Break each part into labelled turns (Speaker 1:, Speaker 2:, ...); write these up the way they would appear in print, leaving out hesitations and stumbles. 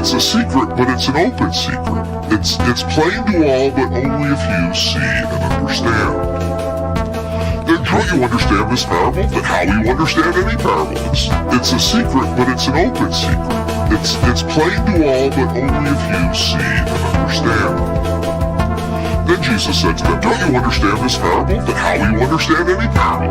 Speaker 1: It's a secret, but it's an open secret. It's plain to all, but only a few see and understand. Then don't you understand this parable? Then how will you understand any parable? It's a secret, but it's an open secret. It's plain to all, but only a few see and understand. Then Jesus said to them, don't you understand this parable? Then how will you understand any parable?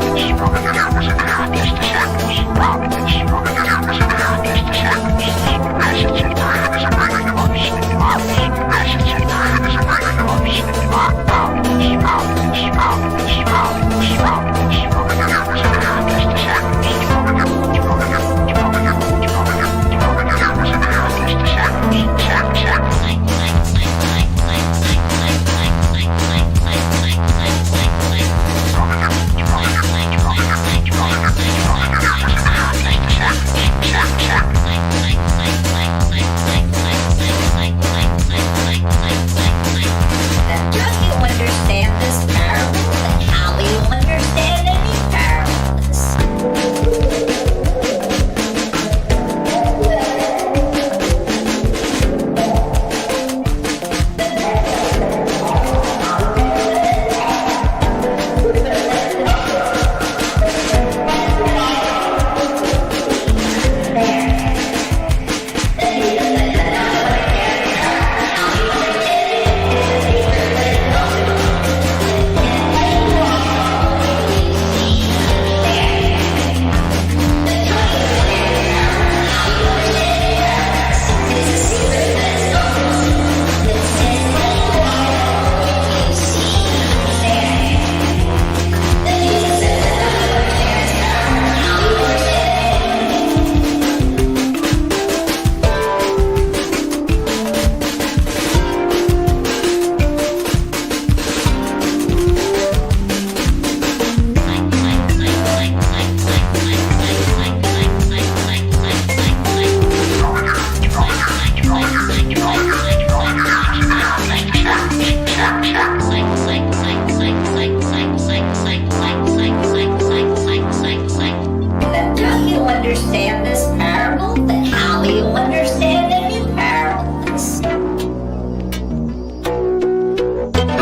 Speaker 2: Understand this parable? Then how will you understand any parables?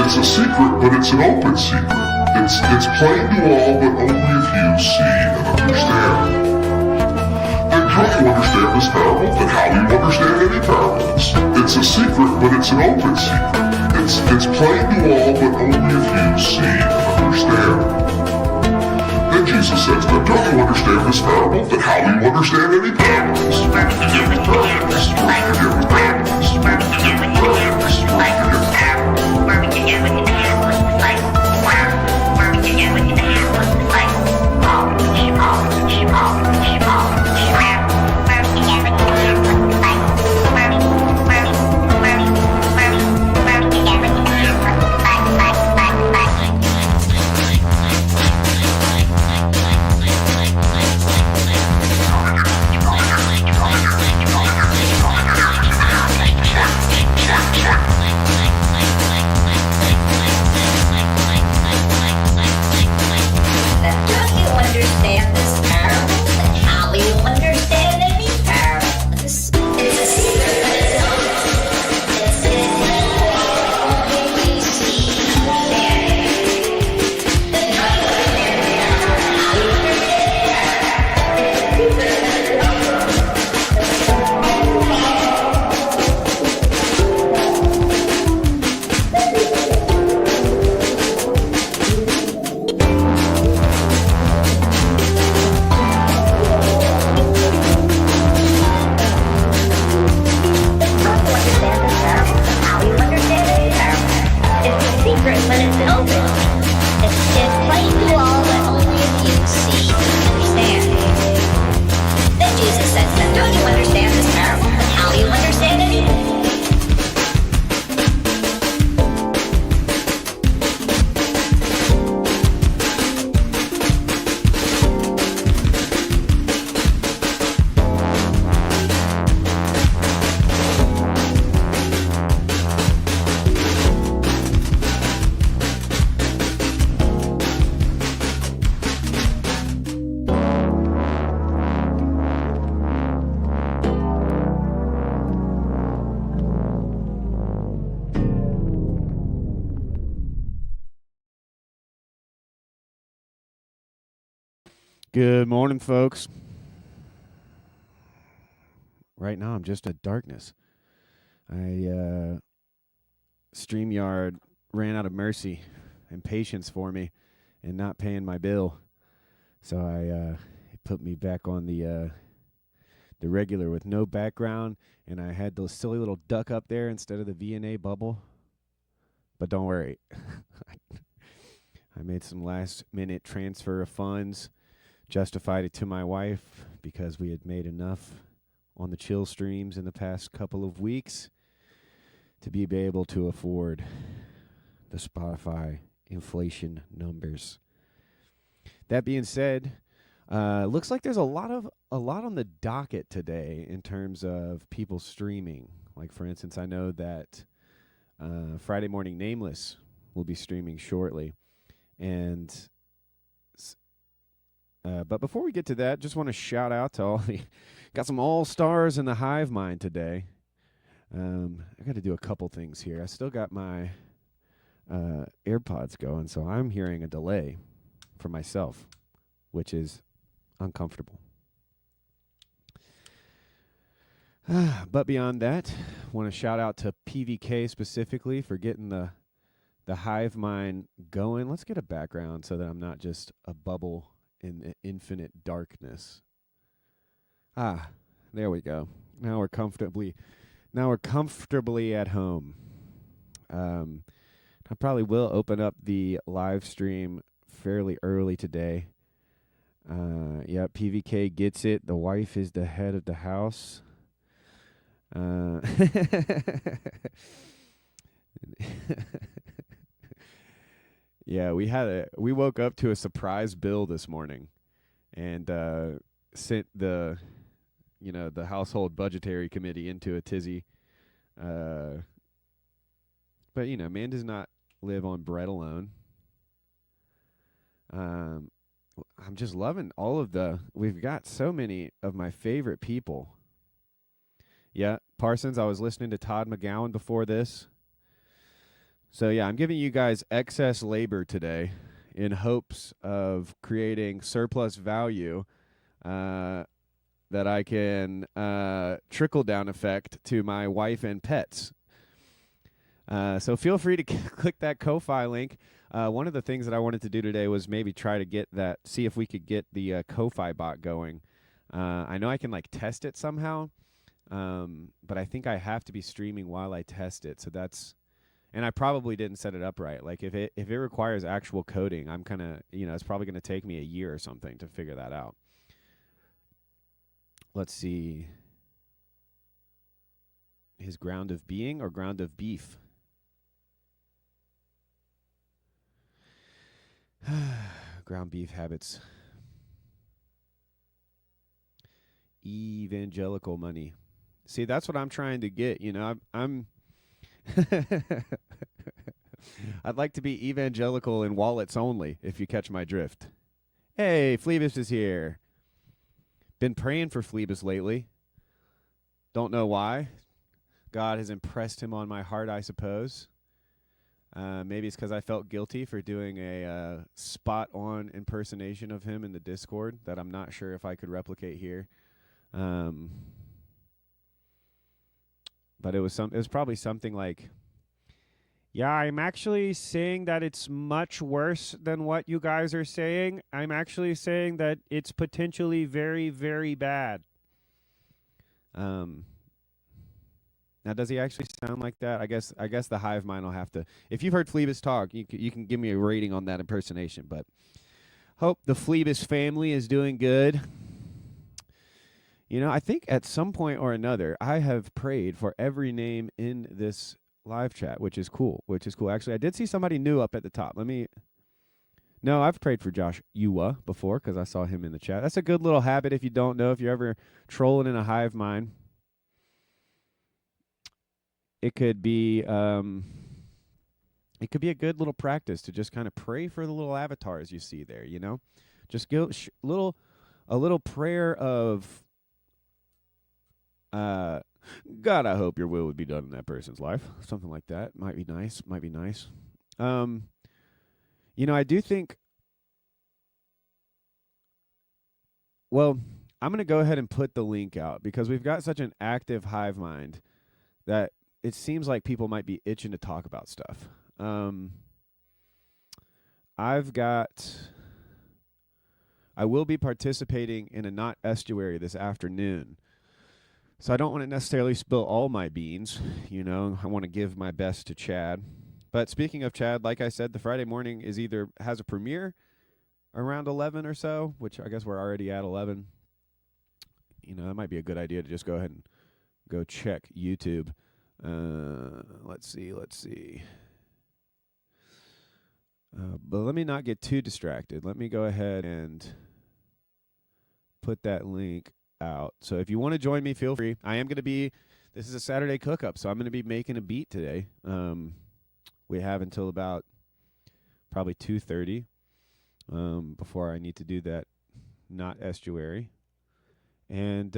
Speaker 1: It's a secret, but it's an open secret. It's plain to all, but only a few see and understand. Then don't you understand this parable? Then how will you understand any parables? It's a secret, but it's an open secret. It's plain to all, but only a few see and understand. Then Jesus said to them, don't you understand this parable? Then how will you understand any parables?
Speaker 2: Check.
Speaker 3: Good morning, folks. Right now, I'm just in darkness. StreamYard ran out of mercy and patience for me and not paying my bill. So it put me back on the regular with no background, and I had the silly little duck up there instead of the VNA bubble. But don't worry. I made some last-minute transfer of funds, justified it to my wife because we had made enough on the chill streams in the past couple of weeks to be able to afford the Spotify inflation numbers. That being said, looks like there's a lot on the docket today in terms of people streaming. Like, for instance, I know that Friday Morning Nameless will be streaming shortly, and but before we get to that, just want to shout out to all the got some all stars in the hive mind today. I got to do a couple things here. I still got my AirPods going, so I'm hearing a delay for myself, which is uncomfortable. But beyond that, want to shout out to PVK specifically for getting the hive mind going. Let's get a background so that I'm not just a bubble in the infinite darkness. There we go. Now we're comfortably at home. I probably will open up the live stream fairly early today. Yeah, PVK gets it. The wife is the head of the house. Yeah, we woke up to a surprise bill this morning, and sent the household budgetary committee into a tizzy. But man does not live on bread alone. I'm just loving we've got so many of my favorite people. Yeah, Parsons, I was listening to Todd McGowan before this. So yeah, I'm giving you guys excess labor today in hopes of creating surplus value that I can trickle down effect to my wife and pets. So feel free to click that Ko-Fi link. One of the things that I wanted to do today was maybe try to see if we could get the Ko-Fi bot going. I know I can test it somehow, but I think I have to be streaming while I test it. So and I probably didn't set it up right. Like if it requires actual coding, I'm kind of, it's probably going to take me a year or something to figure that out. Let's see. His ground of being or ground of beef? Ground beef habits. Evangelical money. See, that's what I'm trying to get. I'm I'd like to be evangelical in wallets only, if you catch my drift. Hey, Phoebus is here. Been praying for Phoebus lately. Don't know why. God has impressed him on my heart, I suppose. Maybe it's because I felt guilty for doing a spot-on impersonation of him in the Discord that I'm not sure if I could replicate here. But it was probably something like, yeah, I'm actually saying that it's much worse than what you guys are saying. I'm actually saying that it's potentially very, very bad. Now, does he actually sound like that? I guess the hive mind will have to. If you've heard Phoebus talk, you can give me a rating on that impersonation. But hope the Phoebus family is doing good. I think at some point or another, I have prayed for every name in this live chat, which is cool. Actually, I did see somebody new up at the top. No, I've prayed for Josh Ewa before because I saw him in the chat. That's a good little habit if you don't know, if you're ever trolling in a hive mind. It could be a good little practice to just kind of pray for the little avatars you see there, Just give a little prayer of God, I hope your will would be done in that person's life. Something like that. Might be nice. I do think well, I'm going to go ahead and put the link out because we've got such an active hive mind that it seems like people might be itching to talk about stuff. I will be participating in a not estuary this afternoon. So I don't want to necessarily spill all my beans. I want to give my best to Chad. But speaking of Chad, like I said, the Friday morning has a premiere around 11 or so, which I guess we're already at 11. That might be a good idea to just go ahead and go check YouTube. Let's see. But let me not get too distracted. Let me go ahead and put that link out. So if you want to join me, feel free. This is a Saturday cook-up, so I'm going to be making a beat today. We have until about probably 2:30 before I need to do that not estuary. And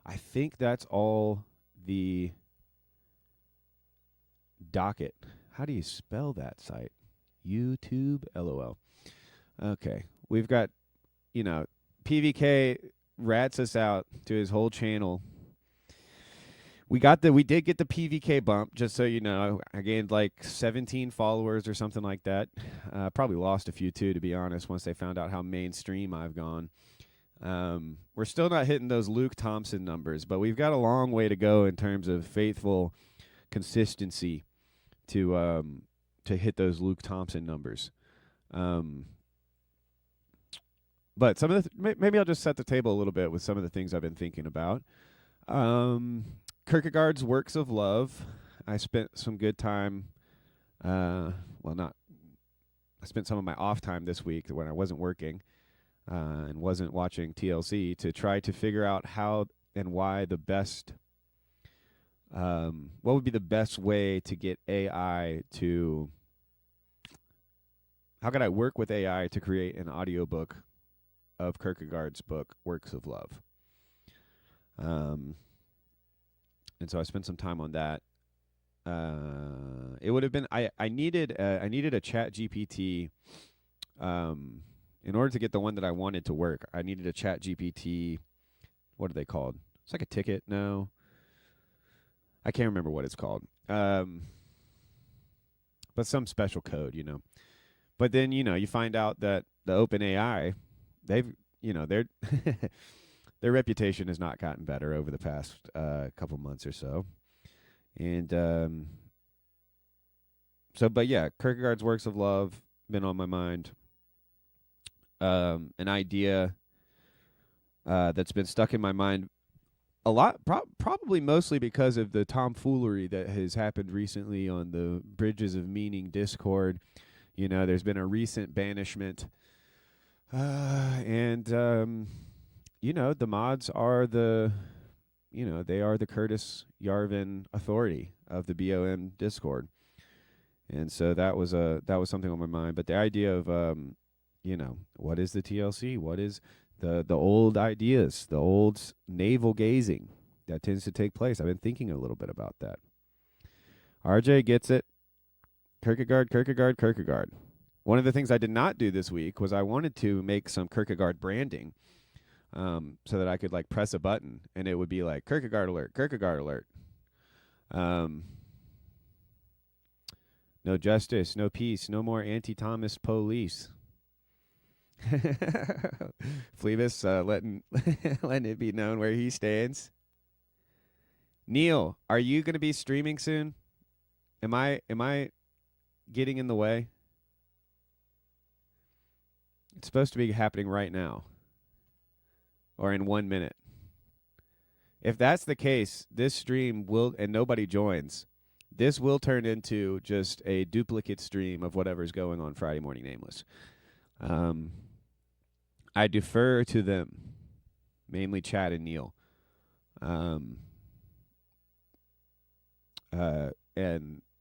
Speaker 3: I think that's all the docket. How do you spell that site? YouTube, LOL. Okay. We've got, PVK rats us out to his whole channel. We did get the PVK bump, just so you know. I gained like 17 followers or something like that. Probably lost a few too, to be honest, once they found out how mainstream I've gone. We're still not hitting those Luke Thompson numbers, but we've got a long way to go in terms of faithful consistency to hit those Luke Thompson numbers. But some of maybe I'll just set the table a little bit with some of the things I've been thinking about. Kierkegaard's Works of Love. I spent some good time. I spent some of my off time this week when I wasn't working and wasn't watching TLC to try to figure out how and why what would be the best way to get AI to. How could I work with AI to create an audiobook of Kierkegaard's book, Works of Love? And so I spent some time on that. It would have been I needed a Chat GPT. In order to get the one that I wanted to work, I needed a Chat GPT. What are they called? It's like a ticket. No, I can't remember what it's called. But some special code, But then you find out that the OpenAI, they've their their reputation has not gotten better over the past couple months or so, and but yeah, Kierkegaard's Works of Love been on my mind. An idea that's been stuck in my mind a lot, probably mostly because of the tomfoolery that has happened recently on the Bridges of Meaning Discord. There's been a recent banishment, and the mods are they are the Curtis Yarvin authority of the BOM Discord, and so that was something on my mind. But the idea of what is the TLC? What is the old ideas, the old navel gazing that tends to take place? I've been thinking a little bit about that. RJ gets it. Kierkegaard. One of the things I did not do this week was I wanted to make some Kierkegaard branding, so that I could press a button and it would be like Kierkegaard alert. No justice, no peace, no more anti-Thomas police. Phlebas letting it be known where he stands. Neil, are you going to be streaming soon? Am I getting in the way? It's supposed to be happening right now, or in 1 minute. If that's the case, this stream will, and nobody joins, this will turn into just a duplicate stream of whatever's going on Friday Morning Nameless. I defer to them, mainly Chad and Neil. And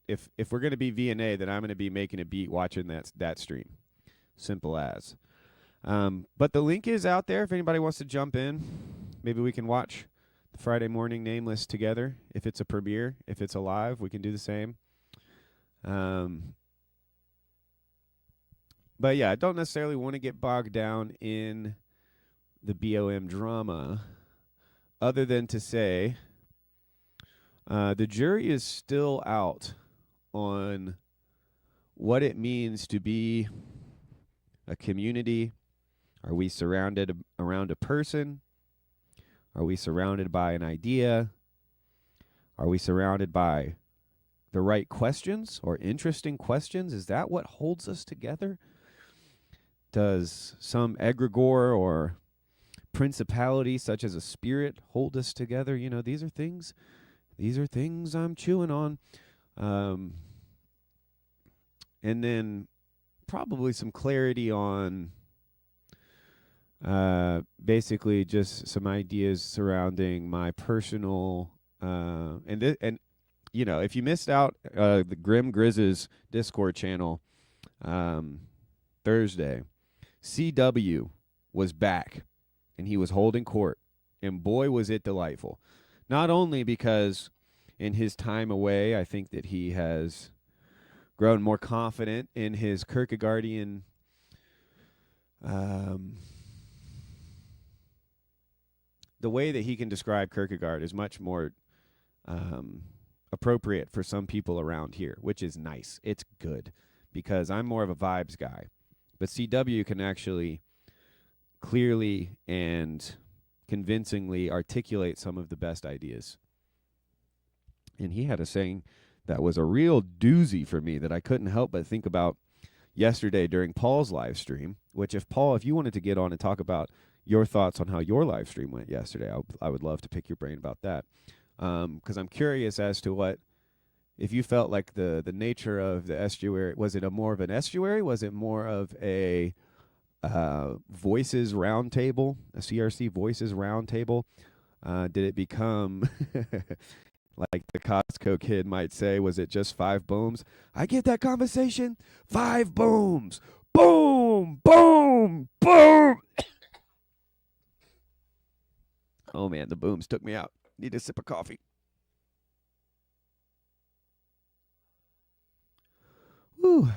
Speaker 3: if we're going to be VNA, then I'm going to be making a beat watching that stream. Simple as. But the link is out there if anybody wants to jump in. Maybe we can watch the Friday Morning Nameless together. If it's a premiere, if it's a live, we can do the same. But yeah, I don't necessarily want to get bogged down in the BOM drama, other than to say the jury is still out on what it means to be a community. Are we surrounded around a person? Are we surrounded by an idea? Are we surrounded by the right questions or interesting questions? Is that what holds us together? Does some egregore or principality, such as a spirit, hold us together? You know, these are things I'm chewing on. And then probably some clarity on basically just some ideas surrounding my personal and you know, if you missed out the Grim Grizz's Discord channel Thursday, CW was back and he was holding court, and boy was it delightful. Not only because in his time away, I think that he has grown more confident in his Kierkegaardian the way that he can describe Kierkegaard is much more appropriate for some people around here, which is nice. It's good because I'm more of a vibes guy. But CW can actually clearly and convincingly articulate some of the best ideas. And he had a saying that was a real doozy for me that I couldn't help but think about yesterday during Paul's live stream, which if you wanted to get on and talk about your thoughts on how your live stream went yesterday, I would love to pick your brain about that. Because I'm curious as to if you felt like the nature of the estuary, was it more of an estuary? Was it more of a voices roundtable, a CRC voices roundtable? Did it become, like the Costco kid might say, was it just 5 booms? I get that conversation, 5 booms, boom, boom, boom. Oh man, the booms took me out. Need a sip of coffee. Whew.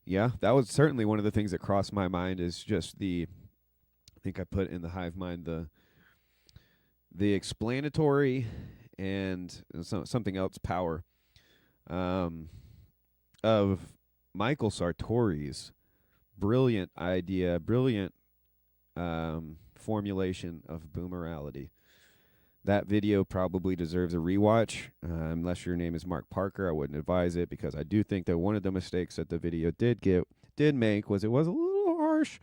Speaker 3: Yeah, that was certainly one of the things that crossed my mind is just I think I put in the hive mind the explanatory and something else power of Michael Sartori's brilliant idea, brilliant formulation of boomerality. That video probably deserves a rewatch. Unless your name is Mark Parker, I wouldn't advise it because I do think that one of the mistakes that the video did make was it was a little harsh.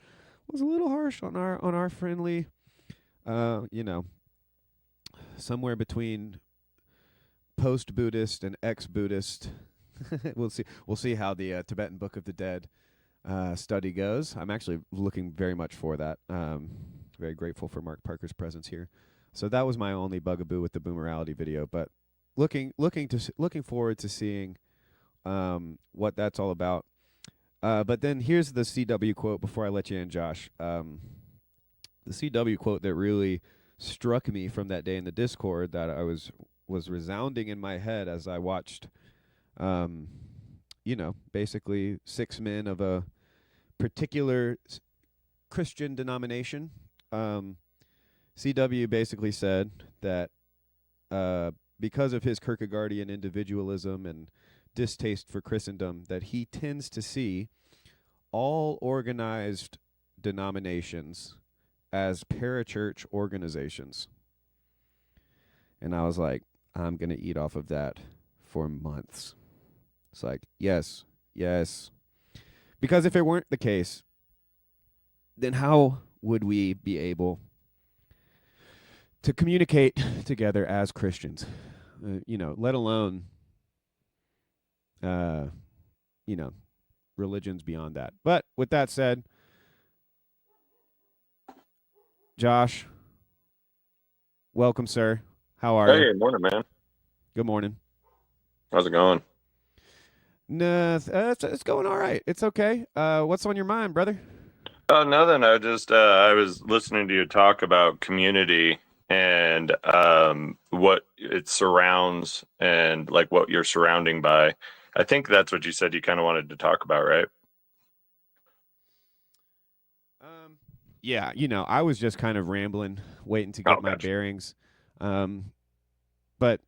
Speaker 3: Was a little harsh on our friendly, somewhere between post-Buddhist and ex-Buddhist. We'll see how the Tibetan Book of the Dead study goes. I'm actually looking very much for that. Very grateful for Mark Parker's presence here. So that was my only bugaboo with the boomerality video, but looking forward to seeing what that's all about. But then here's the CW quote before I let you in, Josh. The CW quote that really struck me from that day in the Discord that I was resounding in my head as I watched, basically 6 men of a particular Christian denomination. CW basically said that because of his Kierkegaardian individualism and distaste for Christendom, that he tends to see all organized denominations as parachurch organizations. And I was like, I'm going to eat off of that for months. It's like, yes. Because if it weren't the case, then how would we be able to communicate together as Christians? Let alone, religions beyond that. But with that said, Josh, welcome, sir. How are you?
Speaker 4: Hey, morning, man.
Speaker 3: Good morning.
Speaker 4: How's it going?
Speaker 3: Nah, it's going all right. It's okay. What's on your mind, brother?
Speaker 4: Oh, nothing. I was listening to you talk about community and what it surrounds and like what you're surrounding by. I think that's what you said you kind of wanted to talk about, right?
Speaker 3: Yeah, I was just kind of rambling, waiting to
Speaker 4: Oh,
Speaker 3: get my
Speaker 4: gotcha.
Speaker 3: bearings. But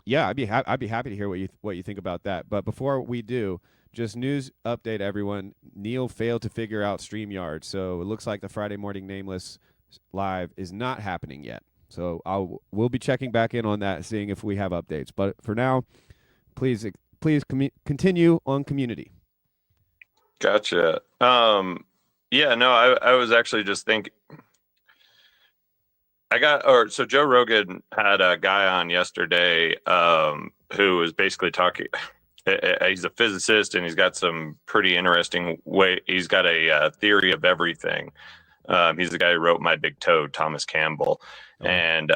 Speaker 3: yeah, I'd be happy to hear what you think about that. But before we do, just news update, everyone. Neil failed to figure out StreamYard, so it looks like the Friday Morning Nameless live is not happening yet. So we'll be checking back in on that, seeing if we have updates. But for now, please continue on community.
Speaker 4: Gotcha. Yeah, no, I was actually just thinking. So Joe Rogan had a guy on yesterday, who was basically talking. He's a physicist and he's got some pretty interesting way. He's got a theory of everything. He's the guy who wrote My Big Toad, Thomas Campbell, and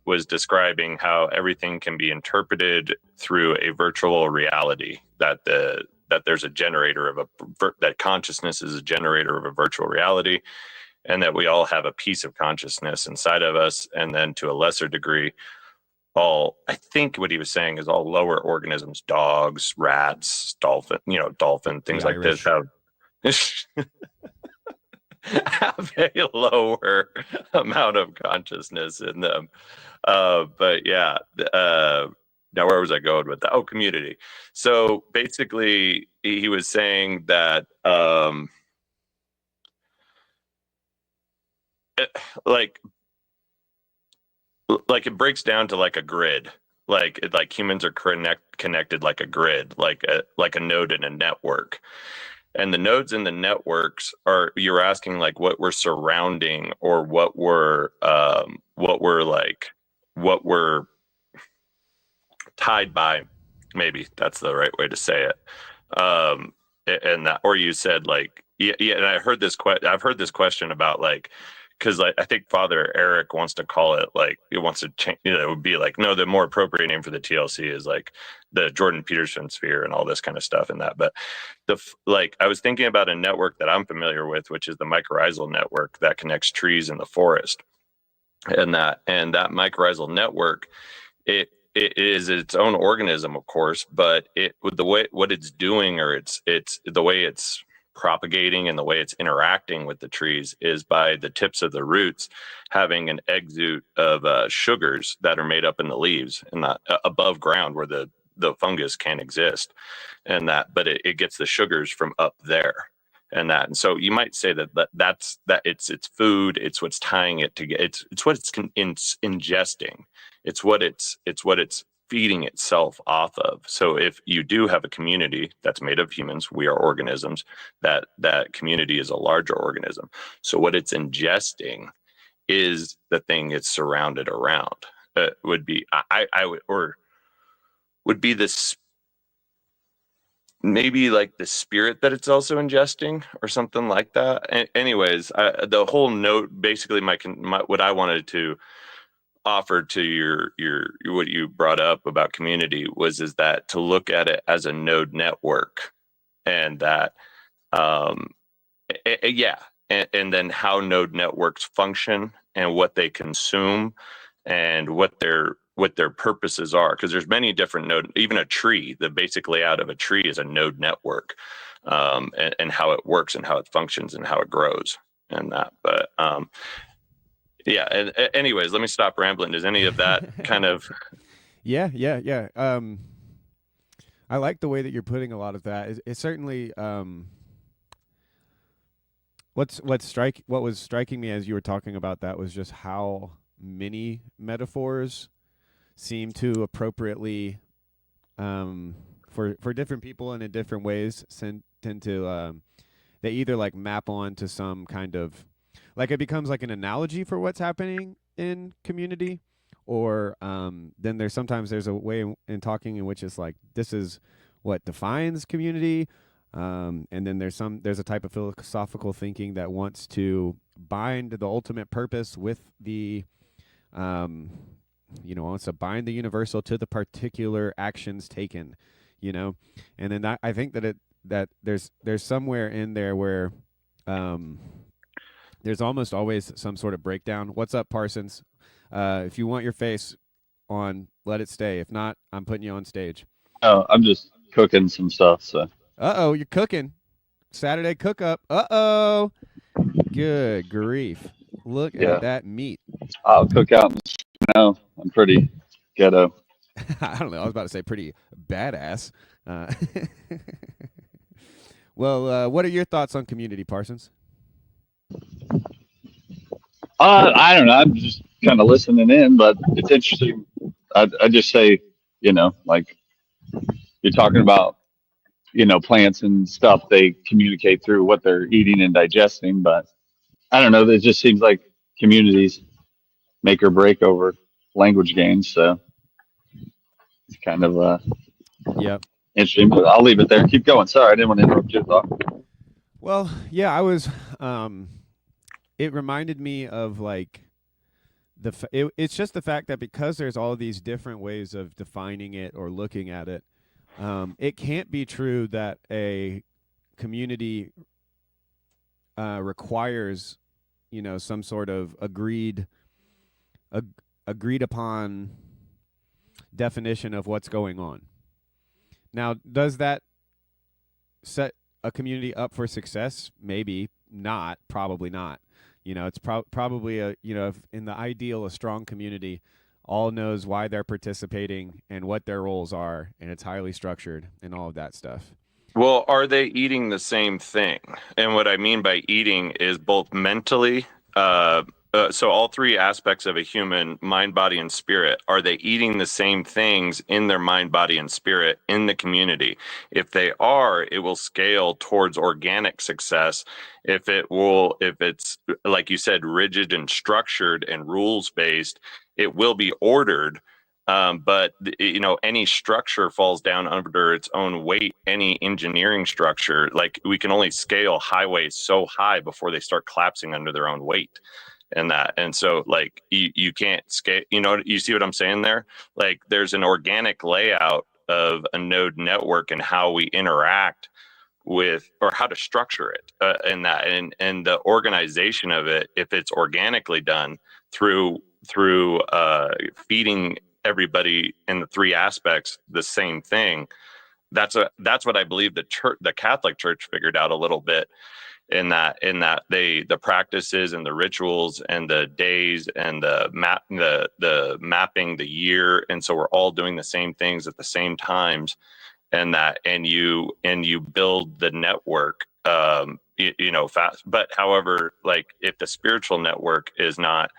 Speaker 4: was describing how everything can be interpreted through a virtual reality. That there's a generator of that consciousness is a generator of a virtual reality, and that we all have a piece of consciousness inside of us, and then to a lesser degree, I think what he was saying is all lower organisms, dogs, rats, dolphin, things like this have a lower amount of consciousness in them. But yeah, now where was I going with that? Oh, community. So basically, he was saying that like it breaks down to like a grid. Like humans are connected like a grid, like a node in a network. And the nodes in the networks you're asking like what we're surrounding or what we're tied by. Maybe that's the right way to say it. And that, or you said like, yeah. And I've heard this question about like, because like, I think Father Eric wants to call it like, he wants to change, it would be like, no, the more appropriate name for the TLC is like the Jordan Peterson sphere and all this kind of stuff and that. But I was thinking about a network that I'm familiar with, which is the mycorrhizal network that connects trees in the forest. And that mycorrhizal network, it is its own organism, of course, but what it's doing, or it's the way it's propagating and the way it's interacting with the trees is by the tips of the roots having an exude of sugars that are made up in the leaves and not above ground where the fungus can't exist, and but it gets the sugars from up there. And so you might say that's it's food, it's what's tying it together, it's what it's ingesting, it's what it's feeding itself off of. So if you do have a community that's made of humans, we are organisms, that community is a larger organism. So what it's ingesting is the thing it's surrounded around. Would be this maybe like the spirit that it's also ingesting or something like that. Anyways, the whole note, basically my what I wanted to offer to your what you brought up about community is that to look at it as a node network, and that yeah, and then how node networks function and what they consume and what their purposes are, because there's many different node. Even a tree, the basic layout of a tree is a node network, and how it works and how it functions and how it grows and that. But yeah. And anyways, let me stop rambling. Does any of that kind of?
Speaker 3: Yeah. I like the way that you're putting a lot of that. It's certainly what was striking me as you were talking about that was just how many metaphors seem to appropriately for different people and in different ways tend to they either like map on to some kind of, like, it becomes like an analogy for what's happening in community, or then there's a way in talking in which it's like, this is what defines community, and then there's a type of philosophical thinking that wants to bind the ultimate purpose with the wants to bind the universal to the particular actions taken, and then I think that there's somewhere in there where there's almost always some sort of breakdown. What's up, Parsons? If you want your face on, let it stay. If not, I'm putting you on stage.
Speaker 5: Oh, I'm just cooking some stuff. So
Speaker 3: You're cooking. Saturday cookup. Good grief. Look at
Speaker 5: yeah,
Speaker 3: that meat.
Speaker 5: I'll cook out in the snow. I'm pretty ghetto.
Speaker 3: I don't know. I was about to say pretty badass. Uh, well, what are your thoughts on community, Parsons?
Speaker 5: I don't know. I'm just kind of listening in, but it's interesting. I just say, like you're talking about, plants and stuff. They communicate through what they're eating and digesting, but I don't know. It just seems like communities make or break over language games. So it's kind of
Speaker 3: Yep.
Speaker 5: interesting. But I'll leave it there. Keep going. Sorry, I didn't want to interrupt your thought.
Speaker 3: Well, yeah, I was. It reminded me of like it's just the fact that because there's all these different ways of defining it or looking at it, it can't be true that a community requires, some sort of agreed upon definition of what's going on. Now, does that set a community up for success? Maybe not. Probably not. It's probably if in the ideal, a strong community all knows why they're participating and what their roles are, and it's highly structured and all of that stuff.
Speaker 4: Well, are they eating the same thing? And what I mean by eating is both mentally, so all three aspects of a human, mind, body, and spirit, are they eating the same things in their mind, body, and spirit in the community? If they are, it will scale towards organic success. If it's, like you said, rigid and structured and rules-based, it will be ordered. But any structure falls down under its own weight. Any engineering structure, like we can only scale highways so high before they start collapsing under their own weight. And so like you can't scale, you see what I'm saying there? Like there's an organic layout of a node network and how we interact with, or how to structure it, and the organization of it, if it's organically done through feeding everybody in the three aspects the same thing. That's what I believe the Catholic Church figured out a little bit, in that the practices and the rituals and the days and the mapping the year, and so we're all doing the same things at the same times, and you build the network fast. But however, like if the spiritual network is not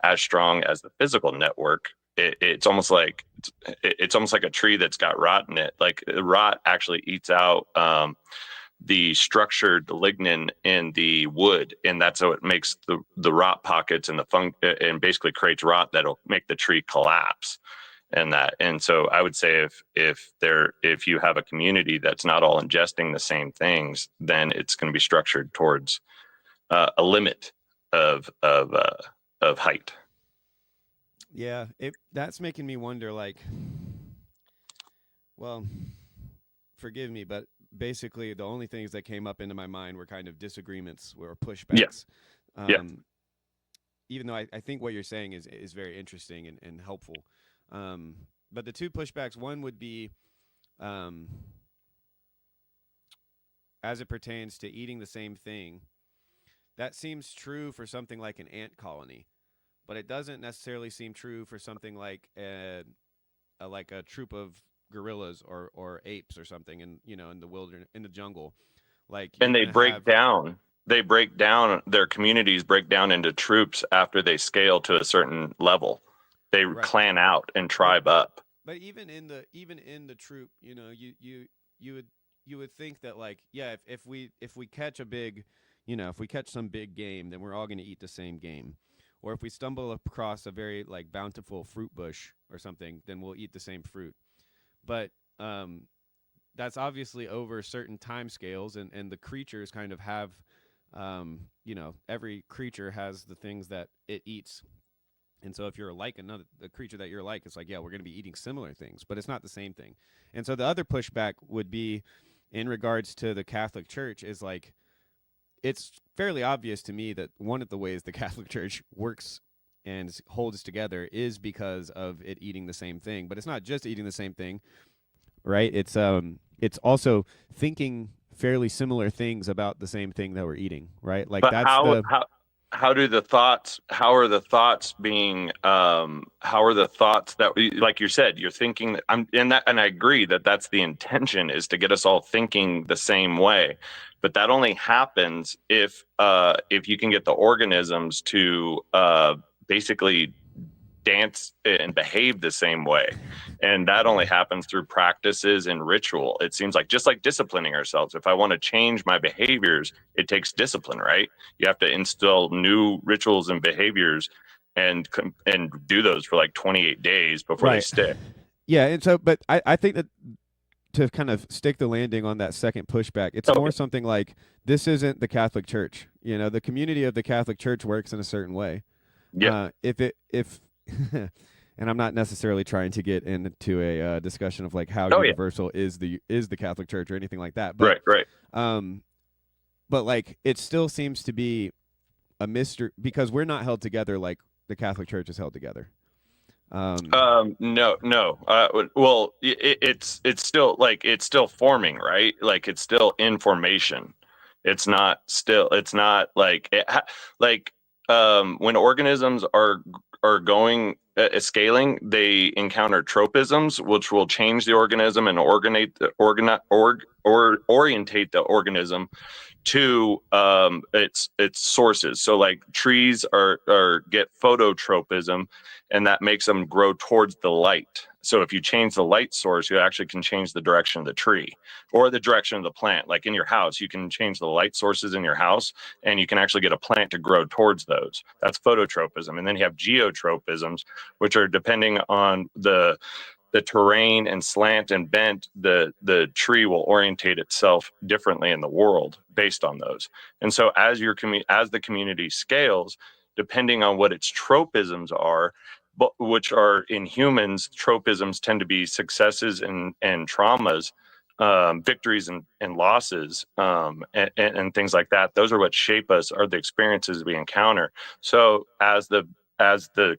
Speaker 4: as strong as the physical network, it's almost like a tree that's got rot in it. Like the rot actually eats out the structured lignin in the wood, and that's how it makes the rot pockets and and basically creates rot that'll make the tree collapse. And so I would say if you have a community that's not all ingesting the same things, then it's going to be structured towards a limit of height.
Speaker 3: Yeah, that's making me wonder, like, well, forgive me, but basically the only things that came up into my mind were kind of disagreements or pushbacks.
Speaker 4: Yeah.
Speaker 3: Even though I think what you're saying is very interesting and helpful. But the two pushbacks, one would be as it pertains to eating the same thing. That seems true for something like an ant colony, but it doesn't necessarily seem true for something like a troop of gorillas or apes or something in the wilderness, in the jungle. Like,
Speaker 4: and they break down their communities, break down into troops after they scale to a certain level. They clan out and tribe up.
Speaker 3: But even in the troop, you would think that, like, yeah, if we catch a big, if we catch some big game, then we're all going to eat the same game. Or if we stumble across a very like bountiful fruit bush or something, then we'll eat the same fruit. But that's obviously over certain time scales, and the creatures kind of have, every creature has the things that it eats. And so if you're like the creature that you're like, it's like, yeah, we're going to be eating similar things, but it's not the same thing. And so the other pushback would be in regards to the Catholic Church is like, it's fairly obvious to me that one of the ways the Catholic Church works and holds together is because of it eating the same thing. But it's not just eating the same thing, right? It's also thinking fairly similar things about the same thing that we're eating, right? Like
Speaker 4: But
Speaker 3: that's the
Speaker 4: how do the thoughts, how are the thoughts being how are the thoughts that like you said, you're thinking that and I agree that that's the intention, is to get us all thinking the same way. But that only happens if you can get the organisms to basically dance and behave the same way. And that only happens through practices and ritual. It seems like, just like disciplining ourselves. If I want to change my behaviors, it takes discipline, right? You have to instill new rituals and behaviors and do those for like 28 days before they
Speaker 3: right.
Speaker 4: stick.
Speaker 3: Yeah, and so, but I think that to kind of stick the landing on that second pushback, it's more something like, this isn't the Catholic Church. You know, the community of the Catholic Church works in a certain way.
Speaker 4: Yeah.
Speaker 3: If and I'm not necessarily trying to get into a discussion of like how universal is the Catholic Church or anything like that. But,
Speaker 4: right.
Speaker 3: But like, it still seems to be a mystery because we're not held together like the Catholic Church is held together.
Speaker 4: No. Well, it's still like, it's still forming, right? Like, it's still in formation. It's not like when organisms are going scaling, they encounter tropisms, which will change the organism and orientate the organism to its sources. So like trees get phototropism, and that makes them grow towards the light. So if you change the light source, you actually can change the direction of the tree or the direction of the plant. Like in your house, you can change the light sources in your house, and you can actually get a plant to grow towards those. That's phototropism. And then you have geotropisms, which are depending on the terrain and slant and bent, the tree will orientate itself differently in the world based on those. And so as the community scales, depending on what its tropisms are, but which are in humans, tropisms tend to be successes and traumas, victories and losses, and things like that. Those are what shape us, are the experiences we encounter. So as the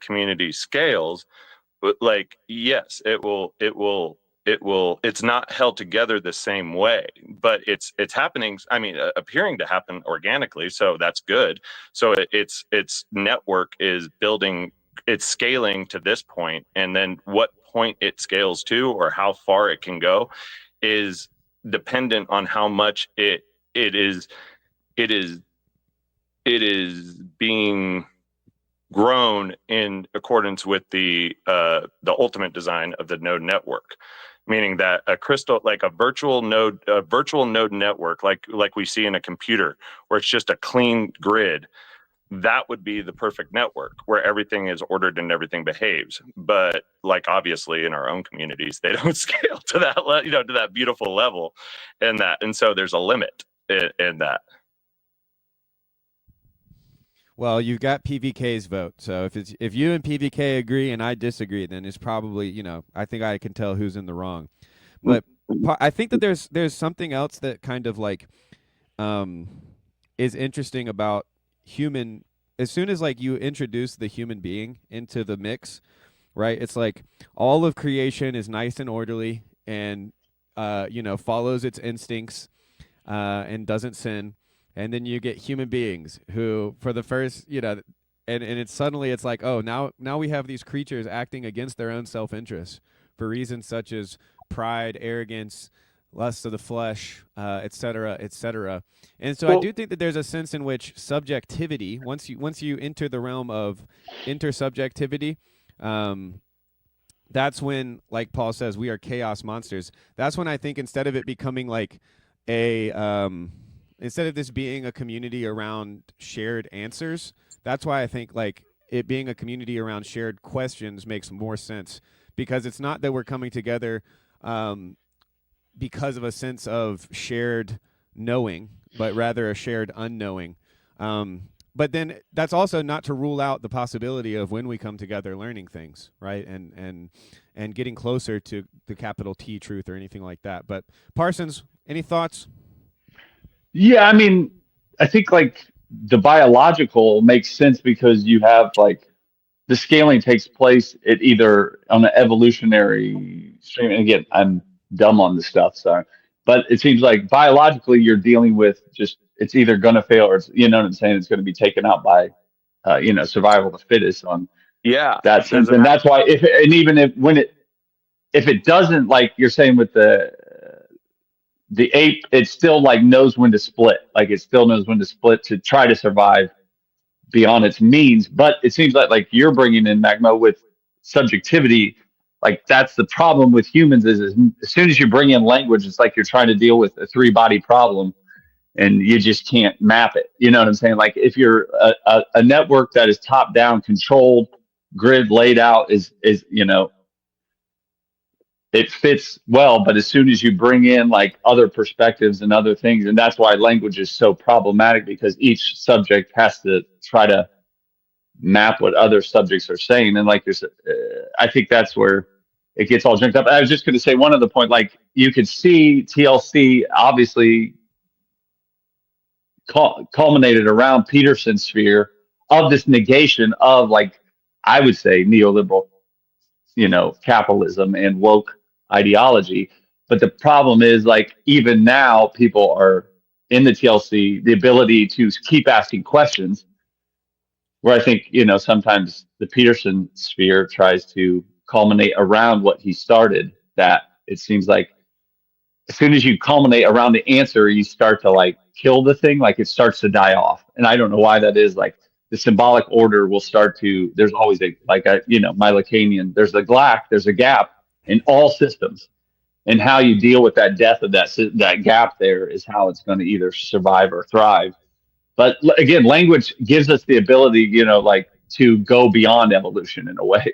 Speaker 4: community scales, like, yes, it's not held together the same way, but it's happening. I mean, appearing to happen organically. So that's good. So its network is building, it's scaling to this point, and then what point it scales to or how far it can go is dependent on how much it is being grown in accordance with the ultimate design of the node network. Meaning that a virtual node network, like we see in a computer, where it's just a clean grid, that would be the perfect network where everything is ordered and everything behaves. But like, obviously in our own communities, they don't scale to that, to that beautiful level, and so there's a limit in that.
Speaker 3: Well, you've got PVK's vote. So if you and PVK agree and I disagree, then it's probably, I think I can tell who's in the wrong. But I think that there's something else that kind of like is interesting about human. As soon as like you introduce the human being into the mix, right? It's like all of creation is nice and orderly and follows its instincts and doesn't sin. And then you get human beings who, for the first, and it's suddenly it's like, oh, now we have these creatures acting against their own self-interest for reasons such as pride, arrogance, lust of the flesh, et cetera, et cetera. And so I do think that there's a sense in which subjectivity, once you enter the realm of intersubjectivity, that's when, like Paul says, we are chaos monsters. That's when I think instead of it becoming like instead of this being a community around shared answers, that's why I think like it being a community around shared questions makes more sense, because it's not that we're coming together because of a sense of shared knowing, but rather a shared unknowing. But then that's also not to rule out the possibility of when we come together learning things, right? And getting closer to the capital T truth or anything like that. But Parsons, any thoughts?
Speaker 5: Yeah, I mean, I think like the biological makes sense because you have like the scaling takes place at either on an evolutionary stream. And again, I'm dumb on this stuff, sorry, but it seems like biologically you're dealing with just it's either going to fail or it's, you know what I'm saying, it's going to be taken out by survival of the fittest on
Speaker 4: Yeah,
Speaker 5: that
Speaker 4: it
Speaker 5: sense.
Speaker 4: doesn't
Speaker 5: And
Speaker 4: matter.
Speaker 5: that's why even if it doesn't, like you're saying with the ape, it still like knows when to split, like it still knows when to split to try to survive beyond its means. But it seems like you're bringing in Magma with subjectivity. Like that's the problem with humans is as soon as you bring in language, it's like you're trying to deal with a three-body problem and you just can't map it. You know what I'm saying? Like if you're a network that is top down controlled, grid laid out is it fits well. But as soon as you bring in like other perspectives and other things, and that's why language is so problematic, because each subject has to try to map what other subjects are saying. And like there's, I think that's where it gets all junked up. I was just going to say one other point, like you could see TLC obviously culminated around Peterson's sphere of this negation of, like, I would say neoliberal, capitalism and woke ideology. But the problem is, like, even now people are in the TLC, the ability to keep asking questions, where I think, sometimes the Peterson sphere tries to culminate around what he started, that it seems like as soon as you culminate around the answer, you start to like kill the thing, like it starts to die off. And I don't know why that is. Like the symbolic order will start to, there's always my Lacanian, there's a gap in all systems. And how you deal with that death of that gap there is how it's going to either survive or thrive. But again, language gives us the ability, to go beyond evolution in a way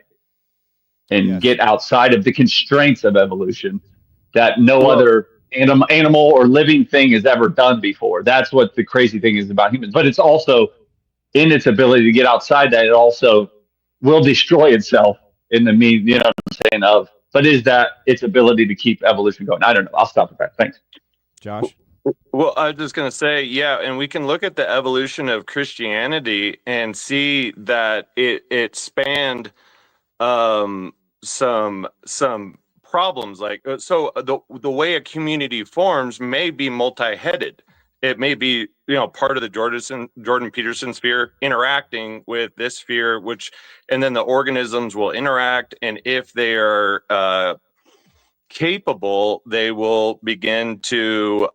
Speaker 5: and
Speaker 3: Yes.
Speaker 5: get outside of the constraints of evolution that no
Speaker 4: Well,
Speaker 5: other animal or living thing has ever done before. That's what the crazy thing is about humans. But it's also in its ability to get outside that, it also will destroy itself in the mean, what I'm saying, but is that its ability to keep evolution going? I don't know. I'll stop with that. Thanks.
Speaker 3: Josh?
Speaker 4: Well, I was just going to say, yeah, and we can look at the evolution of Christianity and see that it spanned some problems. Like so, the way a community forms may be multi-headed. It may be part of the Jordan Peterson sphere interacting with this sphere, and then the organisms will interact, and if they are capable, they will begin to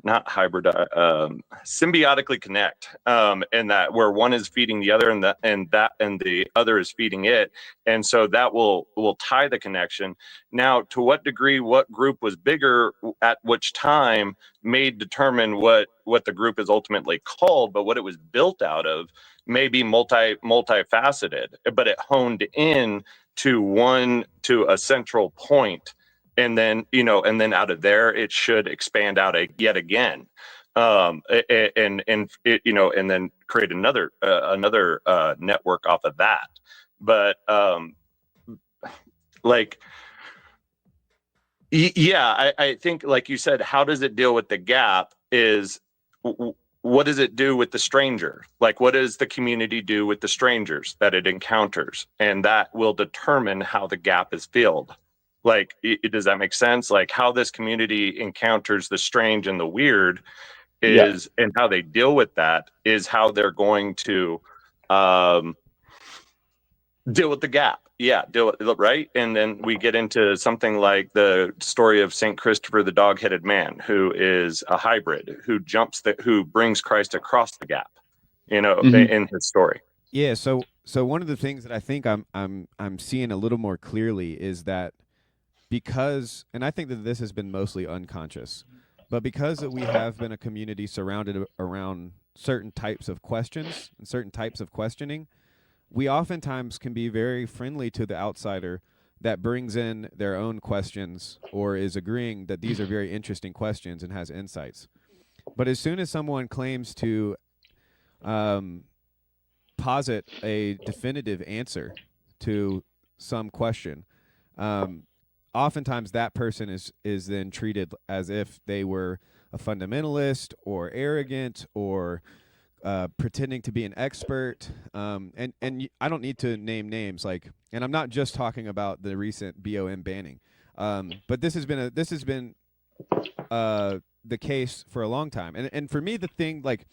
Speaker 4: not hybridize, symbiotically connect, and that where one is feeding the other, and the other is feeding it, and so that will tie the connection. Now, to what degree, what group was bigger at which time may determine what the group is ultimately called, but what it was built out of may be multifaceted, but it honed in to a central point, and then out of there it should expand out yet again, and then create another network off of that. But I think, like you said, how does it deal with the gap is what does it do with the stranger? Like, what does the community do with the strangers that it encounters? And that will determine how the gap is filled. Like, does that make sense? Like, how this community encounters the strange and the weird is, and how they deal with that is how they're going to deal with the gap. Yeah, deal with it, right? And then we get into something like the story of Saint Christopher, the dog-headed man, who is a hybrid, who brings Christ across the gap, in his story.
Speaker 3: Yeah, so one of the things that I think I'm seeing a little more clearly is that because, and I think that this has been mostly unconscious, but because that we have been a community surrounded around certain types of questions and certain types of questioning, we oftentimes can be very friendly to the outsider that brings in their own questions or is agreeing that these are very interesting questions and has insights. But as soon as someone claims to posit a definitive answer to some question, oftentimes that person is then treated as if they were a fundamentalist or arrogant or pretending to be an expert, I don't need to name names, like, and I'm not just talking about the recent BOM banning, but this has been the case for a long time, and for me the thing like,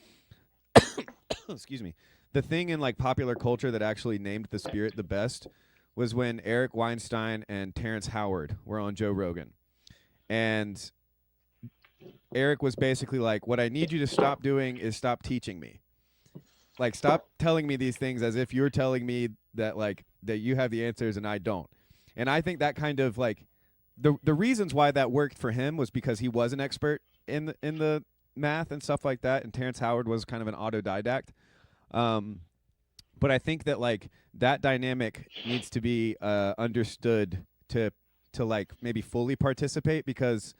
Speaker 3: excuse me, the thing in like popular culture that actually named the spirit the best was when Eric Weinstein and Terrence Howard were on Joe Rogan, and Eric was basically like, what I need you to stop doing is stop teaching me. Like, stop telling me these things as if you're telling me that, like, that you have the answers and I don't. And I think that kind of, like, the reasons why that worked for him was because he was an expert in the math and stuff like that, and Terrence Howard was kind of an autodidact. But I think that, like, that dynamic needs to be understood to like, maybe fully participate, because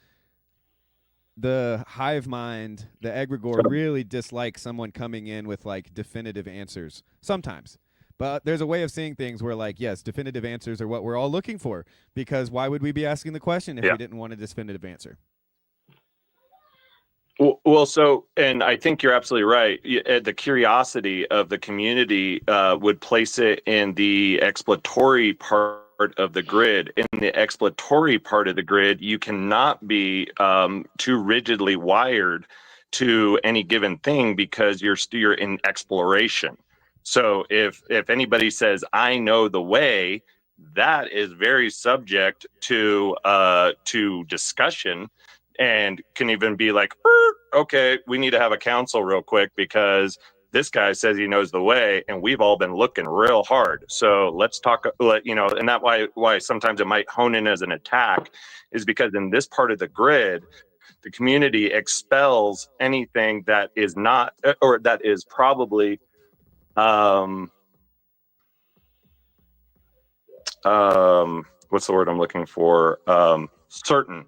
Speaker 3: the hive mind, the egregore, really dislikes someone coming in with like definitive answers sometimes. But there's a way of seeing things where, like, yes, definitive answers are what we're all looking for, because why would we be asking the question if we didn't want a definitive answer?
Speaker 4: Well, so, and I think you're absolutely right. The curiosity of the community would place it in the exploratory part of the grid. In the exploratory part of the grid, you cannot be too rigidly wired to any given thing, because you're in exploration. So if anybody says, I know the way, that is very subject to discussion, and can even be like, okay, we need to have a council real quick because this guy says he knows the way and we've all been looking real hard. So let's talk, and that why sometimes it might hone in as an attack is because in this part of the grid, the community expels anything that is not, or that is probably, what's the word I'm looking for? Certain.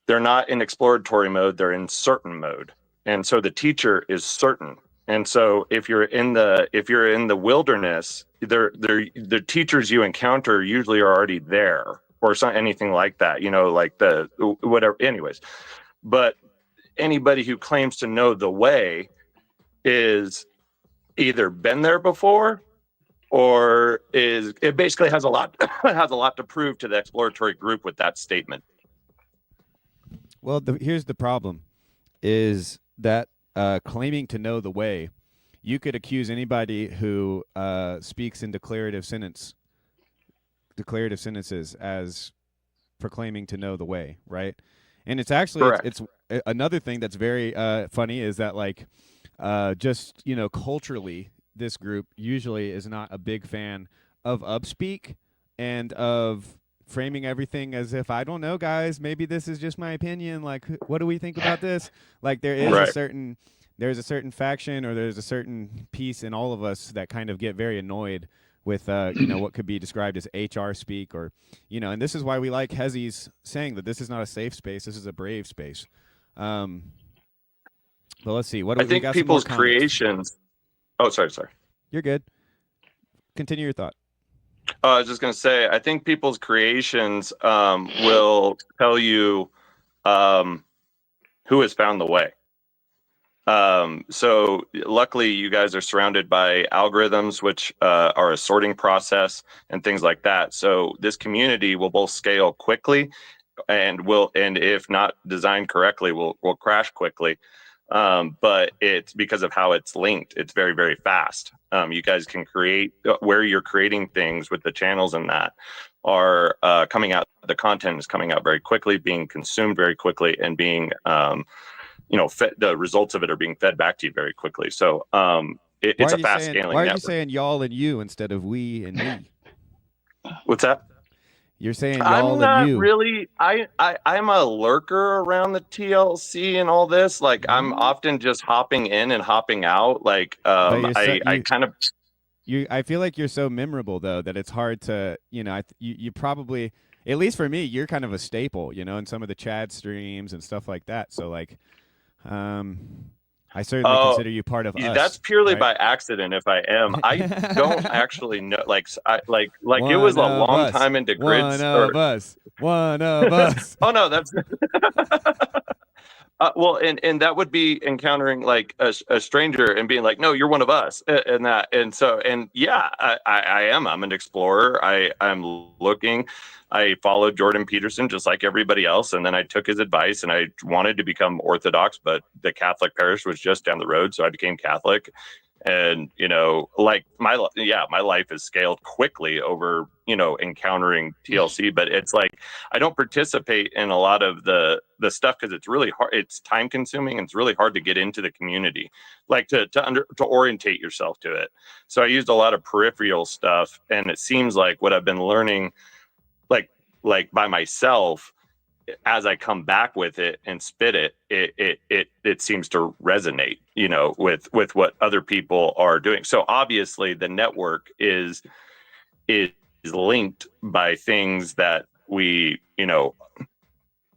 Speaker 4: They're not in exploratory mode, they're in certain mode. And so the teacher is certain. And so if you're in the wilderness, the teachers you encounter usually are already there, or anything like that, like the whatever. Anyways, but anybody who claims to know the way is either been there before, or it basically has a lot to prove to the exploratory group with that statement.
Speaker 3: Well, here's the problem, is that claiming to know the way, you could accuse anybody who speaks in declarative sentences as proclaiming to know the way, right? And it's actually it's another thing that's very funny is that, like, just culturally, this group usually is not a big fan of upspeak and of framing everything as if, I don't know, guys, maybe this is just my opinion, like, what do we think about this? Like, there is there's a certain faction, or there's a certain piece in all of us that kind of get very annoyed with what could be described as HR speak, or and this is why we like Hezzy's saying that this is not a safe space, this is a brave space. But let's see, what do
Speaker 4: I think
Speaker 3: got
Speaker 4: people's creations. Oh, sorry.
Speaker 3: You're good. Continue your thought.
Speaker 4: I was just going to say, I think people's creations will tell you who has found the way. So luckily, you guys are surrounded by algorithms, which are a sorting process and things like that. So this community will both scale quickly and if not designed correctly, will crash quickly. But it's because of how it's linked. It's very, very fast. You guys can create where you're creating things with the channels, and that are coming out. The content is coming out very quickly, being consumed very quickly, and being, the results of it are being fed back to you very quickly. So it's a fast scaling network.
Speaker 3: Why are you saying y'all and you instead of we and me?
Speaker 4: What's that?
Speaker 3: You're saying y'all
Speaker 4: I'm not
Speaker 3: and you.
Speaker 4: Really, I'm a lurker around the TLC and all this. Like, I'm often just hopping in and hopping out. Like, I
Speaker 3: feel like you're so memorable though that it's hard to, you probably, at least for me, you're kind of a staple, in some of the Chad streams and stuff like that. So like, I certainly consider you part of us.
Speaker 4: That's purely
Speaker 3: right?
Speaker 4: by accident. If I am, I don't actually know. Like it was a long time into grids.
Speaker 3: One of us.
Speaker 4: Oh no, that's. Well, and that would be encountering like a stranger and being like, no, you're one of us, and that, and so, and yeah, I am. I'm an explorer. I'm looking. I followed Jordan Peterson just like everybody else, and then I took his advice, and I wanted to become Orthodox, but the Catholic parish was just down the road, so I became Catholic. And like my life is scaled quickly over encountering TLC, but it's like I don't participate in a lot of the stuff because it's really hard. It's time consuming, and it's really hard to get into the community, like to orientate yourself to it. So I used a lot of peripheral stuff, and it seems like what I've been learning, like by myself, as I come back with it and spit it, it seems to resonate, with what other people are doing. So obviously the network is linked by things that we,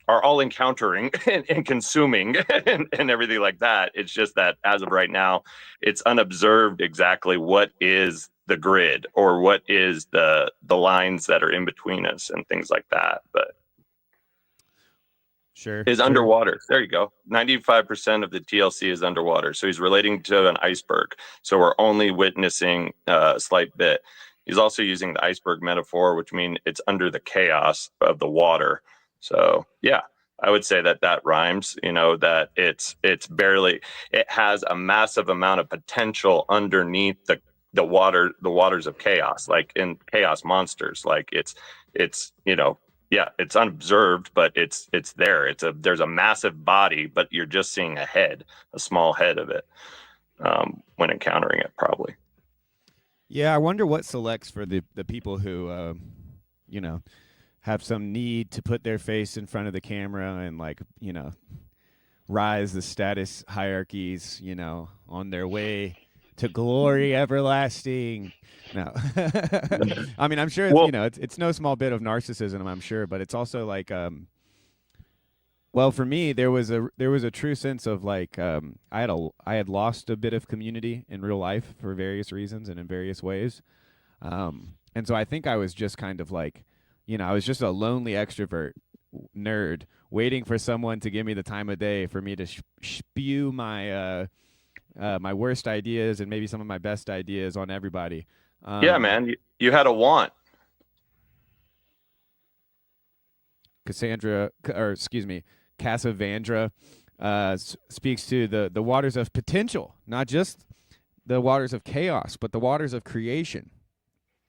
Speaker 4: are all encountering and consuming and everything like that. It's just that as of right now, it's unobserved exactly what is the grid or what is the lines that are in between us and things like that. But
Speaker 3: Sure.
Speaker 4: is underwater. There you go. 95% of the TLC is underwater. So he's relating to an iceberg. So we're only witnessing a slight bit. He's also using the iceberg metaphor, which means it's under the chaos of the water. So yeah, I would say that rhymes, that it's barely, it has a massive amount of potential underneath the waters of chaos, like in Chaos Monsters. Like it's yeah, it's unobserved, but it's there. There's a massive body, but you're just seeing a small head of it when encountering it, probably.
Speaker 3: Yeah, I wonder what selects for the people who, have some need to put their face in front of the camera and rise the status hierarchies, on their way to glory everlasting. No, I mean, I'm sure it's no small bit of narcissism, I'm sure, but it's also like, well, for me, there was a true sense of like, I had lost a bit of community in real life for various reasons and in various ways, and so I think I was just kind of like, I was just a lonely extrovert nerd waiting for someone to give me the time of day for me to spew my my worst ideas and maybe some of my best ideas on everybody.
Speaker 4: Yeah, man, you had a want.
Speaker 3: Cassavandra speaks to the waters of potential, not just the waters of chaos, but the waters of creation.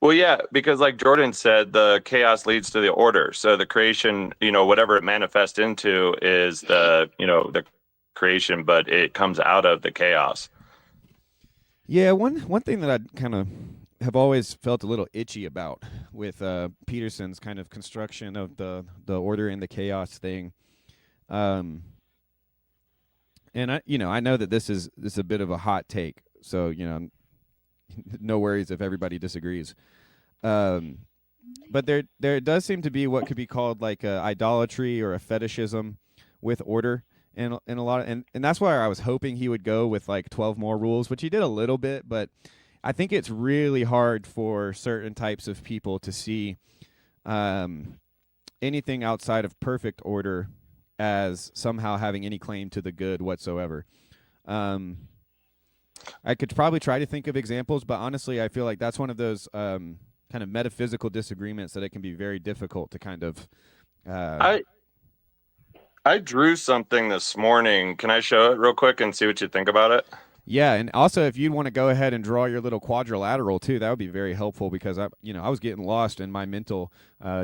Speaker 4: Well, yeah, because like Jordan said, the chaos leads to the order. So the creation, whatever it manifests into is the creation, but it comes out of the chaos.
Speaker 3: Yeah, one thing that I kind of have always felt a little itchy about with Peterson's kind of construction of the order and the chaos thing, and I know that this is a bit of a hot take, so no worries if everybody disagrees. But there does seem to be what could be called like a idolatry or a fetishism with order. And a lot of, and that's why I was hoping he would go with like 12 more rules, which he did a little bit, but I think it's really hard for certain types of people to see anything outside of perfect order as somehow having any claim to the good whatsoever. I could probably try to think of examples, but honestly, I feel like that's one of those kind of metaphysical disagreements that it can be very difficult to kind of.
Speaker 4: I drew something this morning. Can I show it real quick and see what you think about it?
Speaker 3: Yeah, and also if you'd want to go ahead and draw your little quadrilateral too, that would be very helpful because I was getting lost in my mental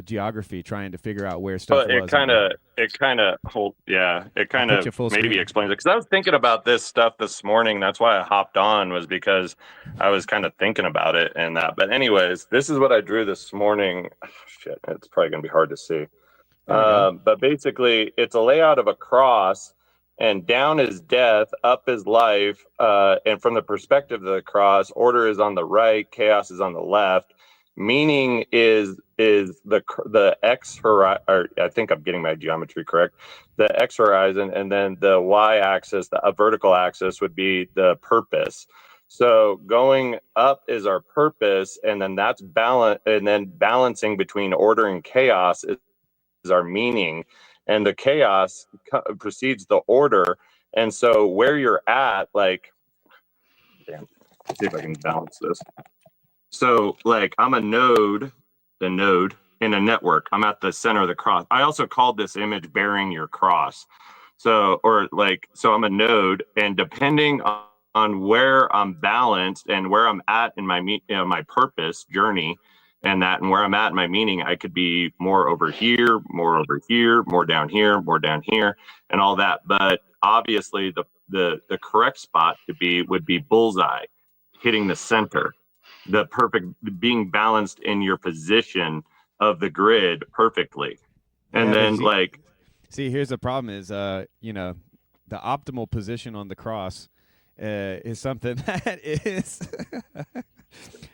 Speaker 3: geography trying to figure out where stuff was.
Speaker 4: It kind of maybe explains it because I was thinking about this stuff this morning. That's why I hopped on, was because I was kind of thinking about it and that. But anyways, this is what I drew this morning. Shit, it's probably gonna be hard to see. But basically, it's a layout of a cross, and down is death, up is life, and from the perspective of the cross, order is on the right, chaos is on the left. Meaning is the X horizon, or I think I'm getting my geometry correct. The X horizon, and then the Y axis, the vertical axis, would be the purpose. So going up is our purpose, and then that's balance, and then balancing between order and chaos is our meaning, and the chaos precedes the order. And so where you're at, like, damn, let's see if I can balance this. So like I'm a node, the node in a network. I'm at the center of the cross. I also called this image bearing your cross. So, or like, so I'm a node, and depending on where I'm balanced and where I'm at in my, my purpose journey, and where I'm at in my meaning, I could be more over here, more down here, more down here, and all that. But obviously, the correct spot to be would be bullseye, hitting the center, the perfect, being balanced in your position of the grid perfectly, and then like.
Speaker 3: See, here's the problem: is the optimal position on the cross is something that is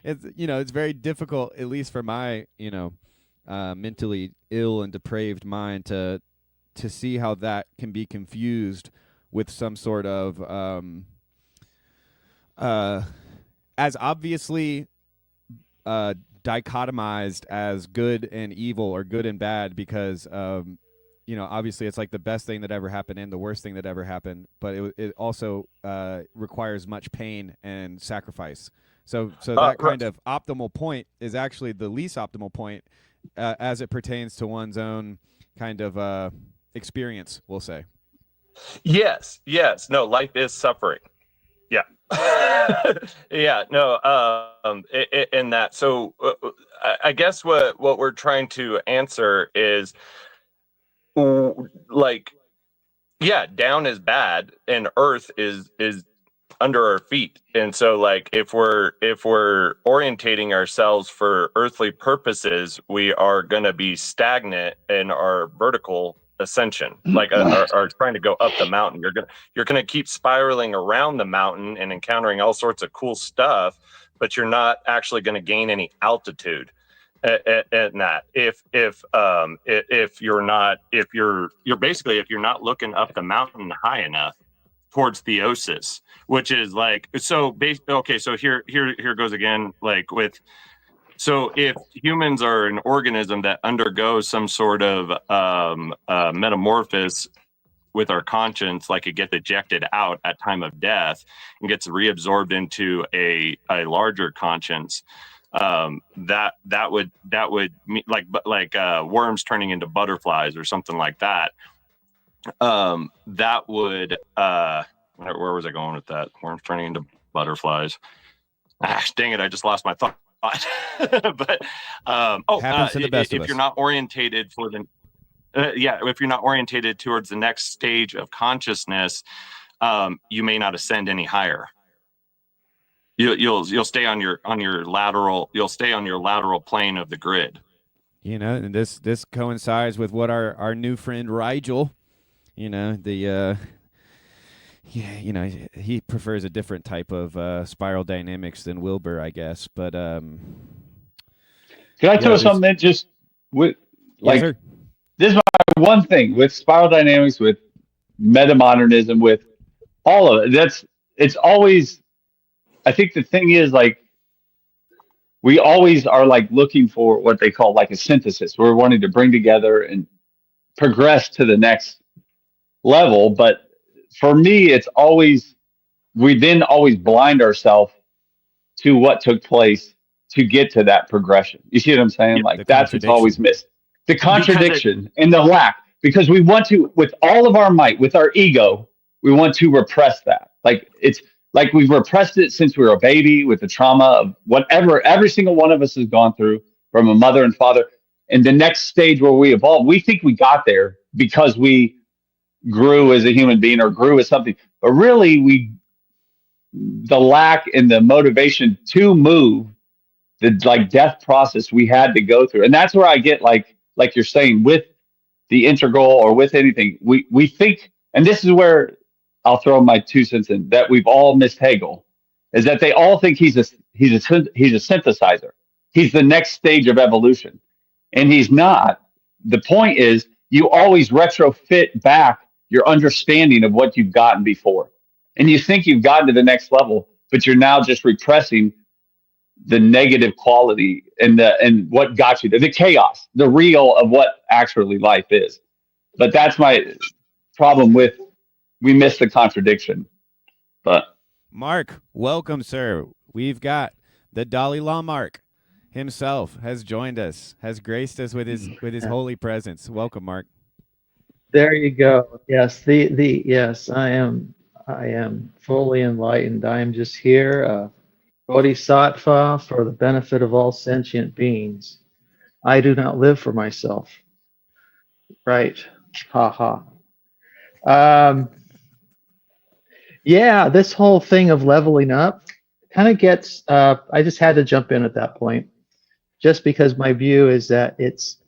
Speaker 3: it's very difficult, at least for my mentally ill and depraved mind, to see how that can be confused with some sort of as obviously dichotomized as good and evil or good and bad, because obviously it's like the best thing that ever happened and the worst thing that ever happened, but it also requires much pain and sacrifice. So that kind of optimal point is actually the least optimal point as it pertains to one's own kind of experience, we'll say. Yes. No, life is suffering. Yeah. Yeah, no, in that. So I guess what we're trying to answer is, like, yeah, down is bad and earth is under our feet. And so like if we're orientating ourselves for earthly purposes, we are going to be stagnant in our vertical ascension, like are trying to go up the mountain. You're going to keep spiraling around the mountain and encountering all sorts of cool stuff, but you're not actually going to gain any altitude. And that if you're not looking up the mountain high enough towards theosis, which is like, so okay, so here goes again, like with, so if humans are an organism that undergoes some sort of metamorphosis with our conscience, like it gets ejected out at time of death and gets reabsorbed into a larger conscience, that would mean like worms turning into butterflies or something like that. That would where was I going with that? Worms turning into butterflies. Dang it! I just lost my thought. But if you're not orientated for the if you're not orientated towards the next stage of consciousness, you may not ascend any higher. You'll stay on your lateral. You'll stay on your lateral plane of the grid. And this coincides with what our new friend Rigel, he prefers a different type of spiral dynamics than Wilbur, I guess. But can
Speaker 5: I tell you something that just with like,
Speaker 3: yes,
Speaker 5: this is my one thing with spiral dynamics, with metamodernism, with all of it. It's always. I think the thing is, like, we always are like looking for what they call like a synthesis. We're wanting to bring together and progress to the next level. But for me, it's always, we then always blind ourselves to what took place to get to that progression. You see what I'm saying? Like, that's what's always missed. The contradiction and the lack, because we want to, with all of our might, with our ego, we want to repress that. Like, it's like we've repressed it since we were a baby with the trauma of whatever every single one of us has gone through from a mother and father. And the next stage where we evolve, we think we got there because we grew as a human being or grew as something. But really, the lack and the motivation to move, the like death process we had to go through. And that's where I get like you're saying with the integral or with anything, we think, and this is where I'll throw my 2 cents in, that we've all missed Hegel, is that they all think he's a synthesizer. He's the next stage of evolution, and he's not. The point is, you always retrofit back your understanding of what you've gotten before, and you think you've gotten to the next level, but you're now just repressing the negative quality and what got you there, the chaos, the real of what actually life is. but that's my problem with, we miss the contradiction. But
Speaker 3: Mark, welcome, sir. We've got the Dalai Lama Mark himself has joined us, has graced us with his holy presence. Welcome, Mark.
Speaker 6: There you go. Yes, the yes, I am fully enlightened. I am just here, bodhisattva for the benefit of all sentient beings. I do not live for myself. Right. Ha ha. Yeah, this whole thing of leveling up kind of gets I just had to jump in at that point just because my view is that it's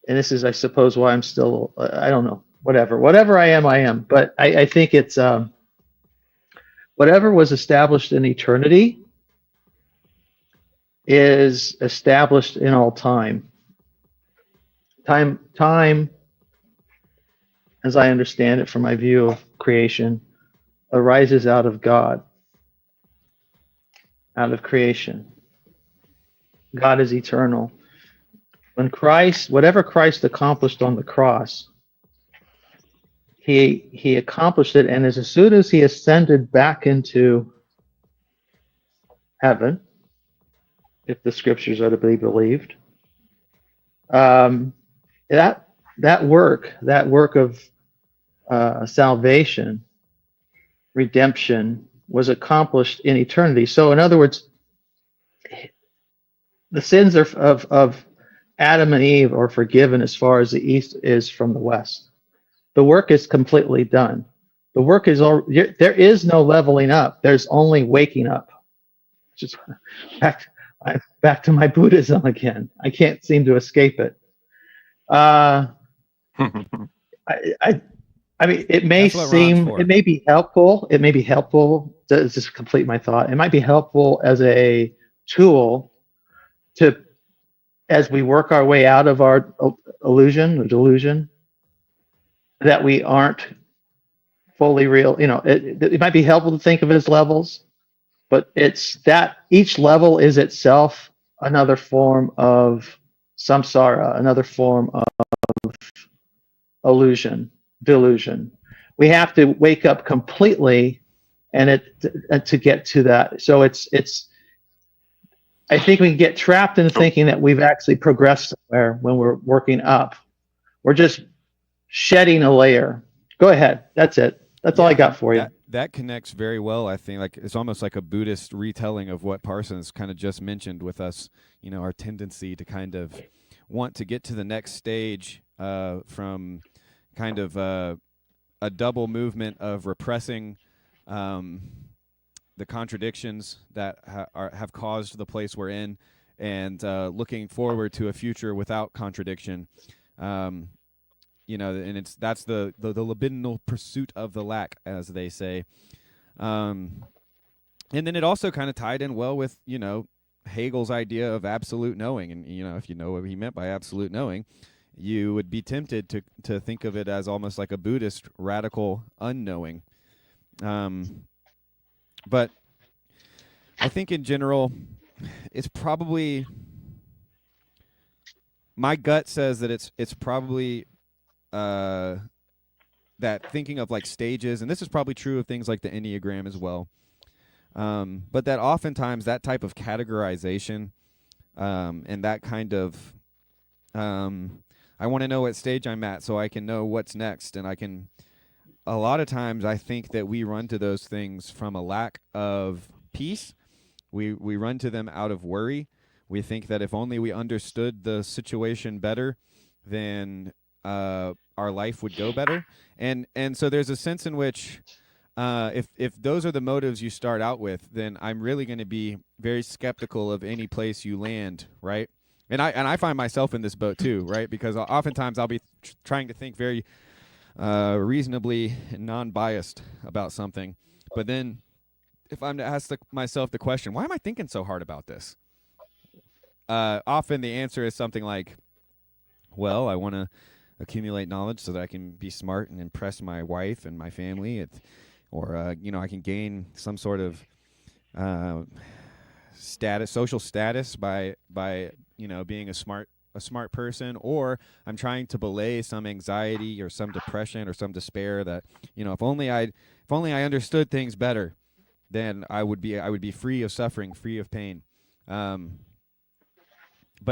Speaker 6: and this is, I suppose, why I'm still, I don't know, whatever I am. But I think it's whatever was established in eternity is established in all time. Time, as I understand it from my view of creation, arises out of God, out of creation. God is eternal. When Christ, whatever Christ accomplished on the cross, he accomplished it, and as soon as he ascended back into heaven, if the scriptures are to be believed, that work of salvation, redemption, was accomplished in eternity. So, in other words, the sins of Adam and Eve are forgiven as far as the east is from the west. The work is completely done. The work is all. There is no leveling up. There's only waking up. Just back to my Buddhism again. I can't seem to escape it. I mean, it may seem, it may be helpful. It may be helpful to just complete my thought. It might be helpful as a tool to, as we work our way out of our illusion or delusion, that we aren't fully real. You know, it might be helpful to think of it as levels, but it's that each level is itself another form of samsara, another form of delusion. We have to wake up completely, and to get to that. So it's. I think we can get trapped in thinking that we've actually progressed somewhere when we're working up. We're just shedding a layer. Go ahead. That's it. That's all I got for you.
Speaker 3: That connects very well, I think. Like, it's almost like a Buddhist retelling of what Parsons kind of just mentioned with us, you know, our tendency to kind of want to get to the next stage from kind of a double movement of repressing the contradictions that have caused the place we're in, and looking forward to a future without contradiction. You know, and that's the libidinal pursuit of the lack, as they say. And then it also kind of tied in well with, you know, Hegel's idea of absolute knowing. And, you know, if you know what he meant by absolute knowing, you would be tempted to think of it as almost like a Buddhist radical unknowing. But I think in general, it's probably, my gut says that it's probably that thinking of like stages, and this is probably true of things like the Enneagram as well, but that oftentimes that type of categorization and that kind of I want to know what stage I'm at so I can know what's next, and a lot of times I think that we run to those things from a lack of peace. We run to them out of worry. We think that if only we understood the situation better, then our life would go better. And so there's a sense in which if those are the motives you start out with, then I'm really going to be very skeptical of any place you land, right? And I find myself in this boat too, right? Because oftentimes I'll be trying to think very reasonably non-biased about something, but then if I'm to ask myself the question, why am I thinking so hard about this? Often the answer is something like, well, I want to accumulate knowledge so that I can be smart and impress my wife and my family, or you know, I can gain some sort of social status by you know, being a smart a smart person, or I'm trying to belay some anxiety or some depression or some despair that, if only I understood things better, then I would be free of suffering, free of pain. But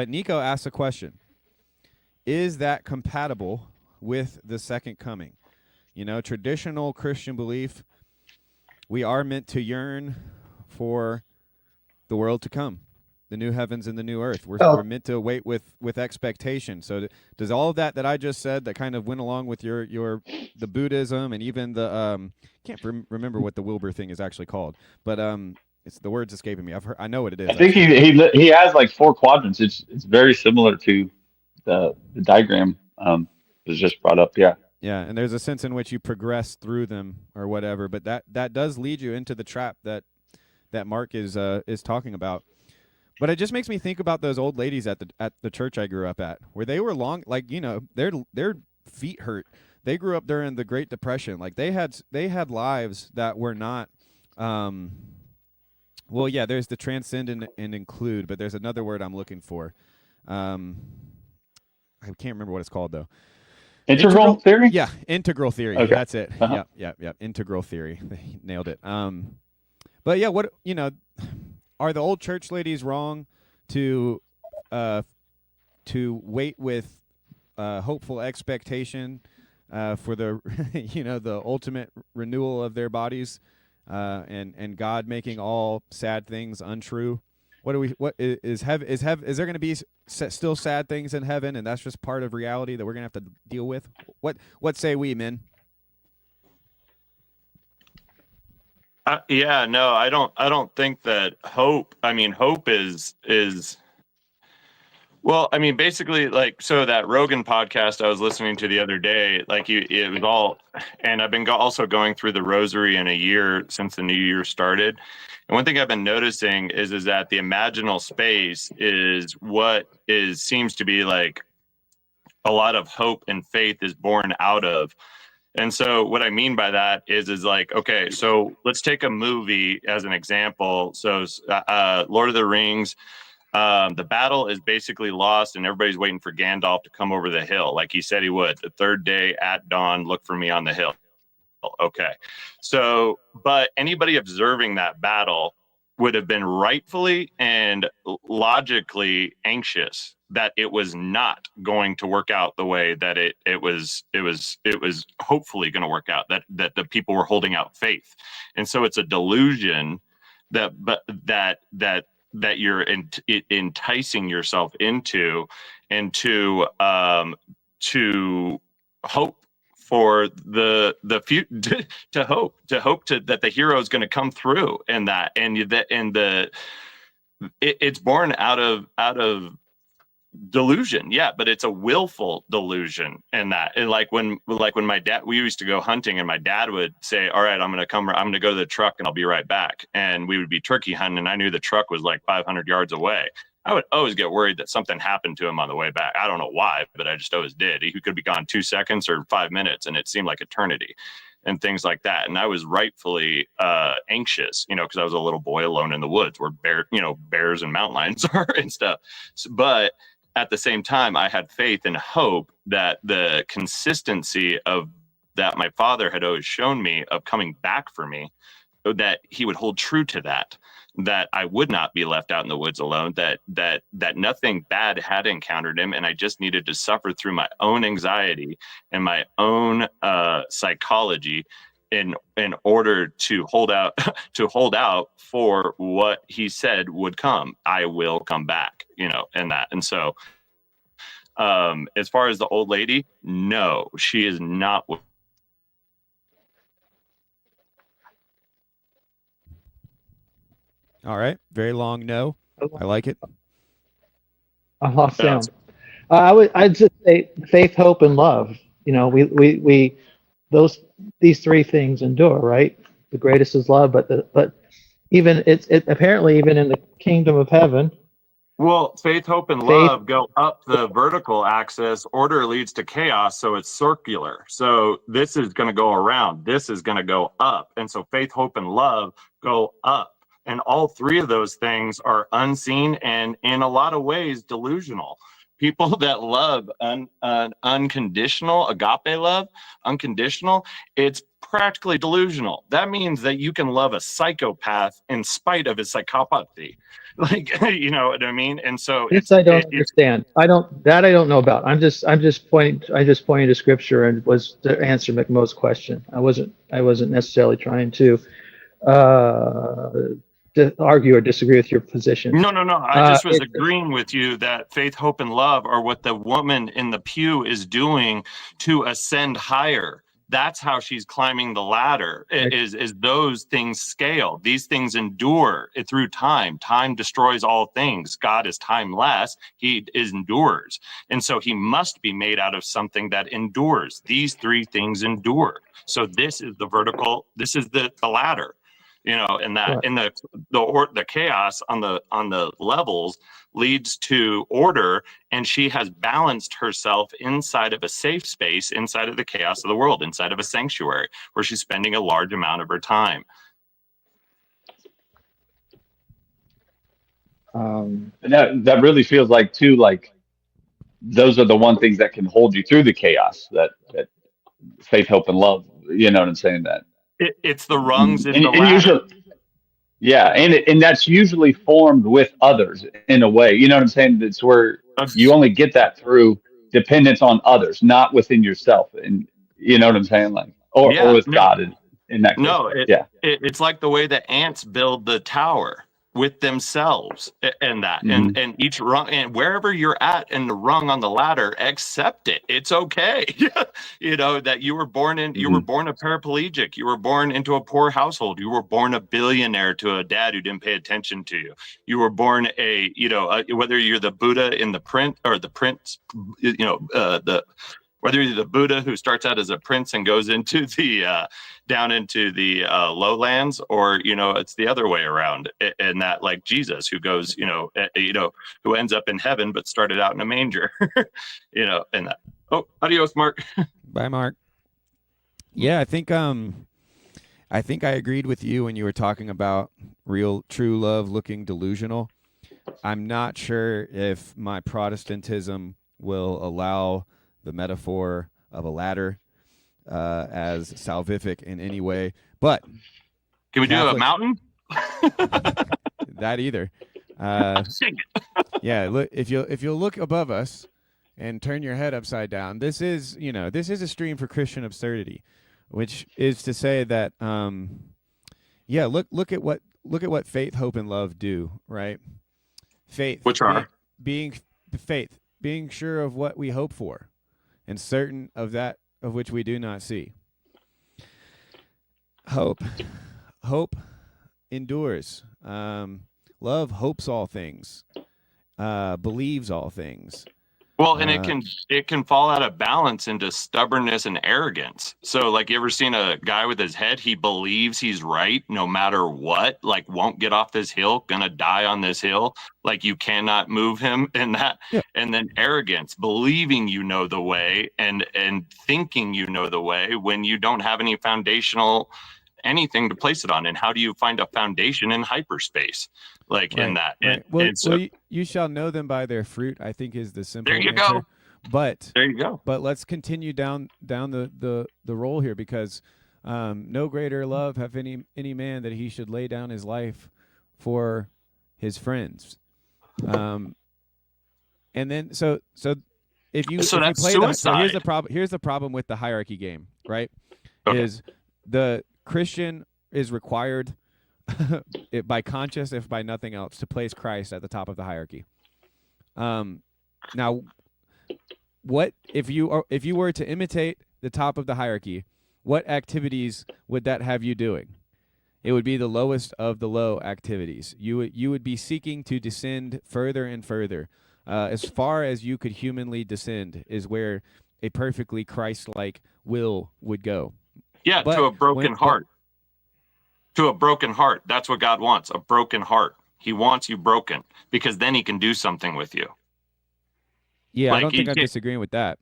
Speaker 3: Nico asks a question: is that compatible with the second coming? Traditional Christian belief, we are meant to yearn for the world to come, the new heavens and the new earth. We're meant to wait with expectation. So does all of that I just said, that kind of went along with the Buddhism and even the can't remember what the Wilbur thing is actually called, but it's the word's escaping me. I know what it is.
Speaker 5: I think he has like 4 quadrants. It's very similar to the diagram that was just brought up. Yeah.
Speaker 3: Yeah, and there's a sense in which you progress through them or whatever, but that does lead you into the trap that Mark is talking about. But it just makes me think about those old ladies at the church I grew up at, where they were long, like, their feet hurt. They grew up during the Great Depression. Like they had lives that were not well, yeah, there's the transcend and include, but there's another word I'm looking for. I can't remember what it's called though.
Speaker 5: Integral theory?
Speaker 3: Yeah, integral theory.
Speaker 5: Okay.
Speaker 3: That's it. Uh-huh. Yeah. Integral theory. Nailed it. But yeah, what are the old church ladies wrong to wait with hopeful expectation for the the ultimate renewal of their bodies and God making all sad things untrue? Is there going to be still sad things in heaven, and that's just part of reality that we're going to have to deal with? What say we, men?
Speaker 4: Yeah, no, I don't think that hope. I mean, hope is well, I mean, basically, like, so that Rogan podcast I was listening to the other day, like, it was all, and I've been also going through the rosary in a year since the new year started. And one thing I've been noticing is that the imaginal space is what seems to be like a lot of hope and faith is born out of. And so what I mean by that is like, okay, so let's take a movie as an example. So Lord of the Rings, the battle is basically lost and everybody's waiting for Gandalf to come over the hill like he said he would. The third day at dawn, look for me on the hill. Okay. So, but anybody observing that battle would have been rightfully and logically anxious that it was not going to work out the way that it was hopefully going to work out, that the people were holding out faith. And so it's a delusion that you're enticing yourself into, and to hope for the future, to hope that the hero is going to come through, and it's born out of delusion. Yeah, but it's a willful delusion. And like when my dad, we used to go hunting and my dad would say, all right, I'm going to go to the truck and I'll be right back. And we would be turkey hunting and I knew the truck was like 500 yards away. I would always get worried that something happened to him on the way back. I don't know why, but I just always did. He could be gone 2 seconds or 5 minutes and it seemed like eternity and things like that. And I was rightfully anxious, because I was a little boy alone in the woods where bears and mountain lions are and stuff. But at the same time, I had faith and hope that the consistency of that my father had always shown me of coming back for me, that he would hold true to that I would not be left out in the woods alone, that nothing bad had encountered him. And I just needed to suffer through my own anxiety and my own psychology in order to hold out for what he said would come. I will come back, and that. And so as far as the old lady, no, she is not.
Speaker 3: All right. Very long no. I like it.
Speaker 6: I lost sound. I'd just say faith, hope, and love. These three things endure, right? The greatest is love, but even it apparently even in the kingdom of heaven.
Speaker 4: Well, faith, hope, and love go up the vertical axis. Order leads to chaos, so it's circular. So this is going to go around. This is going to go up. And so faith, hope, and love go up. And all three of those things are unseen and in a lot of ways delusional, people that love unconditional, agape love, unconditional, it's practically delusional. That means that you can love a psychopath in spite of his psychopathy. Like, you know what I mean? And so
Speaker 6: This I don't understand. I don't know about. I'm just pointing to scripture and was to answer McMo's question. I wasn't necessarily trying to argue or disagree with your position.
Speaker 4: No. I just was agreeing with you that faith, hope, and love are what the woman in the pew is doing to ascend higher. That's how she's climbing the ladder. Is those things scale? These things endure through time. Time destroys all things. God is timeless. He endures. And so he must be made out of something that endures. These three things endure. So this is the vertical, this is the ladder. You know, and that in the chaos on the levels leads to order, and she has balanced herself inside of a safe space, inside of the chaos of the world, inside of a sanctuary where she's spending a large amount of her time.
Speaker 5: And that really feels like too, like those are the one things that can hold you through the chaos. That faith, hope, and love. You know what I'm saying? That.
Speaker 4: It's the rungs in the ladder.
Speaker 5: Usually, yeah, and that's usually formed with others in a way. You know what I'm saying? It's where you only get that through dependence on others, not within yourself. And you know what I'm saying? Like, or with God in that case.
Speaker 4: No, it's like the way that ants build the tower with themselves and that and each rung, and wherever you're at in the rung on the ladder, accept it. It's okay. You know that you were born a paraplegic, you were born into a poor household, you were born a billionaire to a dad who didn't pay attention to you, you were born whether you're the Buddha in the print or the prince, whether you're the Buddha who starts out as a prince and goes into the down into the lowlands, or it's the other way around, and that like Jesus who goes, who ends up in heaven but started out in a manger, and that. Oh, adios, Mark.
Speaker 3: Bye, Mark. Yeah, I think I agreed with you when you were talking about real, true love looking delusional. I'm not sure if my Protestantism will allow the metaphor of a ladder as salvific in any way, but
Speaker 4: can we do a mountain?
Speaker 3: That either. Yeah, look, if you'll look above us and turn your head upside down, this is a stream for Christian absurdity, which is to say that look at what faith, hope, and love do, right? Faith,
Speaker 4: which are
Speaker 3: being sure of what we hope for, and certain of that of which we do not see. Hope endures. Love hopes all things, believes all things.
Speaker 4: Well, and it can fall out of balance into stubbornness and arrogance. So, like, you ever seen a guy with his head? He believes he's right no matter what. Like, won't get off this hill, gonna die on this hill. Like, you cannot move him. And that, and then arrogance, believing you know the way, and thinking you know the way when you don't have any foundational anything to place it on. And how do you find a foundation in hyperspace? Like in that.
Speaker 3: Right. Well, you shall know them by their fruit, I think, is the simple answer.
Speaker 4: Go.
Speaker 3: But
Speaker 4: there you go.
Speaker 3: But let's continue down the roll here, because no greater love hath any man that he should lay down his life for his friends. And then so if you play
Speaker 4: suicide.
Speaker 3: Here's the problem. Here's the problem with the hierarchy game, right?
Speaker 4: Okay.
Speaker 3: Is the Christian is required by conscience, if by nothing else, to place Christ at the top of the hierarchy. Now, what if you were to imitate the top of the hierarchy? What activities would that have you doing? It would be the lowest of the low activities. You would be seeking to descend further and further, as far as you could humanly descend, is where a perfectly Christ-like will would go.
Speaker 4: Yeah, to a broken heart. To a broken heart. That's what God wants, a broken heart. He wants you broken, because then he can do something with you.
Speaker 3: Yeah, I don't think I'm disagreeing with that.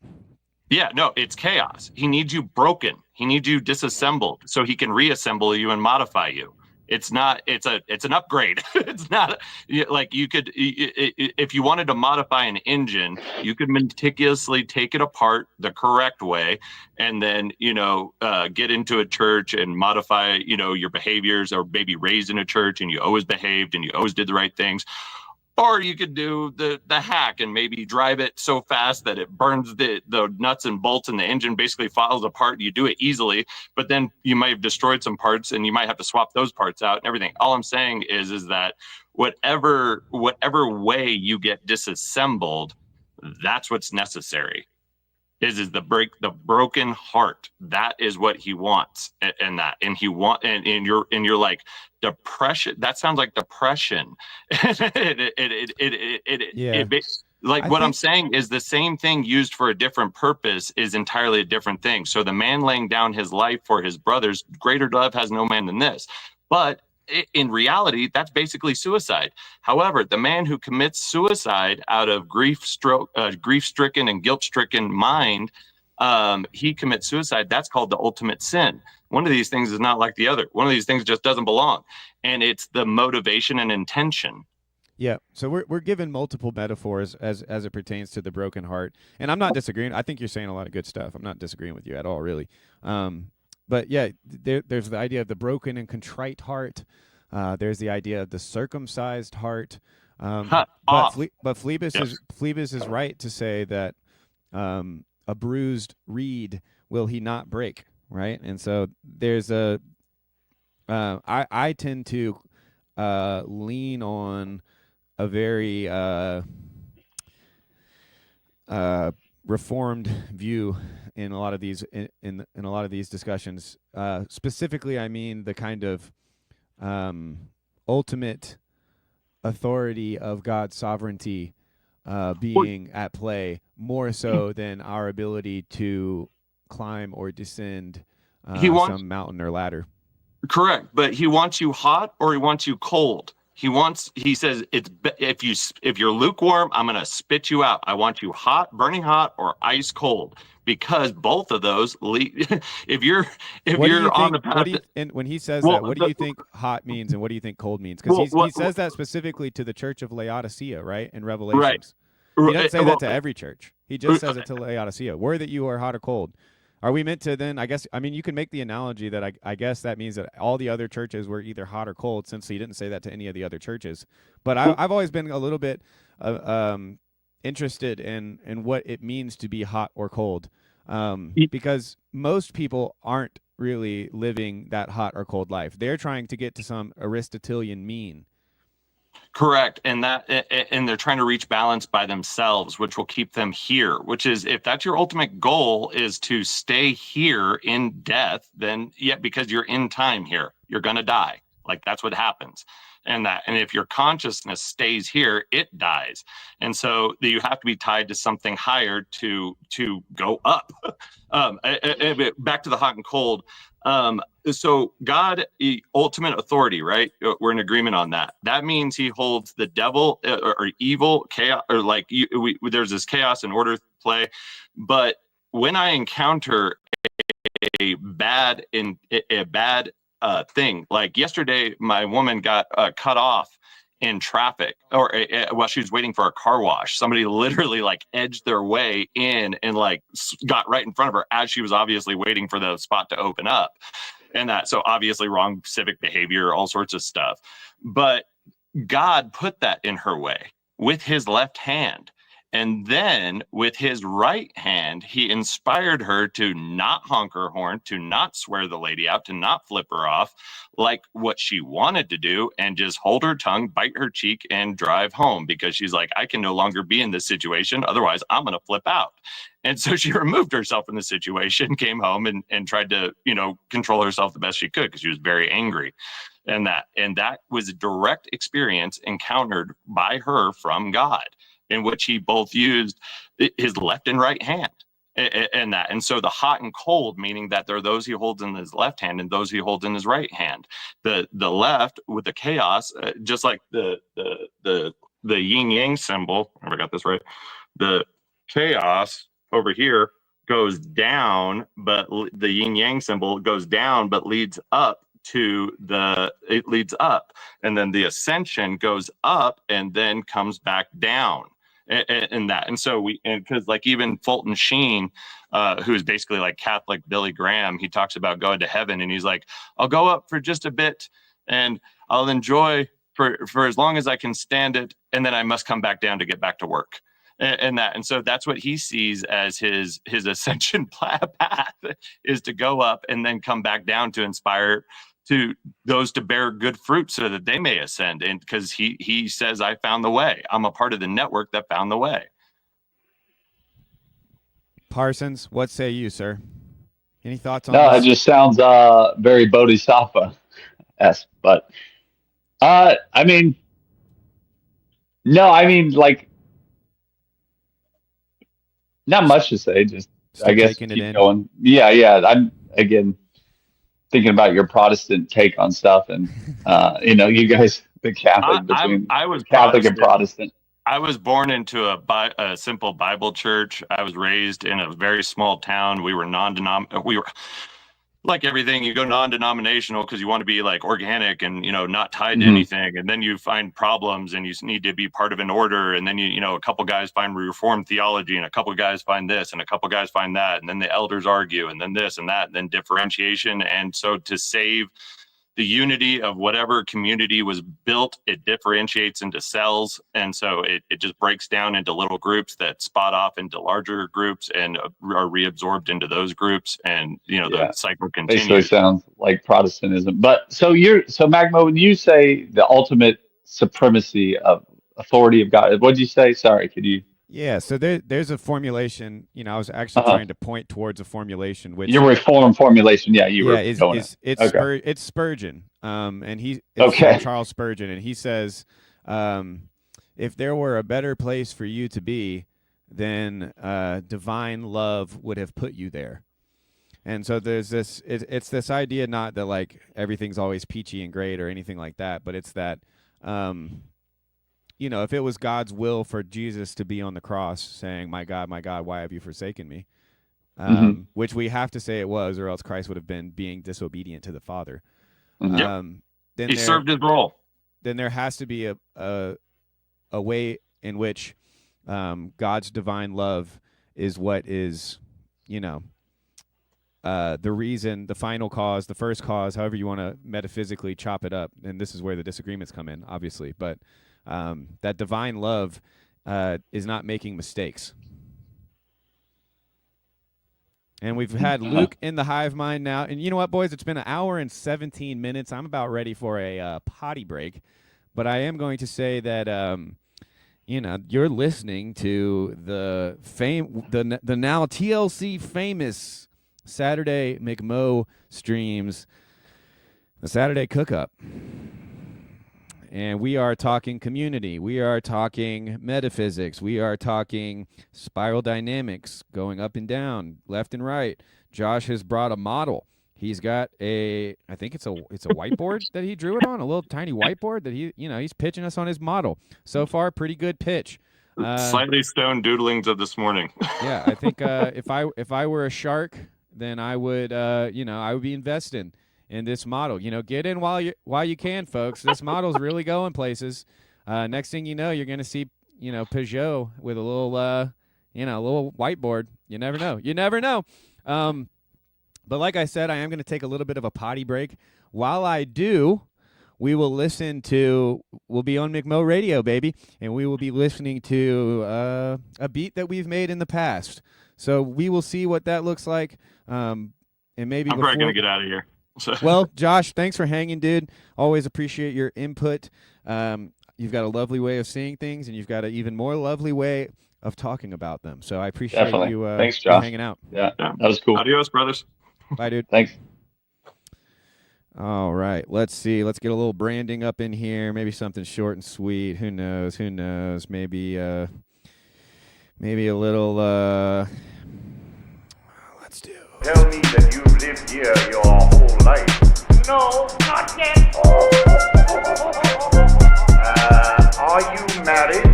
Speaker 4: Yeah, no, it's chaos. He needs you broken. He needs you disassembled so he can reassemble you and modify you. It's not. It's an upgrade. It's not like you could, if you wanted to modify an engine, you could meticulously take it apart the correct way, and then get into a church and modify your behaviors, or maybe raised in a church and you always behaved and you always did the right things. Or you could do the hack and maybe drive it so fast that it burns the nuts and bolts and the engine basically falls apart. You do it easily, but then you might have destroyed some parts and you might have to swap those parts out and everything. All I'm saying is that whatever way you get disassembled, that's what's necessary. Is the broken heart. That is what he wants, and you're like, depression. That sounds like depression. I'm saying is the same thing used for a different purpose is entirely a different thing. So the man laying down his life for his brothers, greater love has no man than this. But in reality, that's basically suicide. However, the man who commits suicide out of grief-stricken and guilt-stricken mind, he commits suicide. That's called the ultimate sin. One of these things is not like the other. One of these things just doesn't belong, and it's the motivation and intention.
Speaker 3: Yeah, so we're given multiple metaphors as it pertains to the broken heart, and I'm not disagreeing. I think you're saying a lot of good stuff. I'm not disagreeing with you at all, really. But yeah, there's the idea of the broken and contrite heart. There's the idea of the circumcised heart. But Phlebas is right to say that a bruised reed will he not break, right? And so there's I tend to lean on a very reformed view in a lot of these in a lot of these discussions. Specifically, I mean the kind of ultimate authority of God's sovereignty being at play more so than our ability to climb or descend some mountain or ladder.
Speaker 4: Correct, but he wants you hot or he wants you cold. He says if you're lukewarm, I'm going to spit you out. I want you hot, burning hot, or ice cold, because both of those if you're on the path.
Speaker 3: And when he says that, what do you think hot means and what do you think cold means? Because he says that specifically to the church of Laodicea, right? In Revelations. Right. He doesn't say that to every church. He just says it to Laodicea. Were that you are hot or cold. Are we meant to then, you can make the analogy that I guess that means that all the other churches were either hot or cold, since he didn't say that to any of the other churches. But I've always been a little bit interested in what it means to be hot or cold, because most people aren't really living that hot or cold life. They're trying to get to some Aristotelian mean.
Speaker 4: Correct. And they're trying to reach balance by themselves, which will keep them here, which is, if that's your ultimate goal, is to stay here in death, then because you're in time here, you're going to die. Like, that's what happens. And if your consciousness stays here, it dies. And so you have to be tied to something higher to go up. Back to the hot and cold. So God, ultimate authority, right? We're in agreement on that. That means he holds the devil or evil, chaos, or there's this chaos and order play. But when I encounter a bad thing, like yesterday, my woman got cut off in traffic, or while she was waiting for a car wash. Somebody literally edged their way in and got right in front of her as she was obviously waiting for the spot to open up. And so obviously wrong civic behavior, all sorts of stuff. But God put that in her way with his left hand. And then with his right hand, he inspired her to not honk her horn, to not swear the lady out, to not flip her off like what she wanted to do, and just hold her tongue, bite her cheek, and drive home, because she's like, I can no longer be in this situation. Otherwise, I'm going to flip out. And so she removed herself from the situation, came home and tried to, control herself the best she could, because she was very angry. And that was a direct experience encountered by her from God, in which he both used his left and right hand, and so the hot and cold, meaning that there are those he holds in his left hand and those he holds in his right hand. The left with the chaos, just like the yin yang symbol. I got this right. The chaos over here goes down, but the yin yang symbol goes down but leads up it leads up, and then the ascension goes up and then comes back down. And that, and so because like even Fulton Sheen, who is basically like Catholic Billy Graham, he talks about going to heaven, and he's like, I'll go up for just a bit, and I'll enjoy for as long as I can stand it, and then I must come back down to get back to work, and so that's what he sees as his ascension path, is to go up and then come back down to inspire to those to bear good fruit so that they may ascend. And because he says, I found the way. I'm a part of the network that found the way.
Speaker 3: Parsons, what say you, sir? Any thoughts on
Speaker 5: No,
Speaker 3: this?
Speaker 5: it just sounds very Bodhisattva-esque. But I mean, like, not much to say. Just
Speaker 3: Still
Speaker 5: I guess
Speaker 3: taking it
Speaker 5: keep
Speaker 3: in.
Speaker 5: going. Yeah. I'm again thinking about your Protestant take on stuff, and you guys, the Catholic between
Speaker 4: I was
Speaker 5: Catholic and Protestant.
Speaker 4: I was born into a simple Bible church. I was raised in a very small town. We were we were like everything. You go non-denominational because you want to be like organic and not tied to anything. And then you find problems, and you need to be part of an order. And then a couple guys find Reformed theology, and a couple guys find this, and a couple guys find that, and then the elders argue, and then this and that, and then differentiation. And so to save the unity of whatever community was built, it differentiates into cells. And so it just breaks down into little groups that spot off into larger groups and are reabsorbed into those groups. And, the cycle continues.
Speaker 5: Basically sounds like Protestantism. But so Magmo, when you say the ultimate supremacy of authority of God, what'd you say? Sorry, could you?
Speaker 3: Yeah, so there's a formulation. I was actually trying to point towards a formulation which
Speaker 5: your reform formulation. Yeah,
Speaker 3: it's Spurgeon. It's Charles Spurgeon, and he says, if there were a better place for you to be, then divine love would have put you there. And so there's this. It's this idea, not that like everything's always peachy and great or anything like that, but it's that. If it was God's will for Jesus to be on the cross saying, my God, why have you forsaken me? Which we have to say it was, or else Christ would have been being disobedient to the Father.
Speaker 4: Then he served his role.
Speaker 3: Then there has to be a way in which God's divine love is what is, the reason, the final cause, the first cause, however you want to metaphysically chop it up. And this is where the disagreements come in, obviously. But that divine love is not making mistakes. And we've had Luke in the hive mind now. And you know what, boys? It's been 1 hour and 17 minutes. I'm about ready for a potty break. But I am going to say that, you're listening to the now TLC famous Saturday McMo streams, the Saturday Cookup. And we are talking community. We are talking metaphysics. We are talking spiral dynamics, going up and down, left and right. Josh has brought a model. He's got I think it's a whiteboard that he drew it on, a little tiny whiteboard that he's pitching us on his model. So far, pretty good pitch.
Speaker 4: Slightly stone doodlings of this morning.
Speaker 3: Yeah, I think if I were a shark, then I would I would be investing in this model. Get in while you can, folks. This model's really going places. Next thing you know, you're going to see, Peugeot with a little, little whiteboard. You never know. But like I said, I am going to take a little bit of a potty break. While I do, we'll be on McMo Radio, baby, and we will be listening to a beat that we've made in the past. So we will see what that looks like. And maybe
Speaker 4: I'm probably going to get out of here.
Speaker 3: Well, Josh, thanks for hanging, dude. Always appreciate your input. You've got a lovely way of seeing things, and you've got an even more lovely way of talking about them. So I appreciate you
Speaker 5: Thanks, Josh.
Speaker 3: hanging out.
Speaker 5: Yeah, that was cool.
Speaker 4: Adios, brothers.
Speaker 3: Bye, dude.
Speaker 5: Thanks.
Speaker 3: All right, let's see. Let's get a little branding up in here. Maybe something short and sweet. Who knows? Maybe a little. Let's do.
Speaker 7: Tell me that you've lived here your whole life. No, not yet. Are you married?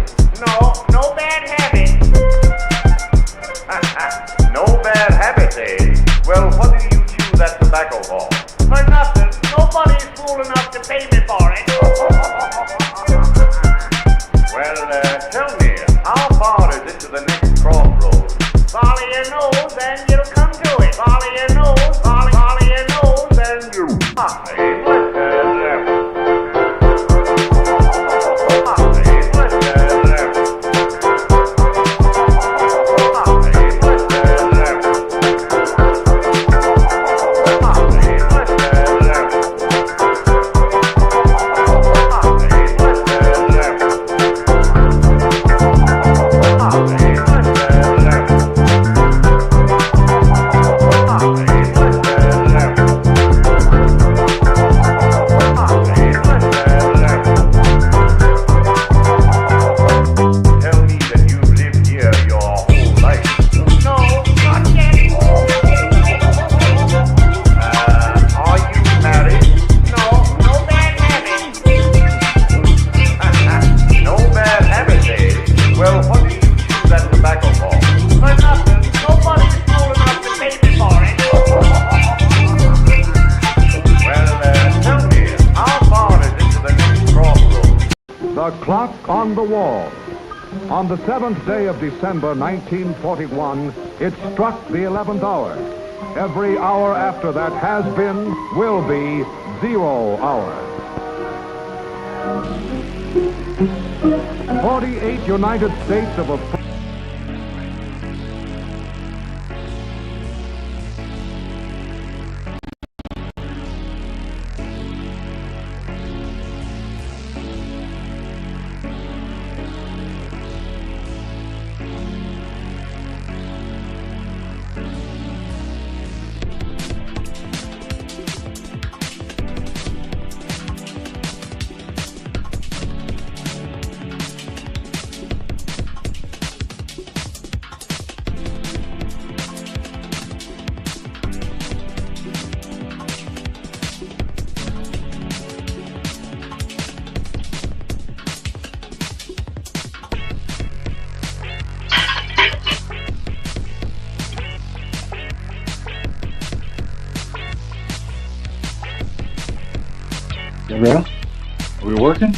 Speaker 7: No bad habit. No bad habit, eh? Well, what do you chew that tobacco for? For nothing. Nobody pay me for it. Well, tell me, how far is it to the next crossroads? Follow your nose and you'll come to it. Follow your nose, follow your nose and you.
Speaker 8: The clock on the wall. On the 7th day of December 1941, it struck the 11th hour. Every hour after that has been, will be, 0 hour. 48 United States of a...
Speaker 5: Gabrielle, are we working?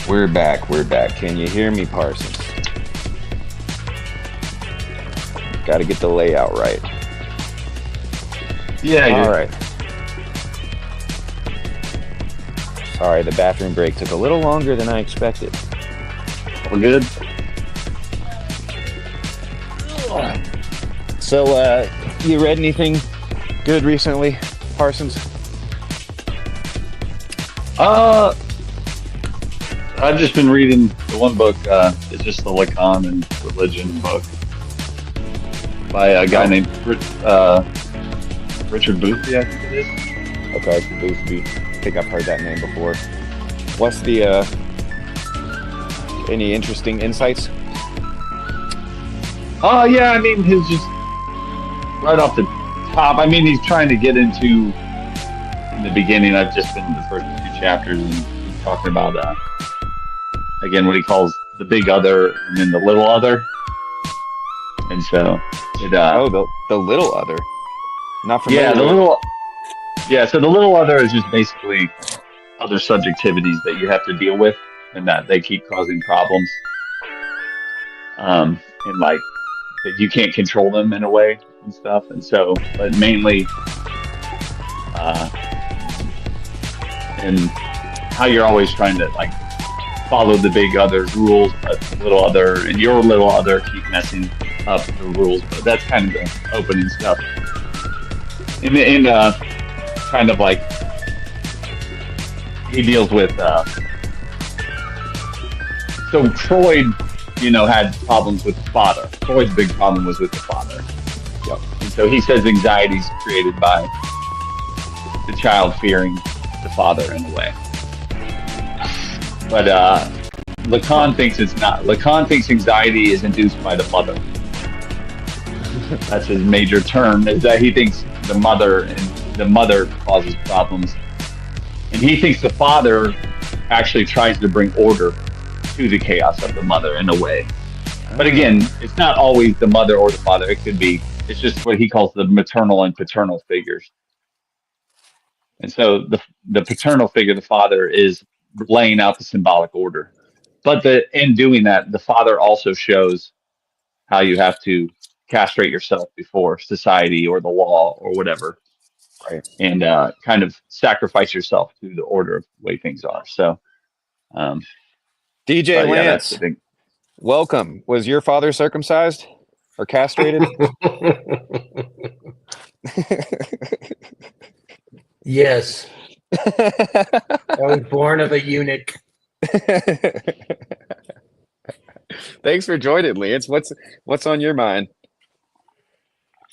Speaker 9: We're back. We're back. Can you hear me, Parsons? Got to get the layout right.
Speaker 5: Yeah.
Speaker 9: All right. Sorry, the bathroom break took a little longer than I expected.
Speaker 5: We're good.
Speaker 9: So, you read anything good recently, Parsons?
Speaker 5: I've just been reading the one book. It's just the Lacan and Religion book by a guy named Richard Boothby, I think it is.
Speaker 9: Okay, Boothby. I think I've heard that name before. What's the any interesting insights?
Speaker 5: Yeah, I mean, his just right off the top. I mean, he's trying to get into, in the beginning, I've just been the first 2 chapters, and he's talking about again what he calls the big other and then the little other. And so it
Speaker 9: the little other. Not familiar.
Speaker 5: Yeah, the little. Yeah, so the little other is just basically other subjectivities that you have to deal with, and that they keep causing problems. and like that you can't control them in a way and stuff. And so, but mainly, and how you're always trying to like follow the big other's rules, but the little other and your little other keep messing up the rules. But that's kind of the opening stuff. And kind of like he deals with. So Freud, had problems with the father. Freud's big problem was with the father. Yep. And so he says anxiety is created by the child fearing the father in a way. But Lacan thinks it's not. Lacan thinks anxiety is induced by the mother. That's his major term, is that he thinks the mother causes problems. And he thinks the father actually tries to bring order to the chaos of the mother in a way. But again, it's not always the mother or the father. It could be, it's just what he calls the maternal and paternal figures. And so the paternal figure, the father, is laying out the symbolic order. But in doing that, the father also shows how you have to castrate yourself before society or the law or whatever. Right. And kind of sacrifice yourself to the order of the way things are. So,
Speaker 3: DJ Lance, welcome. Was your father circumcised or castrated?
Speaker 10: Yes. I was born of a eunuch.
Speaker 3: Thanks for joining, Lance. What's on your mind?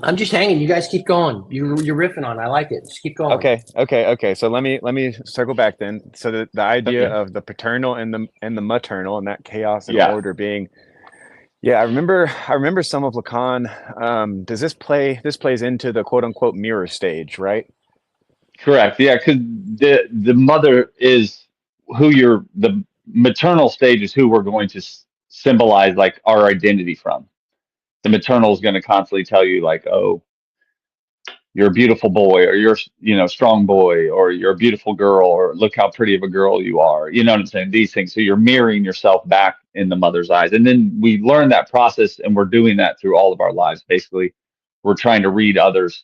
Speaker 10: I'm just hanging. You guys keep going. You're riffing on it. I like it. Just keep going.
Speaker 3: Okay. So let me circle back then. So the idea of the paternal and the maternal and that chaos and order being. Yeah, I remember some of Lacan. Does this plays into the quote unquote mirror stage, right?
Speaker 5: Correct. Yeah, because the mother is the maternal stage is who we're going to symbolize like our identity from. The maternal is going to constantly tell you like, oh, you're a beautiful boy, or you're strong boy, or you're a beautiful girl, or look how pretty of a girl you are. You know what I'm saying? These things. So you're mirroring yourself back in the mother's eyes. And then we learn that process, and we're doing that through all of our lives. Basically, we're trying to read others'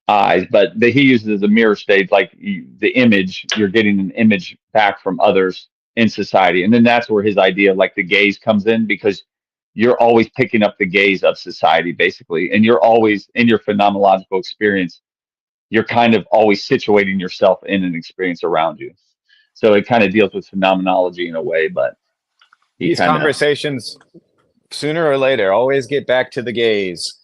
Speaker 5: eyes, but he uses the mirror stage, like the image, you're getting an image back from others in society. And then that's where his idea, like the gaze comes in, because you're always picking up the gaze of society, basically. And you're always in your phenomenological experience, you're kind of always situating yourself in an experience around you. So it kind of deals with phenomenology in a way, but
Speaker 3: these conversations sooner or later always get back to the gaze.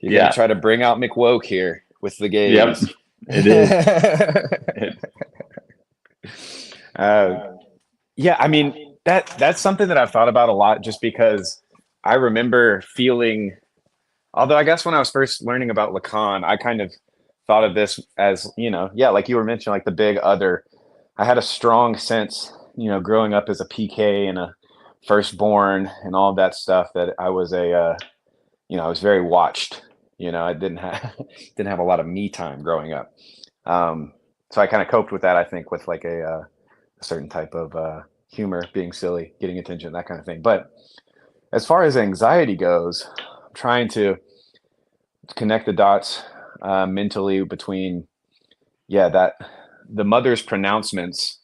Speaker 3: You're gonna try to bring out McWoke here with the gaze.
Speaker 5: Yep, it
Speaker 3: is. Yeah, I mean, that's something that I've thought about a lot, just because I remember feeling, although I guess when I was first learning about Lacan, I kind of thought of this as, like you were mentioning, like the big other. I had a strong sense, growing up as a PK and a firstborn and all of that stuff, that I was I was very watched. I didn't have a lot of me time growing up. So I kind of coped with that, I think, with like a certain type of humor, being silly, getting attention, that kind of thing. But as far as anxiety goes, I'm trying to connect the dots mentally between, that the mother's pronouncements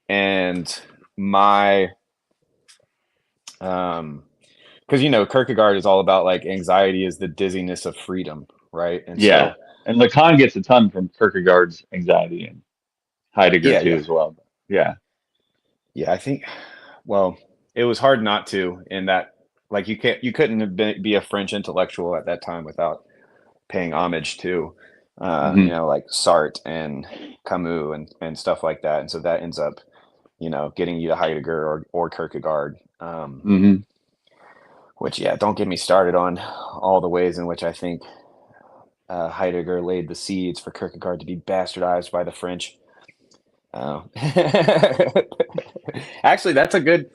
Speaker 3: and my, because Kierkegaard is all about like anxiety is the dizziness of freedom, right? And
Speaker 5: so, and Lacan gets a ton from Kierkegaard's anxiety, and Heidegger too as well. Yeah,
Speaker 3: I think. Well, it was hard not to, in that, like, you couldn't be a French intellectual at that time without paying homage to, like Sartre and Camus and stuff like that. And so that ends up, getting you to Heidegger or Kierkegaard. Which, don't get me started on all the ways in which I think Heidegger laid the seeds for Kierkegaard to be bastardized by the French. Actually, that's a good.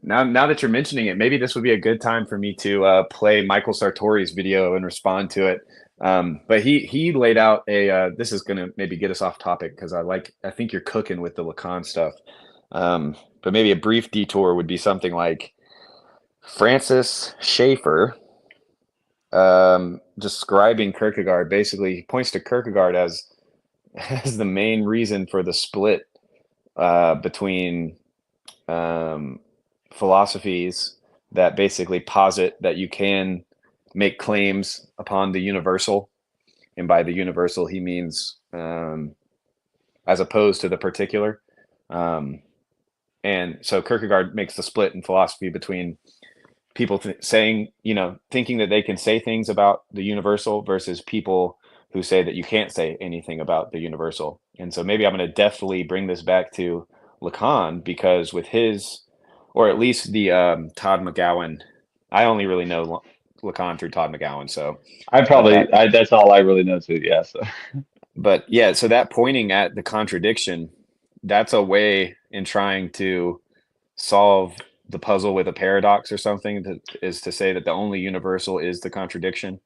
Speaker 3: Now that you're mentioning it, maybe this would be a good time for me to play Michael Sartori's video and respond to it. But he laid out a. This is gonna maybe get us off topic, because I think you're cooking with the Lacan stuff. But maybe a brief detour would be something like,
Speaker 9: Francis Schaeffer, describing Kierkegaard, basically he points to Kierkegaard as the main reason for the split between philosophies that basically posit that you can make claims upon the universal, and by the universal he means as opposed to the particular. And so Kierkegaard makes the split in philosophy between people saying, thinking that they can say things about the universal versus people who say that you can't say anything about the universal. And so maybe I'm going to definitely bring this back to Lacan, because with his, or at least the Todd McGowan, I only really know Lacan through Todd McGowan. So
Speaker 5: that's all I really know too. Yeah. So.
Speaker 9: But yeah, so that pointing at the contradiction, that's a way in trying to solve the puzzle with a paradox or something, is to say that the only universal is the contradiction.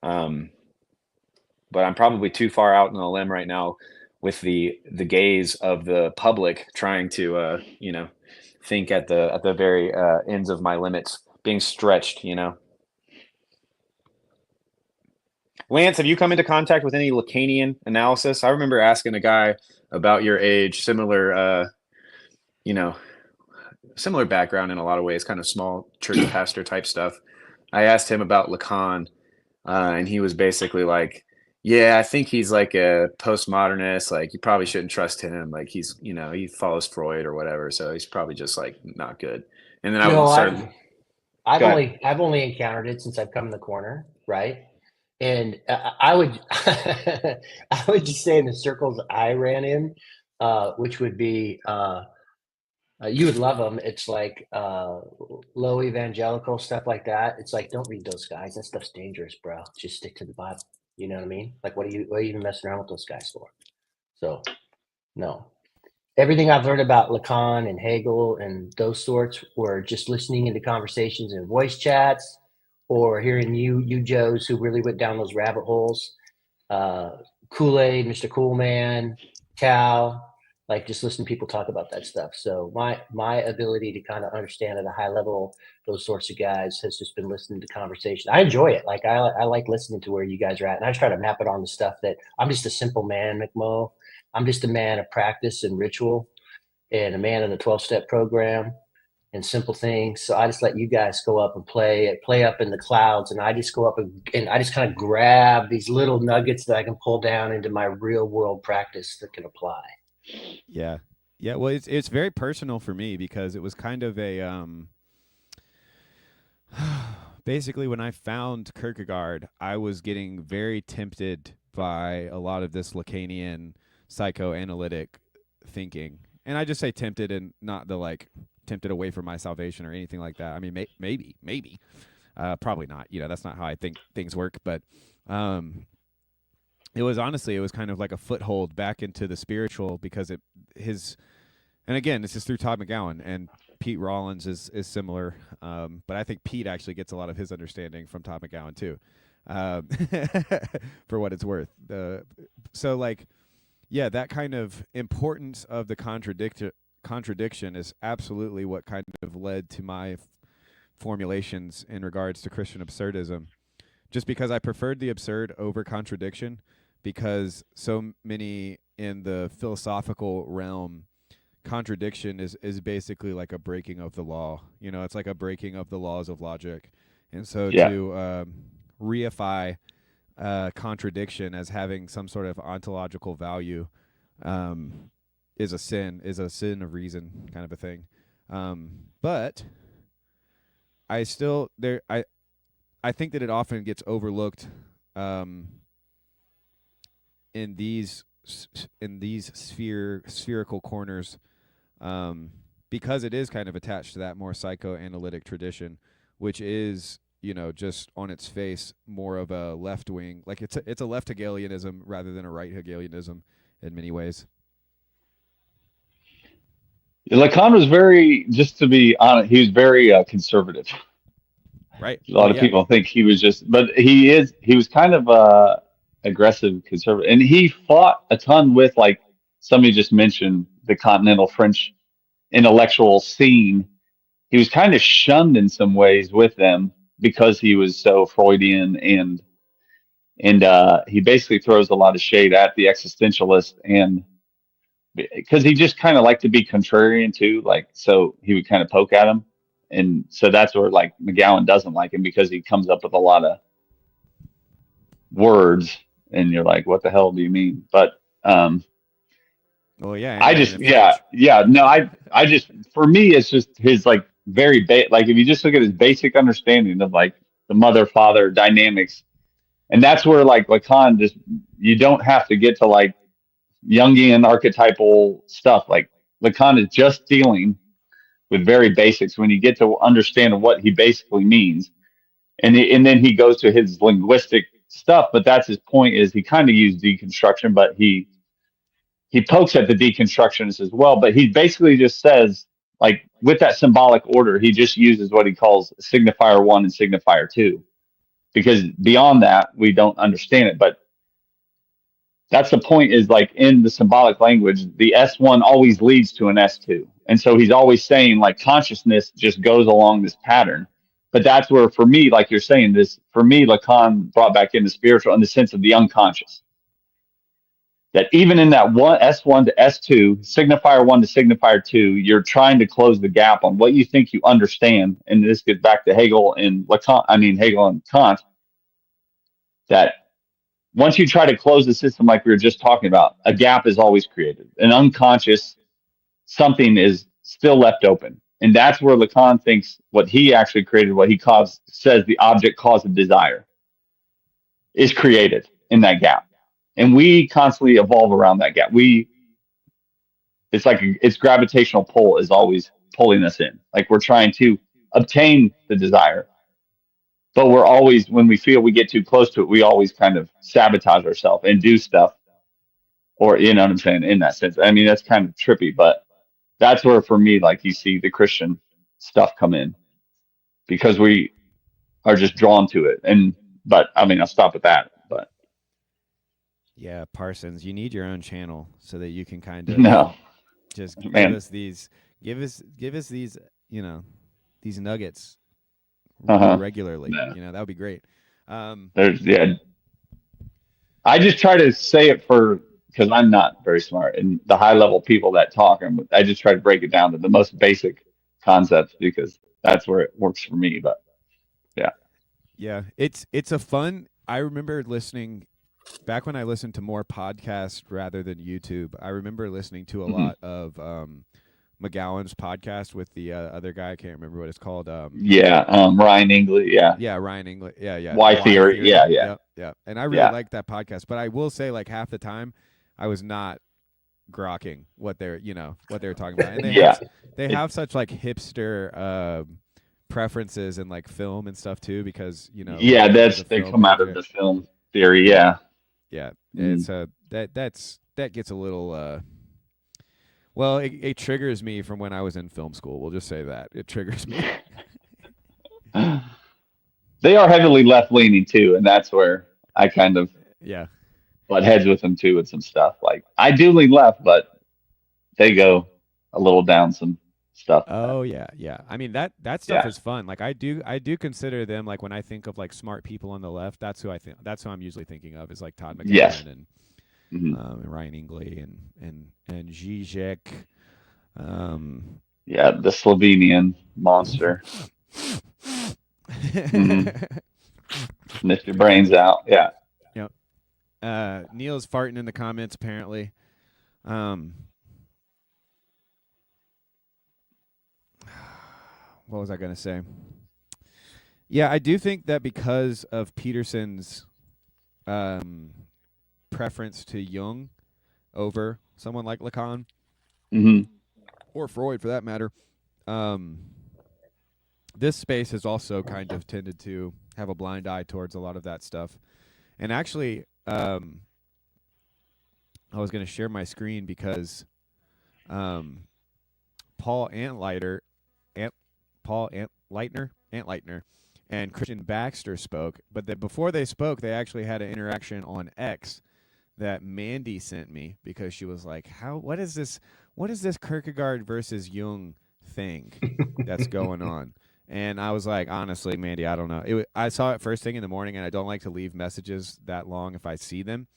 Speaker 9: But I'm probably too far out on a limb right now with the gaze of the public trying to think at the very ends of my limits being stretched. Lance, have you come into contact with any Lacanian analysis? I remember asking a guy about your age, similar background in a lot of ways, kind of small church pastor type stuff. I asked him about Lacan, and he was basically like, yeah, I think he's like a postmodernist. Like, you probably shouldn't trust him. Like, he's, he follows Freud or whatever. So he's probably just like not good. And then
Speaker 10: I've only encountered it since I've come in the corner. Right. And I would, I would just say in the circles I ran in, which would be, you would love them. It's like low evangelical stuff like that. It's like, don't read those guys. That stuff's dangerous, bro. Just stick to the Bible. You know what I mean? Like, what are you even messing around with those guys for? So, no. Everything I've learned about Lacan and Hegel and those sorts were just listening into conversations and voice chats, or hearing you Joes who really went down those rabbit holes. Kool-Aid, Mr. Coolman, Cal. Like, just listen to people talk about that stuff. So my ability to kind of understand at a high level those sorts of guys has just been listening to conversation. I enjoy it. Like, I like listening to where you guys are at, and I just try to map it on the stuff that I'm just a simple man, McMo. I'm just a man of practice and ritual, and a man of the 12-step program and simple things. So I just let you guys go up and play up in the clouds, and I just go up and I just kind of grab these little nuggets that I can pull down into my real world practice that can apply.
Speaker 3: Yeah. Well, it's very personal for me, because it was kind of a basically when I found Kierkegaard, I was getting very tempted by a lot of this Lacanian psychoanalytic thinking, and I just say tempted, and not the like tempted away from my salvation or anything like that. I mean, maybe, probably not. That's not how I think things work, but. It was kind of like a foothold back into the spiritual, because and again, this is through Todd McGowan, and Pete Rollins is similar. But I think Pete actually gets a lot of his understanding from Todd McGowan too, for what it's worth. So like, yeah, that kind of importance of the contradiction is absolutely what kind of led to my formulations in regards to Christian absurdism, just because I preferred the absurd over contradiction. Because so many in the philosophical realm, contradiction is basically like a breaking of the law. It's like a breaking of the laws of logic. And so to reify contradiction as having some sort of ontological value is a sin of reason, kind of a thing. But I still I think that it often gets overlooked in these spherical corners, because it is kind of attached to that more psychoanalytic tradition, which is just on its face more of a left wing, like it's a left Hegelianism rather than a right Hegelianism in many ways.
Speaker 5: Lacan was very, just to be honest, he was very conservative.
Speaker 3: Right.
Speaker 5: A lot of people think he was but he was kind of aggressive conservative, and he fought a ton with, like somebody just mentioned, the continental French intellectual scene, he was kind of shunned in some ways with them because he was so Freudian, and he basically throws a lot of shade at the existentialist, and because he just kind of liked to be contrarian too, like, so he would kind of poke at him. And so that's where like McGowan doesn't like him, because he comes up with a lot of words and you're like, what the hell do you mean? But
Speaker 3: Well, yeah.
Speaker 5: I just, yeah, no, I just, for me, it's just his like very like if you just look at his basic understanding of like the mother father dynamics, and that's where like Lacan just, you don't have to get to like Jungian archetypal stuff. Like Lacan is just dealing with very basics when you get to understand what he basically means, and then he goes to his linguistic stuff. But that's his point, is he kind of used deconstruction, but he pokes at the deconstructionists as well. But he basically just says, like, with that symbolic order, he just uses what he calls signifier 1 and signifier 2, because beyond that we don't understand it. But that's the point, is like in the symbolic language, the S1 always leads to an S2. And so he's always saying like consciousness just goes along this pattern. But that's where, for me, like you're saying, this, for me, Lacan brought back in the spiritual in the sense of the unconscious. That even in that one S1 to S2, signifier 1 to signifier 2, you're trying to close the gap on what you think you understand. And this gets back to Hegel and Hegel and Kant, that once you try to close the system, like we were just talking about, a gap is always created. An unconscious something is still left open. And that's where Lacan thinks what he actually created, what he says the object cause of desire, is created in that gap. And we constantly evolve around that gap. It's like its gravitational pull is always pulling us in. Like we're trying to obtain the desire, but we're always, when we feel we get too close to it, we always kind of sabotage ourselves and do stuff, or, you know what I'm saying, in that sense. I mean, that's kind of trippy, but that's where, for me, like, you see the Christian stuff come in, because we are just drawn to it. But I mean, I'll stop at that. But
Speaker 3: yeah, Parsons, you need your own channel so that you can kind of just give us these, you know, these nuggets regularly. Yeah. You know, that would be great.
Speaker 5: I just try to say it because I'm not very smart, and the high level people that talk, I just try to break it down to the most basic concepts, because that's where it works for me. But yeah,
Speaker 3: it's a fun. I remember listening back when I listened to more podcasts rather than YouTube. I remember listening to a lot of McGowan's podcast with the other guy. I can't remember what it's called.
Speaker 5: Ryan Ingley.
Speaker 3: Yeah, Ryan Ingley. Yeah.
Speaker 5: Y theory. Yeah.
Speaker 3: And I really liked that podcast. But I will say, like, half the time, I was not grokking what they're talking about. And they have such like hipster preferences in like film and stuff too, because
Speaker 5: they come out of the film theory. Yeah.
Speaker 3: And so that gets a little. Well, it triggers me from when I was in film school. We'll just say that. It triggers me.
Speaker 5: They are heavily left-leaning too, and that's where I kind of butt heads with them too with some stuff. Like, I do lean left, but they go a little down some stuff.
Speaker 3: Oh, yeah. I mean, that stuff is fun. Like, I do consider them, like, when I think of like smart people on the left, that's who I'm usually thinking of, is like Todd McGowan and Ryan Ingley and Zizek.
Speaker 5: The Slovenian monster. Sniff your brains out. Yeah.
Speaker 3: Yep. Neil's farting in the comments, apparently. What was I going to say? Yeah, I do think that because of Peterson's preference to Jung over someone like Lacan, or Freud for that matter, this space has also kind of tended to have a blind eye towards a lot of that stuff. And actually, I was going to share my screen because Paul Antleitner and Christian Baxter spoke, but before they spoke, they actually had an interaction on X that Mandy sent me, because she was like, what is this Kierkegaard versus Jung thing that's going on. And I was like, honestly, Mandy, I don't know. I saw it first thing in the morning, and I don't like to leave messages that long if I see them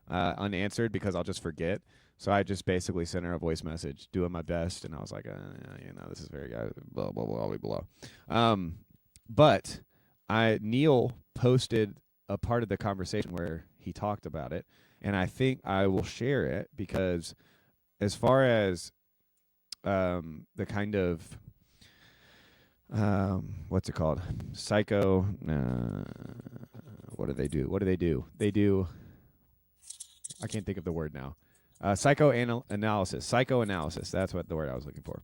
Speaker 3: unanswered because I'll just forget. So I just basically sent her a voice message, doing my best, and I was like, this is very blah blah blah blah blah. But Neil posted a part of the conversation where he talked about it, and I think I will share it because, as far as the kind of what's it called? Psycho. What do they do? They do. I can't think of the word now. Psychoanalysis. Psychoanalysis. That's what the word I was looking for.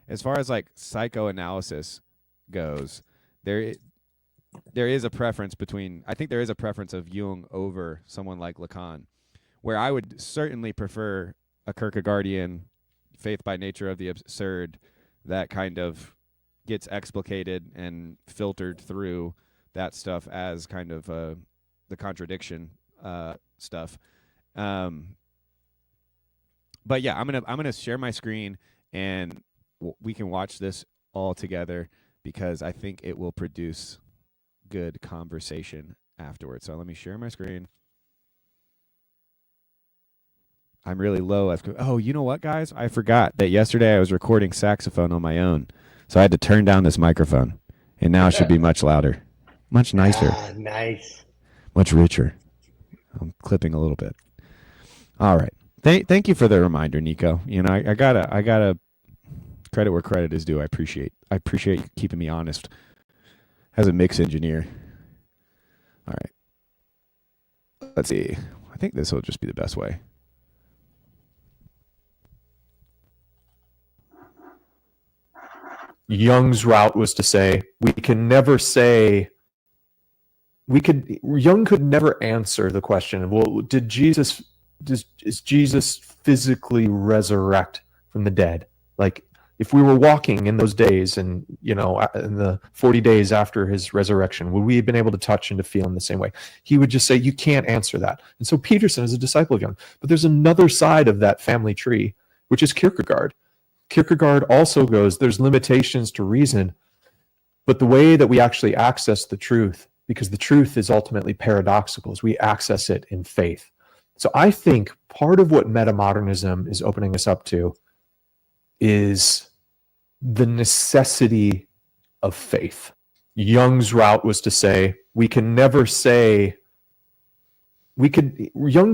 Speaker 3: As far as like psychoanalysis goes, there is a preference between. I think there is a preference of Jung over someone like Lacan, where I would certainly prefer a Kierkegaardian faith by nature of the absurd that kind of gets explicated and filtered through that stuff as kind of the contradiction stuff. But yeah, I'm gonna share my screen and we can watch this all together because I think it will produce good conversation afterwards. So let me share my screen. I'm really low. Oh, you know what, guys? I forgot that yesterday I was recording saxophone on my own. So I had to turn down this microphone, and now it should be much louder, much nicer.
Speaker 10: Nice.
Speaker 3: Much richer. I'm clipping a little bit. All right. Thank you for the reminder, Nico. You know, I gotta credit where credit is due. I appreciate you keeping me honest as a mix engineer. All right. Let's see. I think this will just be the best way.
Speaker 11: Jung's route was to say, Jung could never answer the question of, well, is Jesus physically resurrect from the dead? Like, if we were walking in those days and, in the 40 days after his resurrection, would we have been able to touch and to feel in the same way? He would just say, you can't answer that. And so Peterson is a disciple of Jung. But there's another side of that family tree, which is Kierkegaard. Kierkegaard also goes, there's limitations to reason, but the way that we actually access the truth, because the truth is ultimately paradoxical, is we access it in faith. So I think part of what metamodernism is opening us up to is the necessity of faith. Jung's route was to say, Jung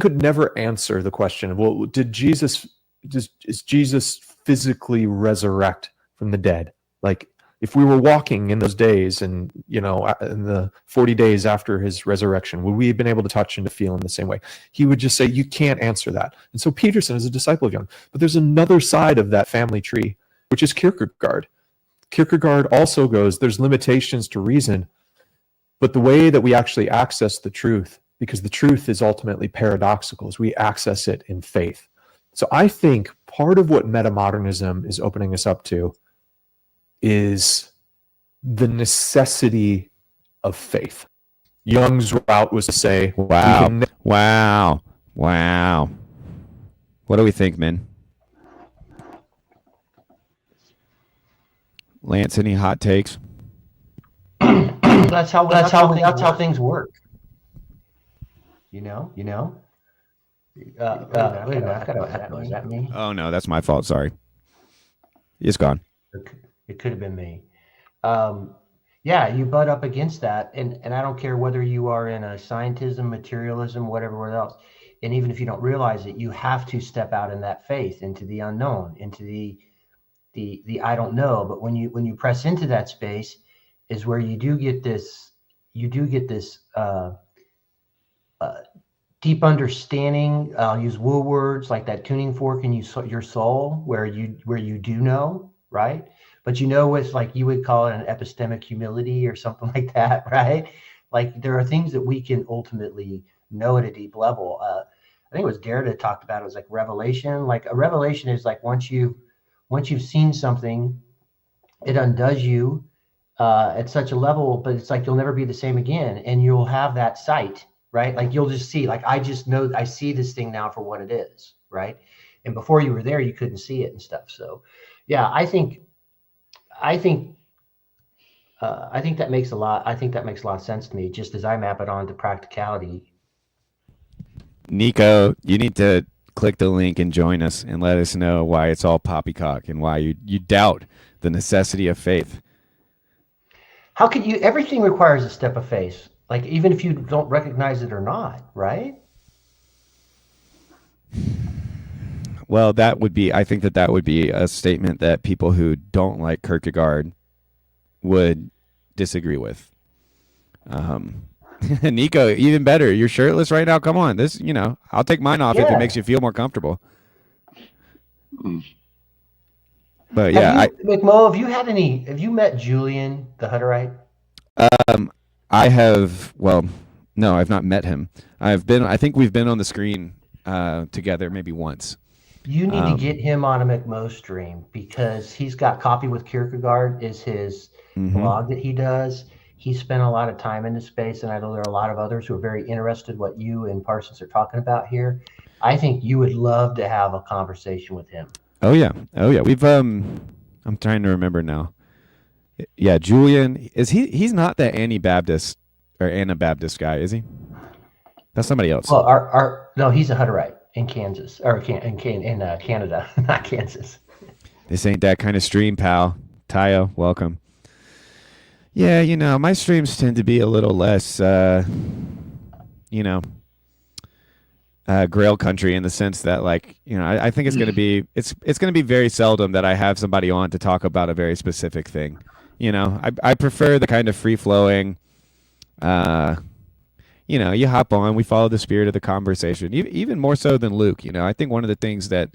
Speaker 11: could never answer the question of, well, is Jesus physically resurrect from the dead? Like, if we were walking in those days and, in the 40 days after his resurrection, would we have been able to touch and to feel in the same way? He would just say, you can't answer that. And so Peterson is a disciple of Jung. But there's another side of that family tree, which is Kierkegaard. Kierkegaard also goes, there's limitations to reason, but the way that we actually access the truth, because the truth is ultimately paradoxical, is we access it in faith. So I think part of what metamodernism is opening us up to is the necessity of faith. Jung's route was to say,
Speaker 3: wow. What do we think, men? Lance, any hot takes?
Speaker 10: That's how things work. You know? Wait a minute, I've got an echo. Is that me?
Speaker 3: Oh no, that's my fault. Sorry. It's gone.
Speaker 10: It could have been me. Yeah, you butt up against that, and I don't care whether you are in a scientism, materialism, whatever else, and even if you don't realize it, you have to step out in that faith into the unknown, into the I don't know. But when you press into that space, is where you do get this deep understanding. I'll use woo words like that tuning fork in your soul, where you do know, right? But it's like you would call it an epistemic humility or something like that, right? Like there are things that we can ultimately know at a deep level. I think it was Derrida talked about it was like revelation. Like a revelation is like once you've seen something, it undoes you at such a level, but it's like you'll never be the same again, and you'll have that sight, right? Like you'll just see, like I just know I see this thing now for what it is, right? And before you were there, you couldn't see it and stuff. So, yeah, I think I think that makes a lot. I think that makes a lot of sense to me. Just as I map it onto practicality.
Speaker 3: Nico, you need to click the link and join us and let us know why it's all poppycock and why you doubt the necessity of faith.
Speaker 10: How could you? Everything requires a step of faith. Like even if you don't recognize it or not, right?
Speaker 3: Well, I think that would be a statement that people who don't like Kierkegaard would disagree with. Nico, even better. You're shirtless right now. Come on. I'll take mine off if it makes you feel more comfortable. But yeah,
Speaker 10: McMo, have you met Julian the Hutterite?
Speaker 3: I have, no, I've not met him. I think we've been on the screen together maybe once.
Speaker 10: You need to get him on a McMo stream because he's got Coffee with Kierkegaard is his blog that he does. He spent a lot of time in this space, and I know there are a lot of others who are very interested what you and Parsons are talking about here. I think you would love to have a conversation with him.
Speaker 3: Oh yeah. We've I'm trying to remember now. Yeah, Julian, he's not the Anabaptist or Anabaptist guy, is he? That's somebody else.
Speaker 10: Well, no, he's a Hutterite in Kansas or in Canada, not Kansas.
Speaker 3: This ain't that kind of stream, pal. Tayo, welcome. Yeah, my streams tend to be a little less, Grail country in the sense that, I think it's going to be it's going to be very seldom that I have somebody on to talk about a very specific thing. I prefer the kind of free flowing. You hop on, we follow the spirit of the conversation, even more so than Luke. I think one of the things that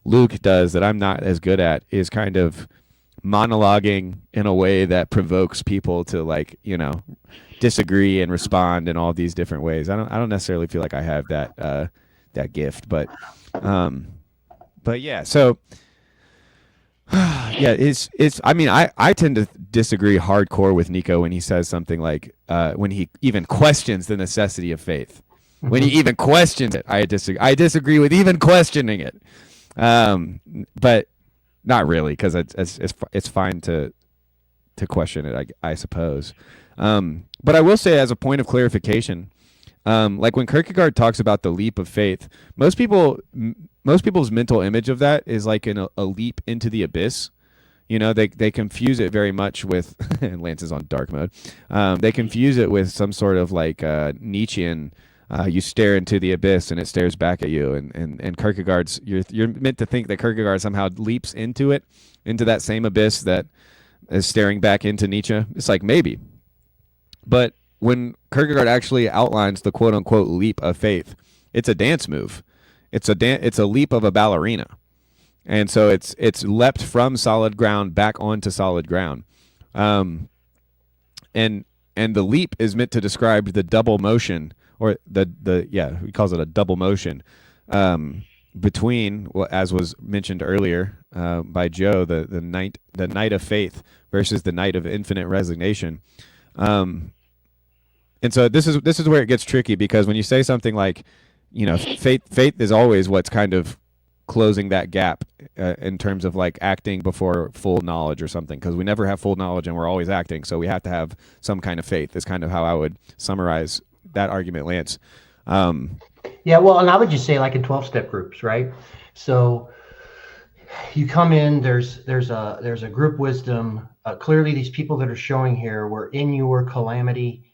Speaker 3: Luke does that I'm not as good at is kind of monologuing in a way that provokes people to disagree and respond in all these different ways. I don't necessarily feel like I have that gift, but yeah. So yeah, I tend to disagree hardcore with Nico when he says something like when he even questions the necessity of faith. When he even questions it, I disagree with even questioning it. But not really, because it's fine to question it, I suppose. But I will say, as a point of clarification, like when Kierkegaard talks about the leap of faith, most people's mental image of that is like a leap into the abyss. They confuse it very much with, and Lance is on dark mode. They confuse it with some sort of Nietzschean. You stare into the abyss and it stares back at you, and Kierkegaard's you're meant to think that Kierkegaard somehow leaps into that same abyss that is staring back into Nietzsche. It's like maybe, but when Kierkegaard actually outlines the quote unquote leap of faith, it's a dance move. It's a leap of a ballerina, and so it's leapt from solid ground back onto solid ground, and the leap is meant to describe the double motion. Or he calls it a double motion between, as was mentioned earlier by Joe, the night of faith versus the night of infinite resignation, and so this is where it gets tricky, because when you say something like, faith is always what's kind of closing that gap in terms of acting before full knowledge or something, because we never have full knowledge and we're always acting, so we have to have some kind of faith. Is kind of how I would summarize that argument, Lance.
Speaker 10: Yeah, well, and I would just say in 12-step groups, right? So you come in, there's a group wisdom. Clearly, these people that are showing here were in your calamity,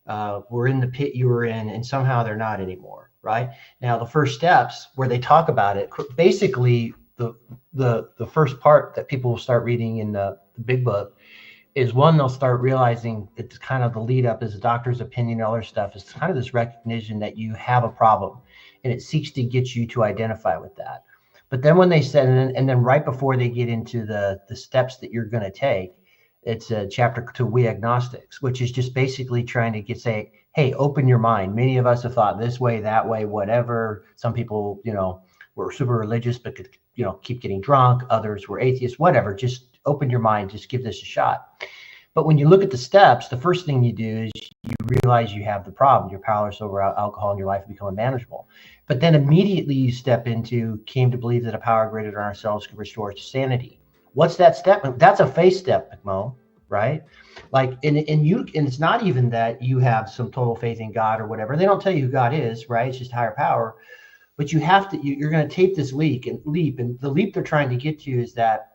Speaker 10: were in the pit you were in, and somehow they're not anymore, right? Now, the first steps where they talk about it, basically the first part that people will start reading in the big book is one, they'll start realizing it's kind of the lead up is the doctor's opinion and other stuff. It's kind of this recognition that you have a problem, and it seeks to get you to identify with that. But then when they said, and then right before they get into the steps that you're going to take, it's a chapter to We Agnostics, which is just basically trying to say, hey, open your mind. Many of us have thought this way, that way, whatever. Some people, were super religious, but could, keep getting drunk. Others were atheists, whatever. Just open your mind, just give this a shot. But when you look at the steps, the first thing you do is you realize you have the problem. You're powerless over alcohol in your life and become unmanageable. But then immediately you step into came to believe that a power greater than ourselves can restore us to sanity. What's that step? That's a faith step, Mo, right? Like, and it's not even that you have some total faith in God or whatever. They don't tell you who God is, right? It's just higher power. But you have to, you're going to take this leap, and the leap they're trying to get to is that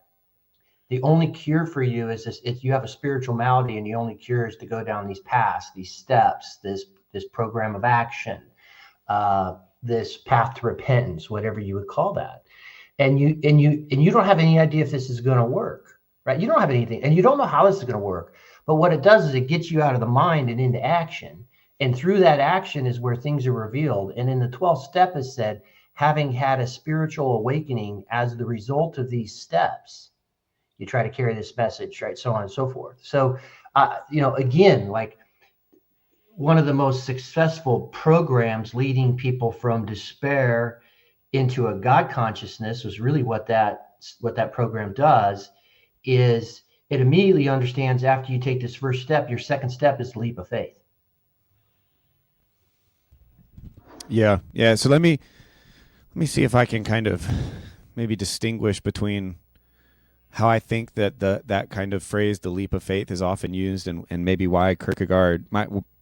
Speaker 10: the only cure for you is this: if you have a spiritual malady, and the only cure is to go down these paths, these steps, this program of action, this path to repentance, whatever you would call that. And you don't have any idea if this is going to work, right? You don't have anything, and you don't know how this is going to work. But what it does is it gets you out of the mind and into action. And through that action is where things are revealed. And in the 12th step is said, having had a spiritual awakening as the result of these steps, you try to carry this message, right? So on and so forth. So, again, like one of the most successful programs leading people from despair into a God consciousness was really what that program does. Is it immediately understands after you take this first step, your second step is the leap of faith.
Speaker 3: Yeah. So let me see if I can kind of maybe distinguish between how I think that that kind of phrase, the leap of faith, is often used, and maybe why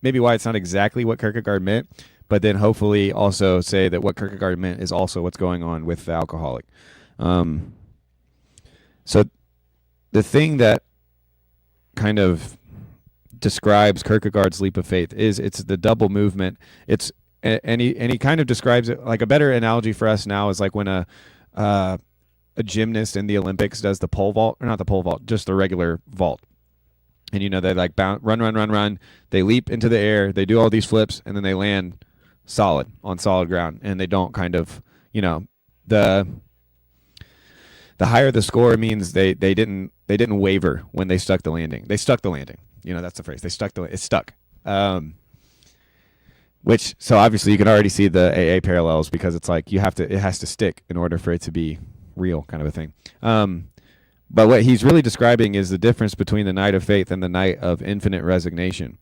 Speaker 3: maybe why it's not exactly what Kierkegaard meant, but then hopefully also say that what Kierkegaard meant is also what's going on with the alcoholic. So the thing that kind of describes Kierkegaard's leap of faith is it's the double movement. And he kind of describes it like a better analogy for us now is like when a gymnast in the Olympics does the pole vault, or not the pole vault, just the regular vault. And they like run. They leap into the air. They do all these flips, and then they land on solid ground, and they don't kind of, the higher the score means they didn't waver when they stuck the landing. They stuck the landing. That's the phrase. It's stuck. Which, so obviously you can already see the AA parallels, because it's like it has to stick in order for it to be real, kind of a thing. But what he's really describing is the difference between the night of faith and the night of infinite resignation.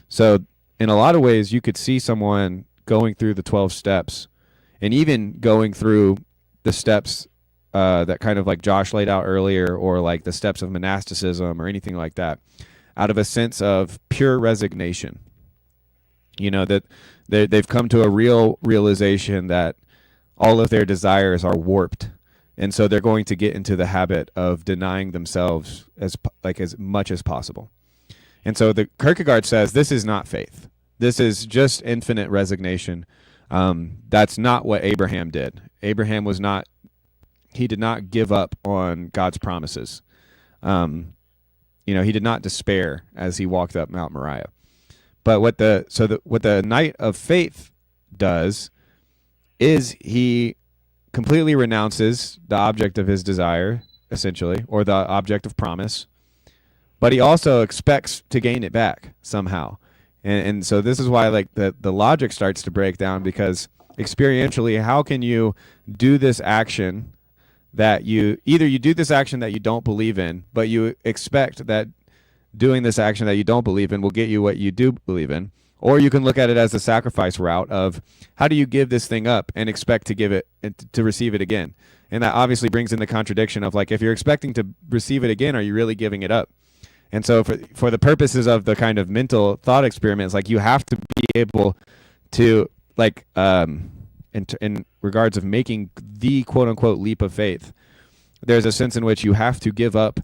Speaker 3: So in a lot of ways, you could see someone going through the 12 steps, and even going through the steps that kind of like Josh laid out earlier, or like the steps of monasticism or anything like that, out of a sense of pure resignation. That they've come to a real realization that all of their desires are warped. And so they're going to get into the habit of denying themselves as much as possible. And so the Kierkegaard says this is not faith. This is just infinite resignation. That's not what Abraham did. Abraham he did not give up on God's promises. He did not despair as he walked up Mount Moriah. But what the night of faith does is he completely renounces the object of his desire, essentially, or the object of promise, but he also expects to gain it back somehow. And so this is why like the logic starts to break down, because experientially, how can you do this action that you do this action that you don't believe in, but you expect that doing this action that you don't believe in will get you what you do believe in? Or you can look at it as the sacrifice route of how do you give this thing up and expect to give it to receive it again? And that obviously brings in the contradiction of like, if you're expecting to receive it again, are you really giving it up? And so for the purposes of the kind of mental thought experiments, like you have to be able to like in regards of making the quote unquote leap of faith, there's a sense in which you have to give up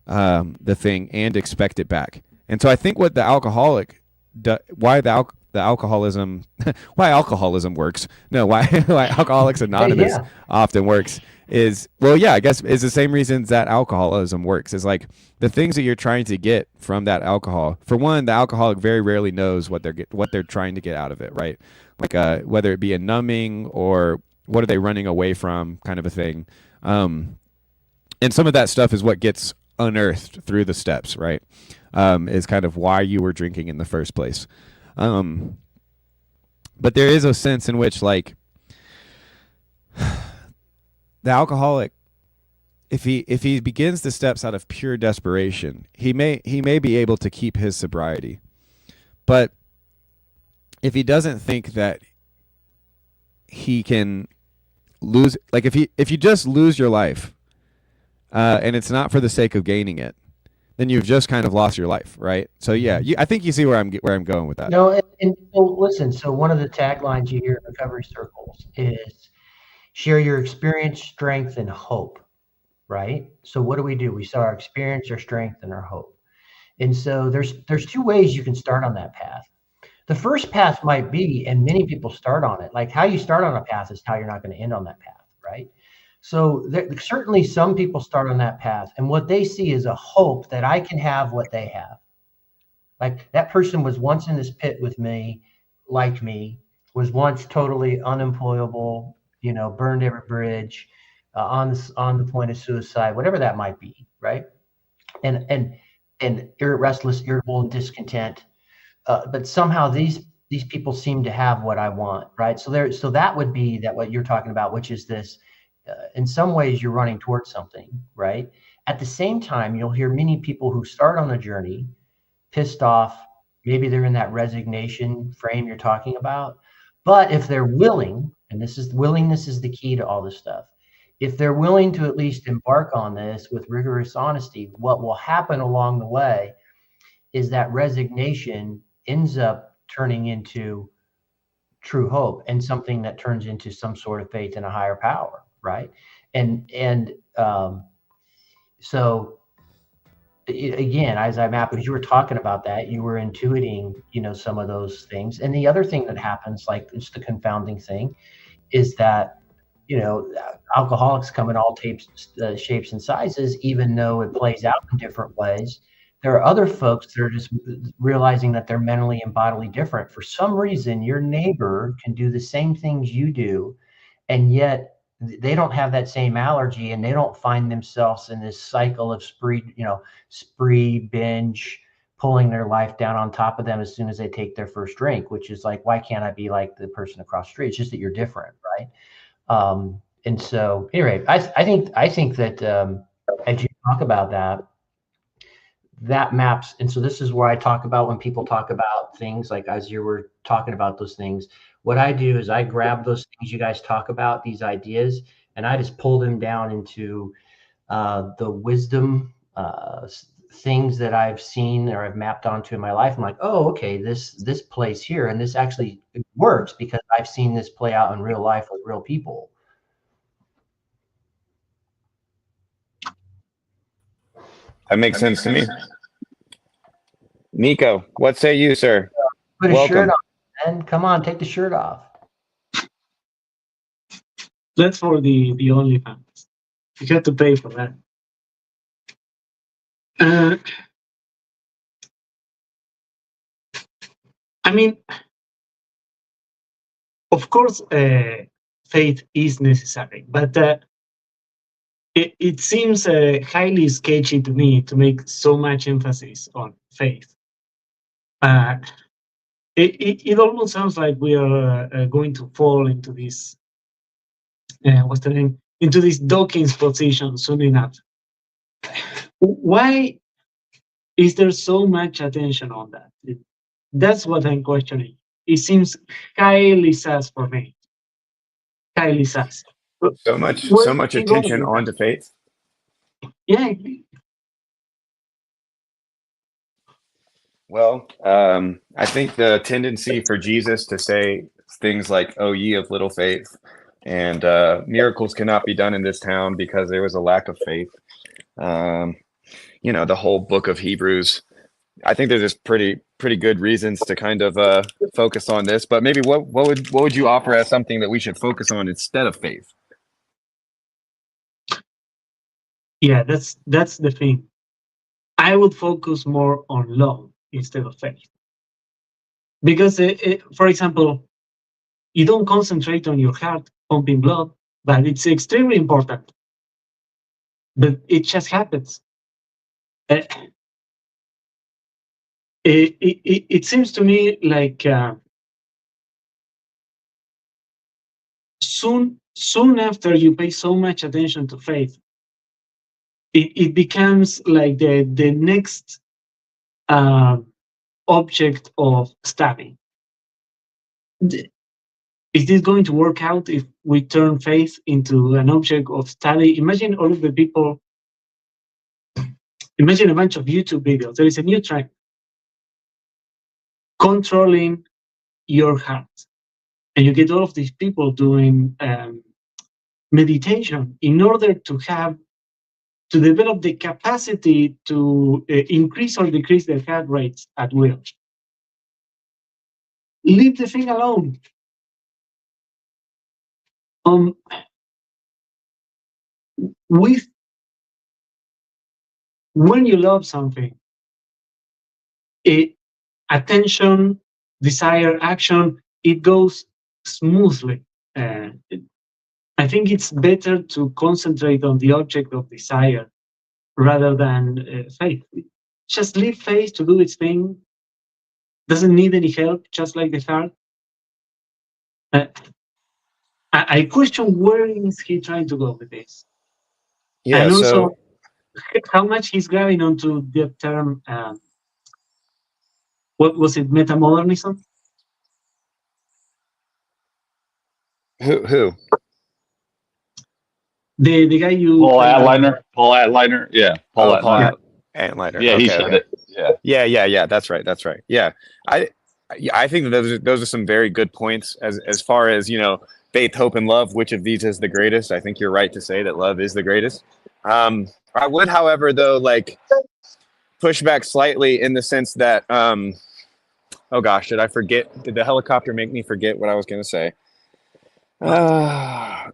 Speaker 3: the thing and expect it back. And so I think what the alcoholic why alcoholism works. No, why Alcoholics Anonymous often works is, I guess is the same reasons that alcoholism works. Is like the things that you're trying to get from that alcohol. For one, the alcoholic very rarely knows what they're trying to get out of it, right? Like whether it be a numbing or what are they running away from, kind of a thing. And some of that stuff is what gets unearthed through the steps, right? Is kind of why you were drinking in the first place. But there is a sense in which like the alcoholic, if he begins the steps out of pure desperation, he may be able to keep his sobriety. But if he doesn't think that he can lose, like if you just lose your life and it's not for the sake of gaining it, then you've just kind of lost your life, right? So yeah, I think you see where I'm going with that.
Speaker 10: No, and so listen. So one of the taglines you hear in recovery circles is share your experience, strength, and hope. Right. So what do? We saw our experience, our strength, and our hope. And so there's two ways you can start on that path. The first path might be, and many people start on it, like how you start on a path is how you're not going to end on that path, right? So certainly some people start on that path, and what they see is a hope that I can have what they have. Like that person was once in this pit with me, like me, was once totally unemployable, burned every bridge, on the point of suicide, whatever that might be, right? And restless, irritable, and discontent. But somehow these people seem to have what I want, right? So that would be that what you're talking about, which is this. In some ways, you're running towards something, right? At the same time, you'll hear many people who start on the journey pissed off. Maybe they're in that resignation frame you're talking about. But if they're willing, and willingness is the key to all this stuff. If they're willing to at least embark on this with rigorous honesty, what will happen along the way is that resignation ends up turning into true hope and something that turns into some sort of faith in a higher power, right? So again, as as you were talking about that, you were intuiting, some of those things. And the other thing that happens, like it's the confounding thing, is that alcoholics come in all shapes and sizes, even though it plays out in different ways. There are other folks that are just realizing that they're mentally and bodily different. For some reason, your neighbor can do the same things you do, and yet they don't have that same allergy, and they don't find themselves in this cycle of spree binge, pulling their life down on top of them as soon as they take their first drink, which is like, why can't I be like the person across the street? It's just that you're different, right? And so anyway, I think that as you talk about that maps. And so this is where I talk about when people talk about things like, as you were talking about those things, what I do is I grab those things you guys talk about, these ideas, and I just pull them down into the wisdom things that I've seen or I've mapped onto in my life. I'm like, oh, okay, this plays here, and this actually works because I've seen this play out in real life with real people.
Speaker 9: That makes sense to me. Nico, what say you, sir?
Speaker 10: Put a shirt on, man. Come on, take the shirt off.
Speaker 12: That's for the OnlyFans. You have to pay for that. I mean, of course, faith is necessary, but it seems highly sketchy to me to make so much emphasis on faith. It almost sounds like we are going to fall into this, what's the name? Into this Dawkins position soon enough. Why is there so much attention on that? That's what I'm questioning. It seems highly sus for me. Highly sus.
Speaker 9: So much attention onto faith.
Speaker 12: Yeah.
Speaker 9: Well, I think the tendency for Jesus to say things like, "Oh, ye of little faith," and miracles cannot be done in this town because there was a lack of faith. The whole book of Hebrews. I think there's just pretty good reasons to kind of focus on this. But maybe what would you offer as something that we should focus on instead of faith?
Speaker 12: Yeah, that's the thing. I would focus more on love instead of faith. Because, for example, you don't concentrate on your heart pumping blood, but it's extremely important. But it just happens. It seems to me like soon after you pay so much attention to faith, it becomes like the next object of study. Is this going to work out if we turn faith into an object of study? Imagine all of the people imagine a bunch of YouTube videos. There is a new trend, controlling your heart. And you get all of these people doing meditation in order to develop the capacity to increase or decrease their heart rates at will. Leave the thing alone. When you love something, attention, desire, action, it goes smoothly. I think it's better to concentrate on the object of desire rather than faith. Just leave faith to do its thing. Doesn't need any help, just like the heart. I question where is he trying to go with this?
Speaker 9: Yeah.
Speaker 12: And also,
Speaker 9: So
Speaker 12: how much he's grabbing onto the term, what was it, metamodernism?
Speaker 9: who?
Speaker 12: The guy you
Speaker 5: Paul Atliner. Yeah.
Speaker 9: Paul
Speaker 12: Yeah.
Speaker 9: Antlider.
Speaker 5: Yeah,
Speaker 9: Okay,
Speaker 5: he said it. Yeah.
Speaker 9: Yeah. That's right. Yeah. I think that those are some very good points as far as, faith, hope, and love. Which of these is the greatest? I think you're right to say that love is the greatest. I would, however, though, like push back slightly in the sense that, oh gosh, did I forget? Did the helicopter make me forget what I was going to say? Yeah,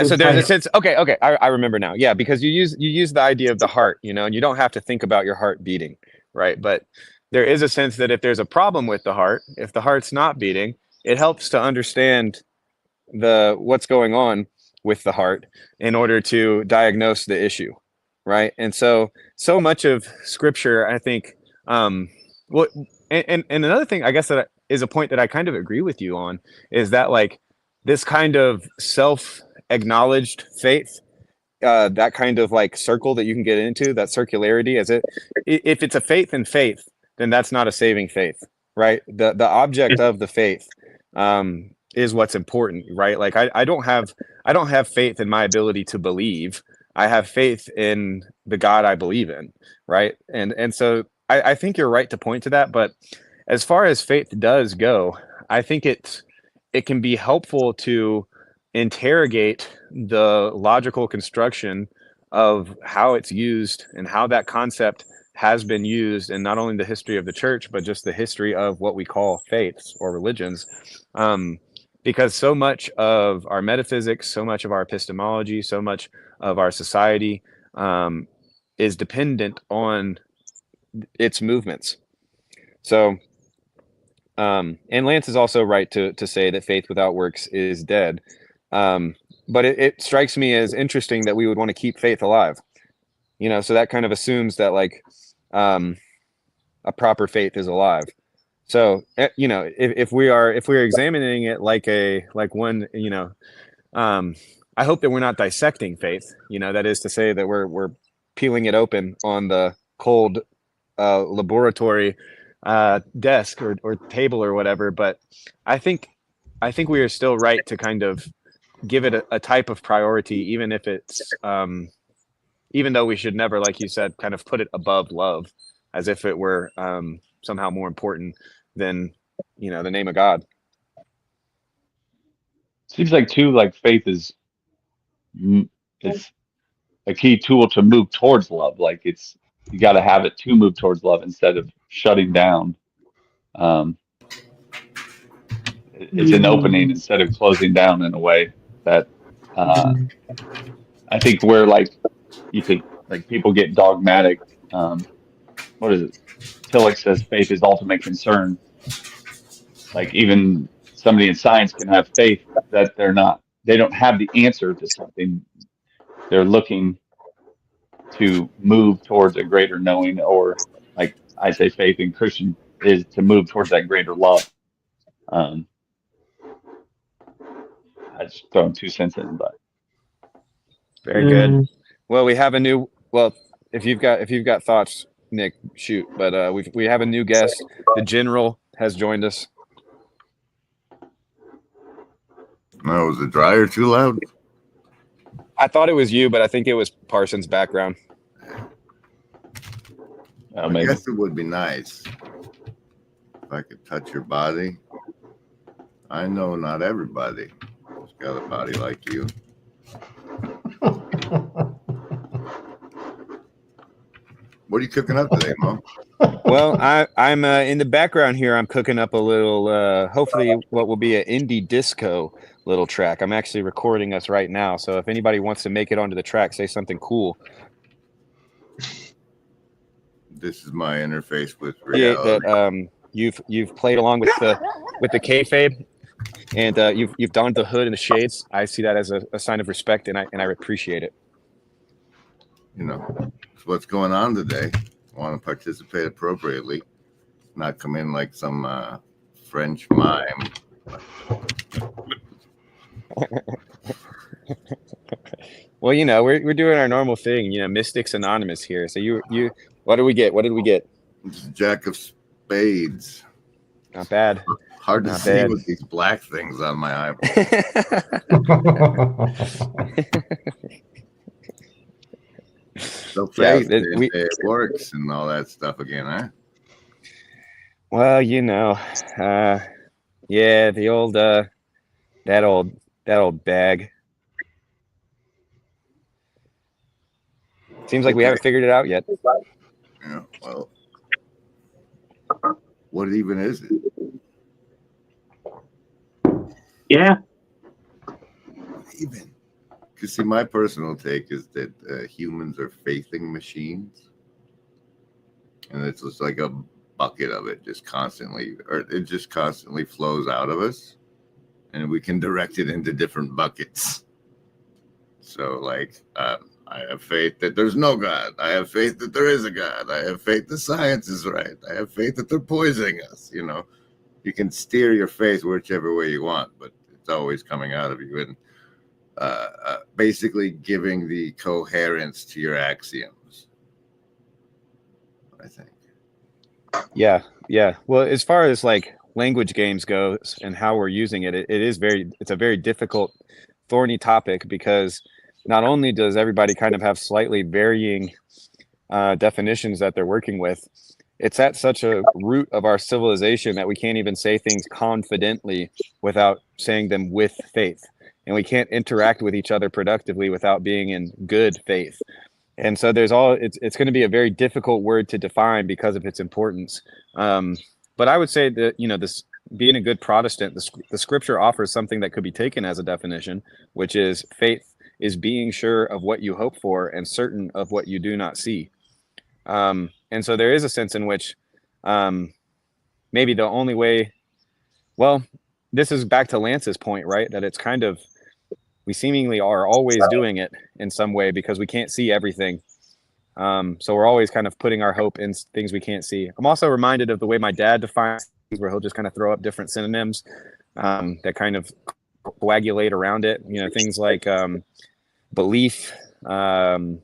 Speaker 9: so there's a sense. Okay, I remember now. Yeah, because you use the idea of the heart, and you don't have to think about your heart beating, right? But there is a sense that if there's a problem with the heart, if the heart's not beating, it helps to understand what's going on with the heart in order to diagnose the issue, right? And so much of Scripture, I think, and another thing, I guess, that is a point that I kind of agree with you on, is that like this kind of self-acknowledged faith, that kind of like circle that you can get into, that circularity, if it's a faith in faith, then that's not a saving faith, right? The object of the faith is what's important, right? Like I don't have faith in my ability to believe. I have faith in the God I believe in, right? And so I think you're right to point to that. But as far as faith does go, I think it can be helpful to interrogate the logical construction of how it's used and how that concept has been used in not only the history of the church, but just the history of what we call faiths or religions. Because so much of our metaphysics, so much of our epistemology, so much of our society is dependent on its movements. So, and Lance is also right to say that faith without works is dead. But it strikes me as interesting that we would want to keep faith alive. So that kind of assumes that like a proper faith is alive. So if we're examining it like one, I hope that we're not dissecting faith. That is to say that we're peeling it open on the cold laboratory desk or table or whatever. But I think we are still right to kind of give it a type of priority, even if it's even though we should never, like you said, kind of put it above love, as if it were somehow more important than the name of God.
Speaker 5: Seems like too, like faith is a key tool to move towards love. Like you got to have it to move towards love instead of shutting down. It's an opening instead of closing down in a way that I think where like you could like people get dogmatic. What is it? Tillich says faith is ultimate concern. Like even somebody in science can have faith that they don't have the answer to something. They're looking to move towards a greater knowing, or like I say, faith in Christian is to move towards that greater love. I just throwing 2 cents in, but
Speaker 9: very good. Well, we have if you've got thoughts, Nick, shoot. But we have a new guest. The General has joined us.
Speaker 13: No, was the dryer too loud?
Speaker 9: I thought it was you, but I think it was Parsons' background.
Speaker 13: I guess it would be nice if I could touch your body. I know not everybody has got a body like you. What are you cooking up today, Mo?
Speaker 9: Well, I'm in the background here. I'm cooking up a little, hopefully what will be an indie disco little track. I'm actually recording us right now. So if anybody wants to make it onto the track, say something cool.
Speaker 13: This is my interface with reality.
Speaker 9: That you've played along with the kayfabe, and you've donned the hood and the shades. I see that as a sign of respect, and I appreciate it.
Speaker 13: You know, it's what's going on today. I want to participate appropriately, not come in like some French mime.
Speaker 9: Well, you know, we're doing our normal thing. You know, Mystics Anonymous here. So you what did we get? What did we get?
Speaker 13: Jack of Spades.
Speaker 9: Not bad.
Speaker 13: Hard to see with these black things on my eyeball. So faith, it works and all that stuff again, huh?
Speaker 9: Well, you know, yeah, the old that old bag. Seems like we haven't figured it out yet.
Speaker 13: Yeah, well, what even is it?
Speaker 12: Yeah.
Speaker 13: Even. Because see, my personal take is that humans are faithing machines, and it's just like a bucket of it, just constantly, or it just constantly flows out of us, and we can direct it into different buckets. So, like, I have faith that there's no God. I have faith that there is a God. I have faith that science is right. I have faith that they're poisoning us. You know, you can steer your faith whichever way you want, but it's always coming out of you. And basically giving the coherence to your axioms, I think.
Speaker 9: Yeah. Well, as far as like language games goes and how we're using it, it's a very difficult, thorny topic, because not only does everybody kind of have slightly varying definitions that they're working with, it's at such a root of our civilization that we can't even say things confidently without saying them with faith. And we can't interact with each other productively without being in good faith. And so it's going to be a very difficult word to define because of its importance. But I would say that, you know, this being a good Protestant, the scripture offers something that could be taken as a definition, which is faith is being sure of what you hope for and certain of what you do not see. And so there is a sense in which maybe the only way, well, this is back to Lance's point, right? That it's kind of, we seemingly are always doing it in some way because we can't see everything. So we're always kind of putting our hope in things we can't see. I'm also reminded of the way my dad defines things, where he'll just kind of throw up different synonyms that kind of coagulate around it. You know, things like belief, hope,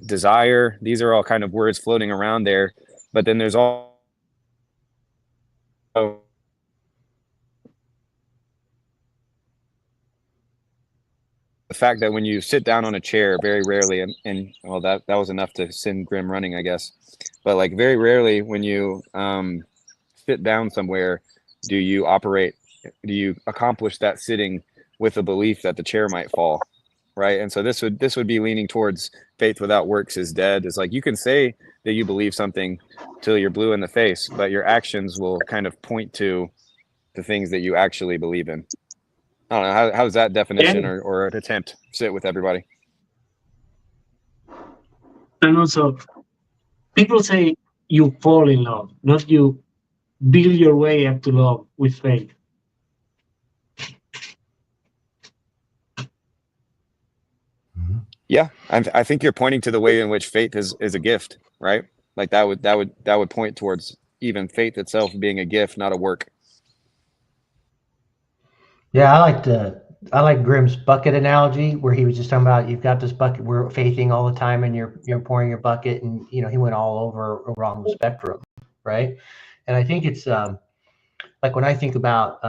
Speaker 9: desire. These are all kind of words floating around there. But then there's all the fact that when you sit down on a chair, very rarely, and well, that was enough to send Grim running, I guess. But like very rarely when you sit down somewhere, do you accomplish that sitting with a belief that the chair might fall, right? And so this would be leaning towards faith without works is dead. It's like you can say that you believe something till you're blue in the face, but your actions will kind of point to the things that you actually believe in. I don't know, how does that definition or an attempt sit with everybody?
Speaker 12: And also, people say you fall in love, not you build your way up to love with faith.
Speaker 9: Yeah, I think you're pointing to the way in which faith is a gift, right? Like that would point towards even faith itself being a gift, not a work.
Speaker 10: Yeah, I like Grimm's bucket analogy, where he was just talking about, you've got this bucket, we're faithing all the time, and you're pouring your bucket, and you know, he went all over along the spectrum, right? And I think it's like when I think about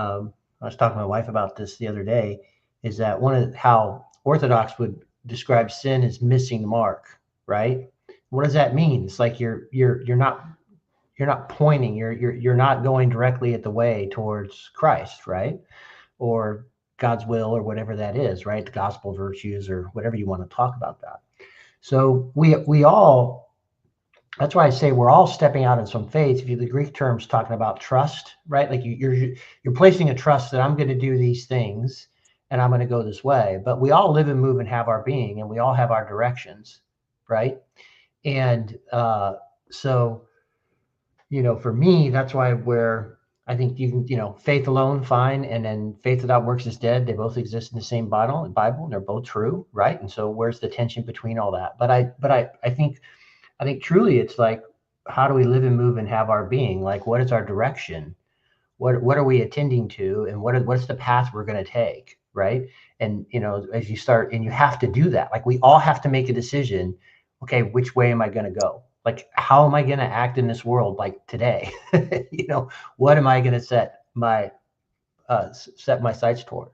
Speaker 10: I was talking to my wife about this the other day, is that how Orthodox would describe sin as missing the mark, right? What does that mean? It's like you're not pointing, you're not going directly at the way towards Christ, right? Or God's will, or whatever that is, right? The gospel virtues, or whatever you want to talk about that. So we all, that's why I say we're all stepping out in some faith. If you, the Greek terms talking about trust, right? Like you're placing a trust that I'm going to do these things and I'm going to go this way. But we all live and move and have our being, and we all have our directions, right? And so, for me, that's why where I think you can, faith alone, fine, and then faith without works is dead. They both exist in the same Bible, and they're both true, right? And so, where's the tension between all that? But I think truly it's like, how do we live and move and have our being? Like, what is our direction? What are we attending to? And what's the path we're going to take? Right. And, as you start, and you have to do that, like we all have to make a decision. Okay, which way am I going to go? Like, how am I going to act in this world? Like today, what am I going to set my sights toward?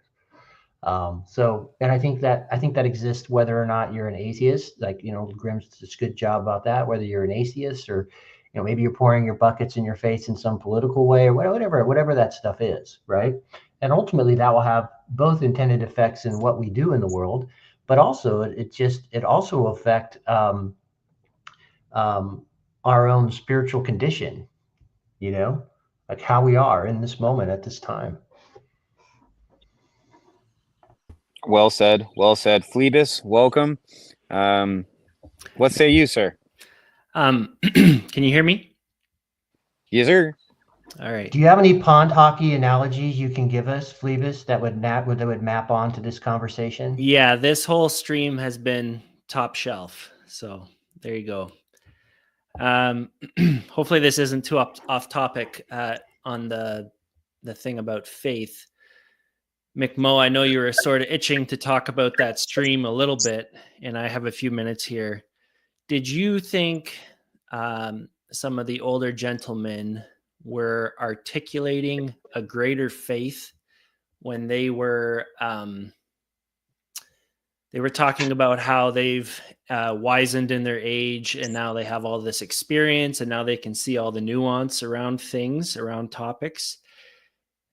Speaker 10: And I think that exists whether or not you're an atheist. Like, Grimm's does a good job about that, whether you're an atheist or, maybe you're pouring your buckets in your face in some political way, or whatever that stuff is, right? And ultimately that will have both intended effects in what we do in the world, but also it also affect our own spiritual condition, like how we are in this moment at this time.
Speaker 9: Well said. Well said. Phoebus, welcome. What say you, sir?
Speaker 14: Can you hear me?
Speaker 9: Yes, sir.
Speaker 14: All right.
Speaker 10: Do you have any pond hockey analogies you can give us, Phoebus, that would map onto this conversation?
Speaker 14: Yeah, this whole stream has been top shelf. So there you go. Hopefully this isn't too off topic on the thing about faith. McMo, I know you were sort of itching to talk about that stream a little bit, and I have a few minutes here. Did you think some of the older gentlemen were articulating a greater faith when they were talking about how they've wizened in their age, and now they have all this experience, and now they can see all the nuance around things, around topics?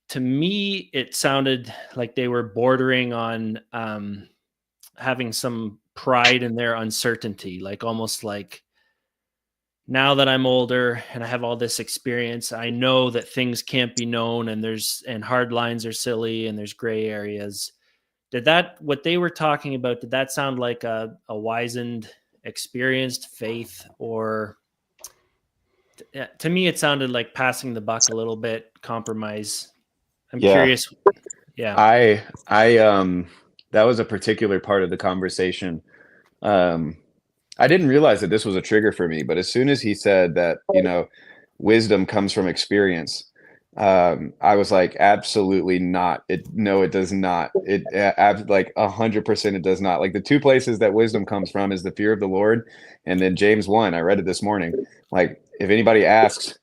Speaker 14: To me, it sounded like they were bordering on having some pride in their uncertainty, like almost like, now that I'm older and I have all this experience, I know that things can't be known, and hard lines are silly, and there's gray areas. What they were talking about, did that sound like a wizened, experienced faith? Or to me, it sounded like passing the buck a little bit, compromise. I'm curious. Yeah.
Speaker 9: I that was a particular part of the conversation. I didn't realize that this was a trigger for me, but as soon as he said that, wisdom comes from experience, I was like, absolutely not. No, it does not. It like 100% it does not. Like, the two places that wisdom comes from is the fear of the Lord, and then James 1. I read it this morning. Like, if anybody asks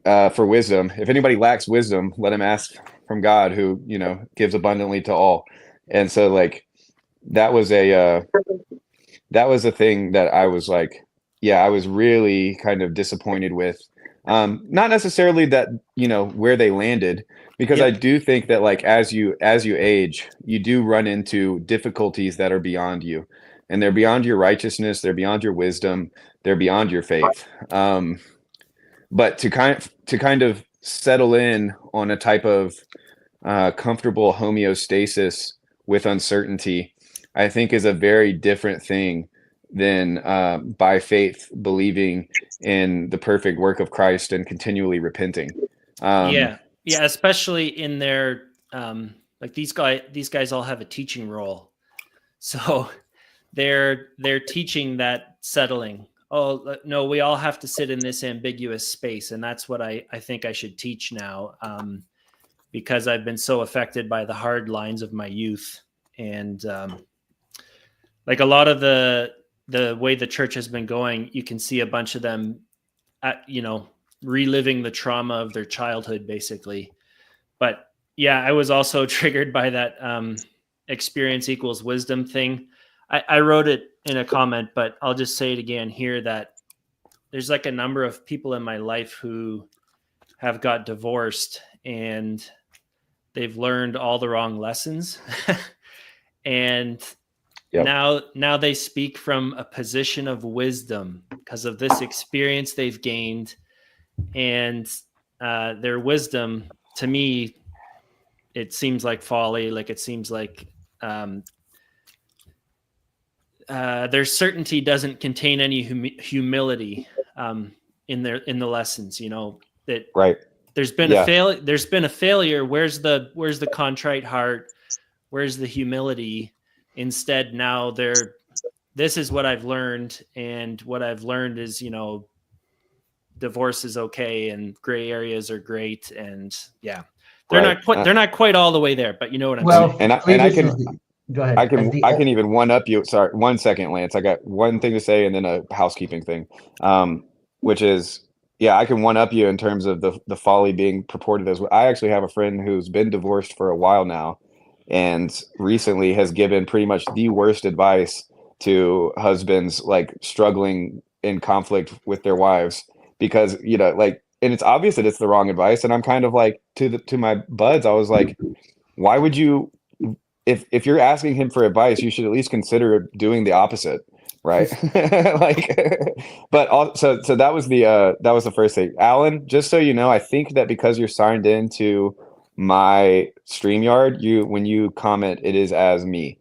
Speaker 9: for wisdom, if anybody lacks wisdom, let him ask from God, who gives abundantly to all. And so, like, that was a thing that I was like, I was really kind of disappointed with. Not necessarily that where they landed, because I do think that, like, as you age, you do run into difficulties that are beyond you, and they're beyond your righteousness, they're beyond your wisdom, they're beyond your faith. But to kind of settle in on a type of comfortable homeostasis with uncertainty, I think is a very different thing than by faith believing in the perfect work of Christ and continually repenting.
Speaker 14: Especially in their like these guys all have a teaching role, so they're teaching that settling. Oh no, we all have to sit in this ambiguous space, and that's what I think I should teach now, because I've been so affected by the hard lines of my youth, and like a lot of the way the church has been going, you can see a bunch of them reliving the trauma of their childhood, basically. But yeah, I was also triggered by that experience equals wisdom thing. I wrote it in a comment, but I'll just say it again here that there's like a number of people in my life who have got divorced and they've learned all the wrong lessons. And now they speak from a position of wisdom because of this experience they've gained, and their wisdom, to me, it seems like folly. Like it seems like their certainty doesn't contain any humility in the lessons. You know that there's been a failure. Where's the contrite heart? Where's the humility? Instead, now this is what I've learned, and what I've learned is, divorce is okay and gray areas are great, and they're not quite all the way there, but you know what I'm saying.
Speaker 9: And I can go ahead. I can even one up you. Sorry, 1 second, Lance. I got one thing to say and then a housekeeping thing, which is I can one up you in terms of the folly being purported as. I actually have a friend who's been divorced for a while now, and recently has given pretty much the worst advice to husbands like struggling in conflict with their wives, because and it's obvious that it's the wrong advice. And I'm kind of like, to my buds, I was like, why would you, if you're asking him for advice, you should at least consider doing the opposite, right? But also, so that was the first thing. Alan, just so you know, I think that because you're signed into my StreamYard, when you comment, it is as me.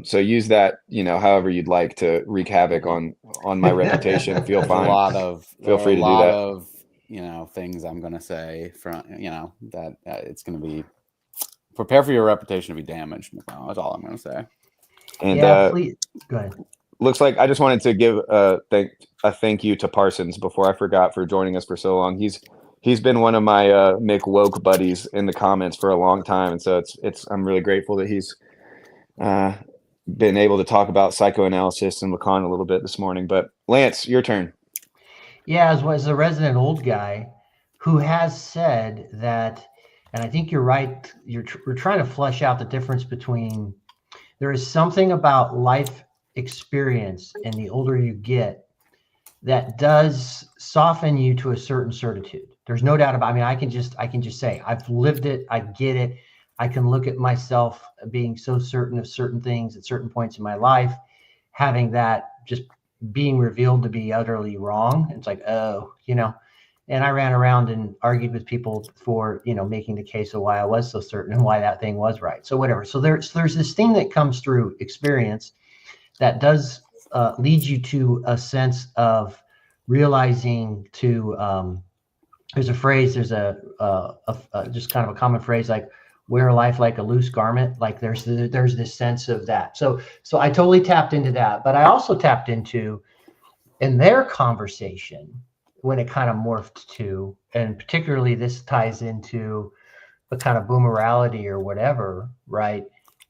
Speaker 9: So use that, however you'd like to wreak havoc on my reputation. Feel free to do that.
Speaker 15: Things I'm going to say from, that it's going to be, prepare for your reputation to be damaged. That's all I'm going to say.
Speaker 9: And
Speaker 16: please go ahead.
Speaker 9: Looks like I just wanted to give a thank you to Parsons before I forgot, for joining us for so long. He's been one of my Mick woke buddies in the comments for a long time, and so I'm really grateful that he's been able to talk about psychoanalysis and Lacan a little bit this morning. But Lance, your turn.
Speaker 16: Yeah, as a resident old guy who has said that, and I think you're right. We're trying to flesh out the difference between, there is something about life experience, and the older you get, that does soften you to a certain certitude. There's no doubt about it. I mean, I can just say I've lived it. I get it. I can look at myself being so certain of certain things at certain points in my life, having that just being revealed to be utterly wrong. It's like, and I ran around and argued with people for, making the case of why I was so certain and why that thing was right. So whatever. So there's this thing that comes through experience that does lead you to a sense of realizing there's a phrase, there's a just kind of a common phrase, like wear life like a loose garment. Like there's this sense of that. So I totally tapped into that, but I also tapped into, in their conversation, when it kind of morphed to, and particularly this ties into the kind of boomerality or whatever, right?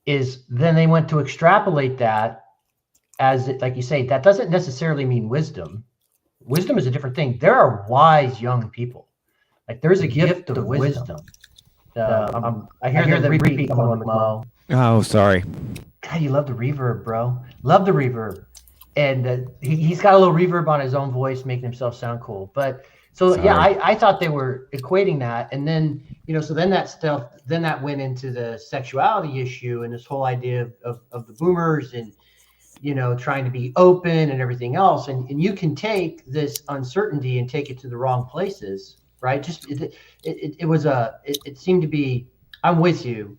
Speaker 16: Is then they went to extrapolate that as like you say, that doesn't necessarily mean wisdom. Wisdom is a different thing. There are wise young people. Like there's a gift of wisdom. I hear the repeat going low.
Speaker 3: Oh, sorry.
Speaker 16: God, you love the reverb, bro. Love the reverb. And he's got a little reverb on his own voice, making himself sound cool. But so, sorry. Yeah, I thought they were equating that. And then, so then that went into the sexuality issue and this whole idea of the boomers and, trying to be open and everything else. And you can take this uncertainty and take it to the wrong places, right? Just it seemed to be, I'm with you,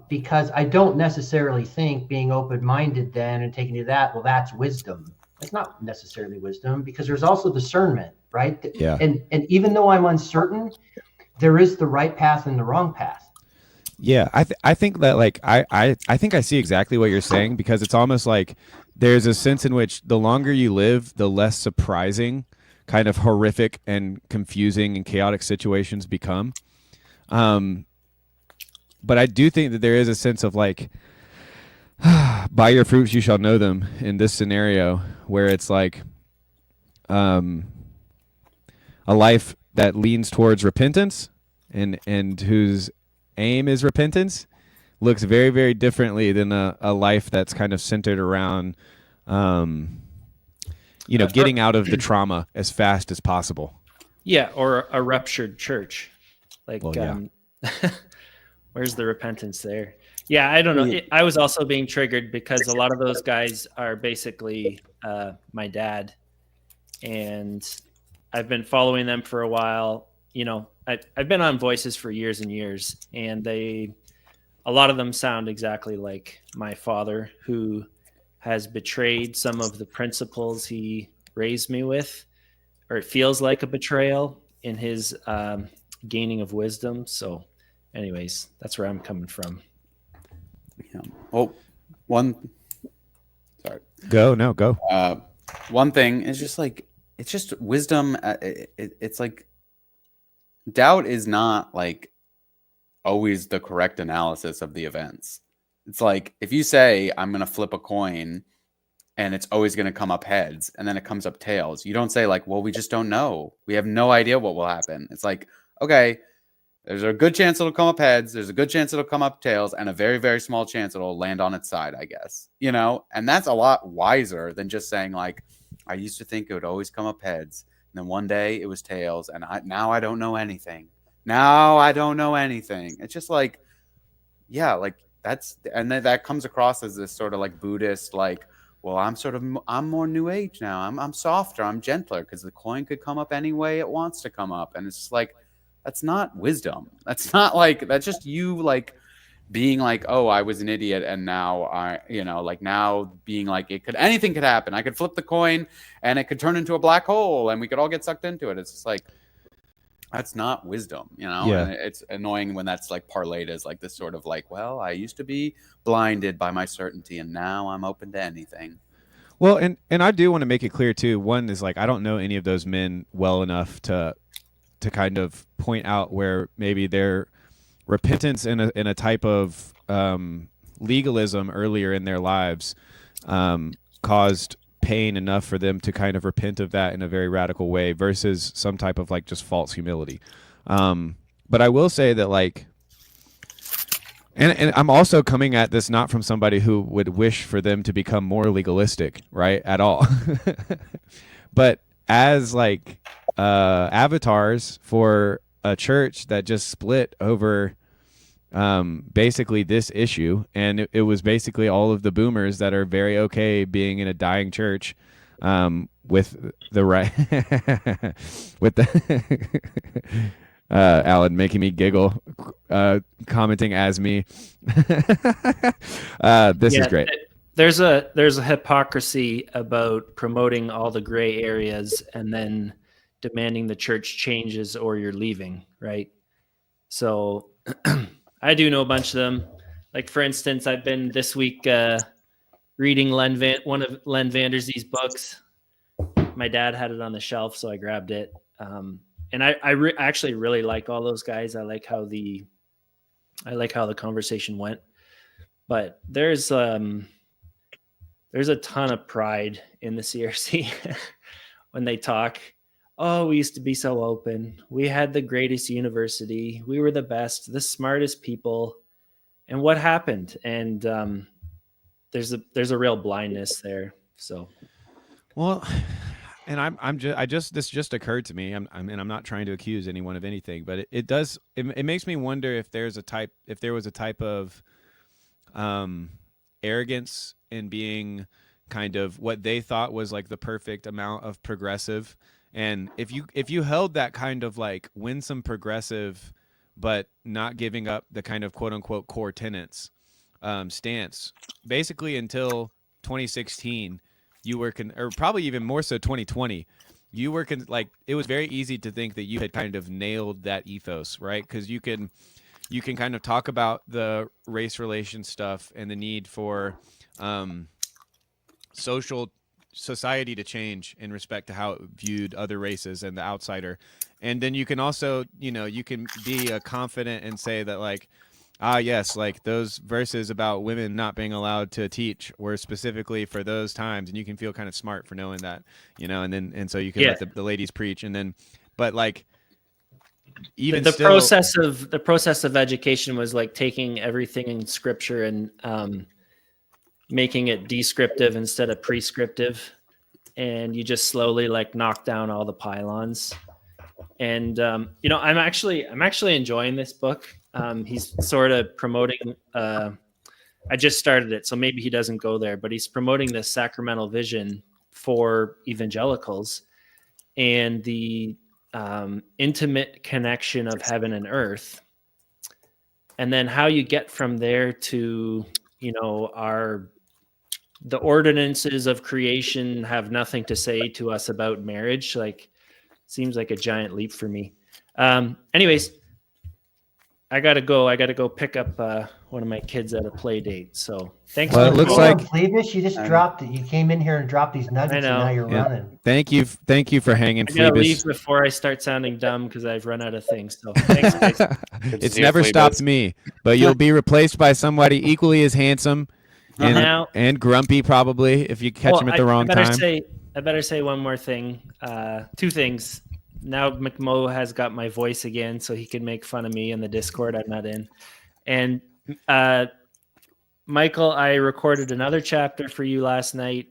Speaker 16: because I don't necessarily think being open-minded then and taking to that, well, that's wisdom. That's not necessarily wisdom, because there's also discernment, right?
Speaker 3: Yeah.
Speaker 16: And even though I'm uncertain, there is the right path and the wrong path.
Speaker 3: Yeah, I think that I think I see exactly what you're saying, because it's almost like there's a sense in which the longer you live, the less surprising, kind of horrific and confusing and chaotic situations become. But I do think that there is a sense of like, by your fruits you shall know them in this scenario, where it's like a life that leans towards repentance and whose aim is repentance looks very, very differently than a life that's kind of centered around, getting out of the trauma as fast as possible.
Speaker 14: Yeah, or a ruptured church. Like,
Speaker 3: Well, yeah.
Speaker 14: Where's the repentance there? Yeah, I don't know. I was also being triggered because a lot of those guys are basically my dad, and I've been following them for a while. I've been on Voices for years and years, and a lot of them sound exactly like my father, who has betrayed some of the principles he raised me with, or it feels like a betrayal in his gaining of wisdom. So anyways, that's where I'm coming from.
Speaker 15: Yeah. Oh, sorry.
Speaker 3: Go.
Speaker 15: One thing is just like, it's just wisdom. It's like, doubt is not like always the correct analysis of the events. It's like, if you say, I'm going to flip a coin and it's always going to come up heads and then it comes up tails, you don't say like, well, we just don't know. We have no idea what will happen. It's like, okay, there's a good chance it'll come up heads. There's a good chance it'll come up tails, and a very, very small chance it'll land on its side, I guess. And that's a lot wiser than just saying like, I used to think it would always come up heads, and then one day it was tails, and now I don't know anything. Now I don't know anything. It's just like, yeah, like and then that comes across as this sort of like Buddhist, like, well, I'm more new age now. I'm softer. I'm gentler because the coin could come up any way it wants to come up, and it's just like, that's not wisdom. That's not like, that's just you like being like, oh, I was an idiot, and now now being like, anything could happen. I could flip the coin and it could turn into a black hole and we could all get sucked into it. It's just like, that's not wisdom,
Speaker 3: Yeah.
Speaker 15: And it's annoying when that's like parlayed as like this sort of like, well, I used to be blinded by my certainty and now I'm open to anything.
Speaker 3: Well, and I do want to make it clear too. One is like, I don't know any of those men well enough to kind of point out where maybe their repentance in a type of legalism earlier in their lives caused pain enough for them to kind of repent of that in a very radical way versus some type of like just false humility. But I will say that like, and I'm also coming at this not from somebody who would wish for them to become more legalistic, right, at all. But as like avatars for a church that just split over basically this issue, and it was basically all of the boomers that are very okay being in a dying church with the right with the Alan making me giggle, commenting as me. This is great.
Speaker 14: There's a hypocrisy about promoting all the gray areas and then demanding the church changes or you're leaving, right? So I do know a bunch of them. Like, for instance, I've been this week reading one of Len Vanderzee's books. My dad had it on the shelf, so I grabbed it. And I actually really like all those guys. I like how the conversation went. But there's a ton of pride in the CRC when they talk. Oh, we used to be so open. We had the greatest university. We were the best, the smartest people. And what happened? And there's a real blindness there. So,
Speaker 3: well, and this just occurred to me. I'm not trying to accuse anyone of anything, but it makes me wonder if there was a type of arrogance in being kind of what they thought was like the perfect amount of progressive. And if you held that kind of like winsome progressive, but not giving up the kind of quote unquote core tenets stance, basically until 2016, you were or probably even more so 2020, you were like, it was very easy to think that you had kind of nailed that ethos, right? Because you can kind of talk about the race relation stuff and the need for society to change in respect to how it viewed other races and the outsider. And then you can also, you can be confident and say that like, yes, like those verses about women not being allowed to teach were specifically for those times. And you can feel kind of smart for knowing that, and so you can let the ladies preach. And then, but like, even
Speaker 14: the
Speaker 3: still,
Speaker 14: process of education was like taking everything in scripture and making it descriptive instead of prescriptive, and you just slowly like knock down all the pylons. And I'm actually enjoying this book. He's sort of promoting. I just started it, so maybe he doesn't go there, but he's promoting this sacramental vision for evangelicals and the intimate connection of heaven and earth, and then how you get from there to the ordinances of creation have nothing to say to us about marriage. Like, seems like a giant leap for me. Anyways, I gotta go pick up one of my kids at a play date. So thanks.
Speaker 3: Well, it looks like
Speaker 16: Clevis, you just dropped it. You came in here and dropped these nuggets, and now you're running.
Speaker 3: Thank you for hanging.
Speaker 14: I gotta leave
Speaker 3: Phoebus.
Speaker 14: before I start sounding dumb because I've run out of things. So thanks, guys.
Speaker 3: It's never stopped me, but you'll be replaced by somebody equally as handsome and grumpy, probably, if you catch him at the wrong time.
Speaker 14: I better say one more thing. Two things. Now McMo has got my voice again, so he can make fun of me in the Discord I'm not in. And Michael, I recorded another chapter for you last night.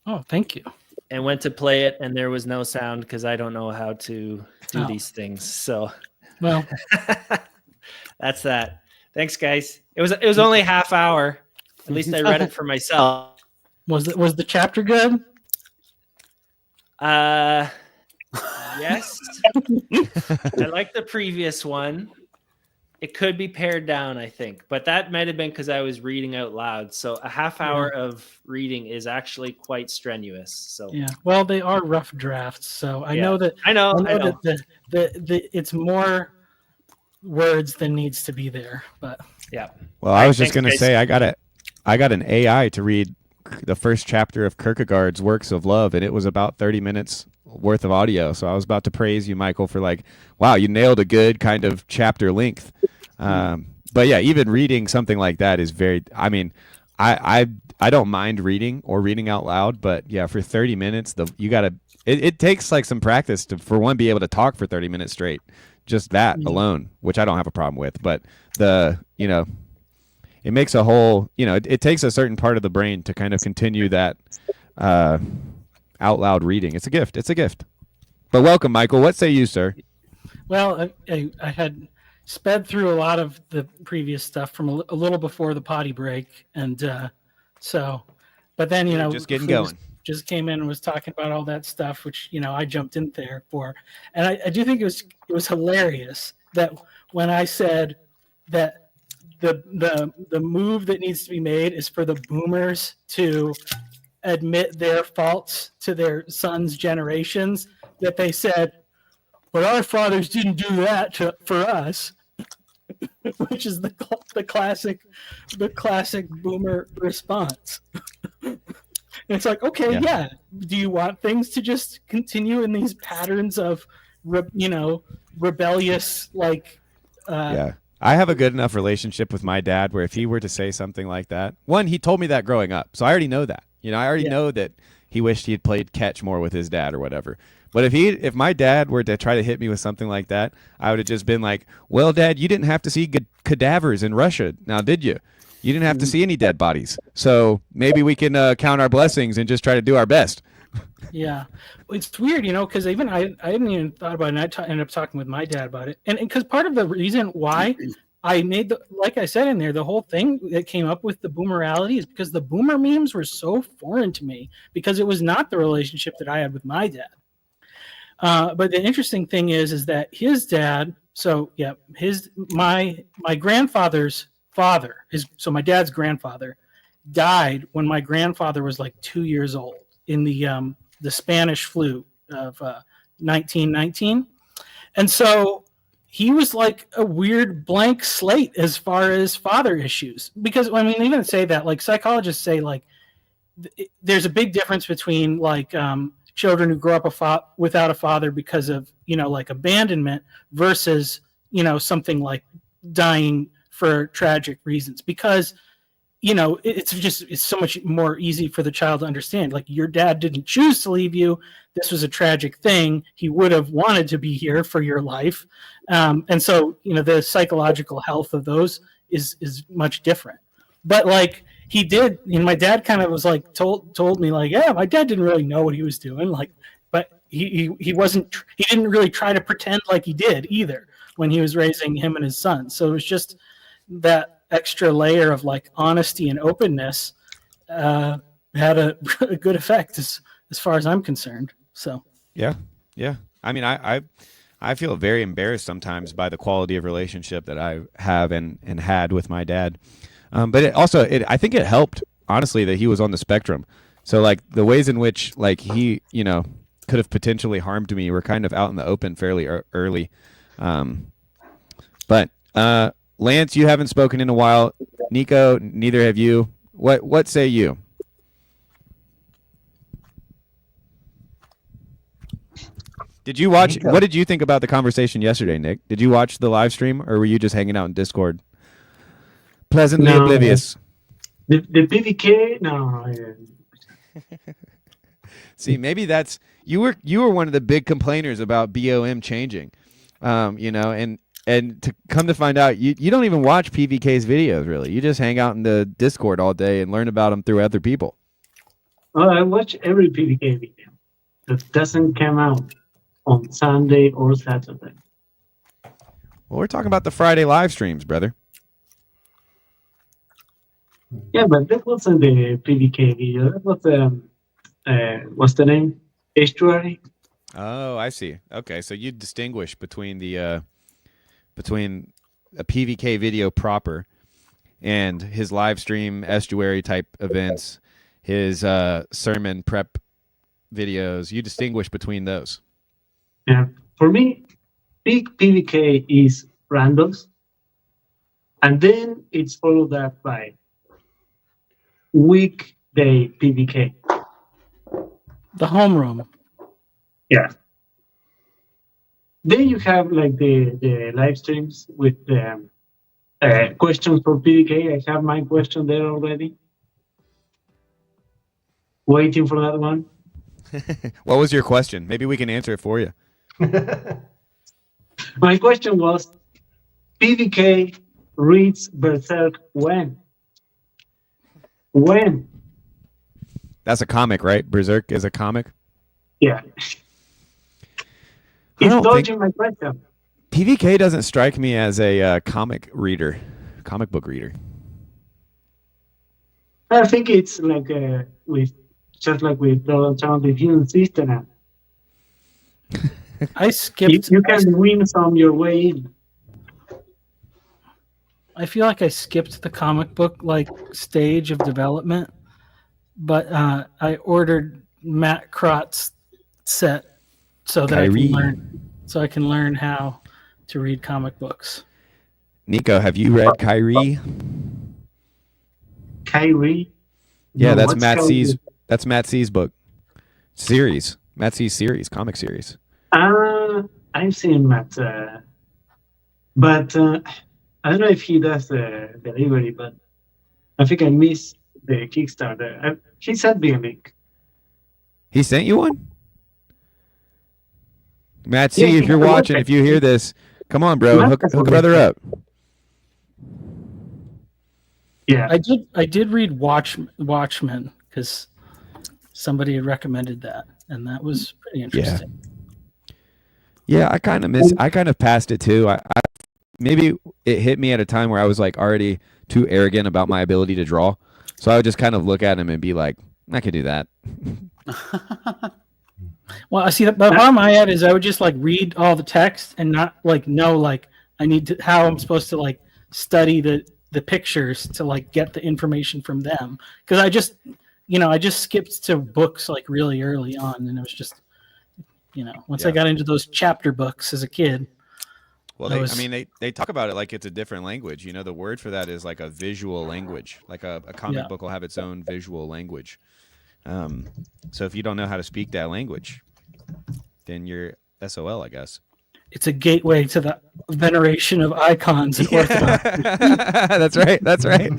Speaker 17: Oh, thank you.
Speaker 14: And went to play it, and there was no sound because I don't know how to do these things. So,
Speaker 17: well,
Speaker 14: that's that. Thanks, guys. It was only a half hour. At least I read it for myself.
Speaker 17: Was the chapter good?
Speaker 14: Yes. I like the previous one. It could be pared down, I think, but that might have been because I was reading out loud. So a half hour of reading is actually quite strenuous. So
Speaker 17: yeah, well, they are rough drafts. So I know that that it's more words than needs to be there. But
Speaker 14: yeah.
Speaker 3: Well, I was just gonna say I got an AI to read the first chapter of Kierkegaard's Works of Love, and it was about 30 minutes worth of audio. So I was about to praise you, Michael, for like, wow, you nailed a good kind of chapter length. But yeah, even reading something like that is very, I mean, I don't mind reading or reading out loud, but yeah, for 30 minutes, it takes like some practice to, for one, be able to talk for 30 minutes straight, just that alone, which I don't have a problem with, but it makes a whole, it takes a certain part of the brain to kind of continue that, out loud reading. It's a gift. But welcome, Michael. What say you, sir?
Speaker 17: Well, I had sped through a lot of the previous stuff from a little before the potty break, and but then
Speaker 3: just getting going.
Speaker 17: Just came in and was talking about all that stuff, which I jumped in there for, and I do think it was hilarious that when I said that the move that needs to be made is for the boomers to admit their faults to their sons' generations, that they said, but our fathers didn't do that for us, which is the classic boomer response. And it's like, okay, yeah. Do you want things to just continue in these patterns of, rebellious,
Speaker 3: yeah. I have a good enough relationship with my dad where if he were to say something like that, one, he told me that growing up, so I already know that. I already know that he wished he had played catch more with his dad or whatever. But if my dad were to try to hit me with something like that, I would have just been like, well, Dad, you didn't have to see cadavers in Russia, now did you? You didn't have to see any dead bodies. So maybe we can count our blessings and just try to do our best.
Speaker 17: Yeah. It's weird, because even I hadn't even thought about it, and I ended up talking with my dad about it. And because part of the reason why I made like I said in there, the whole thing that came up with the boomerality is because the boomer memes were so foreign to me because it was not the relationship that I had with my dad. But the interesting thing is that his dad, my grandfather's father, so my dad's grandfather died when my grandfather was like 2 years old in the Spanish flu of 1919. And so he was like a weird blank slate as far as father issues, because even say that, like, psychologists say, like, there's a big difference between like children who grow up without a father because of like abandonment versus something like dying for tragic reasons, because it's so much more easy for the child to understand. Like, your dad didn't choose to leave you. This was a tragic thing. He would have wanted to be here for your life. And so, the psychological health of those is much different. But like, he did, my dad kind of was like, told me like, yeah, my dad didn't really know what he was doing. Like, but he didn't really try to pretend like he did either when he was raising him and his son. So it was just that extra layer of like honesty and openness had a good effect as far as I'm concerned. So
Speaker 3: yeah. I mean, I feel very embarrassed sometimes by the quality of relationship that I have and had with my dad. But I think it helped, honestly, that he was on the spectrum. So like the ways in which like he, could have potentially harmed me were kind of out in the open fairly early. But Lance, you haven't spoken in a while. Nico, neither have you. What say you? Did you watch? What did you think about the conversation yesterday, Nick? Did you watch the live stream, or were you just hanging out in Discord, pleasantly oblivious?
Speaker 12: The PVK, no.
Speaker 3: See, maybe that's you were one of the big complainers about BOM changing, and to come to find out, you don't even watch PVK's videos really. You just hang out in the Discord all day and learn about them through other people.
Speaker 12: Well, I watch every PVK video that doesn't come out on Sunday or Saturday.
Speaker 3: Well, we're talking about the Friday live streams, brother.
Speaker 12: Yeah, but that wasn't the PVK video. That was what's the name? Estuary.
Speaker 3: Oh, I see. Okay, so you distinguish between the between a PVK video proper and his live stream estuary type events, his sermon prep videos. You distinguish between those.
Speaker 12: Yeah, for me, big PVK is randoms, and then it's followed up by weekday PVK.
Speaker 17: The homeroom.
Speaker 12: Yeah. Then you have like the live streams with the questions for PVK. I have my question there already. Waiting for that one.
Speaker 3: What was your question? Maybe we can answer it for you.
Speaker 12: My question was, PVK reads Berserk when? When?
Speaker 3: That's a comic, right? Berserk is a comic?
Speaker 12: Yeah. He's dodging my question.
Speaker 3: PVK doesn't strike me as a comic book reader.
Speaker 12: I think it's like with Donald Trump, if you insist on it.
Speaker 17: I skipped.
Speaker 12: You can win some your way in.
Speaker 17: I feel like I skipped the comic book like stage of development, but I ordered Matt Krott's set so that I can learn how to read comic books.
Speaker 3: Nico, have you read Kyrie?
Speaker 12: Kyrie?
Speaker 3: Yeah,
Speaker 12: No,
Speaker 3: that's
Speaker 12: what's
Speaker 3: Matt
Speaker 12: Kyrie?
Speaker 3: C's. That's Matt C's book series. Matt C's series, comic series.
Speaker 12: I've seen Matt, but I don't know if he does the delivery, but I think I missed the Kickstarter. He sent me a link.
Speaker 3: He sent you one? Matt C, if you're watching, if you hear this, come on, bro, hook a brother up.
Speaker 12: Yeah,
Speaker 17: I did read Watchmen because somebody had recommended that, and that was pretty interesting.
Speaker 3: Yeah, I kind of passed it too. I maybe it hit me at a time where I was like already too arrogant about my ability to draw, so I would just kind of look at him and be like, I could do that.
Speaker 17: Well, I see the problem I had is I would just like read all the text and not like know like I need to how I'm supposed to like study the pictures to like get the information from them, because I just skipped to books like really early on, and it was just once I got into those chapter books as a kid.
Speaker 3: Well, they talk about it like it's a different language. The word for that is like a visual language. Like a comic book will have its own visual language. So if you don't know how to speak that language, then you're SOL, I guess.
Speaker 17: It's a gateway to the veneration of icons and orthodoxy.
Speaker 3: That's right.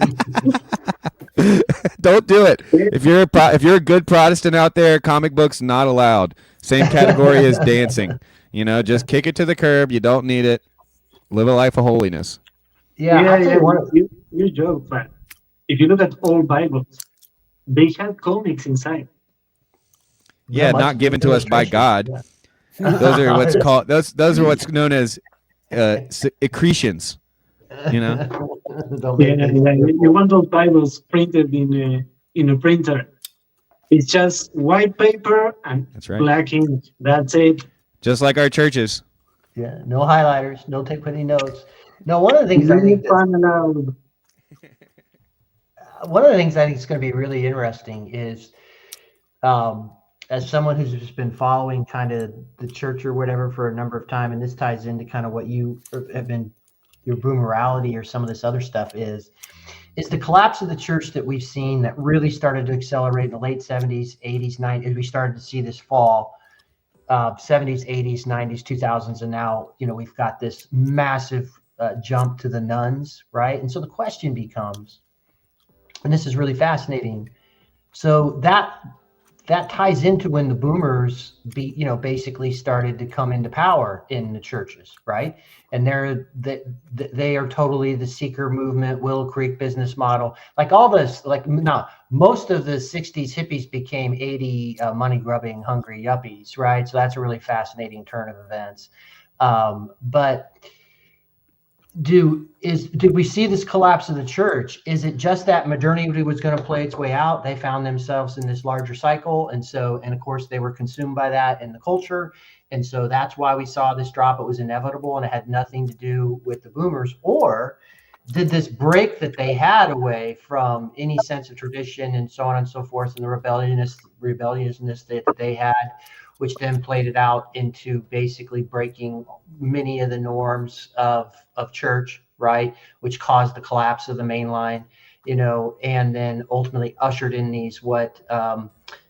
Speaker 3: Don't do it. If you're a good Protestant out there, comic books not allowed. Same category as dancing. Just kick it to the curb. You don't need it. Live a life of holiness.
Speaker 16: Yeah, I'll tell you one.
Speaker 12: You joke, but if you look at old Bibles, they had comics inside.
Speaker 3: Yeah, not given to us by God.
Speaker 16: Yeah.
Speaker 3: Those are what's called those are what's known as accretions.
Speaker 12: Yeah, you want those Bibles printed in a printer. It's just white paper and black ink. That's it.
Speaker 3: Just like our churches.
Speaker 16: Yeah, no highlighters, no take any notes. No, one of the things I think is going to be really interesting is, as someone who's just been following kind of the church or whatever for a number of time, and this ties into kind of what you have been, your boomerality or some of this other stuff is the collapse of the church that we've seen that really started to accelerate in the late 70s, 80s, 90s. We started to see this fall, 70s, 80s, 90s, 2000s, and now, we've got this massive jump to the nuns, right? And so the question becomes, and this is really fascinating. So that ties into when the boomers basically started to come into power in the churches, right? And they are totally the seeker movement, Willow Creek business model, like all this, most of the 60s hippies became 80 money grubbing, hungry yuppies, right? So that's a really fascinating turn of events. But did we see this collapse of the church? Is it just that modernity was going to play its way out? They found themselves in this larger cycle. And of course they were consumed by that in the culture. And so that's why we saw this drop. It was inevitable and it had nothing to do with the boomers. Or did this break that they had away from any sense of tradition and so on and so forth, and the rebelliousness that they had, which then played it out into basically breaking many of the norms of church, right? Which caused the collapse of the main line, and then ultimately ushered in these, what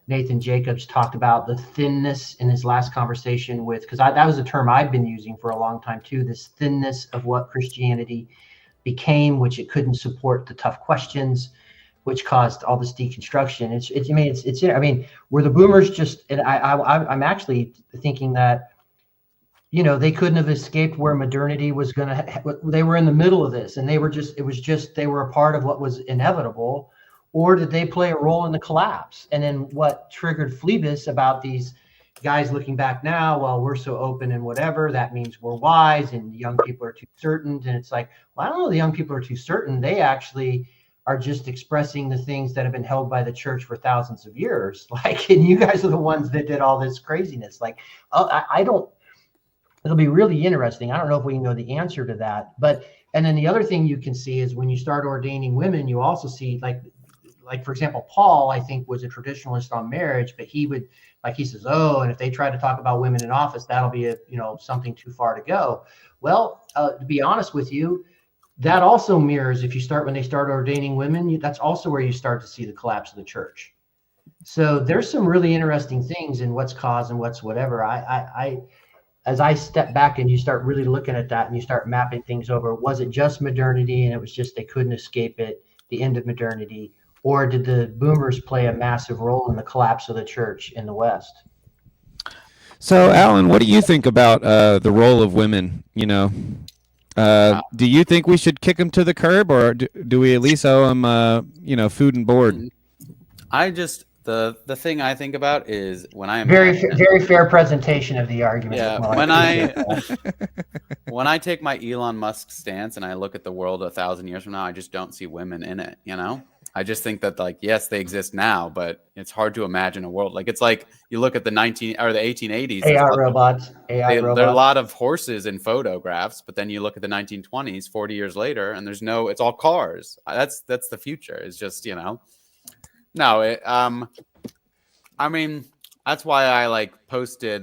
Speaker 16: Nathan Jacobs talked about, the thinness in his last conversation because that was a term I've been using for a long time too, this thinness of what Christianity became, which it couldn't support the tough questions, which caused all this deconstruction. Were the boomers just, and I'm actually thinking that, they couldn't have escaped where modernity was going to, they were in the middle of this and they were a part of what was inevitable, or did they play a role in the collapse? And then what triggered Phlebas about these guys looking back now, well, we're so open and whatever, that means we're wise and young people are too certain. And it's like, well, I don't know, the young people are too certain. They actually are just expressing the things that have been held by the church for thousands of years. And you guys are the ones that did all this craziness. It'll be really interesting. I don't know if we know the answer to that, and then the other thing you can see is when you start ordaining women, you also see like for example, Paul, I think, was a traditionalist on marriage, but he would, he says, and if they try to talk about women in office, that'll be something too far to go. Well, to be honest with you, that also mirrors, when they start ordaining women, that's also where you start to see the collapse of the church. So there's some really interesting things in what's cause and what's whatever. As I step back and you start really looking at that and you start mapping things over, was it just modernity and it was just they couldn't escape it, the end of modernity, or did the boomers play a massive role in the collapse of the church in the West?
Speaker 3: So, Alan, what do you think about the role of women? Do you think we should kick them to the curb, or do we at least owe them, food and board?
Speaker 15: The thing I think about is when I am
Speaker 16: very fair presentation of the argument.
Speaker 15: Yeah, when I take my Elon Musk stance and I look at the world 1,000 years from now, I just don't see women in it. I just think that yes, they exist now, but it's hard to imagine a world it's like you look at the 1880s.
Speaker 16: AI robots.
Speaker 15: There are a lot of horses in photographs, but then you look at the 1920s, 40 years later, and it's all cars. That's the future. It's just no. That's why I posted.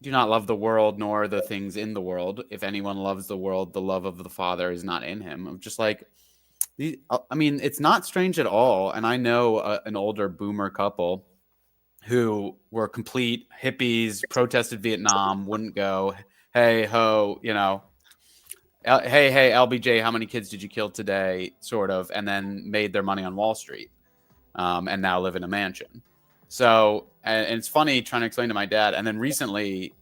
Speaker 15: Do not love the world nor the things in the world. If anyone loves the world, the love of the Father is not in him. I'm just it's not strange at all. And I know an older boomer couple who were complete hippies, protested Vietnam, wouldn't go, hey ho, hey, LBJ, how many kids did you kill today? Sort of, and then made their money on Wall Street, and now live in a mansion. So, and it's funny trying to explain to my dad. And then recently,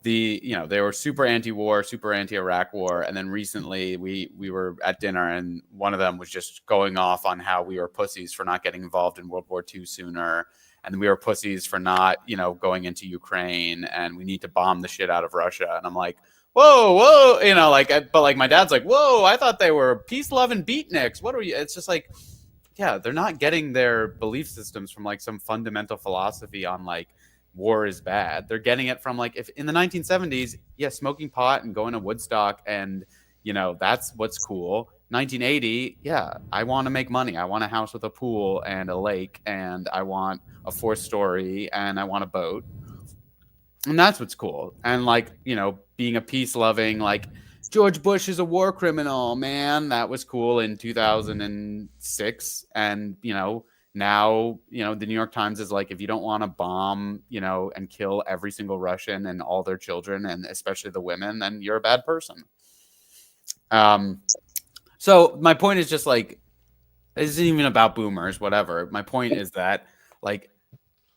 Speaker 15: they were super anti-war, super anti-Iraq war, and then recently we were at dinner, and one of them was just going off on how we were pussies for not getting involved in World War II sooner, and we were pussies for not, going into Ukraine, and we need to bomb the shit out of Russia. And I'm like, whoa, but my dad's like, whoa, I thought they were peace-loving beatniks. What are you? It's just like, yeah, they're not getting their belief systems from like some fundamental philosophy on like war is bad. They're getting it from like, if in the 1970s, yeah, smoking pot and going to Woodstock and that's what's cool. 1980, yeah, I want to make money. I want a house with a pool and a lake, and I want a 4-story, and I want a boat, and that's what's cool. And like, being a peace loving, like, George Bush is a war criminal, man, that was cool in 2006. And now, the New York Times is like, if you don't want to bomb, and kill every single Russian and all their children, and especially the women, then you're a bad person. So my point is just like, it isn't even about boomers, whatever. My point is that, like,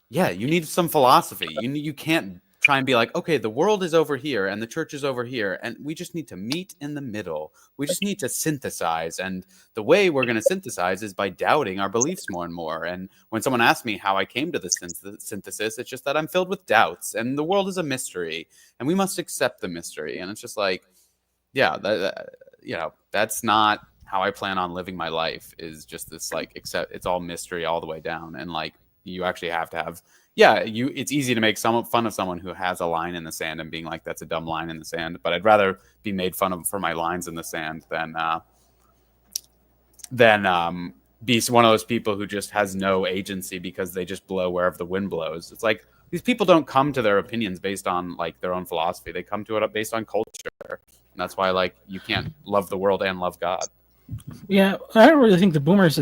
Speaker 15: yeah, you need some philosophy. You can't try and be like, okay, the world is over here and the church is over here, and we just need to meet in the middle. We just need to synthesize. And the way we're going to synthesize is by doubting our beliefs more and more. And when someone asks me how I came to the synthesis, it's just that I'm filled with doubts, and the world is a mystery, and we must accept the mystery. And it's just like, yeah, that's not how I plan on living my life, is just this, like, except it's all mystery all the way down. And like, you actually have to have, it's easy to make fun of someone who has a line in the sand and being like, that's a dumb line in the sand. But I'd rather be made fun of for my lines in the sand than be one of those people who just has no agency because they just blow wherever the wind blows. It's like, these people don't come to their opinions based on like their own philosophy. They come to it based on culture. And that's why, like, you can't love the world and love God.
Speaker 17: Yeah, I don't really think the boomers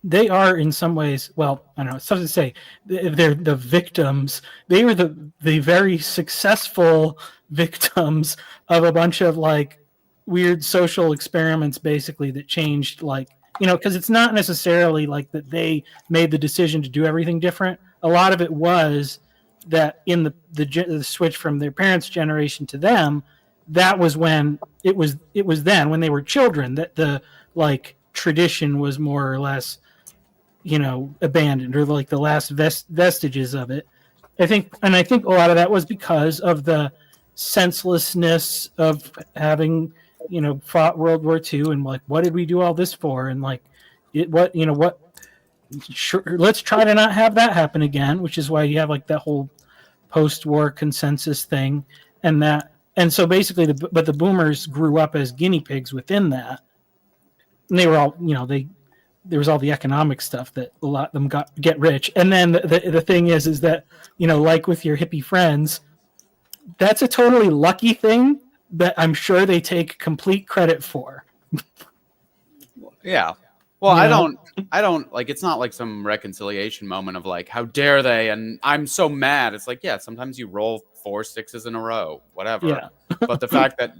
Speaker 17: they are in some ways, well, I don't know, it's tough to say. They're the victims. They were the very successful victims of a bunch of like weird social experiments, basically, that changed, like, because it's not necessarily like that they made the decision to do everything different. A lot of it was that in the switch from their parents' generation to them, that was when it was then when they were children that the like tradition was more or less abandoned, or like the last vestiges of it. I think a lot of that was because of the senselessness of having fought World War II, and like, what did we do all this for? And like, sure, let's try to not have that happen again, which is why you have like that whole post-war consensus thing, and so basically but the boomers grew up as guinea pigs within that, and they were all there was all the economic stuff that a lot of them get rich. And then the thing is that like with your hippie friends, that's a totally lucky thing that I'm sure they take complete credit for.
Speaker 15: Yeah. Well, I don't like, it's not like some reconciliation moment of like, how dare they? And I'm so mad. It's like, yeah, sometimes you roll 4 6s in a row, whatever. Yeah. But the fact that,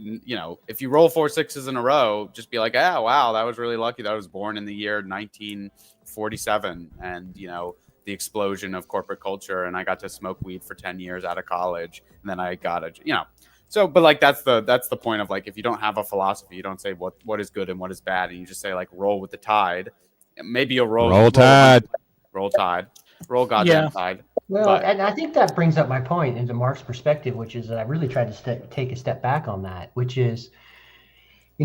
Speaker 15: if you roll 4 6s in a row, just be like, oh, wow, that was really lucky that I was born in the year 1947. And, the explosion of corporate culture. And I got to smoke weed for 10 years out of college. And then I got so, but like, that's the point of like, if you don't have a philosophy, you don't say what is good and what is bad. And you just say like, roll with the tide. Maybe you'll roll tide, goddamn tide.
Speaker 16: Well, and I think that brings up my point into Mark's perspective, which is that I really tried to take a step back on that, which is,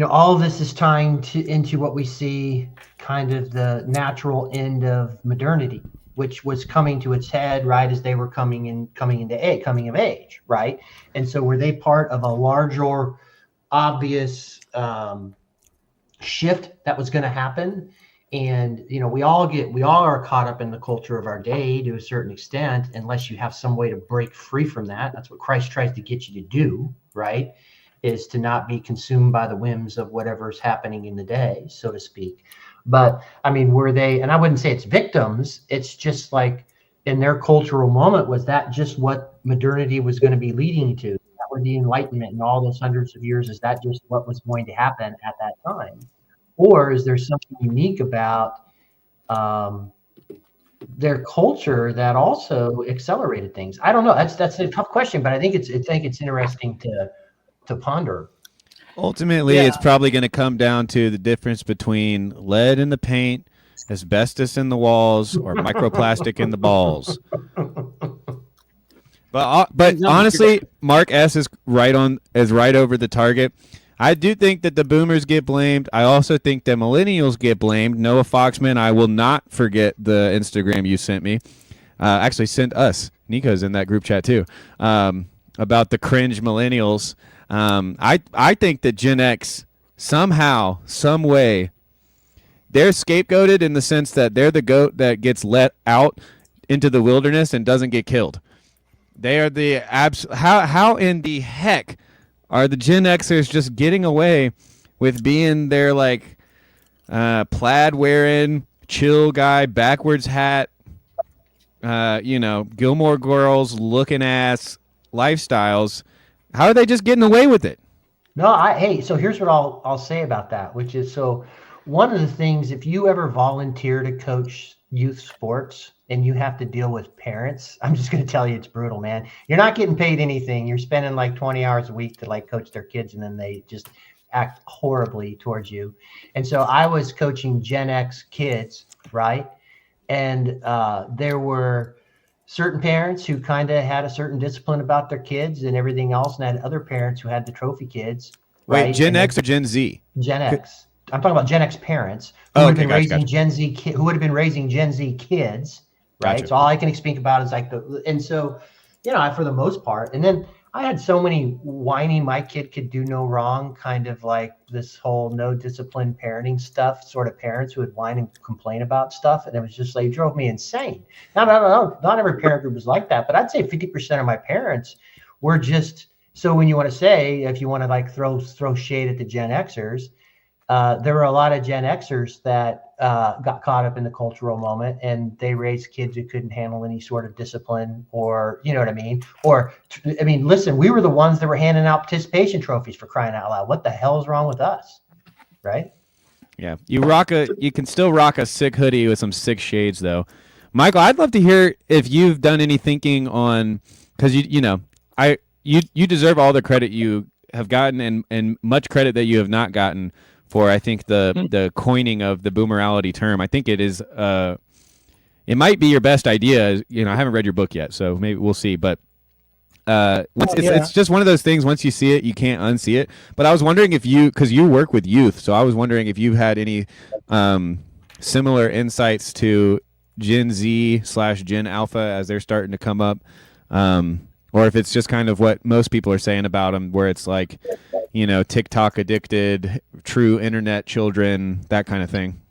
Speaker 16: all of this is tying into what we see kind of the natural end of modernity, which was coming to its head right as they were coming of age, right? And so were they part of a larger, obvious shift that was going to happen? And we all are caught up in the culture of our day to a certain extent, unless you have some way to break free from that. That's what Christ tries to get you to do, right? Is to not be consumed by the whims of whatever's happening in the day, so to speak. But I mean, were they, and I wouldn't say it's victims, it's just like in their cultural moment, was that just what modernity was going to be leading to? for the Enlightenment and all those hundreds of years? Is that just what was going to happen at that time? Or is there something unique about their culture that also accelerated things? I don't know. That's a tough question, but I think it's interesting to ponder.
Speaker 3: Ultimately,
Speaker 16: Yeah.
Speaker 3: it's probably going to come down to the difference between lead in the paint, asbestos in the walls, or microplastic in the balls. But honestly, Mark S is right over the target. I do think that the boomers get blamed. I also think that millennials get blamed. Noah Foxman, I will not forget the Instagram you sent me. Actually, sent us. Nico's in that group chat too. About the cringe millennials. I think that Gen X somehow, some way, they're scapegoated in the sense that they're the goat that gets let out into the wilderness and doesn't get killed. They are the how in the heck are the Gen Xers just getting away with being their like plaid wearing, chill guy, backwards hat, Gilmore Girls looking ass lifestyles? How are they just getting away with it?
Speaker 16: No, hey, so here's what I'll say about that, which is, so one of the things, if you ever volunteer to coach youth sports and you have to deal with parents, I'm just going to tell you, it's brutal, man. You're not getting paid anything. You're spending like 20 hours a week to like coach their kids, and then they just act horribly towards you. And so I was coaching Gen X kids, right? And there were certain parents who kind of had a certain discipline about their kids and everything else, and had other parents who had the trophy kids.
Speaker 3: Wait,
Speaker 16: right?
Speaker 3: Gen X or Gen Z?
Speaker 16: Gen X. I'm talking about Gen X parents who would have been raising Gen Z who would have been raising Gen Z kids, right?
Speaker 3: Gotcha.
Speaker 16: So all I can speak about is like and so, for the most part, and then I had so many whining, my kid could do no wrong, kind of like this whole no discipline parenting stuff, sort of parents who would whine and complain about stuff. And it was just like, it drove me insane. Now, not every parent group was like that, but I'd say 50% of my parents were just, so when you want to say, if you want to like throw shade at the Gen Xers, there were a lot of Gen Xers that got caught up in the cultural moment, and they raised kids who couldn't handle any sort of discipline, or, you know what I mean? Or, I mean, listen, we were the ones that were handing out participation trophies, for crying out loud. What the hell is wrong with us? Right?
Speaker 3: Yeah. You can still rock a sick hoodie with some sick shades though. Michael, I'd love to hear if you've done any thinking on, because you deserve all the credit you have gotten and much credit that you have not gotten for, I think, the coining of the boomerality term. I think it is it might be your best idea. I haven't read your book yet, so maybe we'll see. But it's just one of those things. Once you see it, you can't unsee it. But I was wondering if because you work with youth, so I was wondering if you had any similar insights to Gen Z / Gen Alpha as they're starting to come up, or if it's just kind of what most people are saying about them, where it's like, TikTok addicted, true internet children, that kind of thing.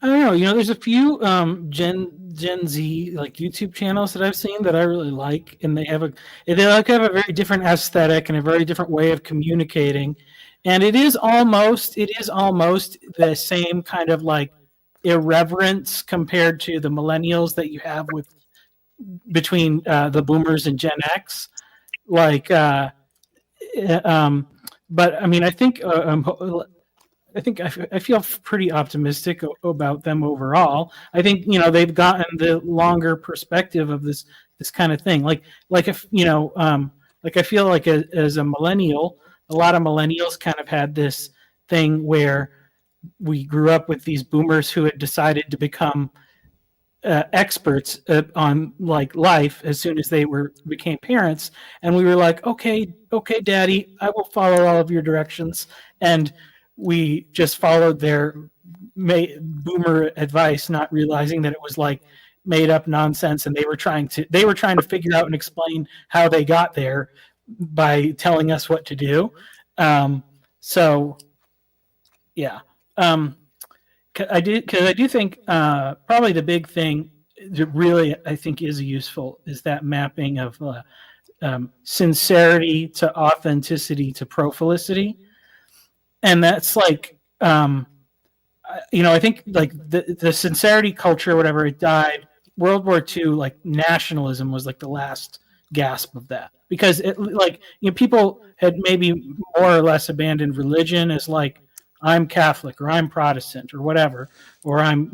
Speaker 17: I don't know. There's a few Gen Z like YouTube channels that I've seen that I really like, and they have a very different aesthetic and a very different way of communicating, and it is almost the same kind of like irreverence compared to the millennials that you have between the boomers and Gen X, like. But I mean, I think I feel pretty optimistic about them overall. I think they've gotten the longer perspective of this kind of thing. Like if like I feel like as a millennial, a lot of millennials kind of had this thing where we grew up with these boomers who had decided to become experts on like life as soon as they became parents, and we were like, okay, daddy, I will follow all of your directions, and we just followed their boomer advice, not realizing that it was like made up nonsense, and they were trying to figure out and explain how they got there by telling us what to do. So yeah. I do think probably the big thing that really I think is useful is that mapping of sincerity to authenticity to prophilicity, and that's like I think like the sincerity culture or whatever, it died. World War II, like nationalism was like the last gasp of that. because people had maybe more or less abandoned religion as like, I'm Catholic or I'm Protestant or whatever, or I'm,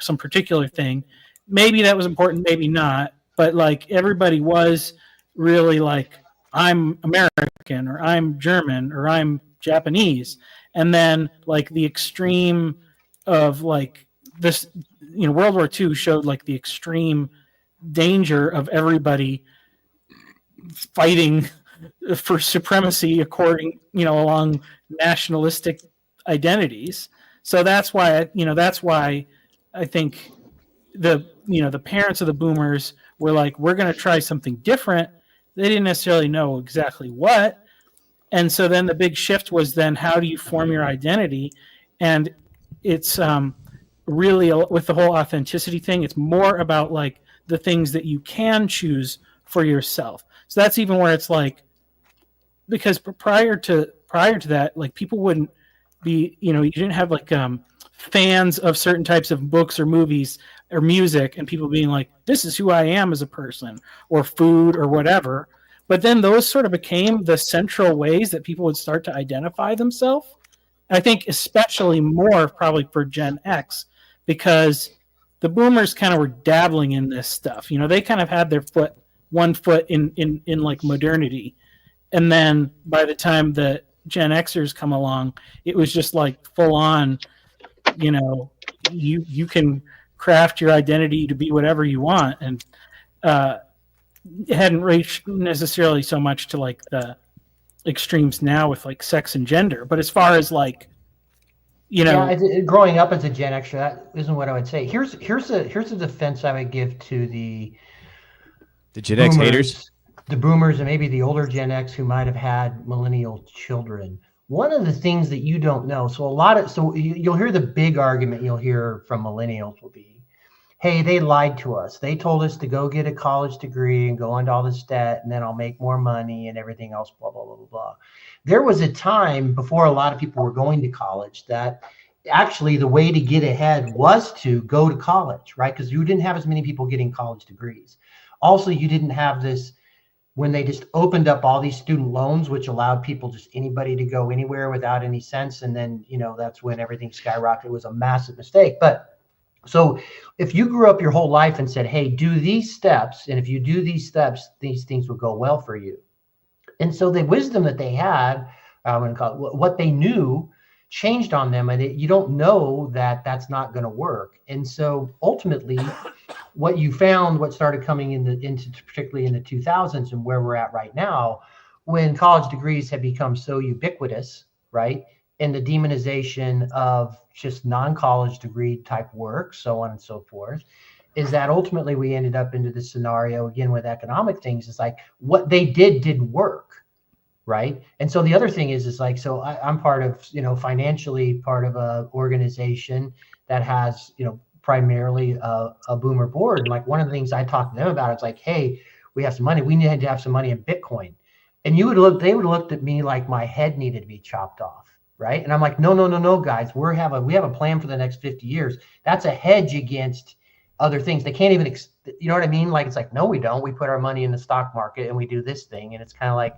Speaker 17: some particular thing. Maybe that was important, maybe not, but like everybody was really like, I'm American or I'm German or I'm Japanese. And then like the extreme of like this, World War II showed like the extreme danger of everybody fighting for supremacy along nationalistic identities. So that's why I think the parents of the boomers were like, we're going to try something different. They didn't necessarily know exactly what. And so then the big shift was then, how do you form your identity? And it's really, with the whole authenticity thing, it's more about like the things that you can choose for yourself. So that's even where it's like, because prior to that, like people wouldn't be, you didn't have like fans of certain types of books or movies or music and people being like, this is who I am as a person, or food or whatever. But then those sort of became the central ways that people would start to identify themselves. I think especially more probably for Gen X, because the boomers kind of were dabbling in this stuff. They kind of had their one foot in like modernity. And then by the time the Gen Xers come along, it was just like full on, you can craft your identity to be whatever you want. And it hadn't reached necessarily so much to like the extremes now with like sex and gender. But as far as like,
Speaker 16: growing up as a Gen Xer, that isn't what I would say. Here's a defense I would give to the
Speaker 3: Gen X haters,
Speaker 16: the boomers, and maybe the older Gen X who might have had millennial children. One of the things that you don't know, so you'll hear the big argument you'll hear from millennials will be, hey, they lied to us. They told us to go get a college degree and go into all this debt, and then I'll make more money and everything else, blah, blah, blah, blah, blah. There was a time before a lot of people were going to college that actually the way to get ahead was to go to college, right? Because you didn't have as many people getting college degrees. Also, you didn't have this, when they just opened up all these student loans, which allowed people, just anybody, to go anywhere without any sense. And then, that's when everything skyrocketed. It was a massive mistake. But so if you grew up your whole life and said, hey, do these steps, and if you do these steps, these things will go well for you. And so the wisdom that they had, what they knew, changed on them, and you don't know that that's not going to work. And so ultimately, what you found, what started coming into particularly in the 2000s and where we're at right now, when college degrees have become so ubiquitous, right, and the demonization of just non-college degree type work, so on and so forth, is that ultimately we ended up into this scenario again with economic things. It's like what they didn't work, right? And so the other thing is like, so I'm part of, financially part of a organization that has, primarily a boomer board. And like one of the things I talked to them about, it's like, hey, we have some money. We need to have some money in Bitcoin. And they would have looked at me like my head needed to be chopped off, right? And I'm like, no, guys, we have a plan for the next 50 years. That's a hedge against other things. They can't even, you know what I mean? Like, it's like, no, we don't. We put our money in the stock market and we do this thing. And it's kind of like,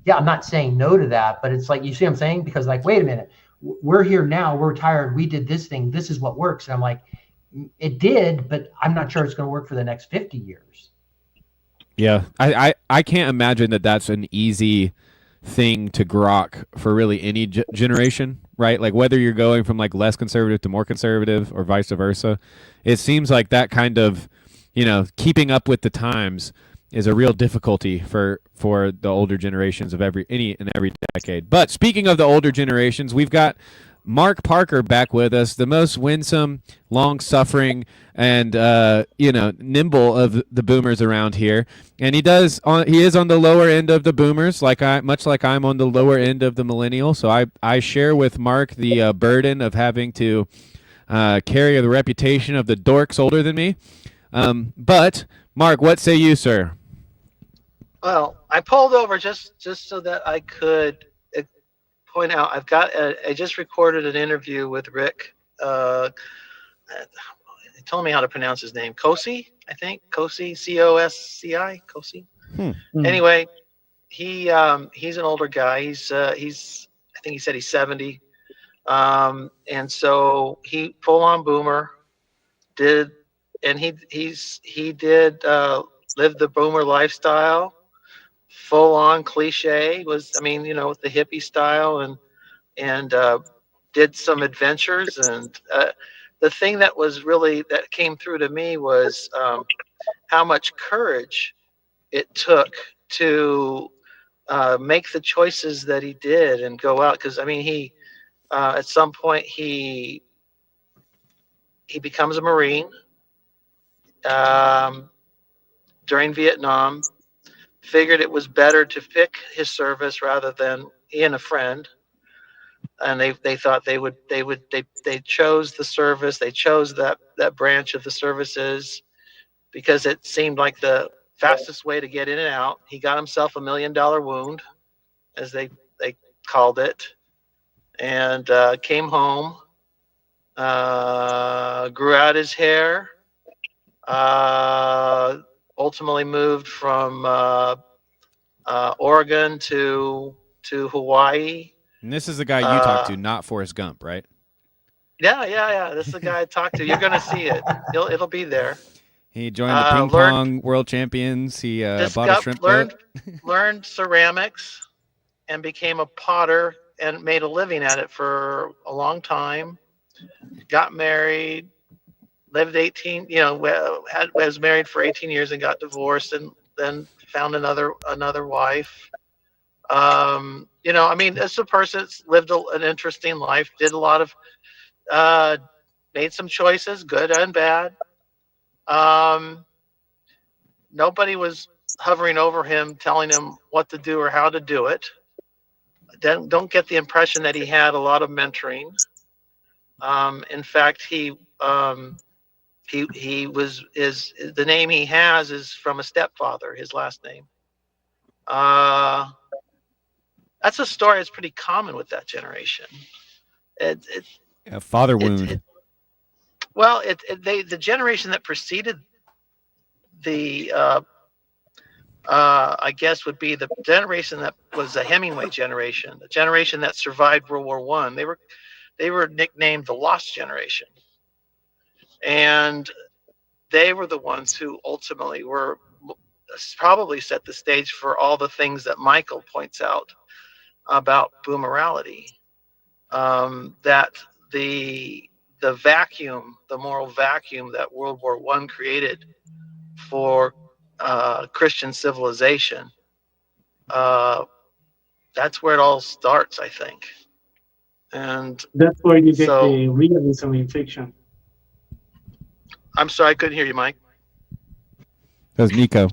Speaker 16: yeah, I'm not saying no to that, but it's like, you see what I'm saying? Because like, wait a minute, we're here now, we're tired, we did this thing, this is what works. And I'm like, it did, but I'm not sure it's going to work for the next 50 years.
Speaker 3: Yeah, I can't imagine that that's an easy thing to grok for really any generation, right? Like whether you're going from like less conservative to more conservative or vice versa, it seems like that kind of, keeping up with the times is a real difficulty for the older generations of every decade. But speaking of the older generations, we've got Mark Parker back with us, the most winsome, long-suffering, and nimble of the boomers around here. And he is on the lower end of the boomers, much like I'm on the lower end of the millennial. So I share with Mark the burden of having to carry the reputation of the dorks older than me. But Mark, what say you, sir?
Speaker 18: Well, I pulled over just so that I could point out, I just recorded an interview with Rick. He told me how to pronounce his name. Kosi, I think. Kosi, Cosci. Kosi. Anyway, he's an older guy. I think he said he's 70. And so he full on boomer did, and he did live the boomer lifestyle, full on cliche was, I mean, with the hippie style, and did some adventures. And the thing that came through to me was how much courage it took to make the choices that he did and go out. Because I mean, he at some point he becomes a Marine during Vietnam. Figured it was better to pick his service rather than he and a friend. And they thought they chose the service. They chose that branch of the services because it seemed like the fastest way to get in and out. He got himself $1 million wound, as they called it, and came home, grew out his hair, ultimately moved from Oregon to Hawaii.
Speaker 3: And this is the guy you talked to, not Forrest Gump, right?
Speaker 18: Yeah. This is the guy I talked to. You're gonna see it. It'll be there.
Speaker 3: He joined the ping pong world champions. He bought a shrimp boat.
Speaker 18: Learned ceramics and became a potter and made a living at it for a long time. Got married, lived 18, was married for 18 years and got divorced, and then found another wife. I mean, as a person that's lived an interesting life, did a lot of, made some choices, good and bad. Nobody was hovering over him, telling him what to do or how to do it. Don't get the impression that he had a lot of mentoring. In fact, he was the name he has is from a stepfather, his last name. That's a story that's pretty common with that generation.
Speaker 3: A father wound.
Speaker 18: The generation that preceded the I guess would be the generation that was the Hemingway generation, the generation that survived World War I. They were nicknamed the Lost Generation, and they were the ones who ultimately were probably set the stage for all the things that Michael points out about boomerality. That the vacuum, the moral vacuum that World War I created for Christian civilization, that's where it all starts, I think. And
Speaker 12: that's where you get the realism in fiction.
Speaker 18: I'm sorry, I couldn't hear you, Mike.
Speaker 3: That was Nico.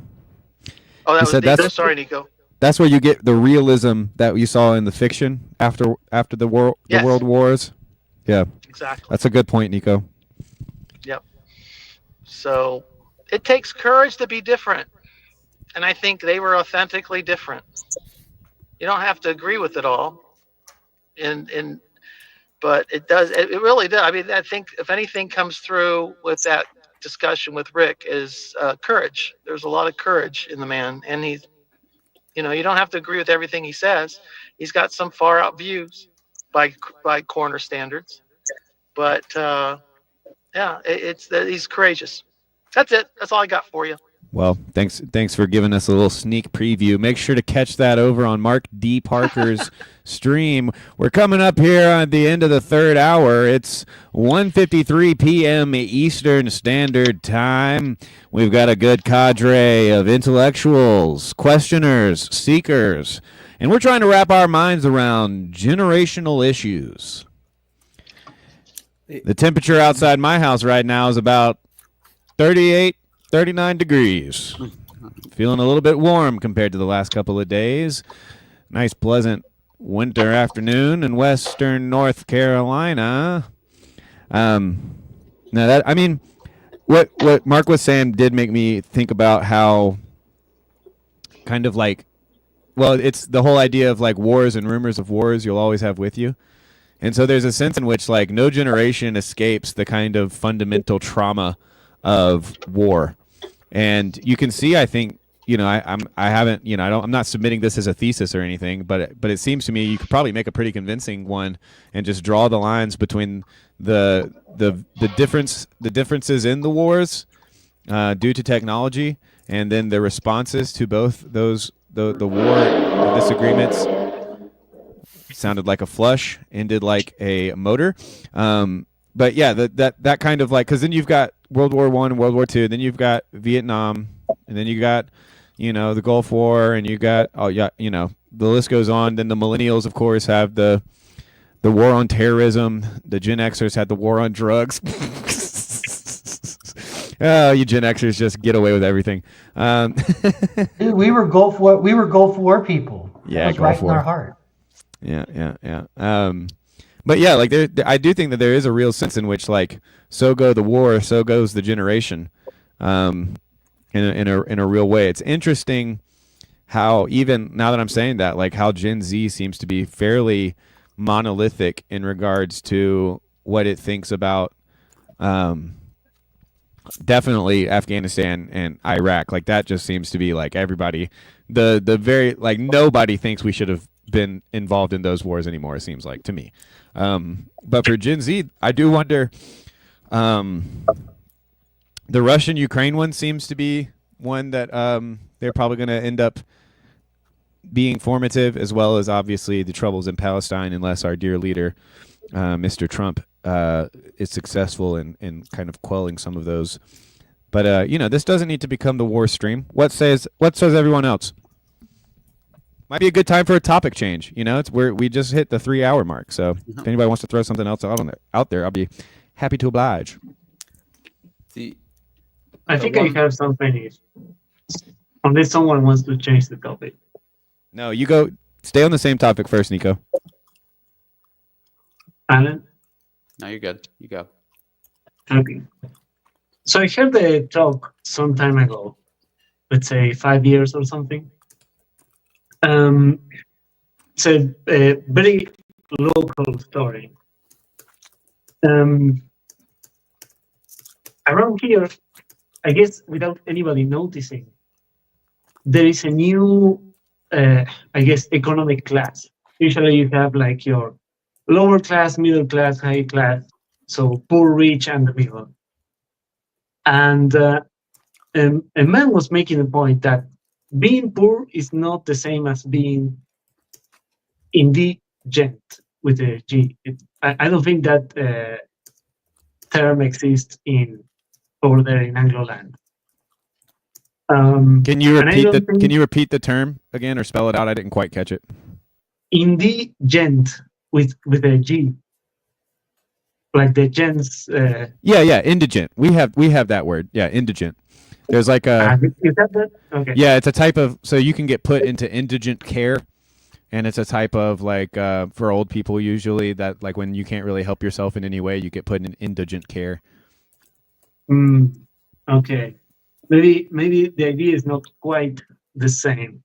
Speaker 18: Oh, that was
Speaker 3: said
Speaker 18: Nico. Sorry, Nico.
Speaker 3: That's where you get the realism that you saw in the fiction after the world wars. Yeah,
Speaker 18: exactly.
Speaker 3: That's a good point, Nico.
Speaker 18: Yep. So it takes courage to be different, and I think they were authentically different. You don't have to agree with it all, but it does. It really does. I mean, I think if anything comes through with that discussion with Rick is courage. There's a lot of courage in the man, and he's, you don't have to agree with everything he says. He's got some far out views by corner standards, but he's courageous. That's it. That's all I got for you.
Speaker 3: Well, thanks for giving us a little sneak preview. Make sure to catch that over on Mark D. Parker's stream. We're coming up here at the end of the third hour. It's 1:53 p.m. Eastern Standard Time. We've got a good cadre of intellectuals, questioners, seekers, and we're trying to wrap our minds around generational issues. The temperature outside my house right now is about 39 degrees. Feeling a little bit warm compared to the last couple of days. Nice, pleasant winter afternoon in western North Carolina. What Mark was saying did make me think about how kind of like, well, it's the whole idea of like wars and rumors of wars you'll always have with you. And so there's a sense in which like no generation escapes the kind of fundamental trauma of war. And you can see, I think, I haven't, I'm not submitting this as a thesis or anything, but it seems to me you could probably make a pretty convincing one and just draw the lines between the differences in the wars due to technology, and then the responses to both those the war the disagreements. Sounded like a flush, ended like a motor. But yeah, that kind of like, because then you've got World War I and World War II, then you've got Vietnam, and then you got the Gulf War, and you got the list goes on. Then the millennials, of course, have the war on terrorism. The Gen Xers had the war on drugs. Oh, you Gen Xers just get away with everything.
Speaker 16: Dude, we were Gulf War people.
Speaker 3: Yeah,
Speaker 16: that was
Speaker 3: Gulf
Speaker 16: right
Speaker 3: War.
Speaker 16: in our heart.
Speaker 3: Yeah. But yeah, like I do think that there is a real sense in which, like, so go the war, so goes the generation, in a real way. It's interesting how, even now that I'm saying that, like, how Gen Z seems to be fairly monolithic in regards to what it thinks about, definitely Afghanistan and Iraq. Like, that just seems to be like everybody, the very, like, nobody thinks we should have been involved in those wars anymore, it seems like to me. But for Gen Z, I do wonder, the Russian-Ukraine one seems to be one that they're probably going to end up being formative, as well as obviously the troubles in Palestine, unless our dear leader, Mr. Trump, is successful in kind of quelling some of those. But this doesn't need to become the war stream. What says everyone else? Might be a good time for a topic change. We just hit the 3-hour mark. So if anybody wants to throw something else out there, I'll be happy to oblige.
Speaker 12: I think I have something. Unless someone wants to change the topic.
Speaker 3: No, you go. Stay on the same topic first, Nico.
Speaker 12: Alan?
Speaker 15: No, you're good. You go.
Speaker 12: Okay. So I heard a talk some time ago, let's say 5 years or something. It's a very local story. Around here, I guess without anybody noticing, there is a new, economic class. Usually you have like your lower class, middle class, high class, so poor, rich, and the middle. And a man was making the point that being poor is not the same as being indigent with a G. I don't think that term exists over there in Anglo land.
Speaker 3: Can you repeat the term again, or spell it out? I didn't quite catch it.
Speaker 12: Indigent with a G, like the gens.
Speaker 3: Yeah, indigent. We have that word. Yeah, indigent. There's like a.
Speaker 12: Is that? Okay.
Speaker 3: Yeah, it's a type of, so you can get put into indigent care, and it's a type of like for old people usually, that like when you can't really help yourself in any way, you get put in indigent care.
Speaker 12: Okay. Maybe the idea is not quite the same.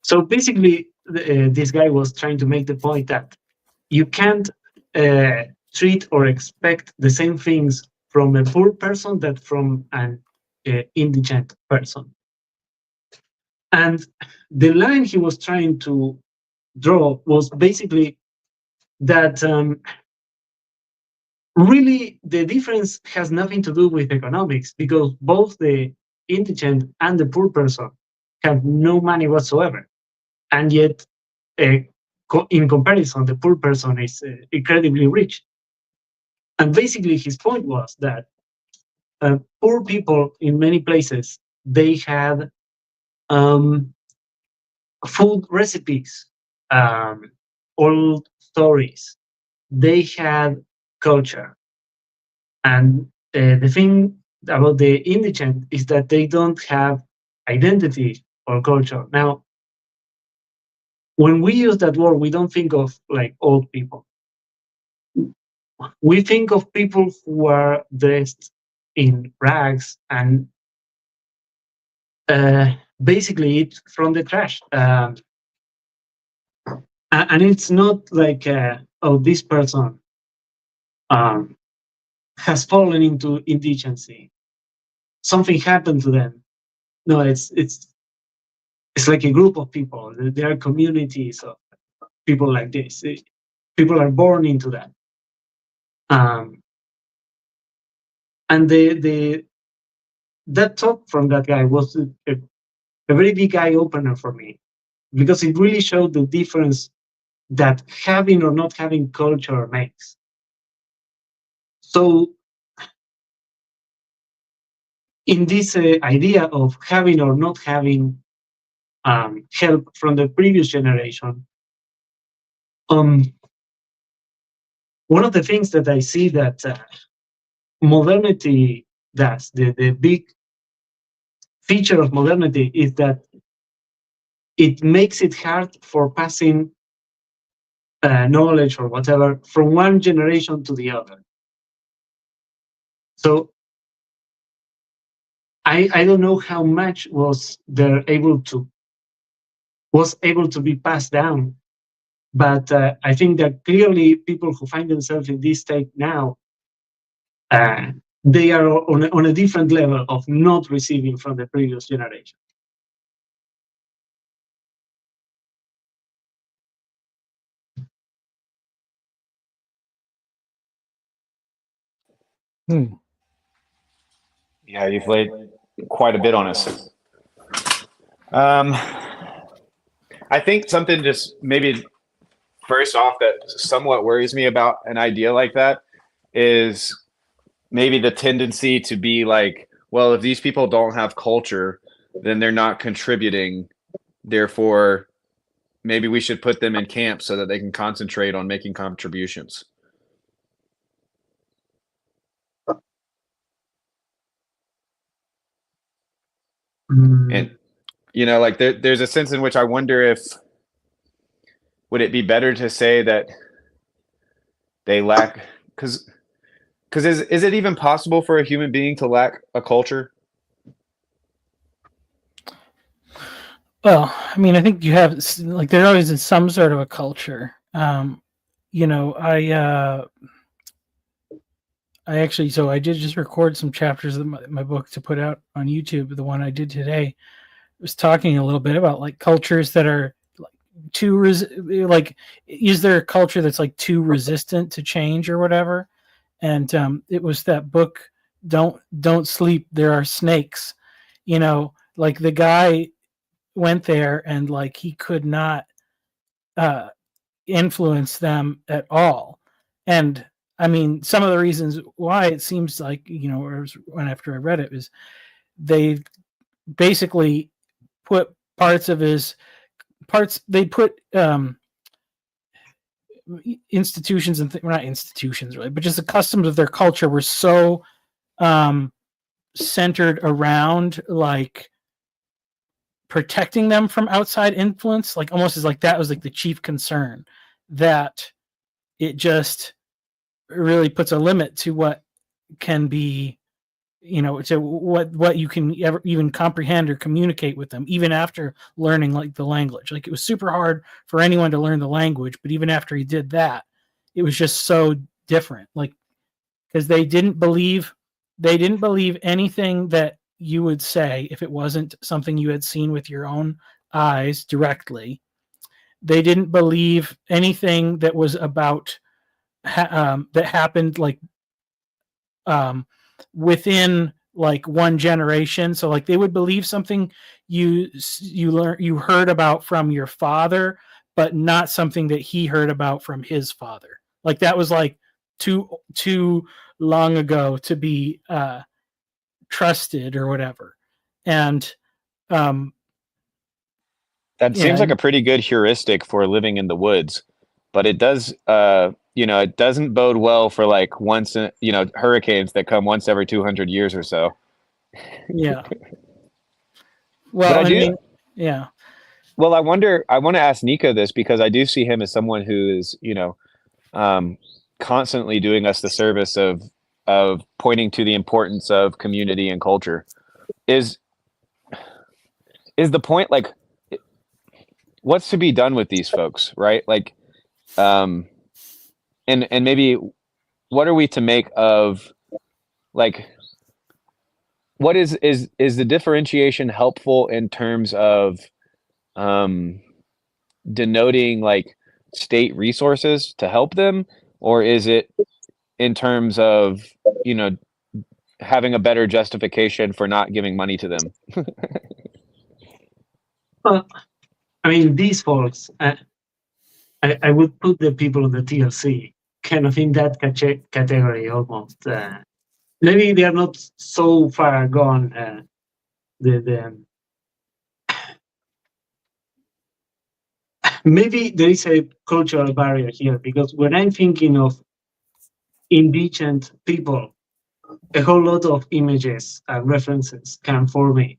Speaker 12: So basically, this guy was trying to make the point that you can't treat or expect the same things from a poor person that from an indigent person. And the line he was trying to draw was basically that really the difference has nothing to do with economics, because both the indigent and the poor person have no money whatsoever. And yet, in comparison, the poor person is incredibly rich. And basically his point was that poor people in many places, they had food recipes, old stories, they had culture. And the thing about the indigent is that they don't have identity or culture. Now, when we use that word, we don't think of like old people. We think of people who are dressed in rags and basically eat from the trash. And it's not like, this person has fallen into indigency. Something happened to them. No, it's it's like a group of people. There are communities of people like this. People are born into that. And that talk from that guy was a very big eye opener for me, because it really showed the difference that having or not having culture makes. So in this idea of having or not having help from the previous generation, one of the things that I see that modernity does, the big feature of modernity, is that it makes it hard for passing knowledge or whatever from one generation to the other. So I don't know how much was able to be passed down, but I think that clearly people who find themselves in this state now, they are on a different level of not receiving from the previous generation.
Speaker 9: Yeah, you've laid quite a bit on us. I think something just maybe first off that somewhat worries me about an idea like that is maybe the tendency to be like, well, if these people don't have culture, then they're not contributing. Therefore, maybe we should put them in camp so that they can concentrate on making contributions. And, you know, like there's a sense in which I wonder if, would it be better to say that they lack, because is it even possible for a human being to lack a culture?
Speaker 17: Well, I mean, I think you have, like, there always is some sort of a culture. You know, I actually, so I did just record some chapters of my book to put out on YouTube. The one I did today was talking a little bit about like cultures that are like is there a culture that's like too resistant to change or whatever? And it was that book, Don't Sleep, There Are Snakes. You know, like the guy went there and like he could not influence them at all. And I mean, some of the reasons why it seems like, you know, when after I read it, is they basically put they put institutions and not institutions really, but just the customs of their culture were so centered around like protecting them from outside influence, like almost as like that was like the chief concern, that it just really puts a limit to what can be, you know, to what you can ever even comprehend or communicate with them, even after learning like the language. Like it was super hard for anyone to learn the language, but even after he did that, it was just so different. Like, because they didn't believe anything that you would say if it wasn't something you had seen with your own eyes directly. They didn't believe anything that was about that happened like within like one generation. So like they would believe something you heard about from your father, but not something that he heard about from his father. Like that was like too long ago to be trusted or whatever. And
Speaker 9: that seems like a pretty good heuristic for living in the woods, but it does you know, it doesn't bode well for like you know, hurricanes that come once every 200 years or so.
Speaker 17: Yeah. Well,
Speaker 9: but I mean,
Speaker 17: yeah.
Speaker 9: Well, I want to ask Nico this, because I do see him as someone who is, you know, constantly doing us the service of pointing to the importance of community and culture. Is the point, like, what's to be done with these folks, right? Like, and maybe what are we to make of, like, what is the differentiation helpful in terms of denoting like state resources to help them, or is it in terms of, you know, having a better justification for not giving money to them?
Speaker 12: Well, I mean, these folks, I would put the people of the TLC kind of in that category almost. Maybe they are not so far gone. Maybe there is a cultural barrier here, because when I'm thinking of indigent people, a whole lot of images and references come for me.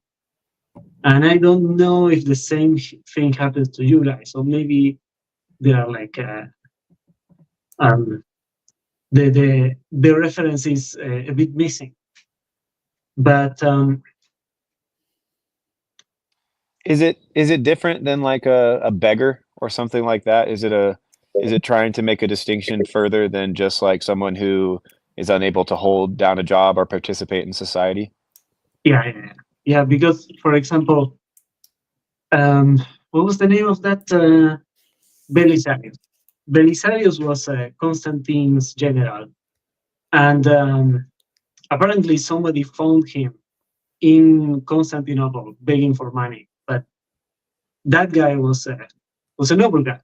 Speaker 12: And I don't know if the same thing happens to you guys, or maybe they are like the reference is a bit missing. But
Speaker 9: is it different than like a beggar or something like that? Is it trying to make a distinction further than just like someone who is unable to hold down a job or participate in society?
Speaker 12: Yeah. Because, for example, what was the name of that? Belisarius. Belisarius was Constantine's general, and apparently somebody found him in Constantinople begging for money. But that guy was a noble guy.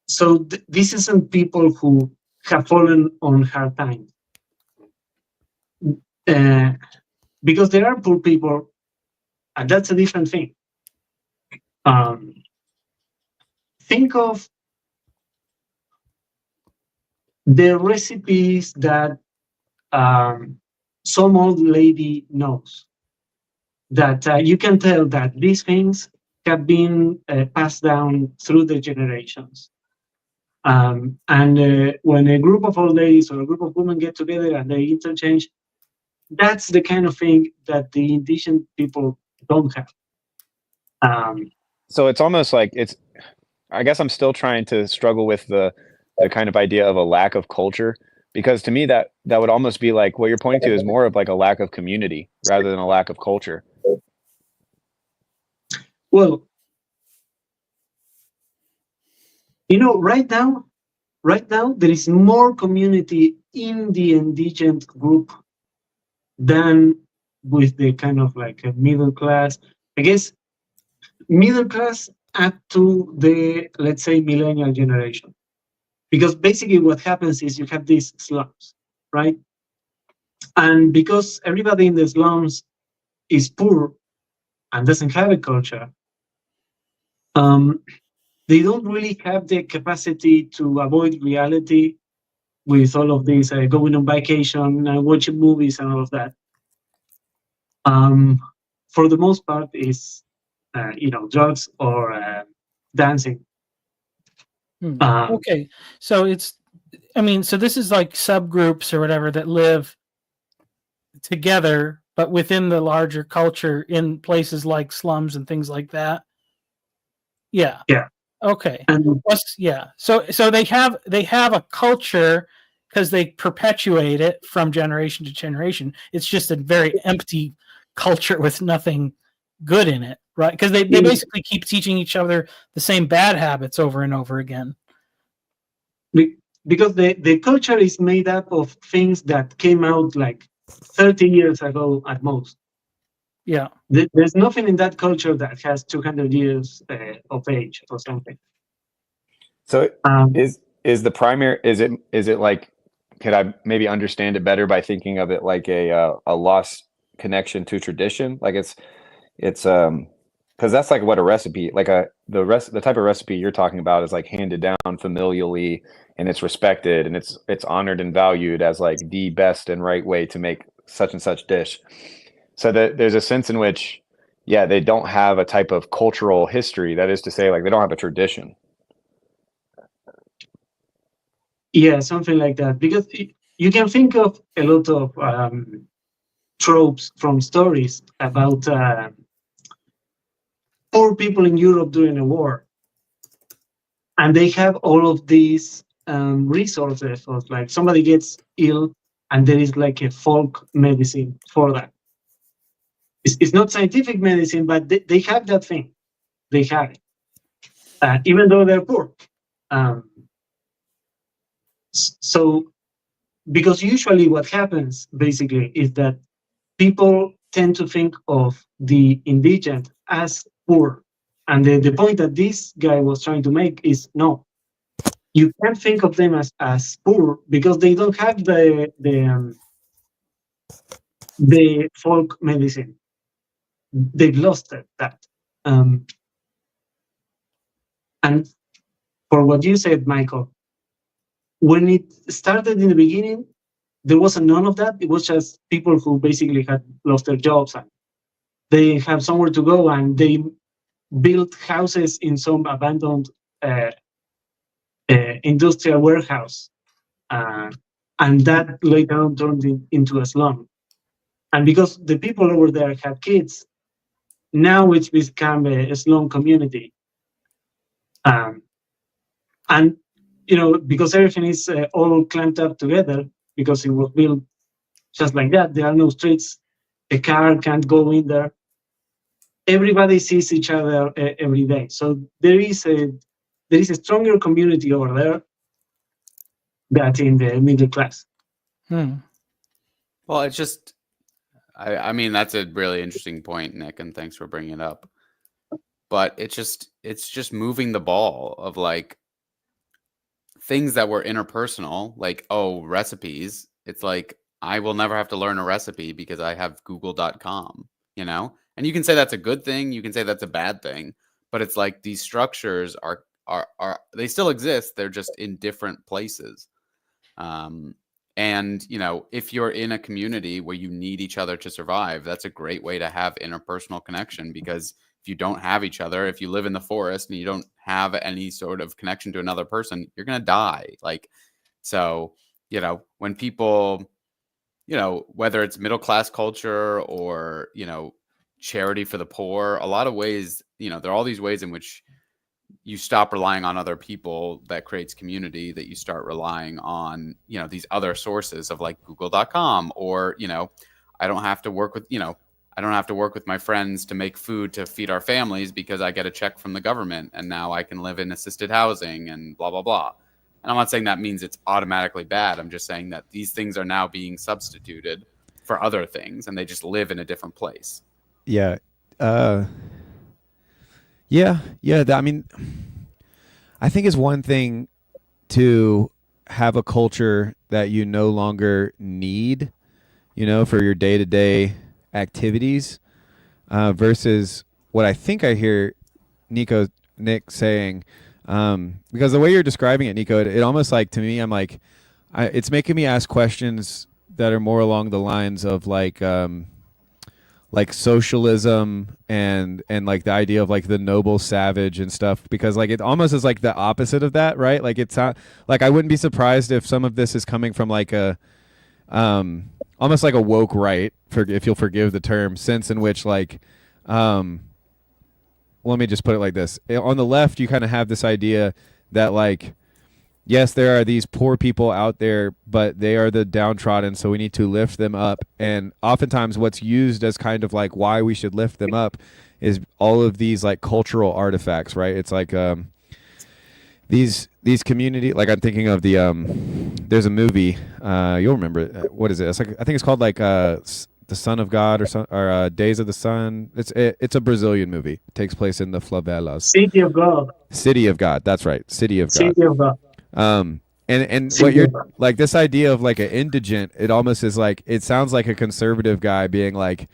Speaker 12: So this isn't people who have fallen on hard times. Because there are poor people, and that's a different thing. Think of the recipes that some old lady knows, that you can tell that these things have been passed down through the generations. And when a group of old ladies or a group of women get together and they interchange, that's the kind of thing that the indigent people don't have.
Speaker 9: So it's almost like I guess I'm still trying to struggle with the kind of idea of a lack of culture, because to me that would almost be like what you're pointing to is more of like a lack of community rather than a lack of culture.
Speaker 12: Well, right now there is more community in the indigent group than with the kind of like a middle class. I guess middle class up to the, let's say, millennial generation. Because basically what happens is you have these slums, right? And because everybody in the slums is poor and doesn't have a culture, they don't really have the capacity to avoid reality with all of these going on vacation and watching movies and all of that. For the most part, is drugs or dancing.
Speaker 17: Okay, so so this is like subgroups or whatever that live together, but within the larger culture in places like slums and things like that. Yeah. Okay. So they have a culture because they perpetuate it from generation to generation. It's just a very empty culture with nothing good in it, right? Because they basically keep teaching each other the same bad habits over and over again.
Speaker 12: Because the culture is made up of things that came out like 30 years ago at most.
Speaker 17: Yeah.
Speaker 12: There's nothing in that culture that has 200 years of age or something.
Speaker 9: So is the primary, is it like, could I maybe understand it better by thinking of it like a lost connection to tradition? Like it's because that's like what a recipe, like the type of recipe you're talking about is like handed down familially, and it's respected and it's honored and valued as like the best and right way to make such and such dish. So that there's a sense in which, yeah, they don't have a type of cultural history. That is to say, like they don't have a tradition.
Speaker 12: Yeah, something like that. Because you can think of a lot of tropes from stories about poor people in Europe during a war. And they have all of these resources of like somebody gets ill and there is like a folk medicine for that. It's not scientific medicine, but they have that thing. They have it, even though they're poor. So, because usually what happens basically is that people tend to think of the indigent as poor. And the point that this guy was trying to make is no, you can't think of them as poor because they don't have the folk medicine. They've lost that. And for what you said, Michael, when it started in the beginning, there wasn't none of that. It was just people who basically had lost their jobs and they have somewhere to go, and they built houses in some abandoned industrial warehouse, and that later on turned into a slum. And because the people over there had kids, now it's become a slum community. And because everything is all clamped up together, because it was built just like that, there are no streets, a car can't go in there. Everybody sees each other every day. So there is a stronger community over there than in the middle class.
Speaker 15: Well, it's just, I mean, that's a really interesting point, Nick, and thanks for bringing it up. But it's just moving the ball of like things that were interpersonal, like, recipes. It's like, I will never have to learn a recipe because I have google.com, And you can say that's a good thing, you can say that's a bad thing, but it's like these structures are they still exist, they're just in different places. And if you're in a community where you need each other to survive, that's a great way to have interpersonal connection, because if you don't have each other, if you live in the forest and you don't have any sort of connection to another person, you're going to die. So when people, whether it's middle class culture or, charity for the poor, a lot of ways, there are all these ways in which you stop relying on other people that creates community, that you start relying on, these other sources of like google.com, or, I don't have to work with my friends to make food to feed our families because I get a check from the government and now I can live in assisted housing and blah, blah, blah. And I'm not saying that means it's automatically bad. I'm just saying that these things are now being substituted for other things and they just live in a different place.
Speaker 3: Yeah. I mean, I think it's one thing to have a culture that you no longer need, for your day-to-day activities, versus what I think I hear Nick saying, because the way you're describing it, Nico, it almost like, to me, I'm like, it's making me ask questions that are more along the lines of like socialism and like the idea of like the noble savage and stuff, because like it almost is like the opposite of that, right? Like it's not like, I wouldn't be surprised if some of this is coming from like a almost like a woke right, if you'll forgive the term, sense in which like let me just put it like this. On the left, you kind of have this idea that like, yes, there are these poor people out there, but they are the downtrodden, so we need to lift them up. And oftentimes what's used as kind of like why we should lift them up is all of these like cultural artifacts, right? It's like these community, like I'm thinking of the there's a movie, you'll remember it. What is it? It's like, I think it's called like The Son of God or Days of the Sun. It's a Brazilian movie. It takes place in the favelas.
Speaker 12: City of God.
Speaker 3: City of God. That's right. City of God.
Speaker 12: City of God.
Speaker 3: And what you're like, this idea of like an indigent, it almost is like, it sounds like a conservative guy being like,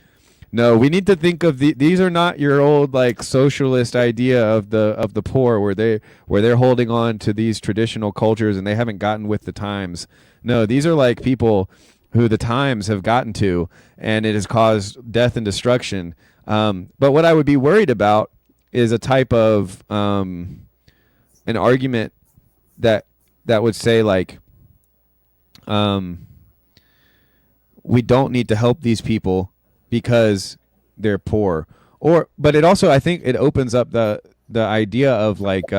Speaker 3: no, we need to think of these are not your old like socialist idea of the poor where they're holding on to these traditional cultures and they haven't gotten with the times. No, these are like people who the times have gotten to, and it has caused death and destruction. But what I would be worried about is a type of an argument that would say like, we don't need to help these people because they're poor. But it also, I think it opens up the idea of like,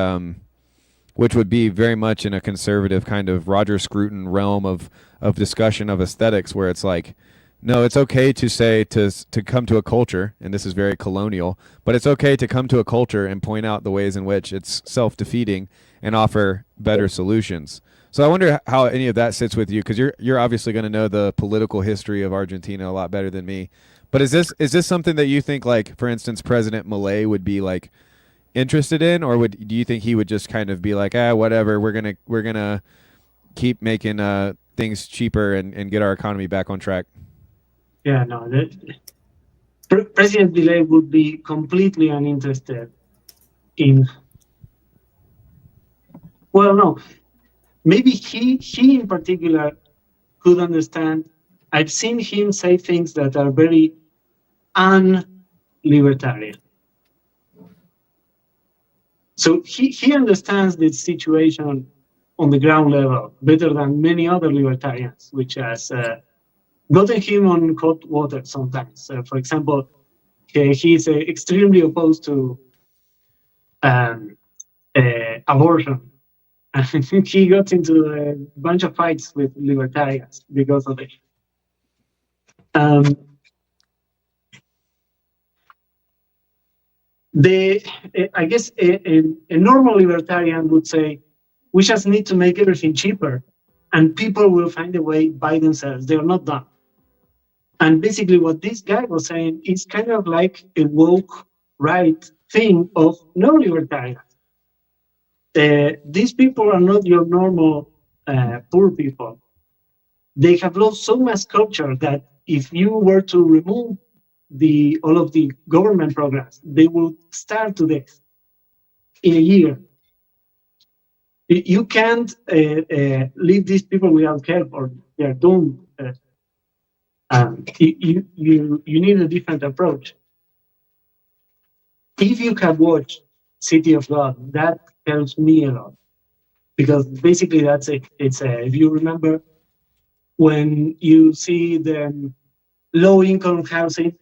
Speaker 3: which would be very much in a conservative kind of Roger Scruton realm of discussion of aesthetics, where it's like, No, it's okay to say to come to a culture, and this is very colonial, but it's okay to come to a culture and point out the ways in which it's self-defeating and offer better solutions. So I wonder how any of that sits with you, because you're obviously going to know the political history of Argentina a lot better than me. But is this something that you think, like, for instance, President Milei would be like interested in, or do you think he would just kind of be like, whatever, we're gonna keep making things cheaper and get our economy back on track?
Speaker 12: Yeah, no. President Milei would be completely uninterested in. Well, no. Maybe he in particular could understand. I've seen him say things that are very un-libertarian. So he understands the situation on the ground level better than many other libertarians, which has gotten him on hot water sometimes. For example, he's extremely opposed to abortion. And he got into a bunch of fights with libertarians because of it. I guess a normal libertarian would say, we just need to make everything cheaper, and people will find a way by themselves. They're not done. And basically what this guy was saying is kind of like a woke right thing of no libertarians. These people are not your normal poor people. They have lost so much culture that if you were to remove all of the government programs, they will starve to death in a year. You can't leave these people without help, or they're doomed. You need a different approach. If you have watched City of God, that helps me a lot, because basically that's it. It's if you remember when you see the low-income housing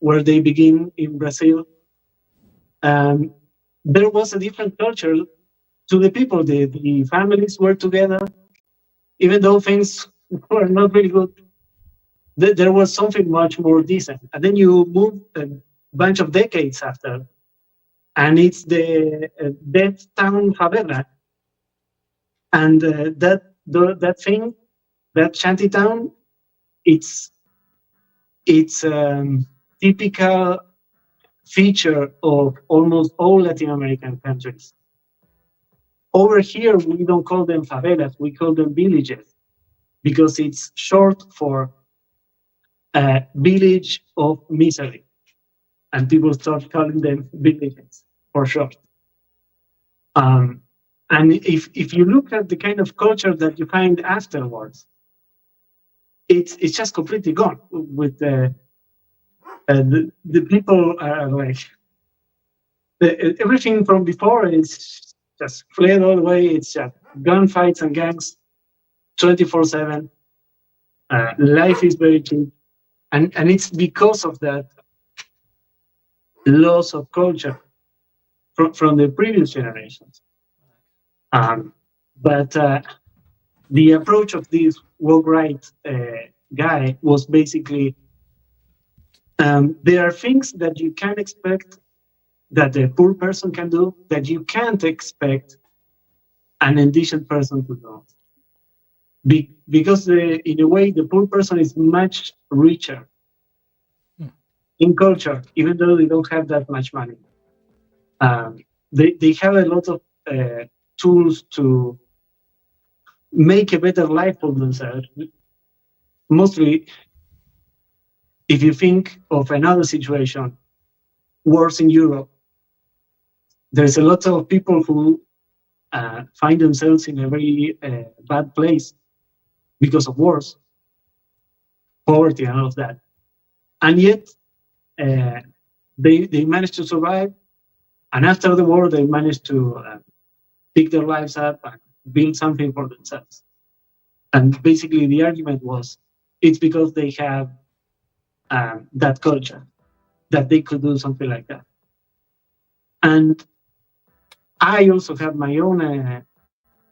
Speaker 12: where they begin in Brazil, there was a different culture to the people. The families were together, even though things were not really good. There was something much more decent. And then you move a bunch of decades after, and it's the dead town favela. And that thing, that shanty town, it's typical feature of almost all Latin American countries. Over here, we don't call them favelas, we call them villages, because it's short for village of misery. And people start calling them villages for short. And if you look at the kind of culture that you find afterwards, it's just completely gone. With the people are like, everything from before is just fled all the way. It's just gunfights and gangs 24/7. Life is very cheap. And it's because of that loss of culture from the previous generations. But the approach of this woke right guy was basically, there are things that you can expect that the poor person can do that you can't expect an indigent person to do. Because in a way, the poor person is much richer in culture, even though they don't have that much money. They have a lot of tools to make a better life for themselves. Mostly, if you think of another situation, wars in Europe, there's a lot of people who find themselves in a very bad place because of wars, poverty, and all of that. And yet, they managed to survive. And after the war, they managed to pick their lives up and build something for themselves. And basically, the argument was, it's because they have that culture, that they could do something like that. And I also have my own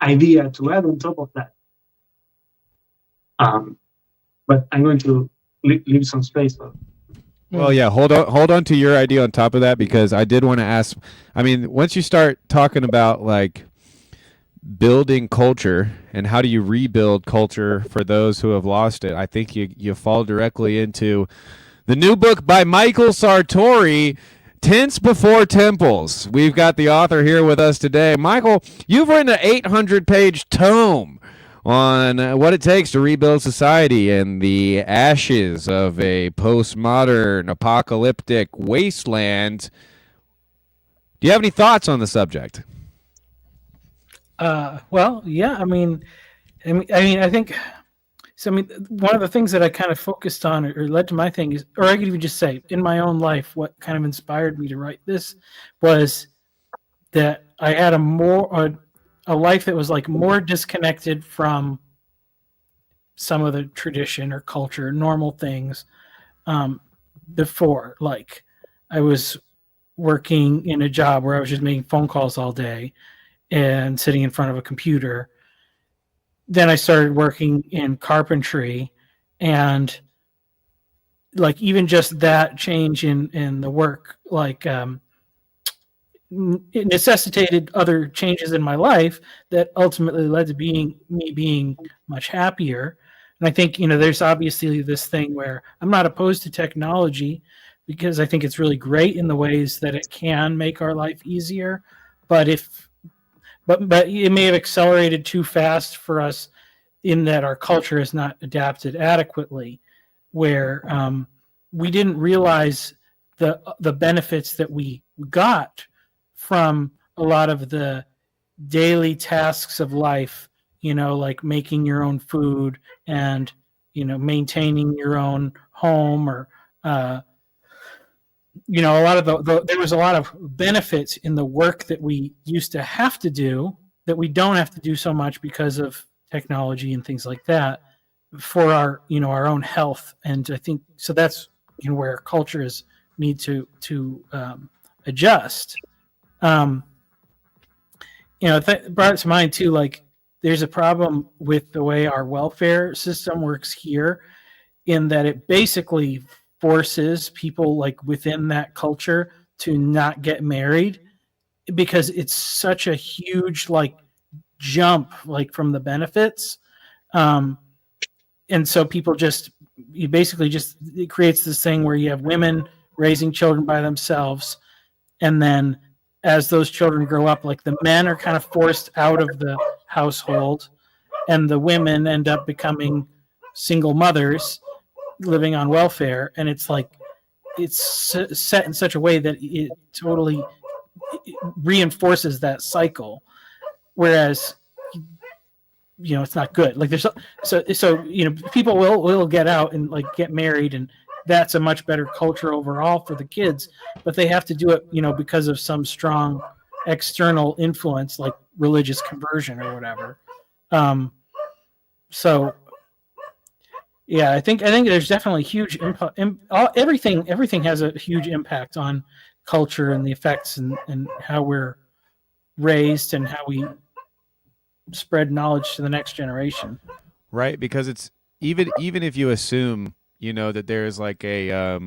Speaker 12: idea to add on top of that. But I'm going to leave some space for.
Speaker 3: Well, yeah, hold on to your idea on top of that, because I did want to ask. I mean, once you start talking about like building culture and how do you rebuild culture for those who have lost it, I think you fall directly into the new book by Michael Sartori, Tents Before Temples. We've got the author here with us today. Michael, you've written an 800-page tome on what it takes to rebuild society in the ashes of a postmodern apocalyptic wasteland. Do you have any thoughts on the subject?
Speaker 17: Well, yeah. I mean, I think. So, I mean, one of the things that I kind of focused on or led to my thing is, or I could even just say, in my own life, what kind of inspired me to write this was that I had a life that was like more disconnected from some of the tradition or culture, normal things before. Like, I was working in a job where I was just making phone calls all day and sitting in front of a computer. Then I started working in carpentry, and like even just that change in the work, like it necessitated other changes in my life that ultimately led to me being much happier. And I think, there's obviously this thing where I'm not opposed to technology because I think it's really great in the ways that it can make our life easier. But but it may have accelerated too fast for us in that our culture has not adapted adequately, where we didn't realize the benefits that we got from a lot of the daily tasks of life, like making your own food and, maintaining your own home, or, a lot of there was a lot of benefits in the work that we used to have to do that we don't have to do so much because of technology and things like that for our, our own health. And I think, so that's, where cultures need to adjust. That brought it to mind too, like there's a problem with the way our welfare system works here, in that it basically forces people like within that culture to not get married because it's such a huge like jump like from the benefits. And so people it creates this thing where you have women raising children by themselves, and then as those children grow up, like the men are kind of forced out of the household, and the women end up becoming single mothers living on welfare. And it's like it's set in such a way that it totally reinforces that cycle, whereas it's not good. Like there's so people will get out and like get married, and that's a much better culture overall for the kids, but they have to do it because of some strong external influence like religious conversion or whatever. So yeah, I think there's definitely huge impact. Everything has a huge impact on culture and the effects and how we're raised and how we spread knowledge to the next generation.
Speaker 3: Right, because it's even if you assume that there's like a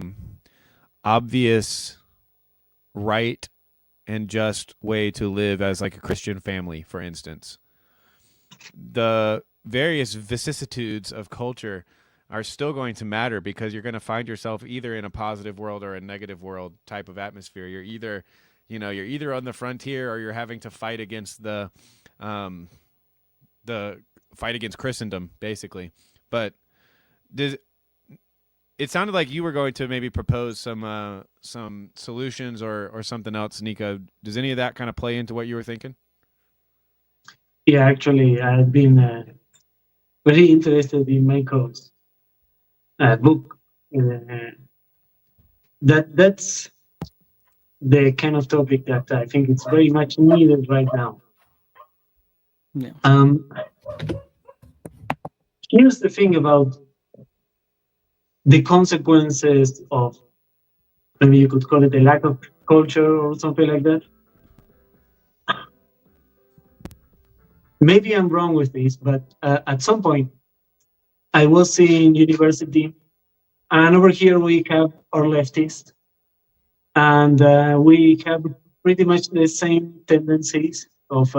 Speaker 3: obvious right and just way to live as like a Christian family, for instance, the various vicissitudes of culture are still going to matter, because you're going to find yourself either in a positive world or a negative world type of atmosphere. You're either on the frontier, or you're having to fight against the fight against Christendom, basically. But it sounded like you were going to maybe propose some solutions or something else, Nico. Does any of that kind of play into what you were thinking?
Speaker 12: Yeah, actually, I've been very interested in Michael's book. That's the kind of topic that I think it's very much needed right now.
Speaker 17: Yeah.
Speaker 12: Here's the thing about the consequences of, maybe you could call it a lack of culture or something like that. Maybe I'm wrong with this, but at some point I was in university And over here we have our leftists, and we have pretty much the same tendencies of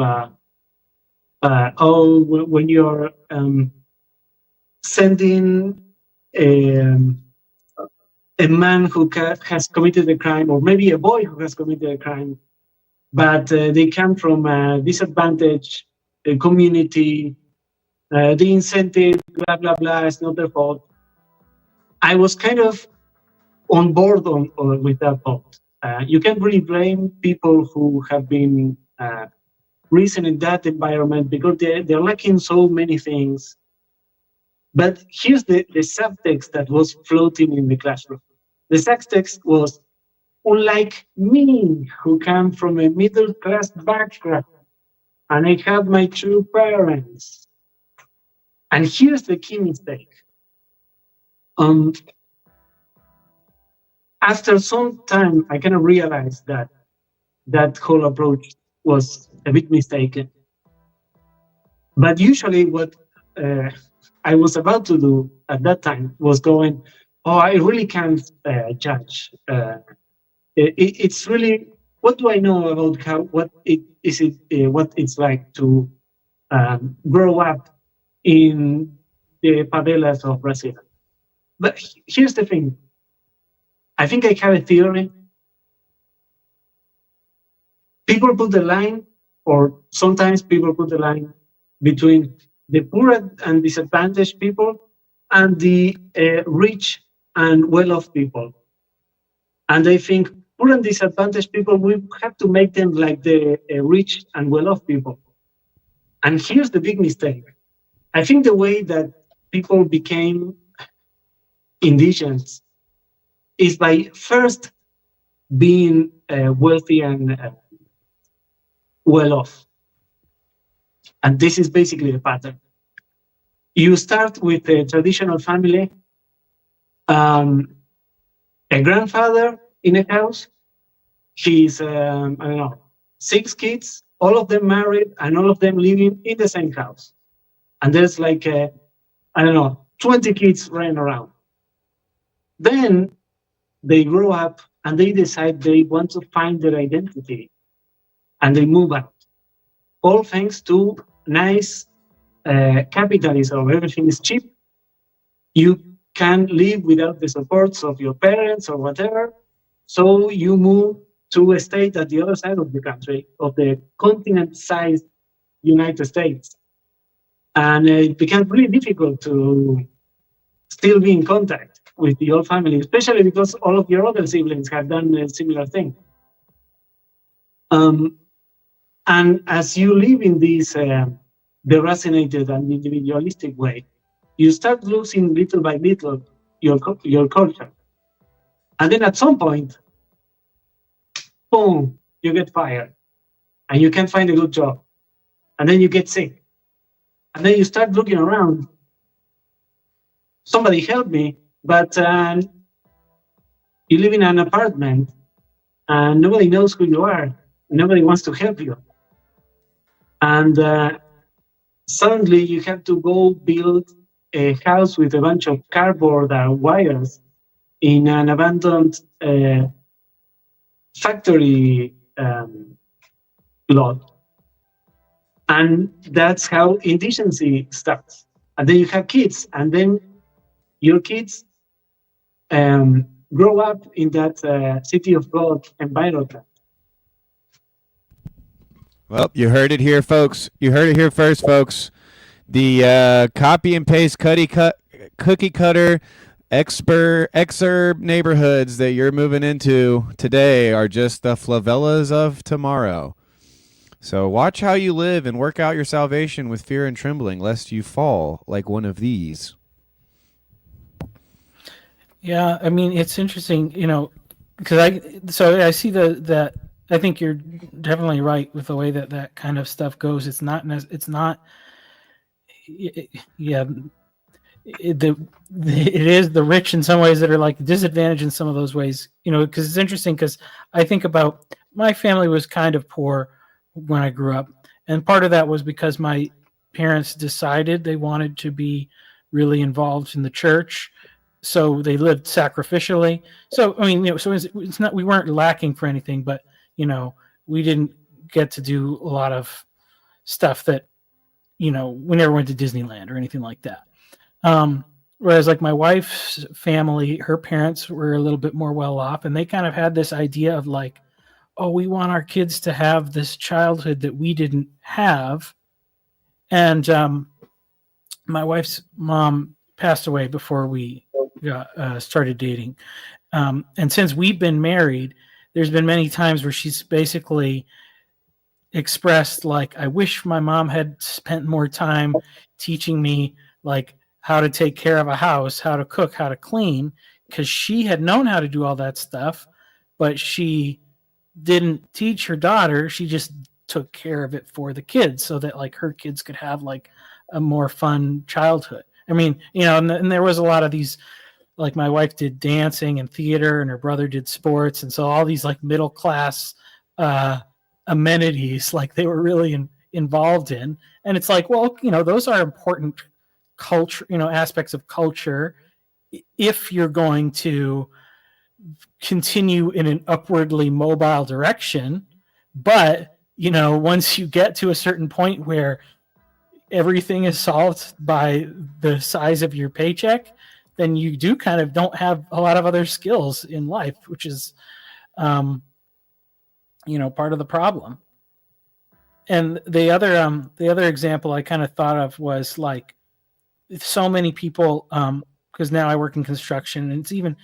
Speaker 12: when you're sending a man who has committed a crime, or maybe a boy who has committed a crime, but they come from a disadvantaged community, the incentive, blah, blah, blah, it's not their fault. I was kind of on board with that thought. You can't really blame people who have been raised in that environment because they're lacking so many things. But here's the subtext that was floating in the classroom. The subtext was, unlike me, who come from a middle-class background, and I have my two parents. And here's the key mistake. After some time, I kind of realized that that whole approach was a bit mistaken. But usually what I was about to do at that time was going, oh, I really can't judge. It's really, what do I know about what it's like to grow up in the favelas of Brazil. But here's the thing. I think I have a theory. People put the line, or sometimes people put the line between the poor and disadvantaged people and the rich and well-off people. And they think poor and disadvantaged people, we have to make them like the rich and well-off people. And here's the big mistake. I think the way that people became indigents is by first being wealthy and well-off. And this is basically the pattern. You start with a traditional family, a grandfather in a house. He's, I don't know, 6 kids, all of them married, and all of them living in the same house. And there's like, I don't know, 20 kids running around. Then they grow up and they decide they want to find their identity, and they move out. All thanks to nice capitalism. Everything is cheap. You can live without the supports of your parents or whatever. So you move to a state at the other side of the country, of the continent-sized United States. And it becomes really difficult to still be in contact with the old family, especially because all of your other siblings have done a similar thing. And as you live in this deracinated and individualistic way, you start losing little by little your culture. And then at some point, boom, you get fired and you can't find a good job. And then you get sick. And then you start looking around. Somebody help me, but you live in an apartment and nobody knows who you are. Nobody wants to help you. And suddenly you have to go build a house with a bunch of cardboard and wires in an abandoned factory lot. And that's how indigency starts. And then you have kids, and then your kids grow up in that city of God environment.
Speaker 3: Well, you heard it here, folks. You heard it here first, folks. The copy and paste cookie cutter exurb neighborhoods that you're moving into today are just the favelas of tomorrow. So watch how you live and work out your salvation with fear and trembling, lest you fall like one of these.
Speaker 17: Yeah, I mean, it's interesting, because I see that I think you're definitely right with the way that kind of stuff goes. It is the rich in some ways that are like disadvantaged in some of those ways, because it's interesting because I think about my family was kind of poor when I grew up. And part of that was because my parents decided they wanted to be really involved in the church. so they lived sacrificially. So I mean, so it's not, we weren't lacking for anything, but we didn't get to do a lot of stuff that we never went to Disneyland or anything like that. Whereas like my wife's family, her parents were a little bit more well off, and they kind of had this idea of like, oh, we want our kids to have this childhood that we didn't have. And my wife's mom passed away before we started dating. And since we've been married, there's been many times where she's basically expressed like, I wish my mom had spent more time teaching me like how to take care of a house, how to cook, how to clean, because she had known how to do all that stuff, but she didn't teach her daughter. She just took care of it for the kids so that like her kids could have like a more fun childhood. I mean, and there was a lot of these, like my wife did dancing and theater and her brother did sports. And so all these like middle class amenities, like they were really involved in. And it's like, well, those are important culture, aspects of culture if you're going to continue in an upwardly mobile direction. But once you get to a certain point where everything is solved by the size of your paycheck, then you do kind of don't have a lot of other skills in life, which is part of the problem. And the other example I kind of thought of was like so many people, because now I work in construction, and it's even,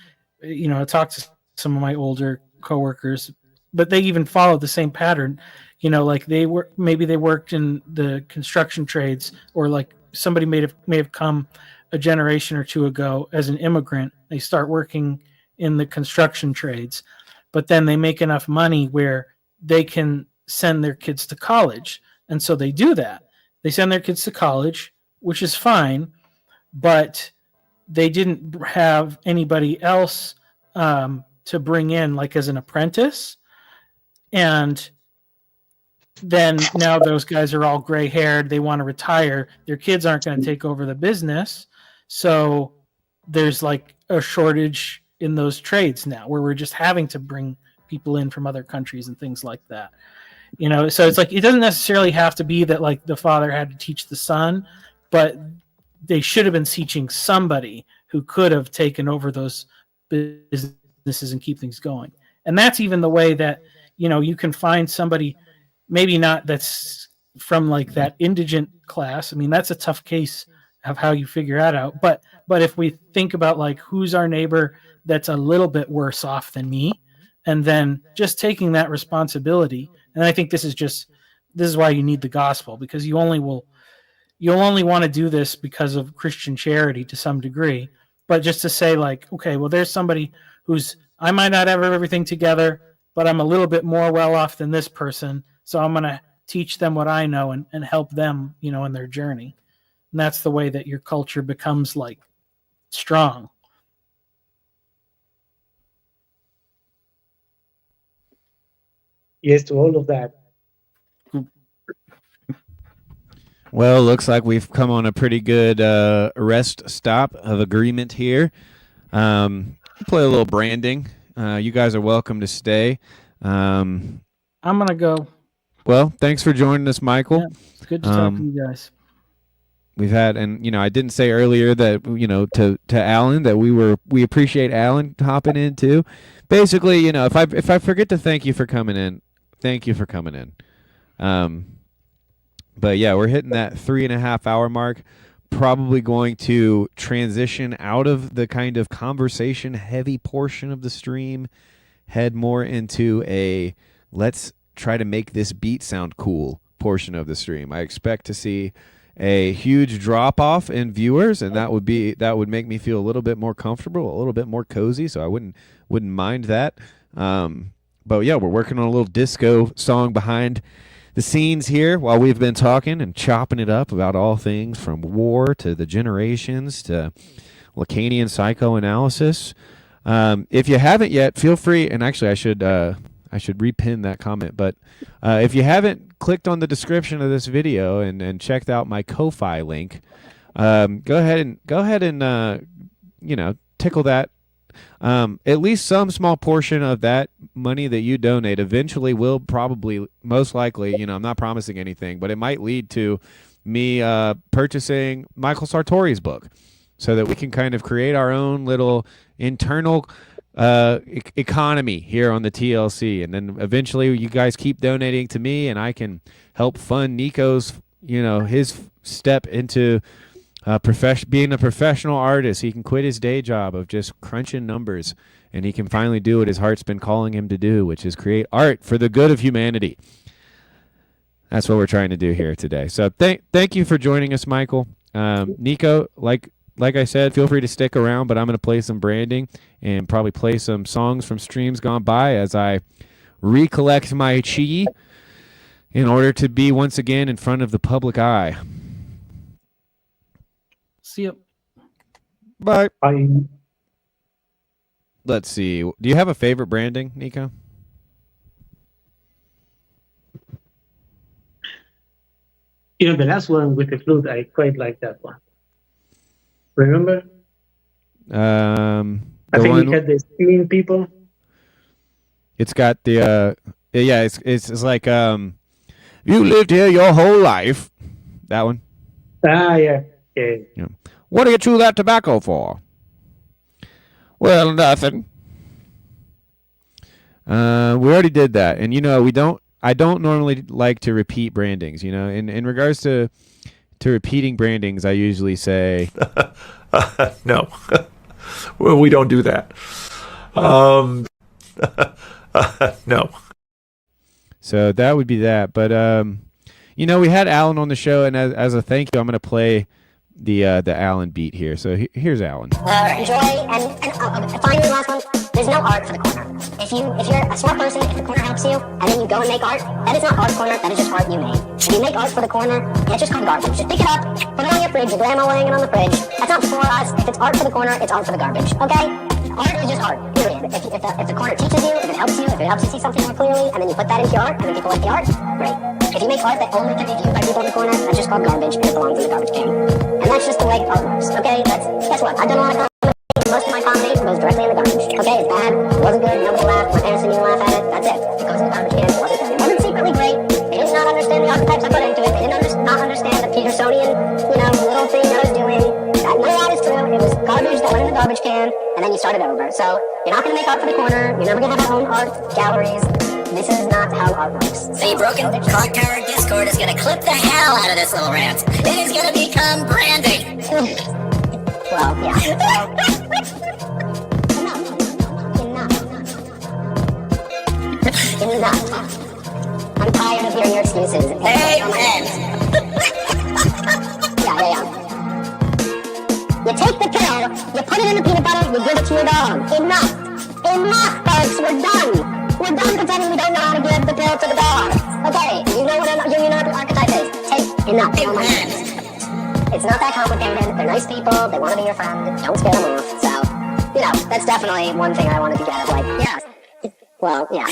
Speaker 17: I talk to some of my older coworkers, but they even followed the same pattern. Like they worked in the construction trades, or like somebody may have come a generation or two ago as an immigrant. They start working in the construction trades, but then they make enough money where they can send their kids to college. And so they do that. They send their kids to college, which is fine, but they didn't have anybody else to bring in like as an apprentice. And then now those guys are all gray haired. They want to retire. Their kids aren't going to take over the business. So there's like a shortage in those trades now where we're just having to bring people in from other countries and things like that. So it's like, it doesn't necessarily have to be that like the father had to teach the son, but they should have been teaching somebody who could have taken over those businesses and keep things going. And that's even the way that, you can find somebody, maybe not that's from like that indigent class. I mean, that's a tough case of how you figure that out. But if we think about like, who's our neighbor that's a little bit worse off than me, and then just taking that responsibility. And I think this is why you need the gospel, because you'll only want to do this because of Christian charity to some degree. But just to say like, okay, well, there's somebody I might not have everything together, but I'm a little bit more well off than this person. So I'm going to teach them what I know and help them, in their journey. And that's the way that your culture becomes like strong.
Speaker 12: Yes, to all of that.
Speaker 3: Well, looks like we've come on a pretty good rest stop of agreement here. Play a little branding. You guys are welcome to stay.
Speaker 17: I'm going to go.
Speaker 3: Well, thanks for joining us, Michael.
Speaker 17: Yeah, it's good to talk to you guys.
Speaker 3: We've had, and I didn't say earlier that to Alan that we appreciate Alan hopping in too. Basically, if I forget to thank you for coming in, thank you for coming in. But yeah, we're hitting that 3.5 hour mark. Probably going to transition out of the kind of conversation heavy portion of the stream, head more into a let's try to make this beat sound cool portion of the stream. I expect to see a huge drop off in viewers, and that would make me feel a little bit more comfortable, a little bit more cozy. So I wouldn't mind that. But yeah, we're working on a little disco song behind the scenes here while we've been talking and chopping it up about all things from war to the generations to Lacanian psychoanalysis. If you haven't yet, feel free. And actually, I should repin that comment. But if you haven't clicked on the description of this video and checked out my Ko-fi link, go ahead and tickle that. At least some small portion of that money that you donate eventually will probably, most likely, I'm not promising anything, but it might lead to me purchasing Michael Sartori's book so that we can kind of create our own little internal economy here on the TLC. And then eventually you guys keep donating to me and I can help fund Nico's, his step into being a professional artist. He can quit his day job of just crunching numbers, and he can finally do what his heart's been calling him to do, which is create art for the good of humanity. That's what we're trying to do here today. So thank you for joining us, Michael. Nico, like I said, feel free to stick around, but I'm going to play some branding and probably play some songs from streams gone by as I recollect my chi in order to be once again in front of the public eye.
Speaker 17: See you.
Speaker 3: Bye.
Speaker 12: Bye.
Speaker 3: Let's see. Do you have a favorite branding, Nico?
Speaker 12: The last one with the flute, I quite like that one. Remember? I think we had the steaming people.
Speaker 3: It's got the it's like you lived here your whole life. That one.
Speaker 12: Yeah.
Speaker 3: What do you chew that tobacco for? Well, nothing. We already did that, and I don't normally like to repeat brandings. In regards to repeating brandings, I usually say
Speaker 11: no. Well, we don't do that. No.
Speaker 3: So that would be that. But we had Alan on the show, and as a thank you, I'm going to play the Alan beat here. So here's Alan.
Speaker 2: Enjoy and finally, last one. There's no art for the corner. If you're a smart person, if the corner helps you, and then you go and make art, that is not art corner. That is just art you made. If you make art for the corner, it's just called garbage. Just pick it up, put it on your fridge. Your grandma laying it on the fridge. That's not for us. If it's art for the corner, it's art for the garbage. Okay? Art is just art. Period. If the corner teaches you, if it helps you see something more clearly, and then you put that into your art, and then people like the art, great. If you make art that only can be viewed by people in the corner, that's just called garbage, and it belongs in the garbage can. And that's just the way art works. Okay? Guess what? I've done a lot of comedy. Most of my comedy goes directly in the garbage. Okay, it's bad. It wasn't good. Nobody laughed. My parents didn't even laugh at it. That's it. It goes in the garbage can. It wasn't good. It wasn't secretly great. They did not understand the archetypes I put into it. They did not understand the Petersonian, little thing that I was doing. None of that is true. It was garbage that went in the garbage can, and then you started over. So you're not going to make art for the corner. You're never going to have your own art galleries. This is not how art works. The Broken Clock Tower Discord is going to clip the hell out of this little rant. It is going to become branding. Well, yeah. Enough. I'm tired of hearing your excuses. Amen. Yeah. You take the pill, you put it in the peanut butter, you give it to your dog. Enough, folks. We're done. We're done pretending we don't know how to give the pill to the dog. Okay, you know what a union archetype is. Take enough. It's not that complicated. They're nice people. They want to be your friend. Don't scare them off. So, that's definitely one thing I wanted to get. Yeah. Well, yeah.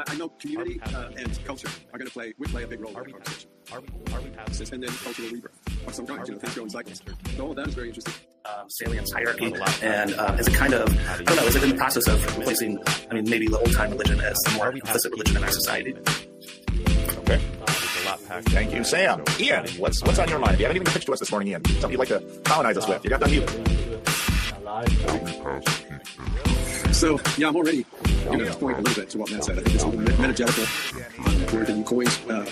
Speaker 19: I know community and culture are going to play a big role in our conversation. Are we past this? And then cultural rebirth of some kind, things go in cycles. So all of that is very interesting.
Speaker 20: Salience hierarchy, and is it kind of, I don't know, is it in the process of replacing, maybe the old-time religion as the more implicit religion in our society?
Speaker 21: Okay. Thank you, Sam. Ian, what's on your mind? You haven't even pitched to us this morning, Ian. Something you'd like to colonize us with. You got to unmute.
Speaker 19: So, yeah, I'm already going to point a little bit to what Matt said. I think it's a little metagetical. Word that you coined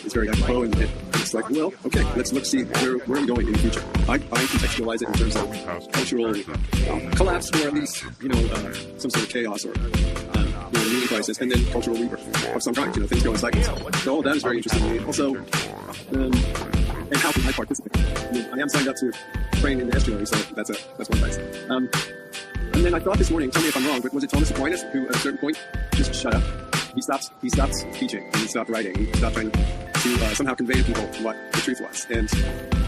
Speaker 19: is very apropos, and it's like, well, okay, let's see where are we going in the future. I contextualize it in terms of cultural collapse, or at least, some sort of chaos or meaning crisis, and then cultural rebirth of some kind. Things go in cycles. So all of that is very interesting to me. Also, and how can I participate? I mean, I am signed up to train in the estuary, so that's one place. And then I thought this morning, tell me if I'm wrong, but was it Thomas Aquinas who at a certain point just shut up? He stopped teaching, and he stopped writing, he stopped trying to somehow convey to people what the truth was. And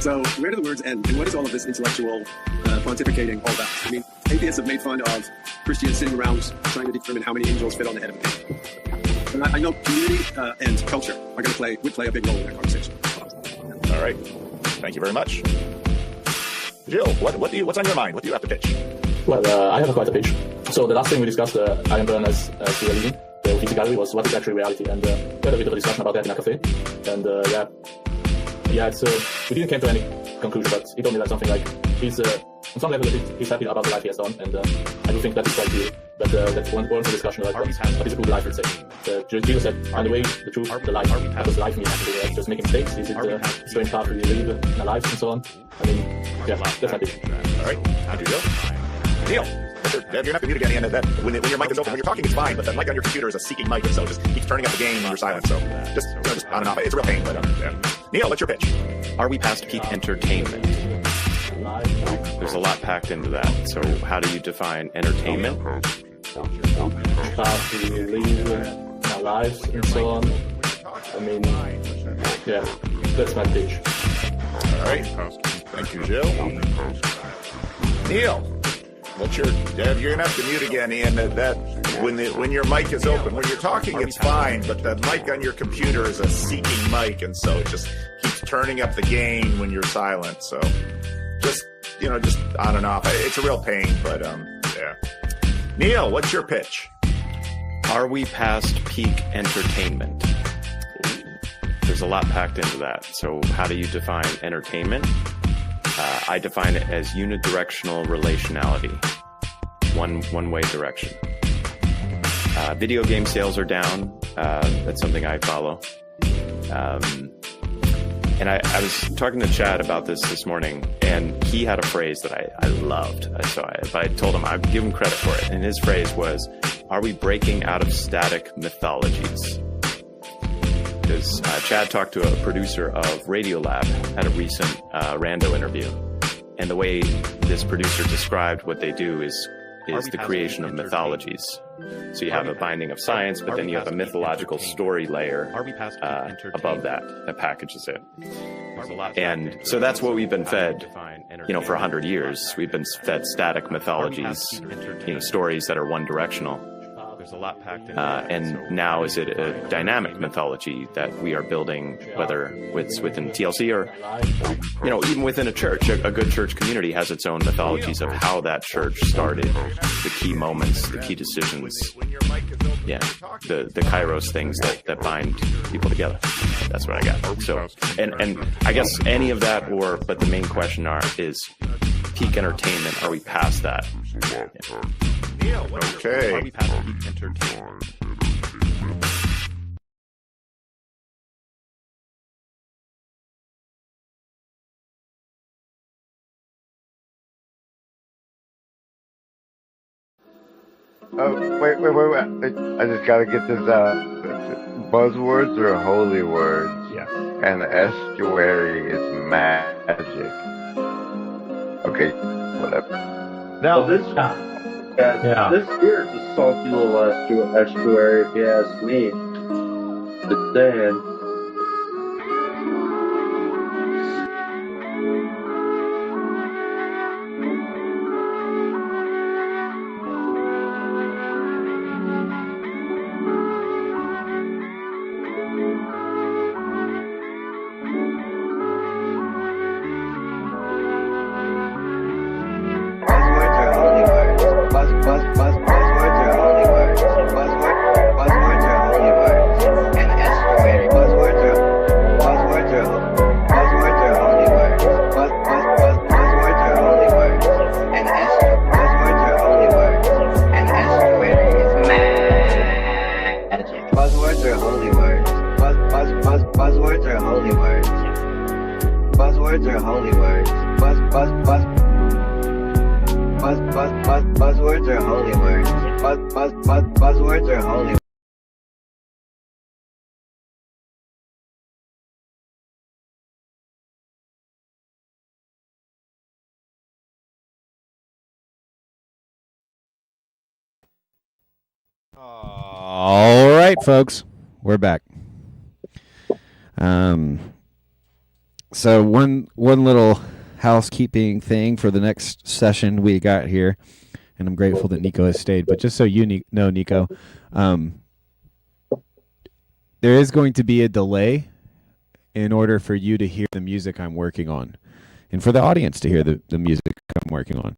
Speaker 19: so where do the words end? And what is all of this intellectual pontificating all about? I mean, atheists have made fun of Christians sitting around trying to determine how many angels fit on the head of a pin. And I know community and culture are going to would play a big role in that conversation.
Speaker 21: All right. Thank you very much. Jill, what's on your mind? What do you have to pitch?
Speaker 1: Well, I have quite a pitch. So the last thing we discussed, I am born as realism. The Uffizi gallery was what is actually reality, and we had a bit of a discussion about that in a cafe. And we didn't come to any conclusion, but he told me that something like he's on some level he's happy about the life he has done, and I do think that is quite real. But that's one discussion about what is a good life, let's say. Jesus said, "I'm the way, the truth, the life." What does life mean actually? Just making mistakes? Is it a strange path we live in our lives and so on? I mean, yeah, that's my pitch.
Speaker 21: All right, Andrew, Neil, you're not muted again, and that when your mic is open, when you're talking, it's fine, but the mic on your computer is a seeking mic, and so just keeps turning up the gain when you're silent. So just on and off. It's a real pain, but yeah. Neil, what's your pitch?
Speaker 9: Are we past peak entertainment? There's a lot packed into that. So how do you define entertainment?
Speaker 1: Path we live in our lives and so on. I mean, yeah, that's my pitch.
Speaker 21: All right, thank you, Jill. Neil, what's your? You're gonna have to mute again, Ian. That when your mic is open, when you're talking, it's fine, but the mic on your computer is a seeking mic, and so it just keeps turning up the gain when you're silent. So just on and off. It's a real pain, but yeah. Neil, what's your pitch?
Speaker 9: Are we past peak entertainment? There's a lot packed into that. So how do you define entertainment? I define it as unidirectional relationality, one-way direction. Video game sales are down. That's something I follow. And I was talking to Chad about this morning, and he had a phrase that I loved. So I told him I'd give him credit for it. And his phrase was, "Are we breaking out of static mythologies?" Because Chad talked to a producer of Radiolab at a recent Rando interview. And the way this producer described what they do is the creation of mythologies. So you have a binding of science, but then you have a mythological story layer above that packages it. And so that's what we've been fed, for 100 years. We've been fed static mythologies, stories that are one-directional. And now is it a dynamic mythology that we are building, whether it's within TLC or, even within a church. A good church community has its own mythologies of how that church started, the key moments, the key decisions. Yeah, the Kairos things that bind people together. That's what I got. So, and I guess any of that, but the main question is peak entertainment. Are we past that? Yeah.
Speaker 21: Okay.
Speaker 9: Are we past peak entertainment?
Speaker 13: Oh, wait. I just gotta get this out. Buzzwords are holy words.
Speaker 9: Yeah.
Speaker 13: And the estuary is magic. Okay, whatever.
Speaker 22: Now this here is a salty little estuary, if you ask me. But then
Speaker 23: buzzwords are holy words. Buzzwords are holy.
Speaker 3: All right, folks, we're back. So one little housekeeping thing for the next session we got here, and I'm grateful that Nico has stayed. But just so you know, Nico, there is going to be a delay in order for you to hear the music I'm working on, and for the audience to hear the music I'm working on.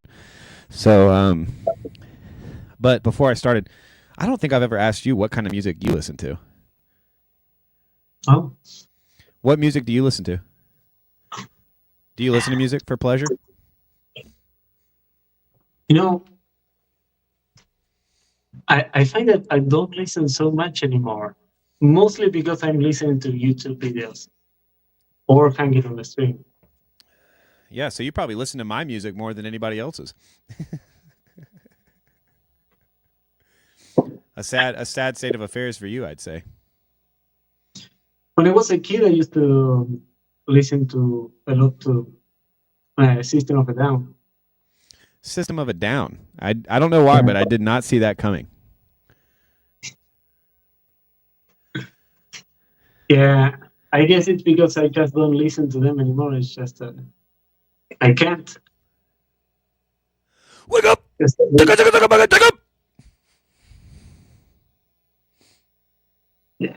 Speaker 3: So, but before I started, I don't think I've ever asked you what kind of music you listen to.
Speaker 12: Oh.
Speaker 3: What music do you listen to? Do you listen to music for pleasure?
Speaker 12: You know, I find that I don't listen so much anymore, mostly because I'm listening to YouTube videos or hanging on the stream.
Speaker 3: Yeah, so you probably listen to my music more than anybody else's. A sad state of affairs for you, I'd say.
Speaker 12: When I was a kid, I used to listen to a lot to System of a Down.
Speaker 3: System of a Down. I don't know why, but I did not see that coming.
Speaker 12: Yeah, I guess it's because I just don't listen to them anymore. It's just I can't.
Speaker 3: Wake up!
Speaker 12: Wake up! Yeah.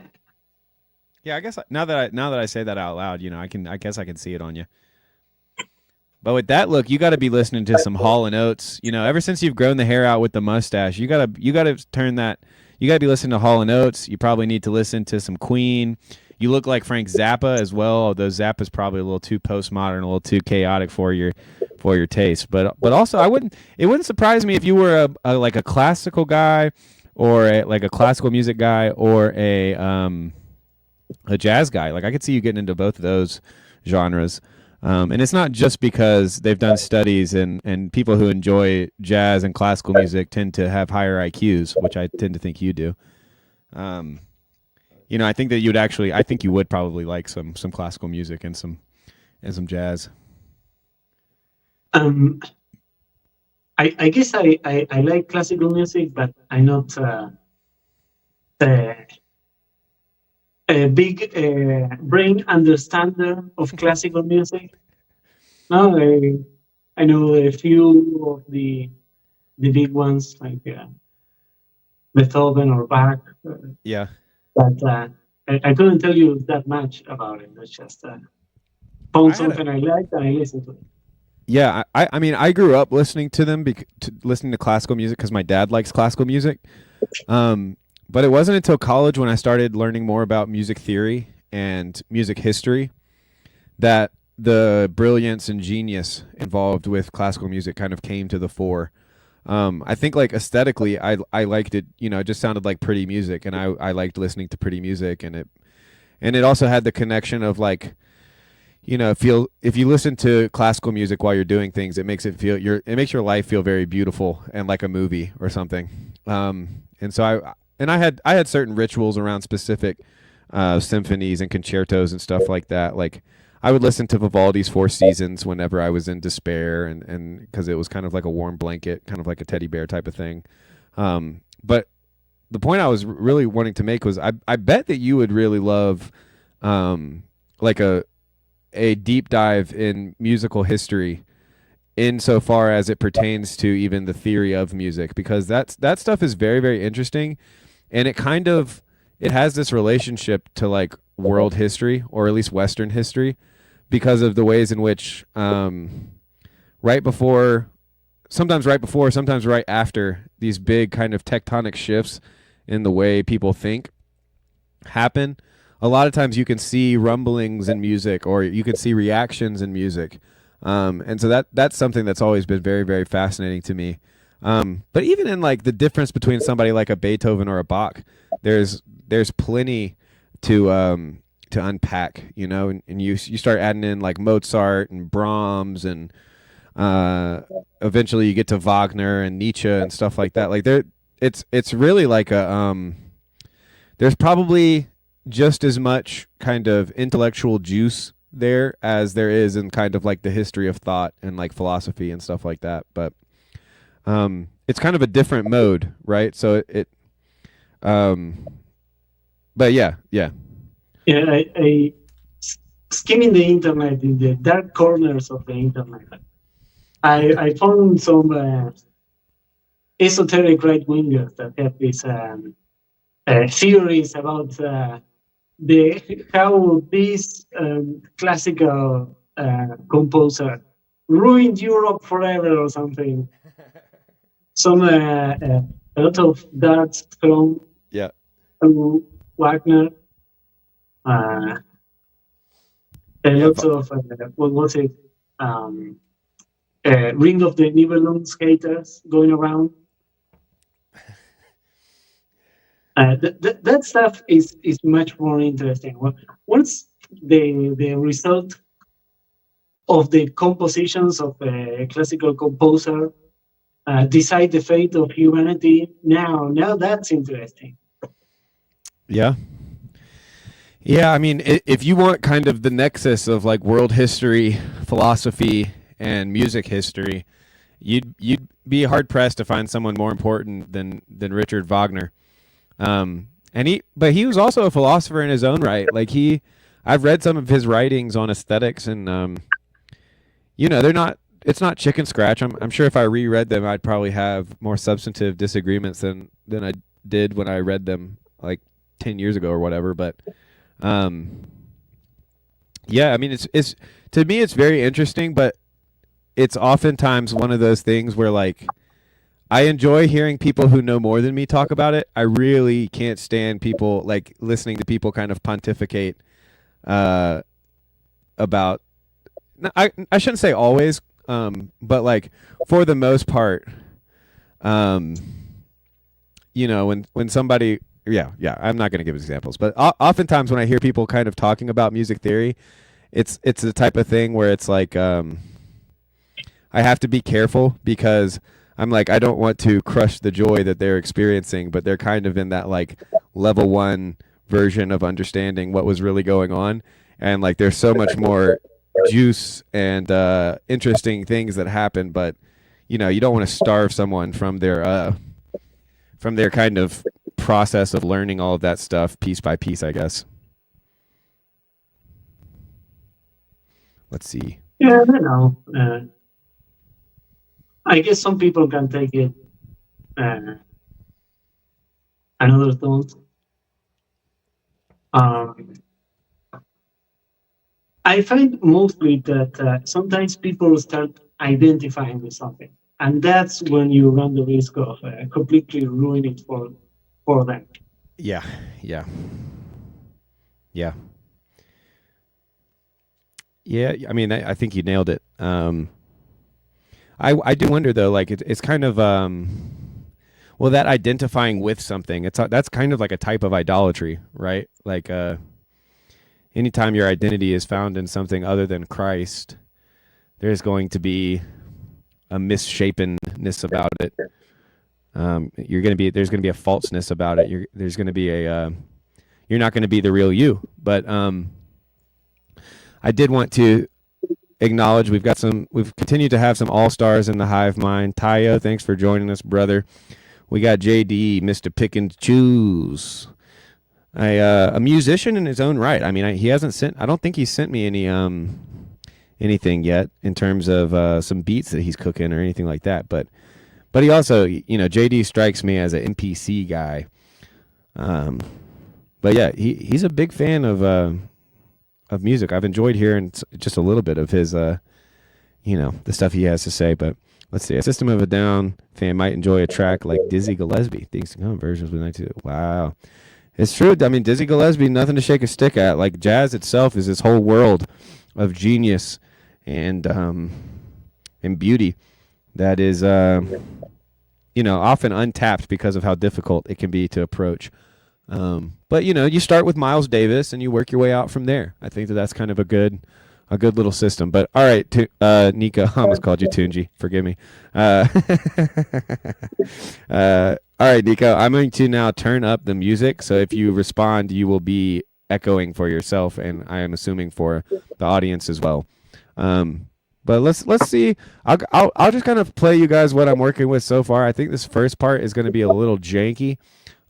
Speaker 3: Yeah, I guess now that I say that out loud, I guess I can see it on you. But with that look, you got to be listening to some Hall and Oates. Ever since you've grown the hair out with the mustache, you gotta turn that. You gotta be listening to Hall and Oates. You probably need to listen to some Queen. You look like Frank Zappa as well, although Zappa's probably a little too postmodern, a little too chaotic for your taste. But also, it wouldn't surprise me if you were a classical guy, or a classical music guy, or a jazz guy. Like, I could see you getting into both of those genres. And it's not just because they've done studies and people who enjoy jazz and classical music tend to have higher IQs, which I tend to think you do. I think that I think you would probably like some classical music and some jazz.
Speaker 12: I guess I like classical music, but I'm not a big brain understander of classical music. No, I know a few of the big ones like Beethoven or Bach.
Speaker 3: Yeah.
Speaker 12: But I couldn't tell you that much about it. It's just found something I liked and I listened to it.
Speaker 3: Yeah, I mean, I grew up listening to them, listening to classical music because my dad likes classical music. But it wasn't until college when I started learning more about music theory and music history that the brilliance and genius involved with classical music kind of came to the fore. I think like aesthetically, I liked it. It just sounded like pretty music, and I liked listening to pretty music, and it also had the connection of like, if you listen to classical music while you're doing things, it makes your life feel very beautiful and like a movie or something. And so I had certain rituals around specific symphonies and concertos and stuff like that. Like, I would listen to Vivaldi's Four Seasons whenever I was in despair, and because it was kind of like a warm blanket, kind of like a teddy bear type of thing. But the point I was really wanting to make was I bet that you would really love like a deep dive in musical history insofar as it pertains to even the theory of music, because that stuff is very, very interesting, and it has this relationship to like world history, or at least Western history, because of the ways in which sometimes right after these big kind of tectonic shifts in the way people think happen, a lot of times you can see rumblings in music, or you can see reactions in music. And so that's something that's always been very, very fascinating to me. But even in like the difference between somebody like a Beethoven or a Bach, there's plenty to unpack, and you start adding in like Mozart and Brahms, and eventually you get to Wagner and Nietzsche and stuff like that. Like it's really like there's probably just as much kind of intellectual juice there as there is in kind of like the history of thought and like philosophy and stuff like that. But it's kind of a different mode, right? So But yeah.
Speaker 12: Yeah, I skimming the internet in the dark corners of the internet. I found some esoteric right wingers that have these theories about how this classical composer ruined Europe forever or something. A lot of darts thrown to Wagner. A lot of what was it? Ring of the Nibelung skaters going around. That stuff is much more interesting. What's the result of the compositions of a classical composer decide the fate of humanity? Now that's interesting.
Speaker 3: Yeah. I mean, if you want kind of the nexus of like world history, philosophy, and music history, you'd be hard pressed to find someone more important than Richard Wagner. But he was also a philosopher in his own right. Like I've read some of his writings on aesthetics, and it's not chicken scratch. I'm sure if I reread them, I'd probably have more substantive disagreements than I did when I read them like 10 years ago or whatever. But yeah, I mean, it's to me it's very interesting, but it's oftentimes one of those things where like I enjoy hearing people who know more than me talk about it. I really can't stand people like listening to people kind of pontificate about. I shouldn't say always, but like for the most part, when somebody, I'm not going to give examples, but oftentimes when I hear people kind of talking about music theory, it's the type of thing where it's like I have to be careful because I'm like, I don't want to crush the joy that they're experiencing, but they're kind of in that like level 1 version of understanding what was really going on. And like, there's so much more juice and interesting things that happen, but you don't want to starve someone from their kind of process of learning all of that stuff piece by piece, I guess. Let's see.
Speaker 12: Yeah, I know. I guess some people can take it, and others don't. I find mostly that sometimes people start identifying with something, and that's when you run the risk of completely ruining it for them.
Speaker 3: Yeah. I mean, I think you nailed it. I do wonder though, like it's kind of that identifying with something, that's kind of like a type of idolatry, right? Like anytime your identity is found in something other than Christ, there's going to be a misshapenness about it. There's going to be a falseness about it. There's going to be you're not going to be the real you. But I did want to acknowledge we've continued to have some all-stars in the hive mind. Tayo, thanks for joining us, brother. We got JD, Mr. Pick and Choose, a musician in his own right. I mean, I don't think he sent me anything yet in terms of some beats that he's cooking or anything like that. But he also, JD strikes me as an NPC guy. But yeah, he's a big fan of music. I've enjoyed hearing just a little bit of his, the stuff he has to say. But let's see, a System of a Down fan might enjoy a track like Dizzy Gillespie. Things to come, versions with 92. Wow. It's true. I mean, Dizzy Gillespie, nothing to shake a stick at. Like, jazz itself is this whole world of genius and beauty that is, often untapped because of how difficult it can be to approach. But you start with Miles Davis and you work your way out from there. I think that's kind of a good little system. But all right, Nico, I almost called you Tunji. Forgive me. All right, Nico, I'm going to now turn up the music. So if you respond, you will be echoing for yourself, and I am assuming for the audience as well. But let's see. I'll just kind of play you guys what I'm working with so far. I think this first part is going to be a little janky.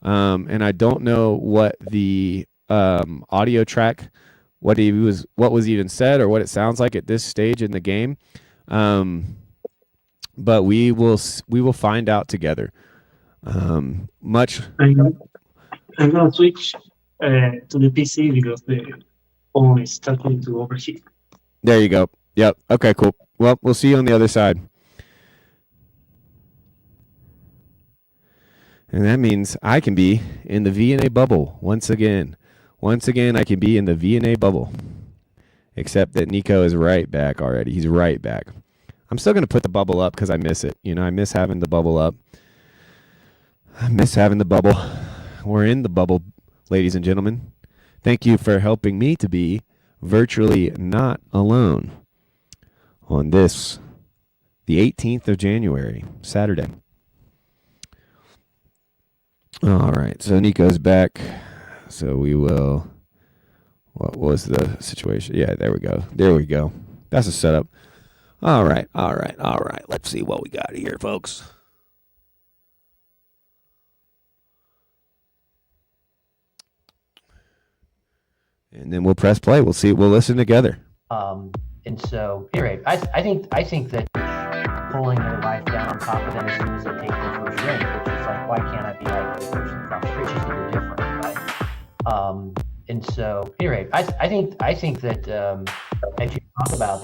Speaker 3: And I don't know what the audio track, what was even said or what it sounds like at this stage in the game. But we will find out together. I'm
Speaker 12: gonna switch to the PC because the phone is starting to overheat.
Speaker 3: There you go. Yep. Okay, cool. Well, we'll see you on the other side. And that means I can be in the VNA bubble once again. Once again, I can be in the VNA bubble. Except that Nico is right back already. He's right back. I'm still going to put the bubble up because I miss it. I miss having the bubble up. I miss having the bubble. We're in the bubble, ladies and gentlemen. Thank you for helping me to be virtually not alone on this, the 18th of January, Saturday. All right, so Nico's back. So we will, what was the situation? Yeah, there we go. There we go. That's a setup. All right. Let's see what we got here, folks. And then we'll press play. We'll see. We'll listen together.
Speaker 16: And so, anyway, I think that pulling their life down on top of them as soon as they take their first drink, which is like, why can't I be like the person across the street? It's just that you're different, right? And so, anyway, I think that as you talk about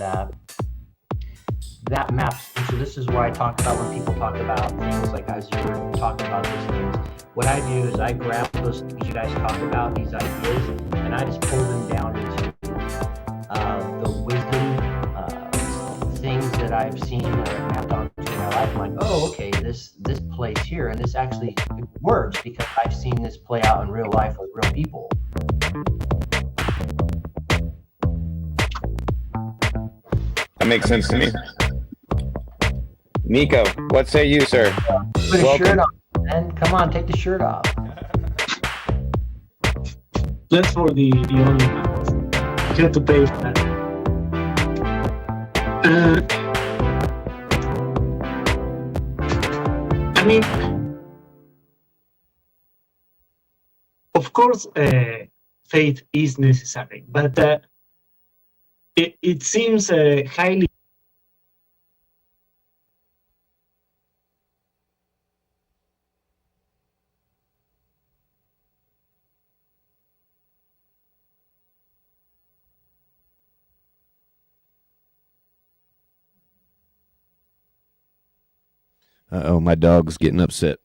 Speaker 16: that maps. And so this is where I talk about when people talk about things like as you're talking about those things. What I do is I grab those things you guys talk about, these ideas, and I just pull them down into the wisdom things that I've seen that I've mapped onto my life. I'm like, oh, okay, this plays here, and this actually works because I've seen this play out in real life with real people.
Speaker 9: That makes sense to me. Nico, what say you, sir?
Speaker 16: Put a shirt on, man. Come on, take the shirt off.
Speaker 12: That's for the only ones. You have to pay for that. I mean, of course, faith is necessary, but it seems highly.
Speaker 3: Uh-oh, my dog's getting upset.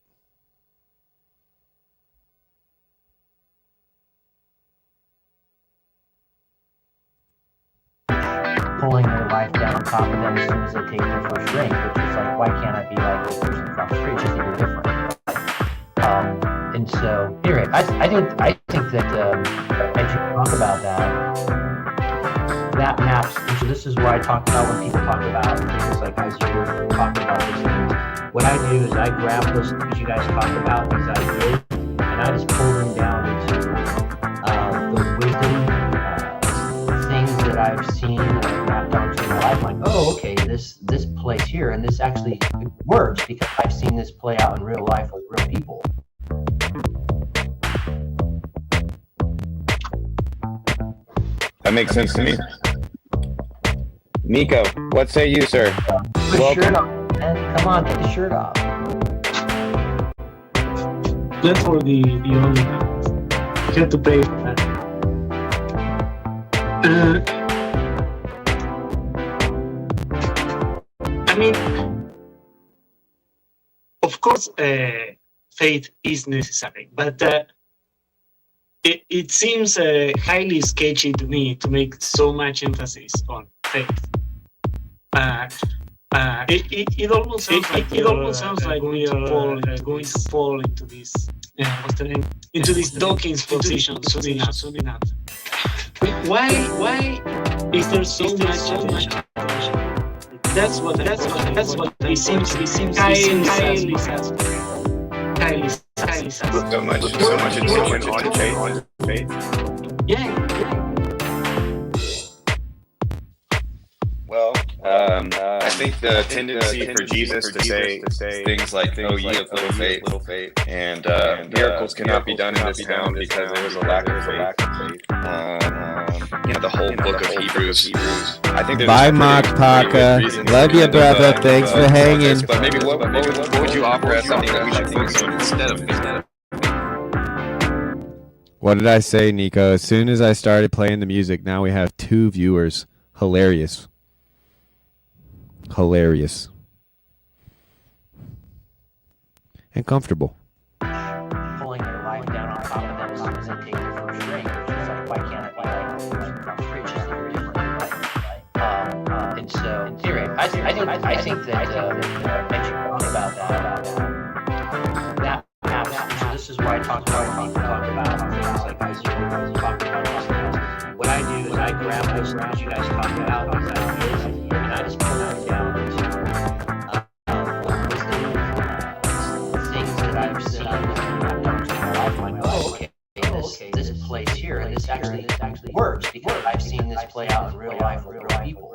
Speaker 16: Pulling their life down on top of them as soon as they take their first drink, which is like, why can't I be like the person across the street? It's just that you're different. And so, anyway, I think that as you talk about that maps. And so this is where I talk about when people talk about things like as you're talking about these things. What I do is I grab those things you guys talk about, these ideas, and I just pull them down into the wisdom things that I've seen that I've mapped onto my life. I'm like, oh, okay, this plays here, and this actually works because I've seen this play out in real life with real people.
Speaker 9: That makes sense to me. Nico, what say you, sir?
Speaker 16: Put the shirt off, man. Come on, take the shirt off.
Speaker 12: That's for the only ones. You have to pay for that. I mean, of course, faith is necessary, but it seems highly sketchy to me to make so much emphasis on faith. It almost sounds like we are going to fall into this what's the name? Into this Dawkins position soon enough. Why is there so much attention? That's what it seems highly satisfying.
Speaker 9: So much attention on faith.
Speaker 12: Yeah.
Speaker 9: Well, I think the tendency for Jesus to say things like, "Oh, ye of little faith," and miracles cannot be done in this town because there was a lack of faith. The whole book of Hebrews. I think there's
Speaker 3: Bye, Mark Parker. Love you, brother. Thanks for hanging.
Speaker 9: But maybe what would you offer as something that we should focus on instead of faith?
Speaker 3: What did I say, Nico? As soon as I started playing the music, now we have 2 viewers. Hilarious. Hilarious. And comfortable.
Speaker 16: Pulling their life down on top of them as soon as they take their first drink. It's just like, why can't it be like it's just they're different, right? And so, in theory, I think that as you talk about that happens. So this is why I talk about things like as you talk about these things. What I do is I grab those things you guys talk about, and I just pull them down into things that I've seen in my life. I'm like, oh, okay, this plays here, and this actually works because I've seen this play out in real life with real people.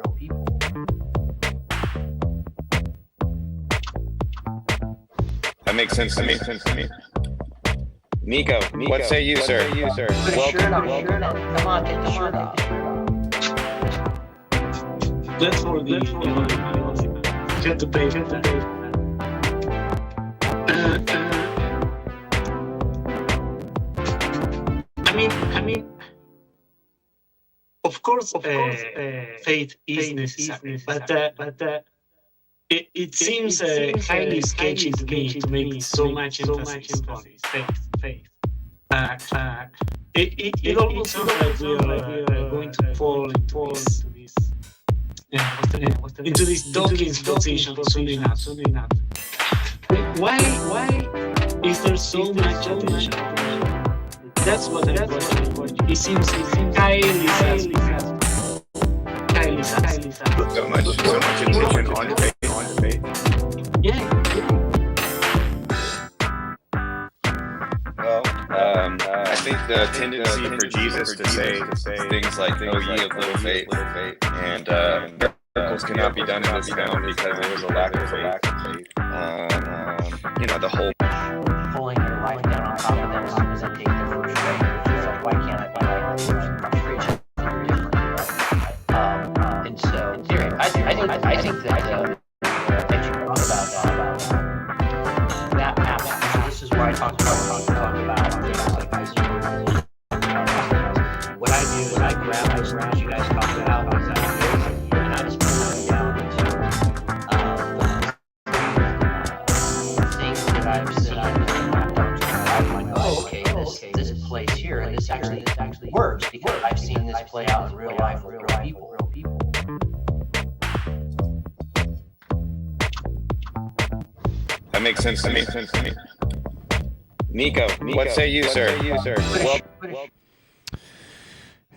Speaker 9: That makes sense to me. Nico, what say you, sir?
Speaker 16: Come on, take the shirt off.
Speaker 12: That's for the you have to pay. I mean, of course, faith is necessary, but it seems highly sketchy to me to make so much emphasis on faith. It almost sounds like we are going to fall into this Dawkins position soon enough. Why is there so much attention? That's what I'm questioning. It seems highly suspect.
Speaker 9: So much attention on faith.
Speaker 12: Yeah.
Speaker 9: Well, I think the tendency for Jesus to say things like, "Oh, ye of little faith," and miracles cannot be done in this town because there was a lack of faith. The whole
Speaker 16: pulling their life down on top of them as soon as they take their first drink. It's like, why can't it be like it's they're different, right? And so, in theory, I think that as you talk about that happens. So this is why I talk about things like as you what I do is I grab those things you guys talk about, and I just pull them down into things that I've seen in my life. Oh, okay, this plays here, and this actually works because I've seen this play out in real life with real people.
Speaker 9: that makes sense to me. Nico, what say you, sir?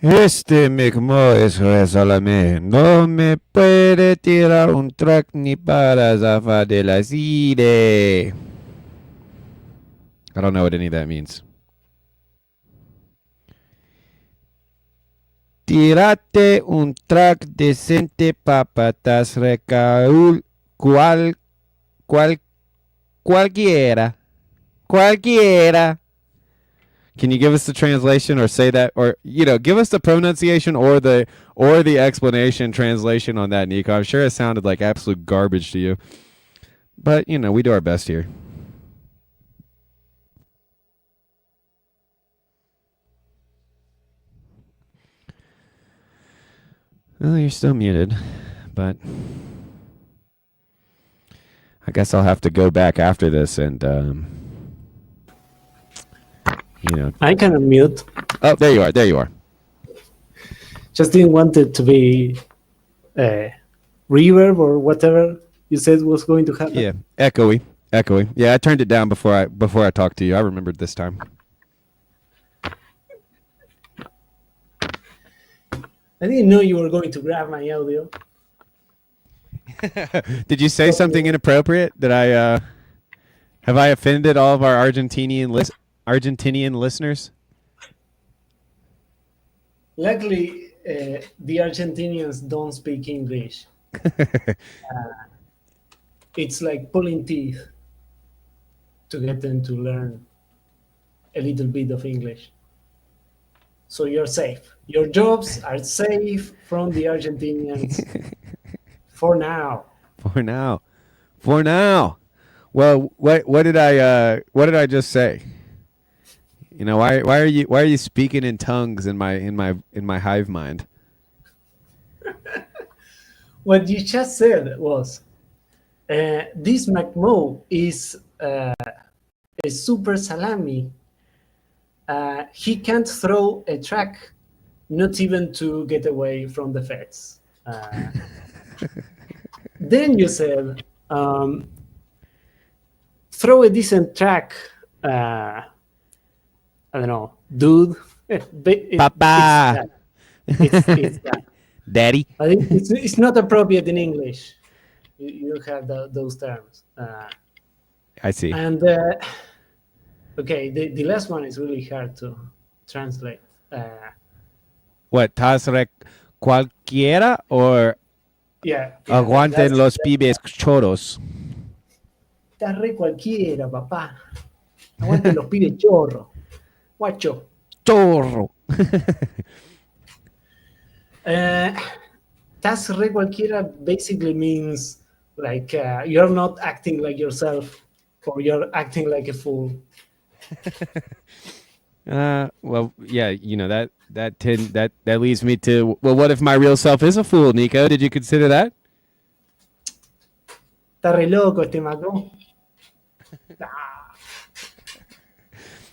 Speaker 3: Este McMorris Salame no me puede tirar un track ni para zafar de la side. I don't know what any of that means. Tírate un track decente papatas recaul cualquiera. Can you give us the translation or say that, or give us the pronunciation or the explanation translation on that, Nico? I'm sure it sounded like absolute garbage to you, but we do our best here. Well, you're still muted, but I guess I'll have to go back after this and
Speaker 12: I can unmute.
Speaker 3: Oh, there you are.
Speaker 12: Just didn't want it to be reverb or whatever you said was going to happen.
Speaker 3: Yeah, echoey. Yeah, I turned it down before I talked to you. I remembered this time.
Speaker 12: I didn't know you were going to grab my audio.
Speaker 3: Did you say something inappropriate? Did I have I offended all of our Argentinian listeners?
Speaker 12: Luckily, the Argentinians don't speak English, It's like pulling teeth to get them to learn a little bit of English. So you're safe. Your jobs are safe from the Argentinians for now.
Speaker 3: For now. For now. Well, what did I just say? You know, why are you speaking in tongues in my hive mind?
Speaker 12: What you just said was this McMo is a super salami. He can't throw a track, not even to get away from the feds. Then you said, throw a decent track. I don't know, dude.
Speaker 3: Papa.
Speaker 12: It's that.
Speaker 3: Daddy.
Speaker 12: I think it's not appropriate in English. You have those terms.
Speaker 3: I see.
Speaker 12: And okay, the last one is really hard to translate.
Speaker 3: What, Tasrek cualquiera or
Speaker 12: Yeah.
Speaker 3: aguanten los pibes choros?
Speaker 12: Está re cualquiera, papá. Aguanten los pibes chorro. Guacho.
Speaker 3: Chorro.
Speaker 12: That's re cualquiera basically means like you're not acting like yourself or you're acting like a fool.
Speaker 3: Well, yeah, you know, that leads me to, well, what if my real self is a fool, Nico? Did you consider that?
Speaker 12: Está re loco este Macron.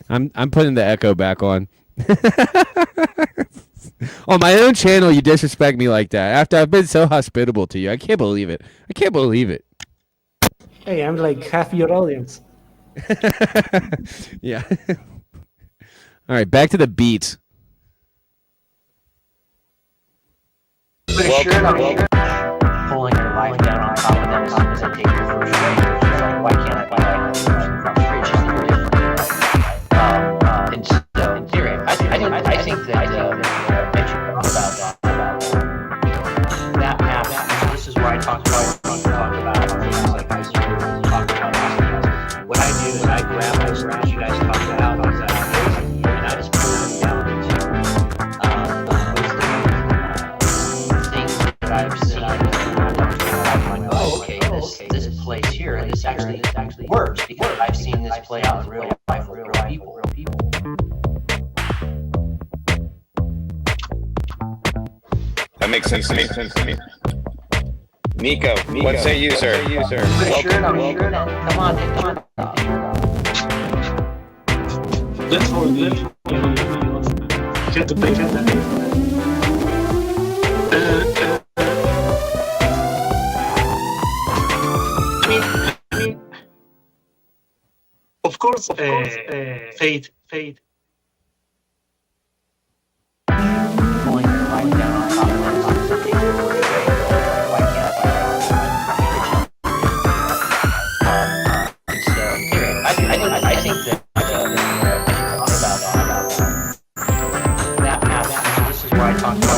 Speaker 3: I'm putting the echo back on. On my own channel, you disrespect me like that after I've been so hospitable to you. I can't believe it. I can't believe it.
Speaker 12: Hey, I'm like half your audience.
Speaker 3: Yeah. All right, back to the beats.
Speaker 16: Put a shirt on me. Pulling your life down on top of them as soon as I take your first break. She's like, why can't I be like this person across the street? She's like, you're different. And so, anyway, I think that Mitch about that happens. This is where I talk about things like high school, talk about this. What I do is I grab my stuff you guys talk about, and I just pull them down into things that I've seen. I'm like, oh, okay, this place here, this actually works because I've seen this play out in real life with real people.
Speaker 9: That makes sense to me. Nico, what say you, sir?
Speaker 16: Put a shirt on me. Come on.
Speaker 12: That's for the get to take it. I mean, of course, fate.
Speaker 16: Pulling your life down on top of them, take your first break. Why can't I? So, anyway, I think that that happens. This is where I talk about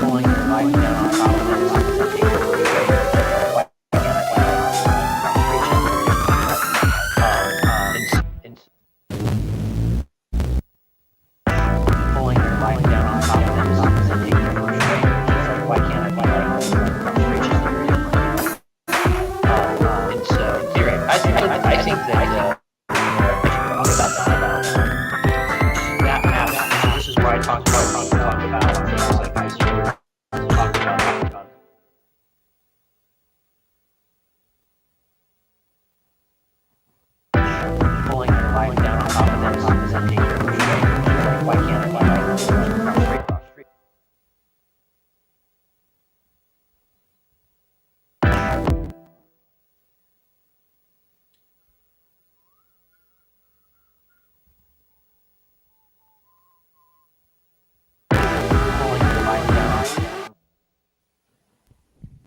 Speaker 16: pulling your life down on top of them, take your first break. Why can't pulling your life down on top of them and taking your first break. She's like, why can't I be like this? And so, anyway, I think that that happens. This is where I talk about things like high school, talk about pulling your life down on top of them and taking your first break. She's like, why can't I be like this?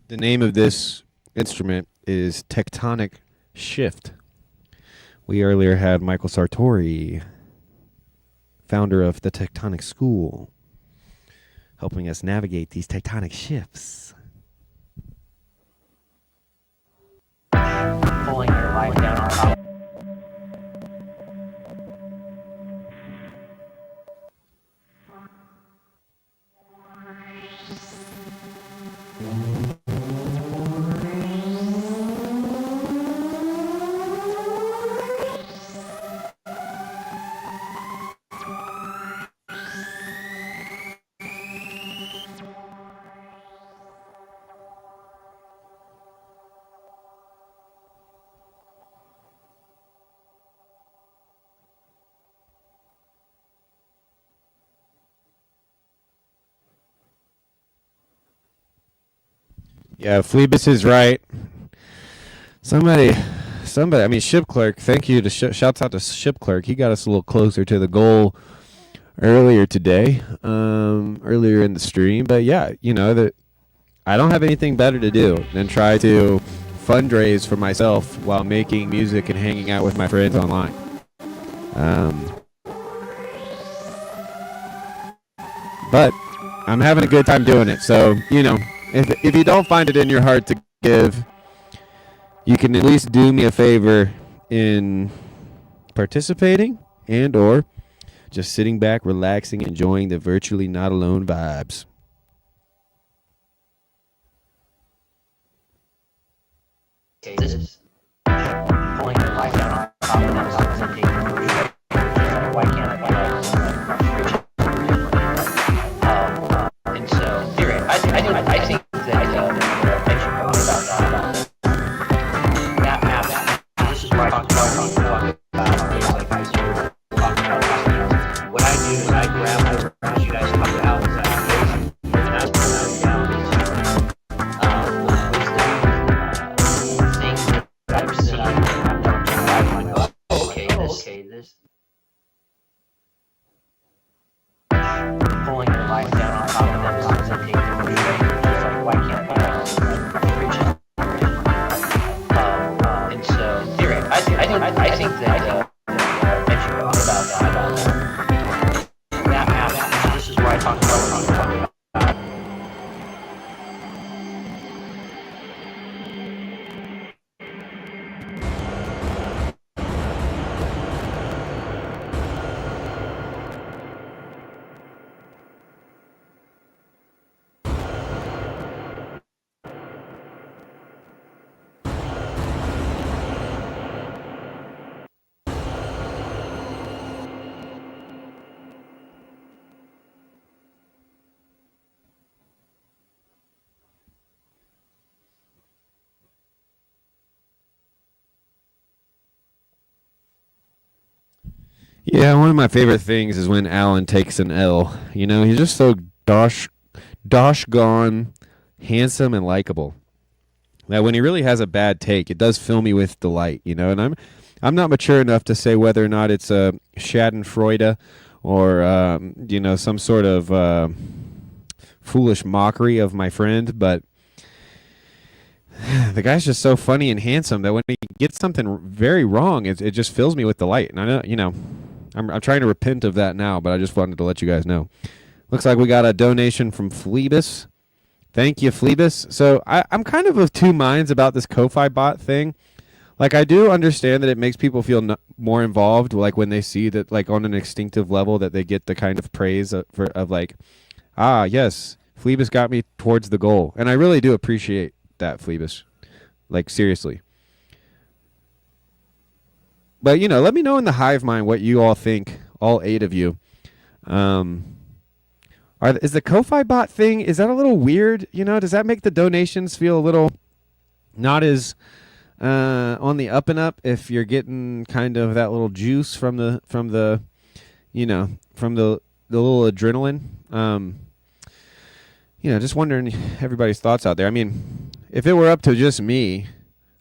Speaker 3: The name of this instrument is tectonic shift. We earlier had Michael Sartori, founder of the Tectonic School, helping us navigate these tectonic shifts.
Speaker 16: Pulling your life down on top.
Speaker 3: Yeah, Phoebus is right. Somebody, I mean, Ship Clerk, thank you to shouts out to Ship Clerk. He got us a little closer to the goal earlier today, earlier in the stream. But yeah, you know, that I don't have anything better to do than try to fundraise for myself while making music and hanging out with my friends online. But I'm having a good time doing it. So, you know, if you don't find it in your heart to give, you can at least do me a favor in participating and or just sitting back, relaxing, enjoying the virtually not alone vibes.
Speaker 16: Okay, this is pulling your life down on top of them. Why can't I do that? And so, you're right. I think that I should talk about that map. This is where I talk about things like I sort of talk about. What I do is I grab whatever you guys talk about as application, and that's what I'm down things that I've seen. I'm like, okay, this pulling your life down on top of them is taking the like, why can't I? And so, you're right. I think that I should talk about that map. This is where I talk about.
Speaker 3: Yeah, one of my favorite things is when Alan takes an L. You know, he's just so dosh gone handsome and likable. That when he really has a bad take, it does fill me with delight, you know, and I'm not mature enough to say whether or not it's a Schadenfreude or you know, some sort of foolish mockery of my friend, but the guy's just so funny and handsome that when he gets something very wrong, it just fills me with delight. And I know, you know, I'm trying to repent of that now, but I just wanted to let you guys know. Looks like we got a donation from Phoebus. Thank you, Phoebus. So I'm kind of two minds about this Ko-Fi bot thing. Like, I do understand that it makes people feel more involved, like when they see that, like, on an instinctive level, that they get the kind of praise of like, ah, yes, Phoebus got me towards the goal. And I really do appreciate that, Phoebus. Like, seriously. But, you know, let me know in the hive mind what you all think, all 8 of you. Is the Ko-Fi bot thing, is that a little weird? You know, does that make the donations feel a little not as on the up and up if you're getting kind of that little juice from the you know, from the little adrenaline? You know, just wondering everybody's thoughts out there. I mean, if it were up to just me,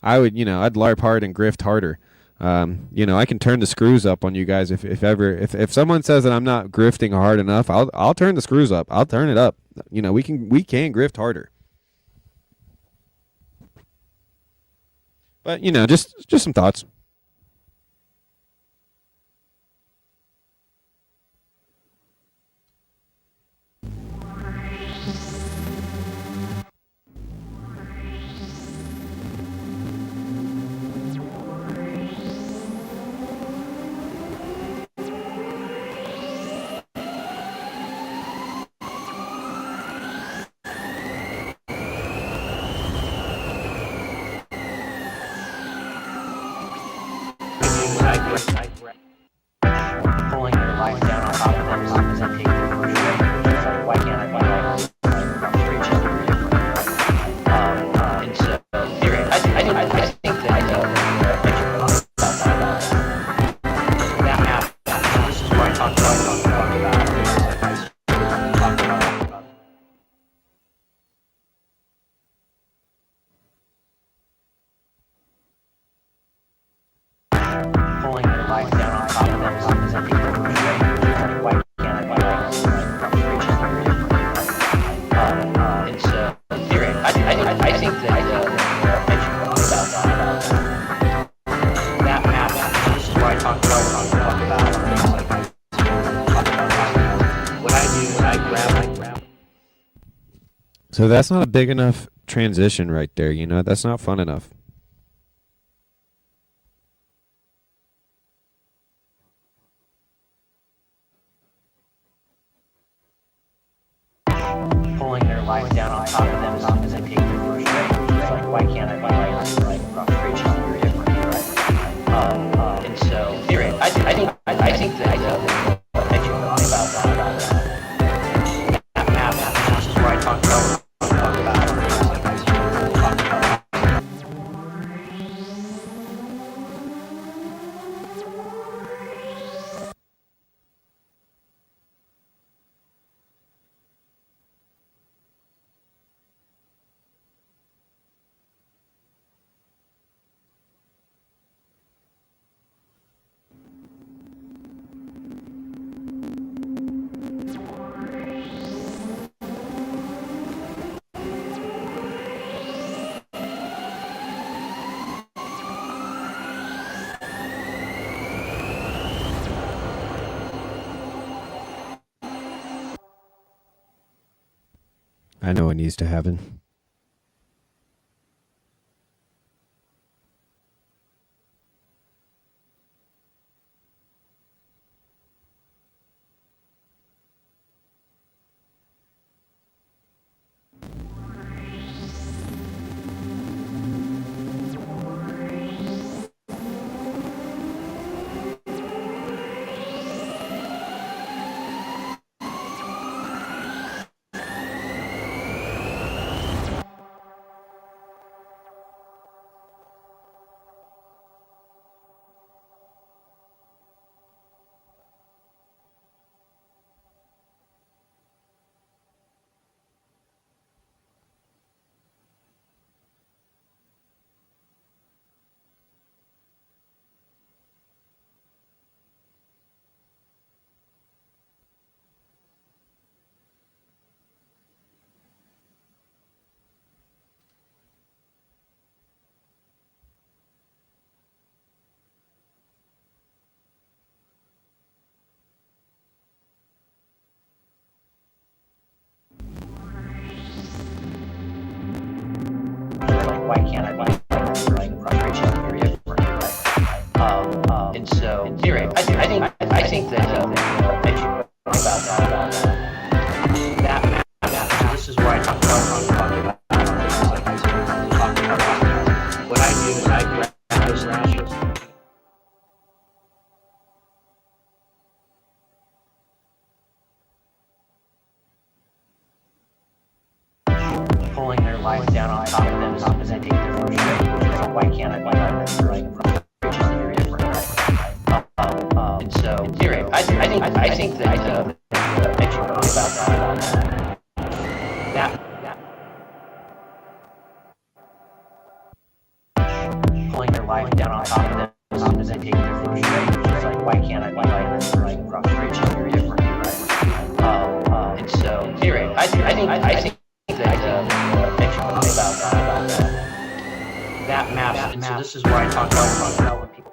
Speaker 3: I would, you know, I'd LARP hard and grift harder. You know, I can turn the screws up on you guys if someone says that I'm not grifting hard enough, I'll turn the screws up. I'll turn it up. You know, we can grift harder. But, you know, just some thoughts.
Speaker 16: pulling their life down on top of them as they take their first break. It's like, why can't I be like frustration? And so, anyway, I think that that map. This is where I talk about. Pulling their life down on top of them as they take their first break. It's like, why can't I be like frustration? And so, anyway, I think that that map. This is where I talk about what I do. I grab.
Speaker 3: So that's not a big enough transition right there. You know, that's not fun enough.
Speaker 16: Pulling their life down on top of them as they take their first break. It's like, why can't I be like frustration? You're different, right? And so, anyway, I think that that you talk about that map. This is where I talk about.
Speaker 3: I know what needs to happen. Why can't I be like frustration? You're different, right? And so, anyway, I think that that you talk about that map. This is where I talk about what I do is I grab those rashes. Pulling their life down on top of them as they take their first break. It's like, why can't I be like frustration? You're different, right? And so, anyway, I think that that you talk about that. Pulling their life down on top of them as they take their first break. It's like, why can't I be like frustration? You're different, right? And so, anyway, I think that you talk about that map. And so this is where I talk about when people.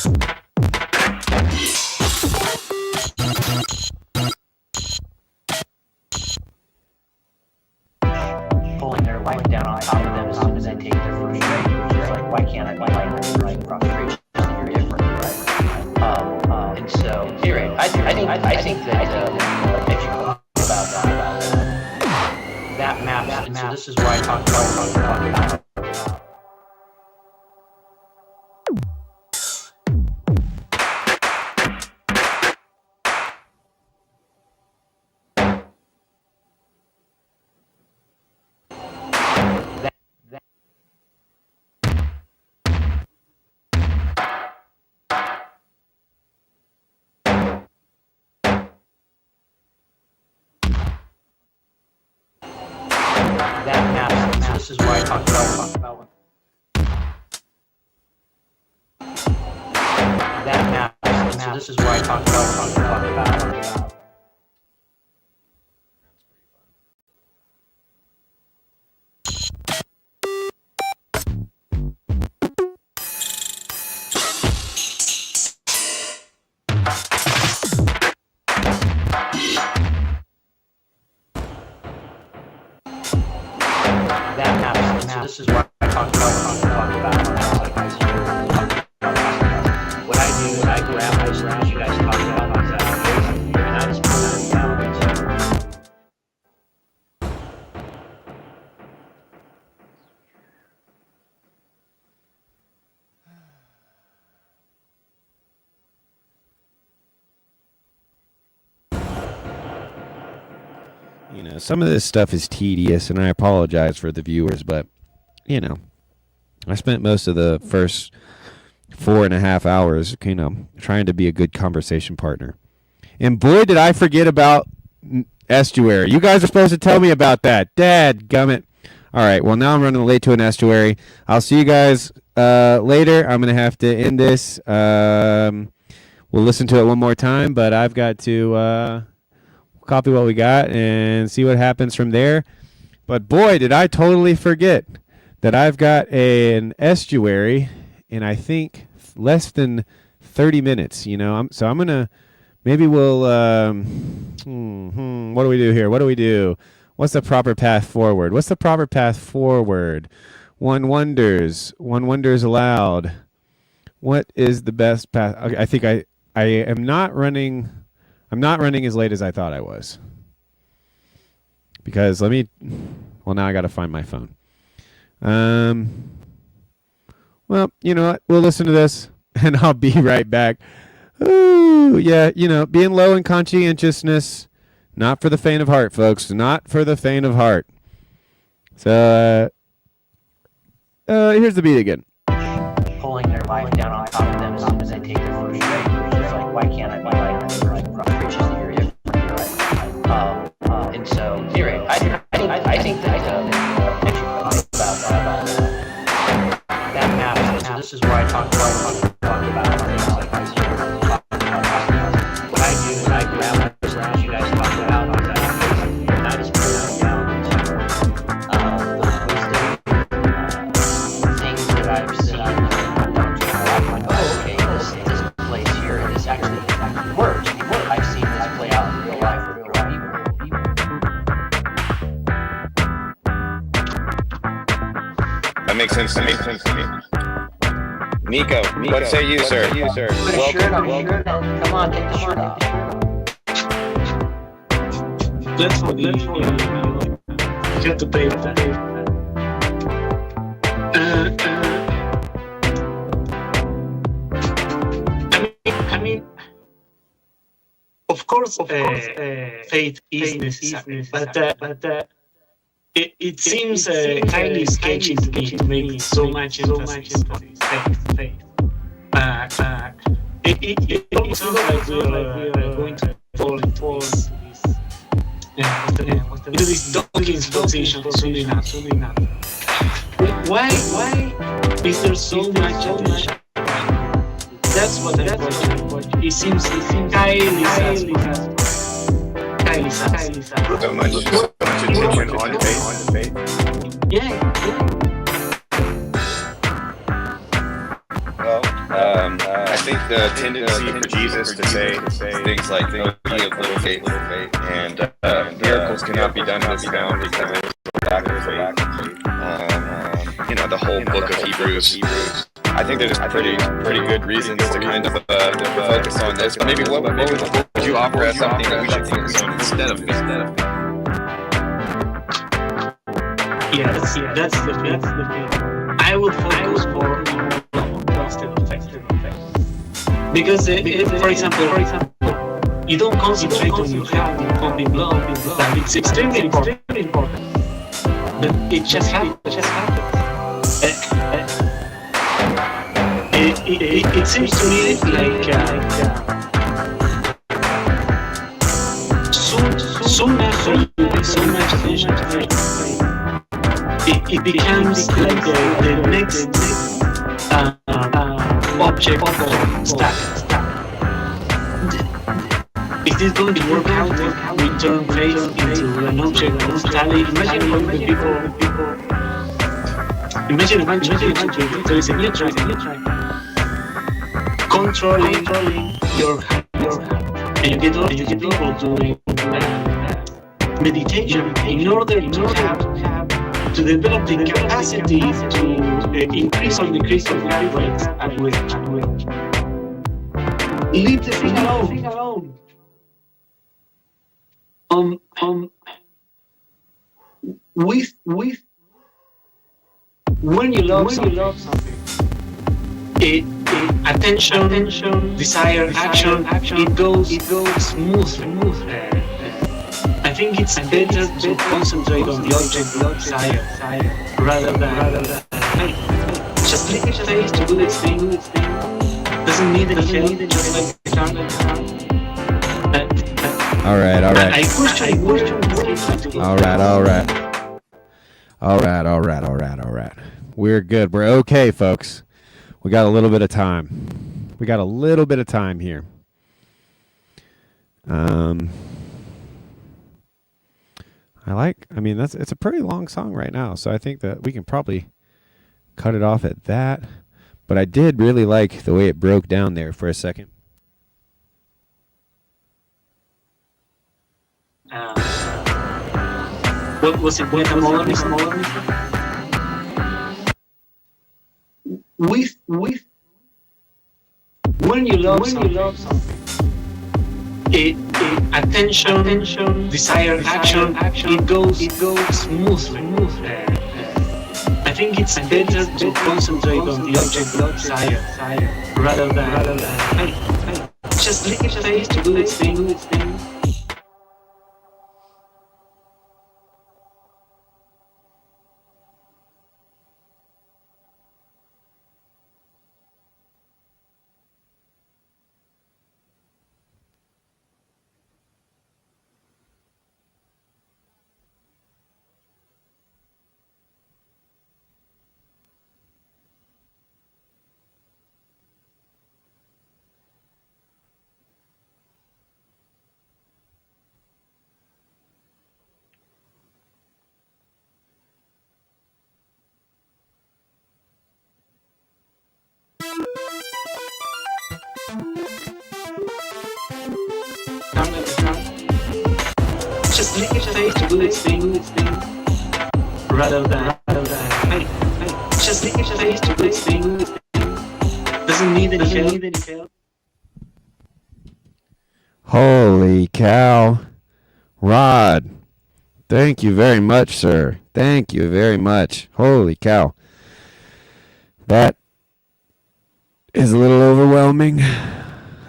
Speaker 16: Pulling their life down on top of them as soon as they take their first drink, which is like, why can't I like right across the street? You're different, right? And so, anyway, I think that you talk about that map. And so this is why I talk about. That map. So this is why I talk about that map. So this is why I talk about. So this is what I talk about. What I do is I grab those things you guys talk about, and I just put them down into.
Speaker 3: You know, some of this stuff is tedious, and I apologize for the viewers, but, you know, I spent most of the first 4.5 hours, you know, trying to be a good conversation partner. And boy, did I forget about estuary. You guys are supposed to tell me about that. Dad gummit. All right, well, now I'm running late to an estuary. I'll see you guys later. I'm going to have to end this. We'll listen to it one more time, but I've got to copy what we got and see what happens from there. But boy, did I totally forget that I've got an estuary in, I think, less than 30 minutes. You know, so I'm gonna, maybe we'll what do we do here? What do we do? What's the proper path forward? What's the proper path forward? One wonders aloud. What is the best path? I think I am not running. I'm not running as late as I thought I was. Because well, now I got to find my phone. Well, you know what? We'll listen to this, and I'll be right back. Ooh, yeah, you know, being low in conscientiousness, not for the faint of heart, folks. Not for the faint of heart. So, here's the beat again.
Speaker 16: Pulling their life down on top of them as soon as they take their first drink, which is like, why can't I preaches that you're different, right? And so, anyway, I think that about that map. So this is why I talk about what I do is I grab those things you guys talk about, and I just put them down into those things that I've seen. Oh, okay, this place here, this actually works. I've seen this play out in real life with real people.
Speaker 9: That makes sense to me. Nico, what say you, sir?
Speaker 16: Put a shirt on. Come on, take the shirt off.
Speaker 12: That's what you have to pay for that. I mean, of course, faith is necessary, but it seems highly sketchy to me to make so much emphasis on faith. It almost sounds like we are going to fall into this Dawkins position soon enough. Why is there so much attention? That's what I'm watching. It seems highly suspect.
Speaker 9: So much attention on faith.
Speaker 12: Yeah.
Speaker 9: Well, I think the tendency for Jesus to say things like, "Oh, ye of little faith," and miracles cannot be done in this town because of lack of faith. The whole book of Hebrews. I think there's pretty good reasons to kind of focus on this. But maybe what would you offer as something that we should focus on instead of faith?
Speaker 12: Yeah, that's the thing. I would focus more on love instead of faith. Because for example, you don't concentrate on your health and pumping blood. That it's extremely important. But it just happens. It seems to me like soon after you pay so much attention to faith, it becomes like the next object of stack. Is this going to work out? We turn faith into an object of study. Imagine all the people. Imagine there is a new track controlling your heart, and you get people doing meditation in order to develop the capacity to increase or decrease your heart rate at will. Leave the thing alone. With when you love something, attention, desire, action, it goes smoothly. I think it's better to concentrate on the object of desire rather than just leave it face to do its thing. Doesn't need any help, just like the car.
Speaker 3: All right.
Speaker 12: I push.
Speaker 3: All right. We're good. We're okay, folks. We got a little bit of time. Here. It's a pretty long song right now, so I think that we can probably cut it off at that. But I did really like the way it broke down there for a second.
Speaker 12: What was it? With when you love something, attention, desire, action, it goes smoothly. I think it's better to concentrate on the object of desire rather than just leave it face to do its thing. Just leave it face to do its thing. Rather than just leave it face to do its thing. Doesn't need any help.
Speaker 3: Holy cow. Rod, thank you very much, sir. Thank you very much. Holy cow. That is a little overwhelming.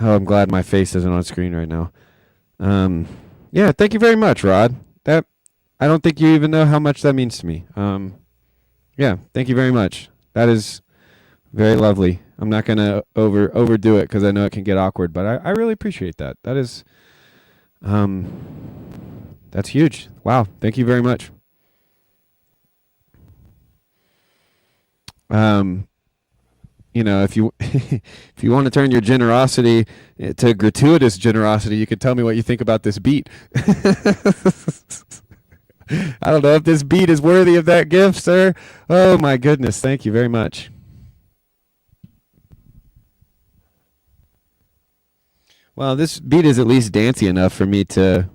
Speaker 3: Oh, I'm glad my face isn't on screen right now. Yeah, thank you very much, Rod. I don't think you even know how much that means to me. Yeah, thank you very much. That is very lovely. I'm not going to overdo it because I know it can get awkward, but I really appreciate that. That is, that's huge. Wow, thank you very much. If you if you want to turn your generosity to gratuitous generosity, you could tell me what you think about this beat. I don't know if this beat is worthy of that gift, sir. Oh my goodness, thank you very much. Well, this beat is at least dancey enough for me to,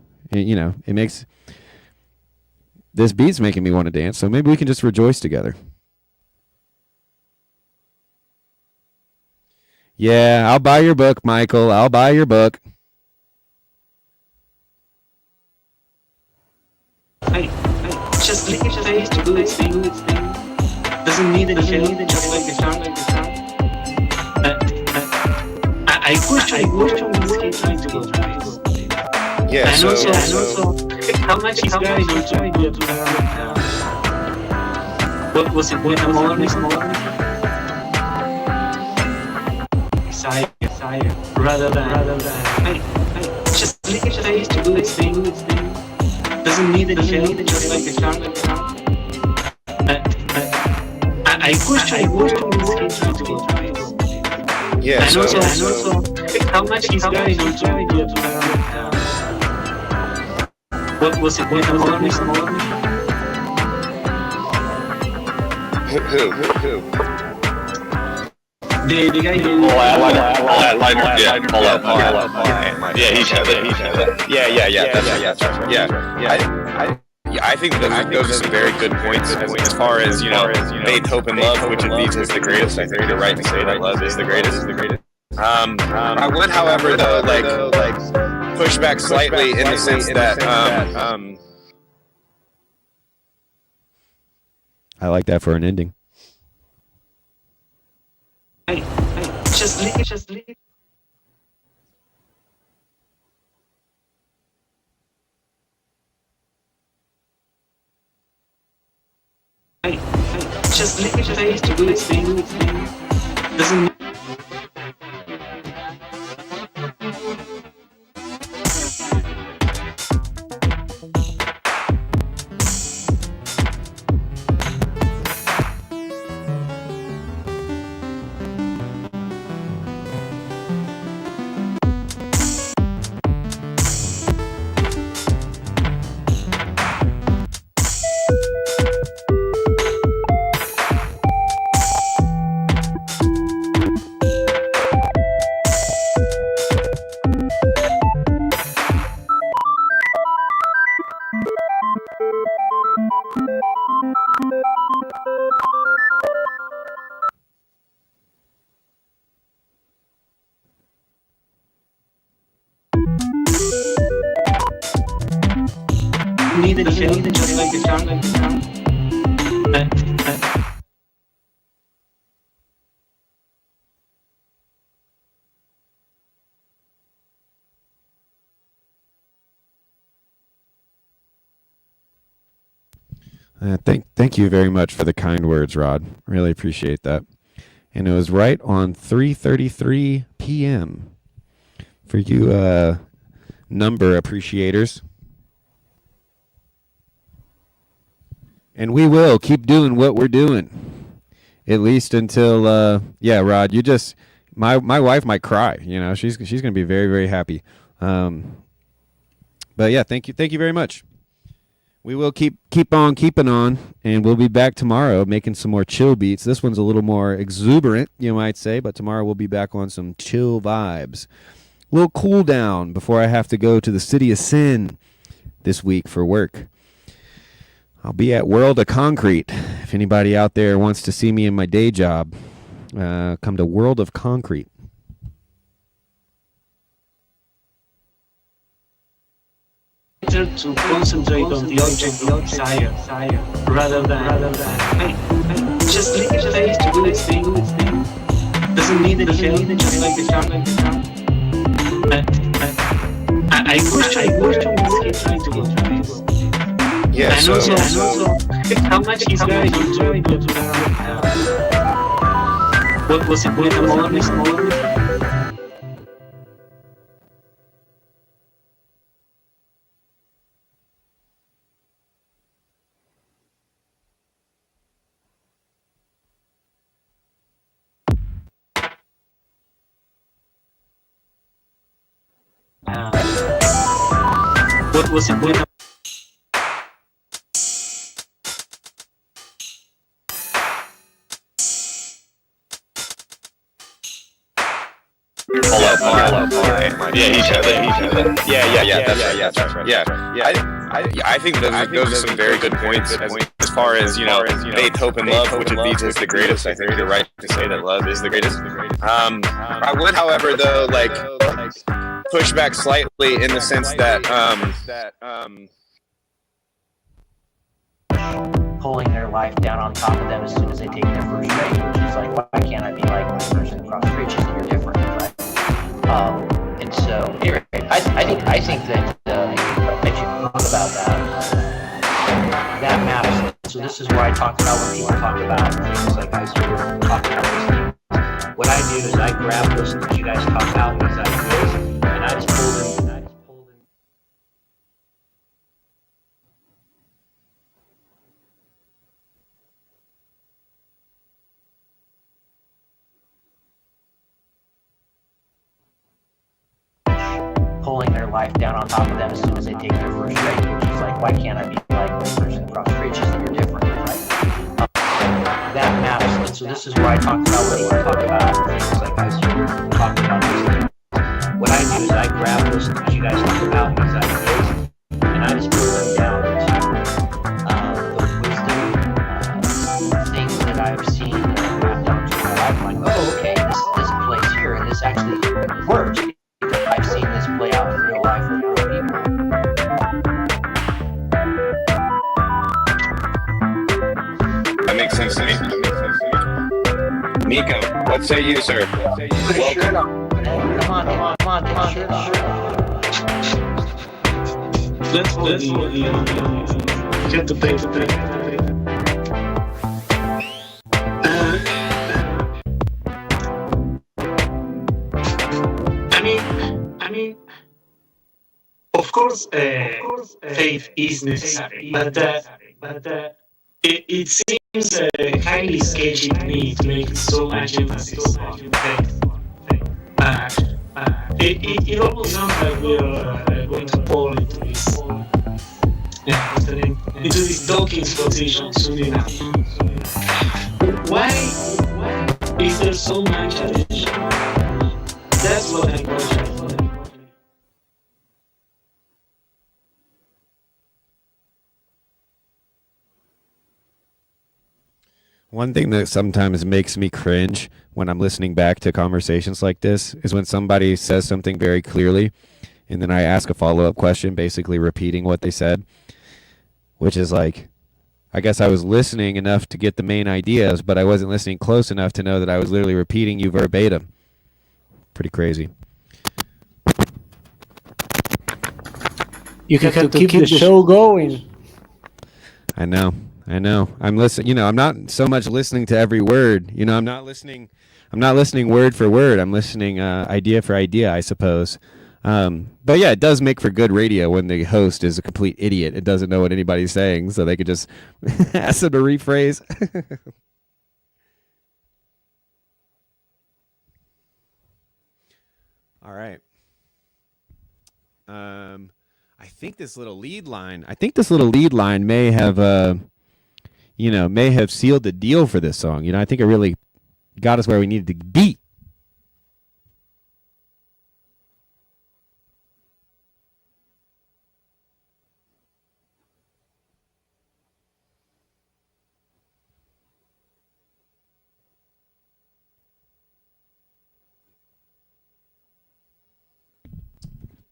Speaker 3: this beat's making me want to dance, so maybe we can just rejoice together. Yeah, I'll buy your book, Michael. I'll buy your book.
Speaker 12: Hey, just leave your face to do its thing. Doesn't need a shell, just like the song. I question this kid trying to go through.
Speaker 9: Yeah,
Speaker 12: and
Speaker 9: so
Speaker 12: also, how much is guys enjoying the what was it? What Sire, rather than hey, just leave your face to do its thing. Doesn't need a shell, just like the song. I question this kid trying to go through.
Speaker 9: yeah,
Speaker 12: and
Speaker 9: so
Speaker 12: also, how much is guys enjoying the what was it? What
Speaker 9: who?
Speaker 12: The guy who
Speaker 9: Yeah, he said it. Yeah. That's right. Yeah. I think those are some very good points as far as, faith, hope, and love, which of these is the greatest. I think you're right to say that love is the greatest. I would, however, though, push back slightly in the sense that
Speaker 3: I like that for an ending.
Speaker 12: Hey, just leave. Hey, just leave your face to do its thing. Doesn't. Need a shell, just like the song.
Speaker 3: Thank you very much for the kind words, Rod. Really appreciate that. And it was right on 3:33 p.m. for you number appreciators. And we will keep doing what we're doing, at least until Rod. You just my wife might cry. She's going to be very, very happy. But yeah, thank you very much. We will keep on keeping on, and we'll be back tomorrow making some more chill beats. This one's a little more exuberant, you might say, but tomorrow we'll be back on some chill vibes. A little cool down before I have to go to the City of Sin this week for work. I'll be at World of Concrete. If anybody out there wants to see me in my day job, come to World of Concrete.
Speaker 12: To concentrate on the object of desire, rather than hey, just leave your face to do its thing. Doesn't need a shell, just like the song. I question this kid trying to go through this.
Speaker 9: Yeah,
Speaker 12: and also, how much is guys enjoying the what was it? What the morning? What was it? What
Speaker 9: Pull up. Yeah, he showed it. Yeah, that's right. I think those are some very good points as far as, faith, hope, and love, which of these is the greatest. I think you're right to say that love is the greatest. I would, however, though, push back slightly in the sense that
Speaker 16: pulling their life down on top of them as soon as they take their first drink, which is like, why can't I be like the person across the street? Just that you're different, right? And so, anyway, I think that that you talk about that matters. So this is where I talk about when people talk about things like I started talking about listening. What I do is I grab those things you guys talk about, these ideas, and I just pull them. Pulling their life down on top of them as soon as they take their first drink, which is like, why can't I be like the person across the street? Just that you're different, right? That matters. And so this is where I talk about when people talk about things like I started talking about listening. What I do is I grab those things you guys talk about, these ideas, and I just pull them down into those wisdom things that I've seen that I've mapped out to my life. I'm like, oh, okay, this plays here, and this actually works. I've seen this play out in real life with real people.
Speaker 9: that makes sense to me. Nico, what say you, sir? Welcome.
Speaker 16: Come on.
Speaker 12: Let's get the thing. I mean, of course, faith is necessary, but it seems highly sketchy to me to make so much emphasis on faith. It almost sounds like we are going to fall into this, into this Dawkins position soon enough. Why is there so much attention? That's what I'm questioning.
Speaker 3: One thing that sometimes makes me cringe when I'm listening back to conversations like this is when somebody says something very clearly and then I ask a follow-up question, basically repeating what they said, which is like, I guess I was listening enough to get the main ideas, but I wasn't listening close enough to know that I was literally repeating you verbatim. Pretty crazy.
Speaker 4: You have to keep the show going.
Speaker 3: I know. I'm listening. I'm not so much listening to every word. I'm not listening word for word. I'm listening idea for idea, I suppose. But yeah, it does make for good radio when the host is a complete idiot. It doesn't know what anybody's saying, so they could just ask them to rephrase. All right. I think this little lead line may have may have sealed the deal for this song. I think it really got us where we needed to be.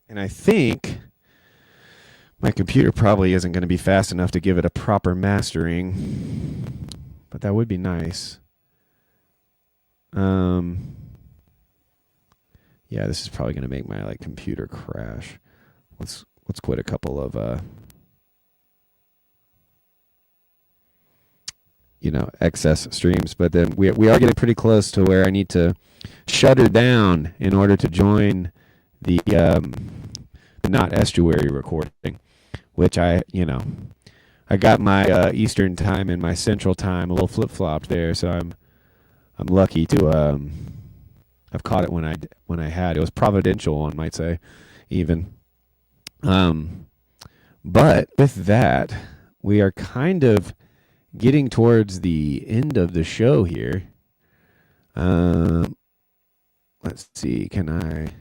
Speaker 3: And I think my computer probably isn't going to be fast enough to give it a proper mastering, but that would be nice. Yeah, this is probably going to make my computer crash. Let's quit a couple of excess streams, but then we are getting pretty close to where I need to shutter down in order to join the not estuary recording, which I got my Eastern time and my Central time a little flip-flopped there, so I'm lucky to I've caught it when I had. It was providential, one might say, even. But with that, we are kind of getting towards the end of the show here. Let's see, can I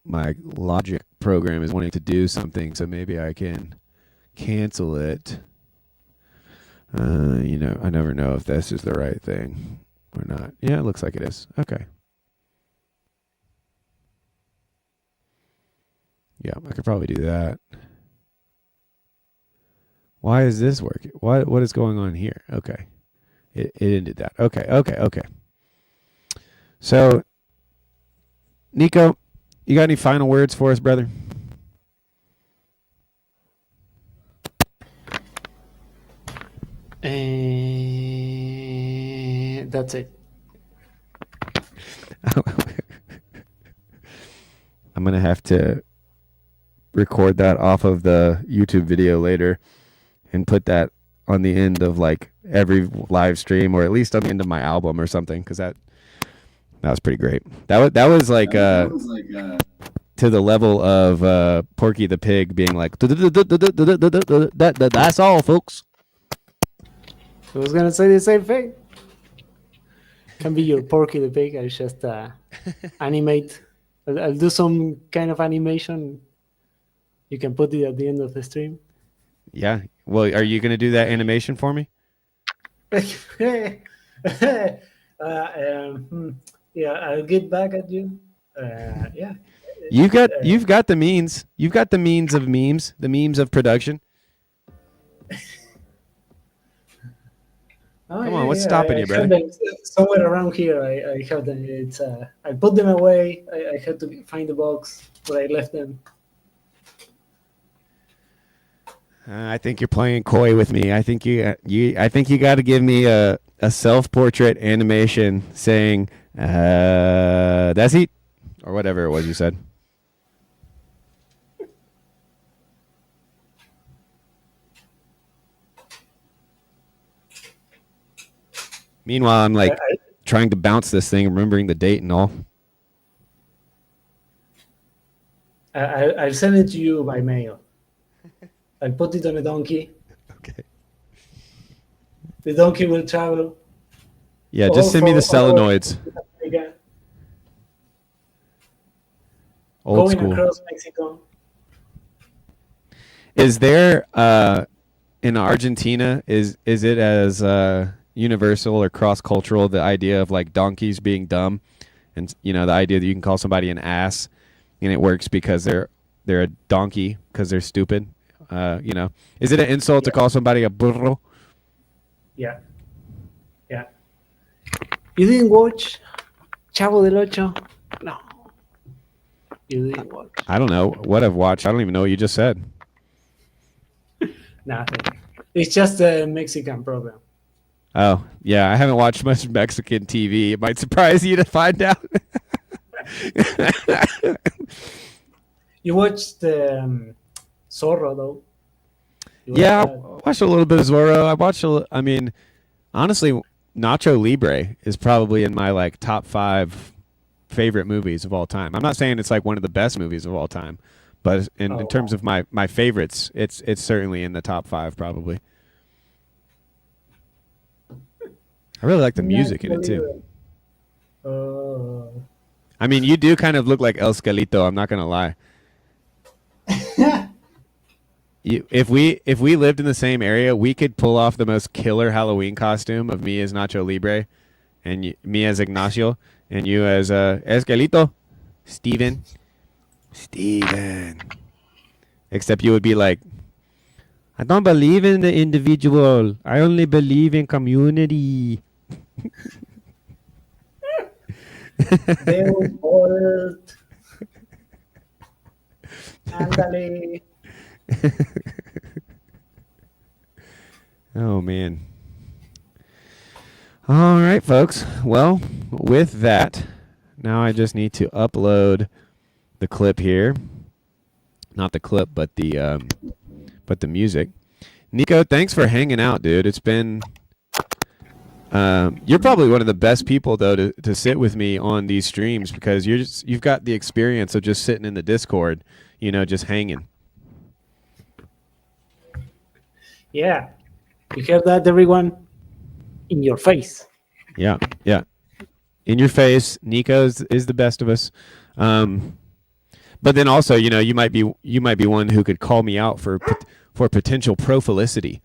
Speaker 3: my logic program is wanting to do something, so maybe I can cancel it. You know, I never know if this is the right thing or not. Yeah, it looks like it is. Okay. Yeah, I could probably do that. Why is this working? What is going on here? Okay. It ended that. Okay. So, Nico, you got any final words for us, brother?
Speaker 12: That's it.
Speaker 3: I'm going to have to record that off of the YouTube video later and put that on the end of like every live stream, or at least on the end of my album or something, because that was pretty great. That was like to the level of Porky the Pig being like, that's all, folks.
Speaker 12: I was gonna say the same thing. Can be your Porky the Pig. I just animate. I'll do some kind of animation. You can put it at the end of the stream.
Speaker 3: Yeah. Well, are you going to do that animation for me?
Speaker 12: Yeah, I'll get back at you. Yeah.
Speaker 3: You've got the means. You've got the means of memes, the memes of production. Come on, what's stopping you, brother?
Speaker 12: Somewhere around here, I have them. It's I put them away. I had to find the box where I left them.
Speaker 3: I think you're playing coy with me. I think you got to give me a self-portrait animation saying that's it, or whatever it was you said. Meanwhile, I'm like trying to bounce this thing, remembering the date and all.
Speaker 12: I'll send it to you by mail. I'll put it on a donkey.
Speaker 3: Okay.
Speaker 12: The donkey will travel.
Speaker 3: Yeah, just send me the solenoids. Old
Speaker 12: going
Speaker 3: school.
Speaker 12: Across Mexico.
Speaker 3: Is there in Argentina? Is it as universal or cross-cultural, the idea of like donkeys being dumb, and the idea that you can call somebody an ass, and it works because they're a donkey because they're stupid? Is it an insult to call somebody a burro?
Speaker 12: Yeah. You didn't watch Chavo del Ocho? No. You didn't watch.
Speaker 3: I don't know what I've watched. I don't even know what you just said.
Speaker 12: Nothing. It's just a Mexican program.
Speaker 3: Oh, yeah. I haven't watched much Mexican TV. It might surprise you to find out.
Speaker 12: You watched Zorro, though.
Speaker 3: Yeah, I watched a little bit of Zorro. Honestly, Nacho Libre is probably in my like top 5 favorite movies of all time. I'm not saying it's like one of the best movies of all time, but in terms of my favorites, it's certainly in the top 5 probably. I really like the music in it too. I mean, you do kind of look like El Esqueleto, I'm not gonna lie. If we lived in the same area, we could pull off the most killer Halloween costume of me as Nacho Libre, and me as Ignacio, and you as Esqueleto, Steven. Except you would be like, I don't believe in the individual. I only believe in community.
Speaker 12: Ándale.
Speaker 3: Oh, man. All right, folks. Well, with that, now I just need to upload the clip here. Not the clip, but the music. Nico, thanks for hanging out, dude. It's been... you're probably one of the best people, though, to sit with me on these streams, because you've got the experience of just sitting in the Discord, just hanging.
Speaker 12: Yeah. You hear that, everyone? In your face.
Speaker 3: Yeah. In your face. Nico is the best of us. But then also, you might be one who could call me out for potential profilicity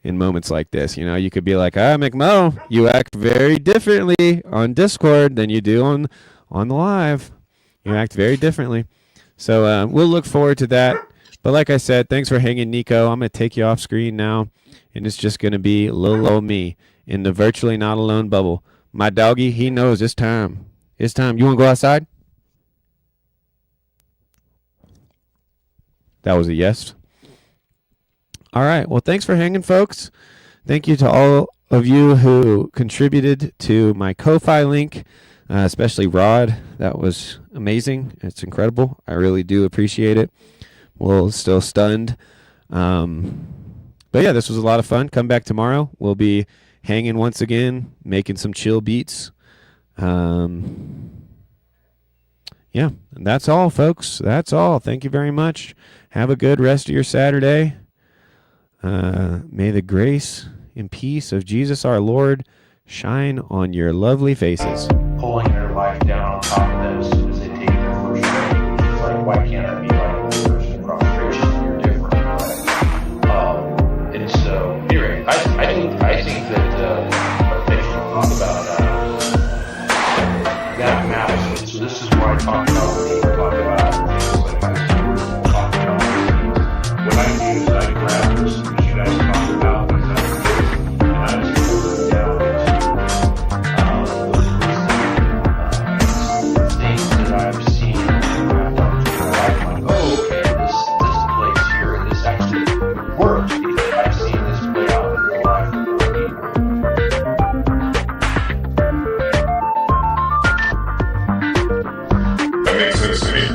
Speaker 3: in moments like this. You could be like, McMo, you act very differently on Discord than you do on the live. You act very differently. So we'll look forward to that. But like I said, thanks for hanging, Nico. I'm going to take you off screen now, and it's just going to be little old me in the virtually not alone bubble. My doggy, he knows it's time. It's time. You want to go outside? That was a yes. All right. Well, thanks for hanging, folks. Thank you to all of you who contributed to my Ko-Fi link, especially Rod. That was amazing. It's incredible. I really do appreciate it. We're still stunned. But yeah, this was a lot of fun. Come back tomorrow. We'll be hanging once again, making some chill beats. Yeah, and that's all, folks. That's all. Thank you very much. Have a good rest of your Saturday. May the grace and peace of Jesus our Lord shine on your lovely faces.
Speaker 6: Pulling their life down on top of them as soon as they take their first break. It's like, why can't I be like the person across the street? You're different, right? And so, anyway, I think that they should talk about that matters. So this is where I talk about when people talk about what I do is I grab this that you guys talk about and I just pull it down into things that I've seen happen in my life. Like, oh, okay, this plays here and this actually works because I've seen this play out in real life with other people.
Speaker 7: That makes sense to me.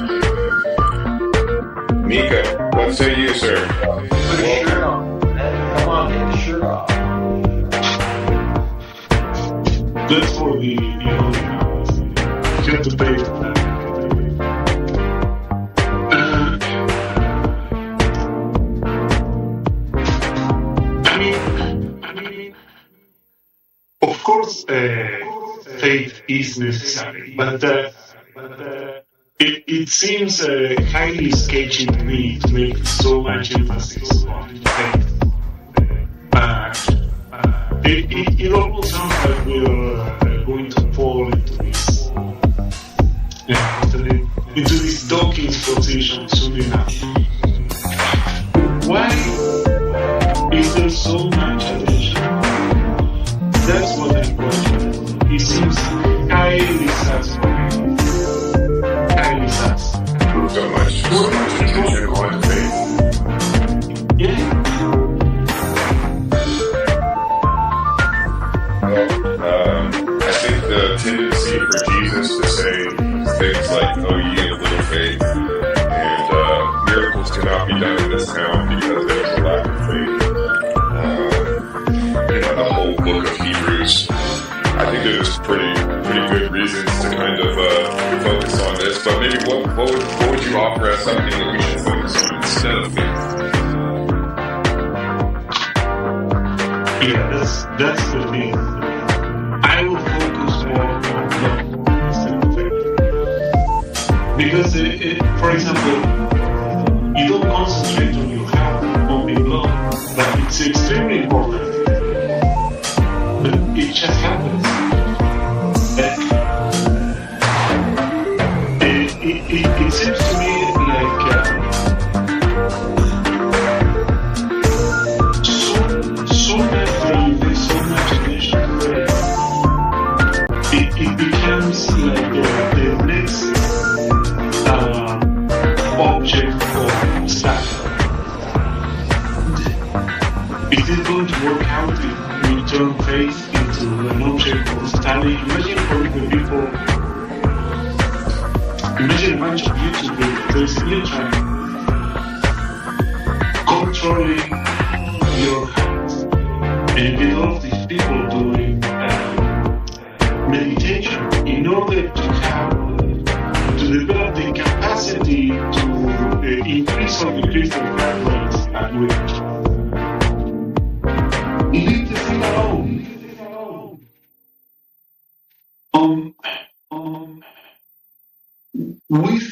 Speaker 7: Mika, what say you, sir?
Speaker 6: Put a shirt on. Come on, get the shirt off.
Speaker 8: That's for the audience. You have to pay for that. I mean, of course, faith is necessary, but it seems highly sketchy to me to make so much emphasis on faith. It almost sounds like we're going to fall into this Dawkins position soon enough. Why is there so much attention? That's what I'm questioning. It seems highly satisfying. Highly satisfying.
Speaker 7: So much attention on faith.
Speaker 8: Yeah.
Speaker 7: Well, I think the tendency for Jesus to say things like, "Oh, ye of little faith," and miracles cannot be done in this town because there's a lack of faith. The whole book of Hebrews. I think there's pretty good reasons to kind of focus on this. But maybe what would you offer as something that we should focus on instead of faith?
Speaker 8: Yeah, that's the thing. I will focus more on love instead of faith. Because, for example, you don't concentrate on your health, on being loved, but it's extremely important. But it just happens. It seems to me like soon after you pay so much attention to it becomes like the next object of stuff. Is it going to work out if we turn faith into an object of study? Imagine for the people. Imagine a bunch of YouTube videos, you're trying controlling your heart. And you get all of these people doing meditation in order to develop the capacity to increase or decrease the heart rates at will. Leave the thing alone. With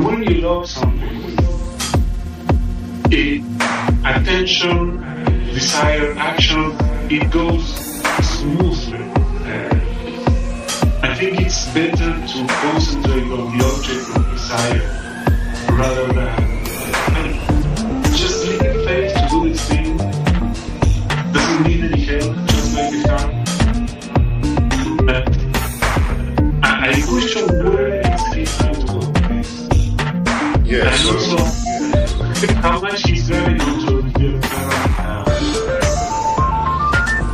Speaker 8: when you love something, attention, desire, action, it goes smoothly. I think it's better to concentrate on the object of desire rather than just leaving faith to do its thing. Doesn't need any help, just make it happen. But I question where is he trying to go with this.
Speaker 7: Yeah,
Speaker 8: and
Speaker 7: so,
Speaker 8: also how much he's going into the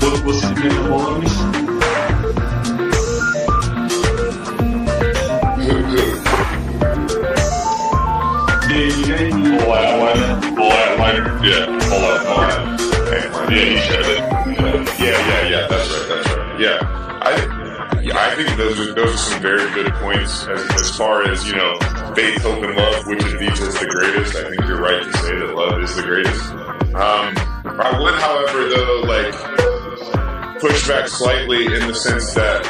Speaker 8: what was it, metabolism?
Speaker 7: Yeah, he said it. Yeah, that's right. Yeah, I think those are some very good points as far as, faith, hope, and love, which of these is the greatest. I think you're right to say that love is the greatest. I would, however, though, push back slightly in the sense that,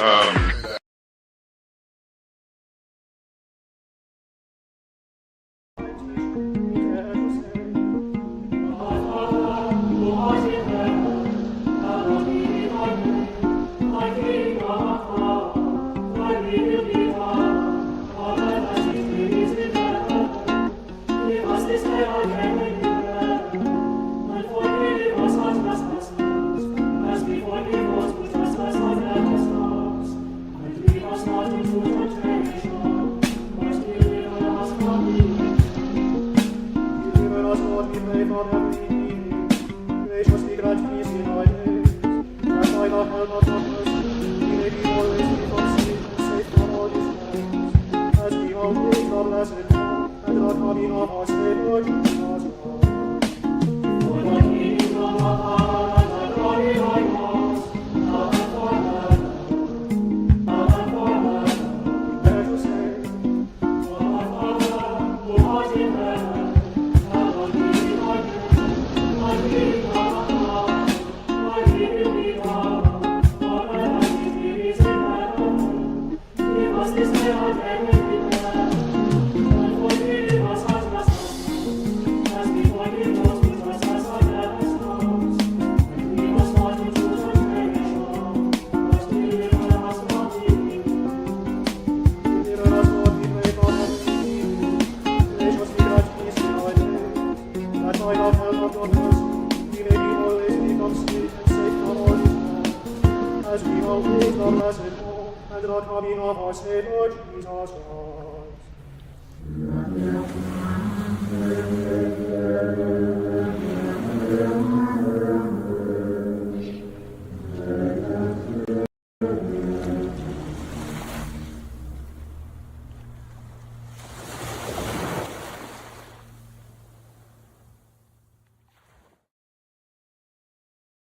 Speaker 5: As we always love us and our coming of our Savior Jesus Christ.